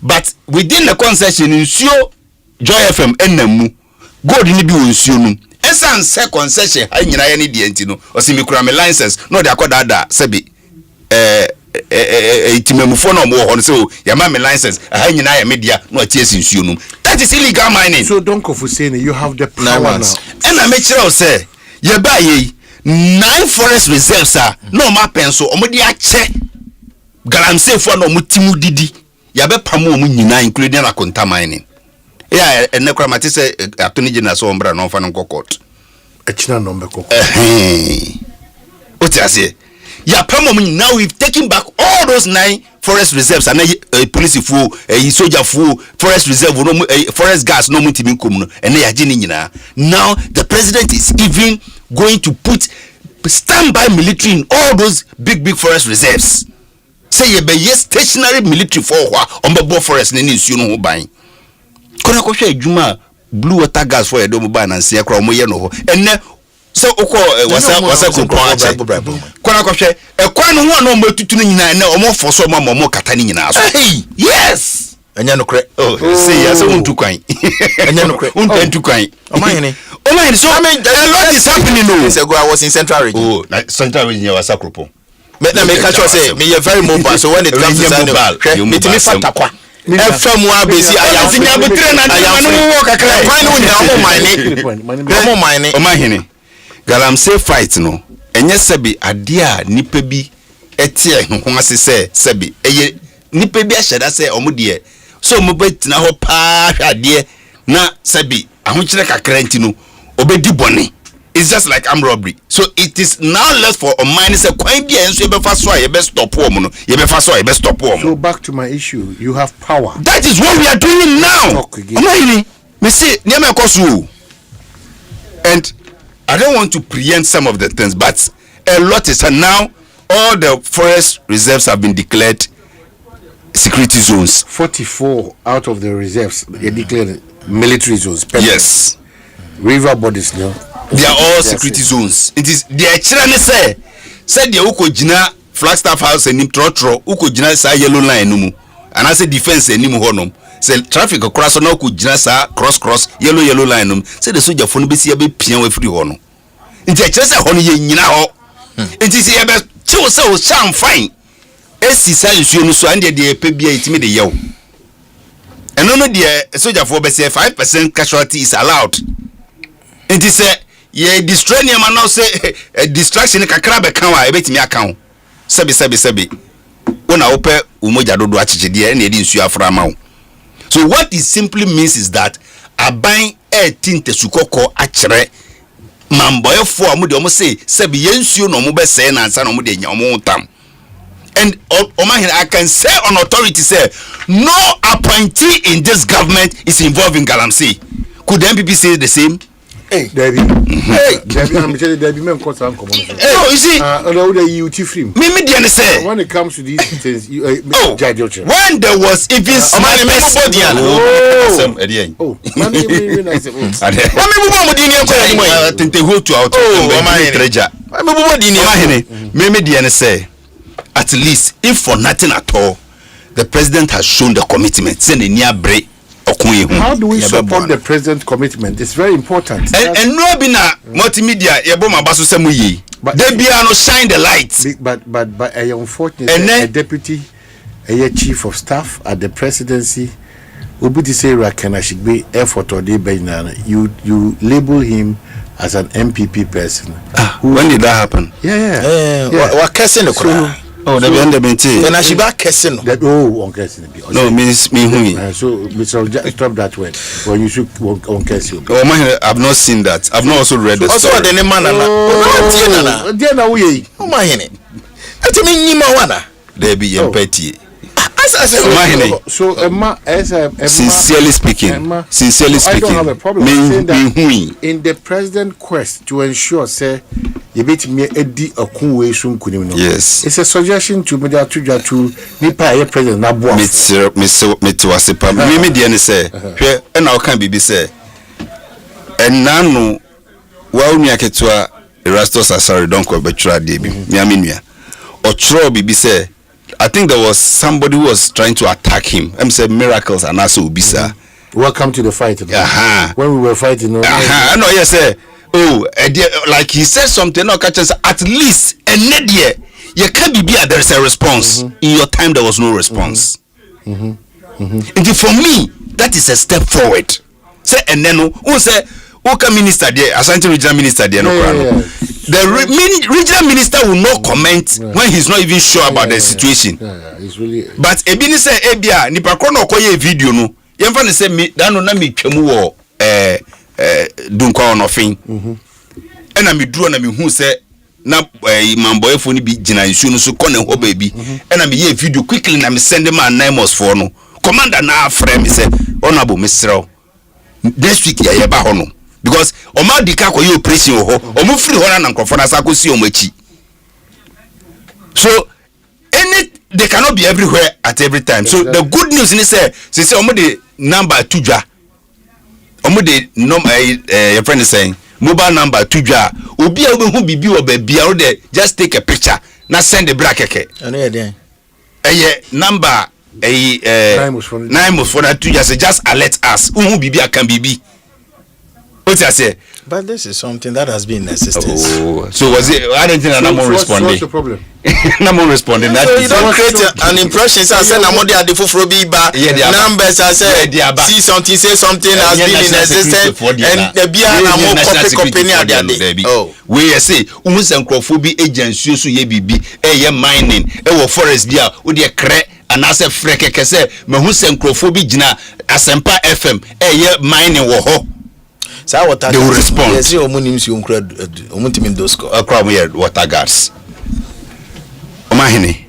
But within the concession, nsuo Joy FM ennamu. God ni bi nsuo no. Esan se concession ha nyina ya ne die ntino. Osi mi kura me license no de akoda da sebi itimemufo no mo ho no se ya ma me license ha nyina ya media no atiesi nsuo no. That is illegal mining. So don't go for saying you have the power now. And I make sure say ye ba ye 9 forest reserves are no ma penso omodi ache galamsey for no mutimu didi ya be pamo mu nyina including na contamine ya ene kwa mate se atoni gina so ombra no fa no court echina no be court oti ase ya pamo mu now we've taken back all those 9 forest reserves and police fu soldier fu forest reserve no forest gas no mutimi kom no ene ya gini nyina. Now the president is even going to put standby military in all those big forest reserves. Say ye be stationary military for on the forest ni nsuo no ho ban. Kona ko hwe adwuma blue water gas for edo ban na nsia kra omoye no ho. Enne so ukọ wasa kokon ache. Kona ko hwe ekwan no ho na omo tutu no nyina enne omo foso omo kata ni nyina so. Yes. Anya no kre. Oh, say yes untu kwan. Anya no kre. Untu kwan. Omanhene. So I mean a lot is happening no. Years ago I was in Central Region. Oh, central region was Sakropo. Let me catch you say me very mobile so when it comes to mobile me timi fatakwa FM wa besi aya sinya butre na no wo kakra fine wo nya omo mine Omanhene galamsey fight no enye sebi ade a nipa bi etie ho asese sebi eye nipa bi ahyeda se omo de so mo betina ho pa hwade na sebi ahokire kakra ntino obedi bone. It's just like armed robbery. So it is now less for a man say kwan bia enso be fa so a ye be stop wo no ye be fa so a ye be stop wo. So back to my issue, you have power. That is what we are doing now. Omanhene me say niam ekoso. And I don't want to preempt some of the things, but a lot is, and now all the forest reserves have been declared security zones. 44 out of the reserves they declared military zones. Yes. River bodies now. They are all security zones. It is the children say the uko jina Flagstaff House and trotro uko jina sa yellow line no mu. And I say defense and nimu honum. Say traffic cross no uko jina sa cross yellow line no. Say the soldier phone be see be pian we free hono. It the children say hono ye nyina ho. It is ye be chill so sham fine. Esi sa nsuo no so and the pe bia itimi de yew. And no the soldier for be say 5% casualty is allowed. It is ye destroy near man now say distraction kakra be kan wa e betimi akan sebi wona wo pe umoja dodo achichide na edi nsu afra ma wo. So what it simply means is that aban 18 tesukoko akere mamboyefo amu de omo say sebi ye nsuo no mo be say na ansa no mo de nya omo tam. And Omanhene, I can say on authority say no appointee in this government is involved in galamsey. Could the MPP say the same? Hey, Debbie. Hey, Debbie, I'm telling you, Debbie, men cause I'm coming. No, you see, when it comes to these things, you judge your child. When there was even at least, if for nothing at all, the president has shown the commitment. Send a near break. How do we support the president's commitment? It's very important. And no bina multimedia yeboma baso semuyi. They be no shine the light. But unfortunately, a deputy, a chief of staff at the presidency, Obuti say Rakanashigbe effort or you label him as an MPP person. When did that happen? Yeah. What casting the Oh, the end of it. Then I should back casting. On casting. No, means me who. So, Mr. Stop that word. Well, you should on casting. Oh, man, I've not seen that. I've not also read the story. Also, the man. Oh, my henny. I mean, you know, there be empathy. So, sincerely speaking, I don't have a problem saying that in the president quest to ensure, say, you bet me edi akunwe sum kunim no. Yes. It's a suggestion to me that to nipa president na boa. Mr. Asempa. Me de ne say, hwe e na o kan bibi say. Enanu wa unu aketua Erastus Asare don ko betwa de bi. Me aminua. Ochro bibi say I think there was somebody who was trying to attack him. I'm saying miracles and also ubisa. Welcome to the fight. When we were fighting. No, yes, sir. Oh, like he said something. No, at least a nedia. You can't be there is a response. In your time, there was no response. And for me, that is a step forward. Say and then who say Oka minister there, Asante regional minister there, the regional minister will not comment when he's not even sure about the situation. It's really. But Ebini say Ebia nipa kono okoye video no. Yemfa ne say me dano na me twemu wo dunkwa onofin. Ena me duro na me hu say na mamboyefo ni bi gina nsu no so kone ho ba bi. Ena me ye video quickly na me send them anonymous for no. Commander na afre me say honorable Mr. Next week ya ba ho no. Because Oma Dika ko ye operation ho. Omo free ho na nkrofo na sakosi omachi. So they cannot be everywhere at every time. So the good news is say omo the number tujwa. Omo the your friend is saying mobile number tujwa. Obi a hu bibi o ba bia o de just take a picture na send the bracket. Ano ye den. Number 9 for that tujwa say just alert us. Hu bibi akan bibi. What I say? But this is something that has been in existence. Oh, so was it? I don't think I'm responding. What's the problem? I'm responding. So you don't create an impression. So I said, I'm not the Fufrobi bar numbers. I said, see something, say something has been in existence, and the beer and more company at the day. Oh, we say, Umusankophobia agency, so ye be mining, forest beer, with your crack. And I said, Freke say, Mahusankophobia jina Asempa FM, mining woho. So what they will respond. Yes, water guards. Omanhene,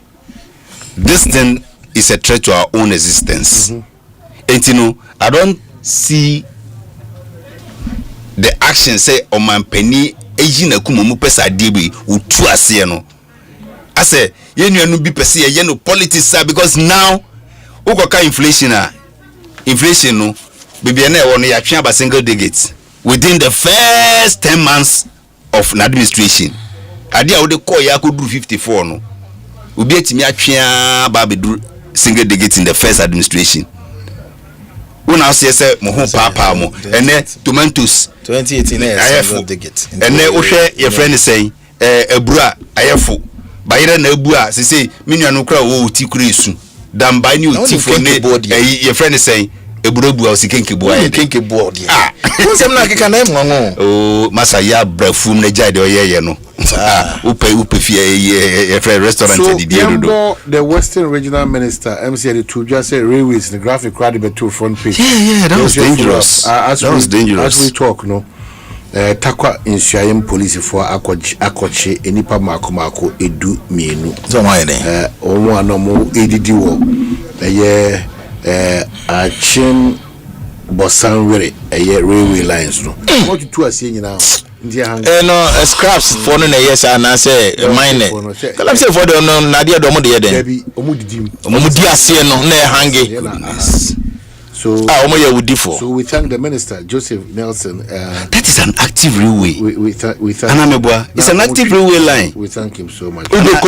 this thing is a threat to our own existence. And you know, I don't see the action say Omanpenny ejina kumomu pesa dibi utu ase no. I say yenu no be pese yenu politics because now ukoka inflation no bibi na e wono ya twa ba single digits within the first 10 months of an administration. Ade a wo de call ya ko do 54 no. Obi etimi atwa ba be do single digits in the first administration. Una say mo ho papa mo ene tomatoes 2018 single digit. Ene wo hwe your friend say ebura ayefo bayire na ebua say menuanu kra wo ti kura esu damba ni oti fo ne your friend say eburebu o sikenke bo aye kenke bo dia nsem na keka na enwango oh masa ya brafum na jade oyeye no upe fie restaurant di dia do the Western Regional Minister MC the Tujwa say railways the graphic crowd be to front page. That was dangerous. That was dangerous. As we talk no takwa insuayem police for akoche enipa mako edu mienu so why then omo anomo edidi wo achin bosanwere railway lines no what you two are saying now no scraps for no yes and I say mine kala say for the no na dia do mo de den omo didim omo di ase no na hange so so we thank the minister Joseph Nelson. That is an active railway. We thank it's an active railway line. We thank him so much. I'm telling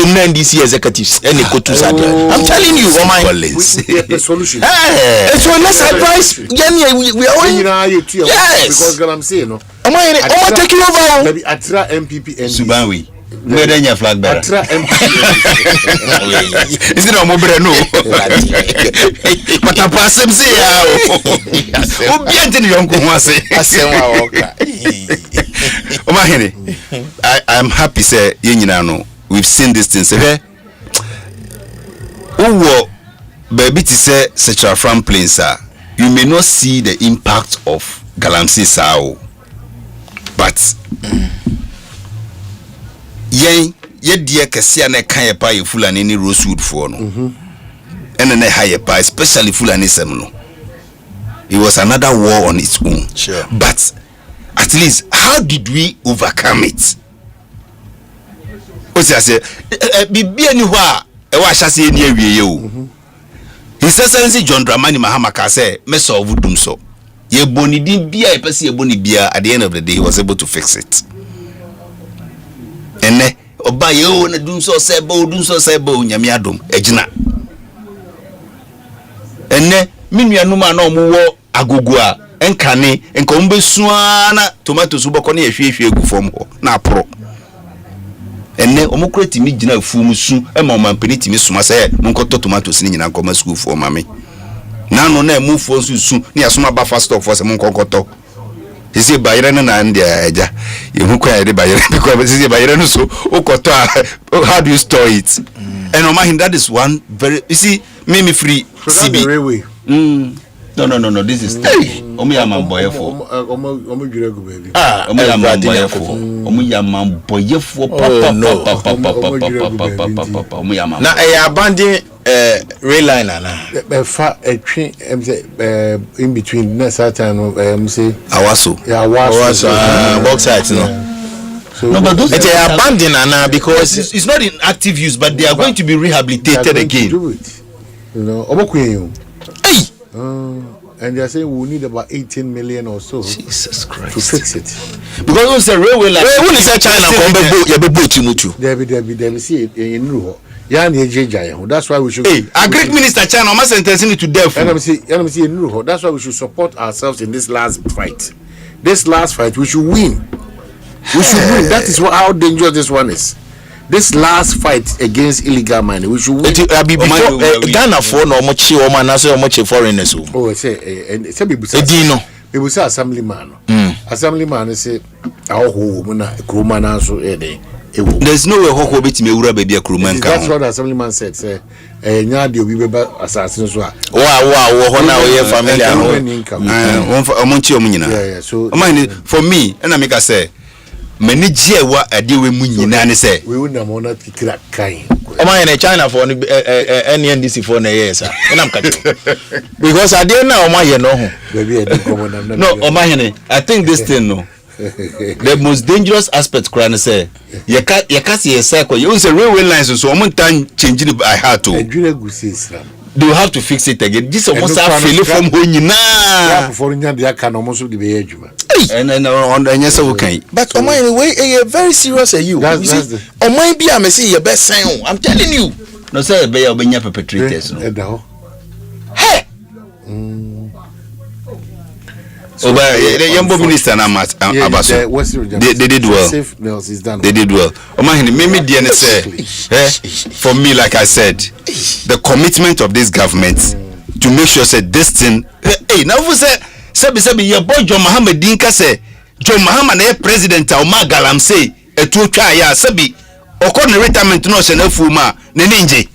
you, the solution. So let's advise. We are only yes because I'm saying no. Am I taking over? Maybe Atra MPP and Subanwi. Where then your flag bearer? Atra MPP. Is it no more no? But I pass him say oh bien tini yonko ho ase. Asemwa oka. Omanhene, I'm happy say ye nyina no. We've seen this thing say Uwo baby to say Central Farm Plains you may not see the impact of Galamsey sao. But ye die kese na kan ye pa ye Fulani ni Rosewood for no. And na high pa especially Fulani sem no. It was another war on its own. Sure. But at least how did we overcome it? What I say bibia ni ho a e wa hyase ni awie o. His Excellency John Dramani Mahama ka say me solve dum so. Ye boni din bia e pese ye boni bia at the end of the day he was able to fix it. Ene oba ye o na dum so say bo nyame adom agina. Ene minuanum a na omuwo agogo a enkane enka ombesua na tomato so boko na yehwehwe egu fom ho na apro. Ene omukreti mi gina fum su e ma omanpeniti mi suma say monkoto tomatoes ni nyina nkoma school for mame. Na no na emu fo su na yasoma ba fast stop for say monkoto. he say bayere na ndia eja you kwa de bayere because he say bayere no so okoto how do you store it and Omanhene, that is one very, you see, me free CB railway. No, this is Omiyama boyefo. Omiyama boyefo. Omiyama. Na abandon rail line na. Fa a train in between next time say Awaso. Yeah, Awaso. Box sites no. So, no, but those it's abandoned now because it's not in active use, but they are going to be rehabilitated again. Do it. You know, hey! And they are saying we need about 18 million or so. Jesus Christ. To fix it. Because it's a railway line. When is that China They see it in Ruho. That's why we should. Hey, a great minister China must sentence me to death. And I'm saying in Ruho. That's why we should support ourselves in this last fight. This last fight, we should win. We should win. That is how dangerous this one is. This last fight against illegal mining, we should win. Before Ghana for no much woman as much foreigners. Oh, say and say people say assemblyman. Assemblyman say our home na kroma na so there's no way hoko beti me wura baby kroma nka. That's what the assemblyman said. Say nya de obi beba assassin so a. Wow, ho na we family yeah, so for me and I make I say many jewa adiwe mu nyina ne say we would na mona tikira kan Omanhene China for NNDC for na years and I'm cutting because I didn't know Omanhene no baby I no Omanhene I think this thing no the most dangerous aspect crane say you can't see a cycle you say railway lines so one time changing it by heart to they will have to fix it again this almost have feel from when you na for they can almost be ejuma and on the yes okay but Omanhene way very serious you see Omanhene be am say your best sign I'm telling you no say be obenya perpetrators no hey so the young minister na abaso they did well they did well Omanhene me dey say for me like I said the commitment of this government to make sure say this thing hey now who say Sebi your boy John Mohammed Dinka say John Mohammed na president o magalam say etu twa ya Sebi okon retirement no se na fuma na ninje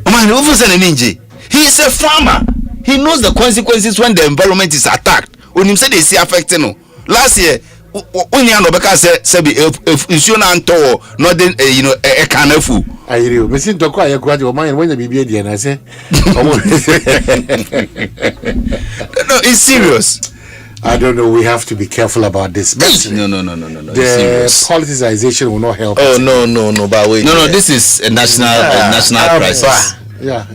Omanhene who say na ninje he is a farmer he knows the consequences when the environment is attacked when him say they see affecting no last year unya no beka say Sebi issue na anto northern ekanafu ayiri me sin to ko ayekwa de Omanhene when bibie die na say no it's serious. I don't know. We have to be careful about this. No. The politicization will not help. Oh no. But wait. No. This is a national crisis. Yeah.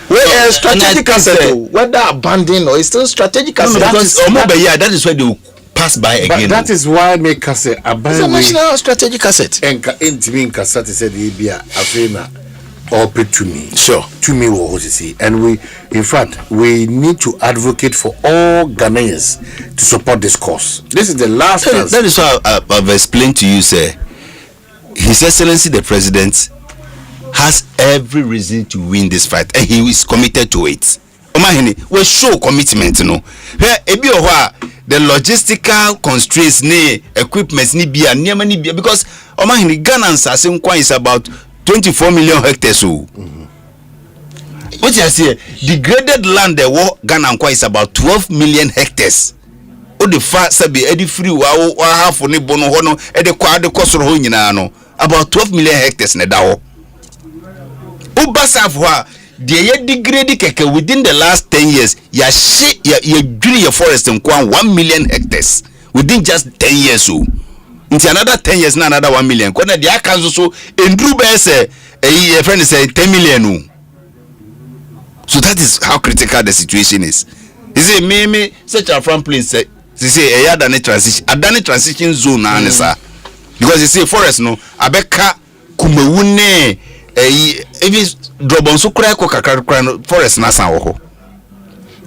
Well, strategic asset. Whether abandoned or it's still strategic asset. That is why they will pass by again. But that is why make us say abandoned. It's a national strategic asset. In cassette said Ibia Afrina. Or pay to me. Sure. To me, what you see. And we need to advocate for all Ghanaians to support this cause. This is the last chance. That is why I've explained to you, sir. His Excellency the President has every reason to win this fight, and he is committed to it. Omanhene, we show commitment, you know. The logistical constraints, equipment, because Omanhene Ghana's Asempa is about 24 million hectares. What you say? Degraded land the war Ghana is about 12 million hectares. O the far sabi edi free wa half ni bono hono e de kwa de kosoro ho nyina no about 12 million hectares na dawo. O basaf ho de ye degrade keke within the last 10 years ya dwini your forest nkwa 1 million hectares within just 10 years so. Into another 10 years na another 1 million. Kwana dia kanzo so endru be say a friend say 10 million. So that is how critical the situation is. He say me such a from place say a transition zone na anisa. Because you see forest no abeka kumewune even drobon so kra ko kakra forest na san wo ho.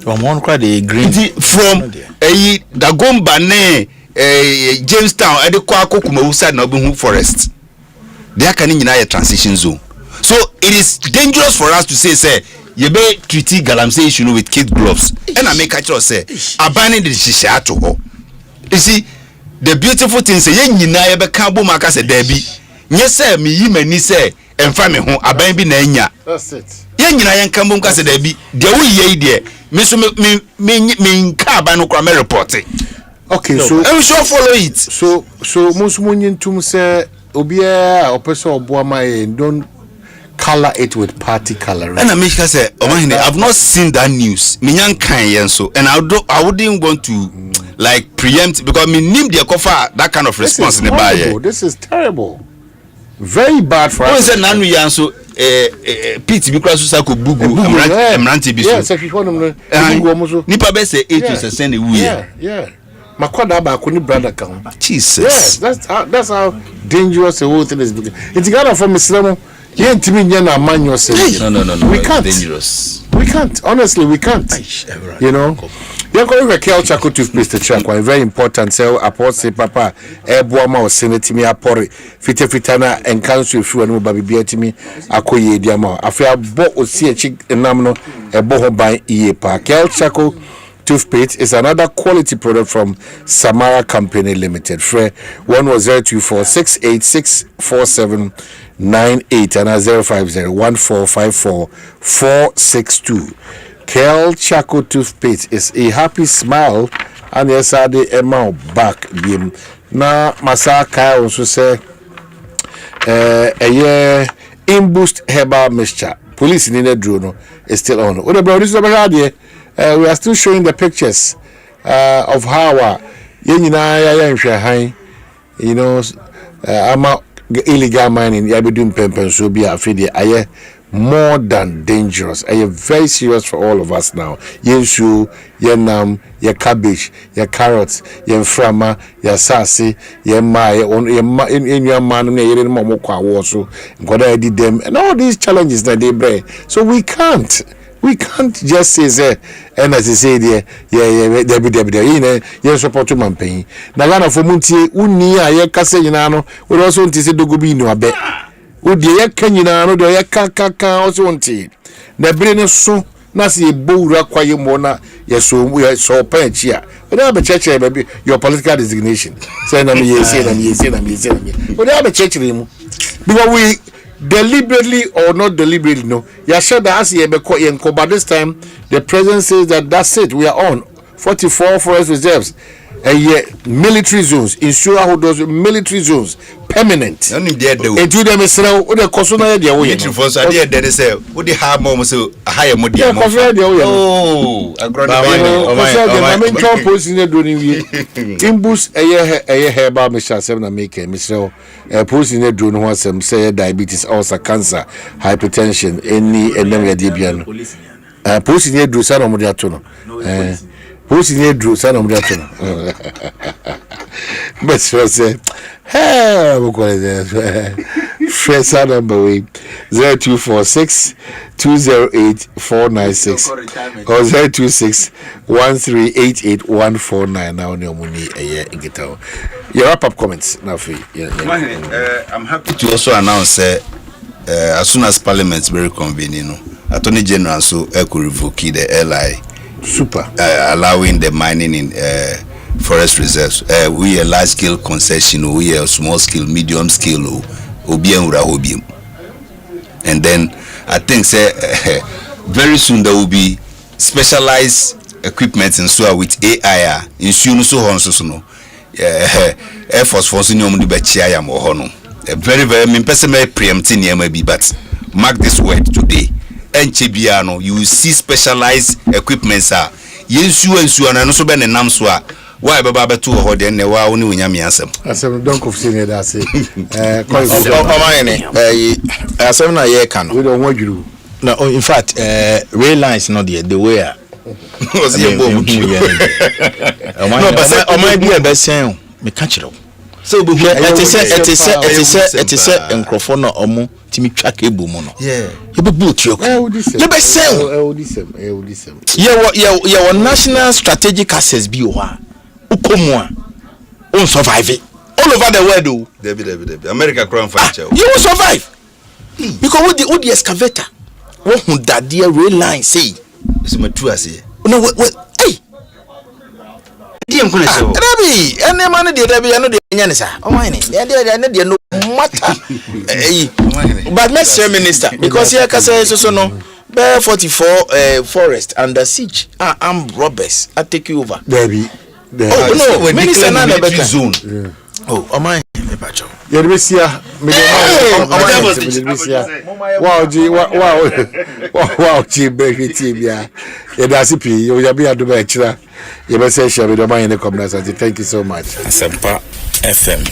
From one cry the green from Dagomba ne Jamestown at the Kwakukumu side Nobu forest. There can in a transition zone. So it is dangerous for us to say you be treaty galamsey issue with kid gloves. And I make a choice say abaning the shisha to ho. You see, the beautiful thing say ye nyina ye be kan bo maka say there be. Nye say me yi mani say emfa me ho aban bi na anya. That's it. Ye nyina ye kan bo maka say there be. De wo ye de me so me nka aban no kwa me report. Okay, no, so I shall follow it. So most munyin tum say obia opeso oboama don't color it with party coloring. And I make say Omanhene, I've not seen that news. Minyan kan yen so, and I wouldn't want to like preempt because me nim the cover that kind of response in the bar. This is terrible. Very bad for us. When nanu yan so Pete because so ko bugu emranti bi so. Yes, if you want them nipa be say 8 to send the we. Yeah. Makwada ba ko ni brother kan. Jesus. Yes, that's how dangerous the whole thing is becoming. It's got from Islam. No. We can't. Dangerous. We can't. Honestly, we can't. You know. You're going to kill Chaco toothpaste the track. Very important. So, Apostle Papa, Ebuama or Senate me apore. Fitana and council if you want to be to me. Akoye diamo. After bought or see a chick enamino, a boho by Epa. Kel Chaco toothpaste is another quality product from Samara Company Limited. Fre 11024686479 and 05014544462. Kel Chaco toothpaste is a happy smile and yes I the amount back beam. Na masaka also say a year in boost herbal mixture. Police in the drone is still on. What about this over here? We are still showing the pictures of how you know ama illegal mining you be doing pempen so be afide aye more than dangerous. Aye very serious for all of us now. Yensu, yenam, your cabbage, your carrots, your frama, your sassy, your my in your man and your mom also God I did them and all these challenges that they bring. So we can't just say and as I say there yeah support man pay na gana for muntie unni aye kase nyina no we also want to say dogobi no abe wo de ye kan nyina no de ye kan also want na bere ne so na se bowura kwaye mo na ye so pan chia we dey be church baby your political designation say na me say we dey be church mu because we deliberately or not deliberately no ya said that as ye be but this time the president says that that's it, we are on 44 forest reserves military zones ensure who does military zones permanent and there do them is now the cosona there military force there they say what the high mom so higher mo there oh I mean Trump posting there doing imbus herbal mixture 7 na make Mr. posting there doing what some say diabetes ulcer cancer hypertension any and them diabetes posting there do sana mo there to no who's in here drew son of that but say hey we call it fresh number 0246 208 496 or 026 1388149 now no money a year in get out your wrap up comments now for I'm happy to also announce as soon as parliament is very convenient Attorney General so could revoke the LI super allowing the mining in forest reserves. We a large scale concession, we a small scale, medium scale, obium. And then I think very soon there will be specialized equipment and so with AI in so no Air Force Force in the Bachia or very very preempting maybe, but mark this word today. Enchebiano, you will see specialized equipment, sir. Yensu and no so be nam so a why baba to ho de ne wa oni onyame asem asem don't of senior that say Omanhene asem na ye ka no we don't want you no in fact rail lines not the way was the bomb Oman bi e be sen me ka kire so be it is enkrofo no omo timi twa kebo mu no yeah you be boot you be sen you national strategic assets bi o ha ukomu a on survive all over the world o David America crown fight you will survive because with the excavator What would that dear rail line say? It's my two say. No, what? Hey, dear, Debbie, and the man did Debbie, I know the Yanisa. Oh, my name, they no matter. But Mr. Minister, because here can say so no. Bear 44 forest under siege. I'm robbers. I take you over. Debbie. Oh no, Minister Nana zone. Oh, am I? You're the Messia. Wow, Jim, baby, team, yeah. That's it. You'll be at the bench. You must say, shall we don't mind the comments. Thank you so much. Asempa FM.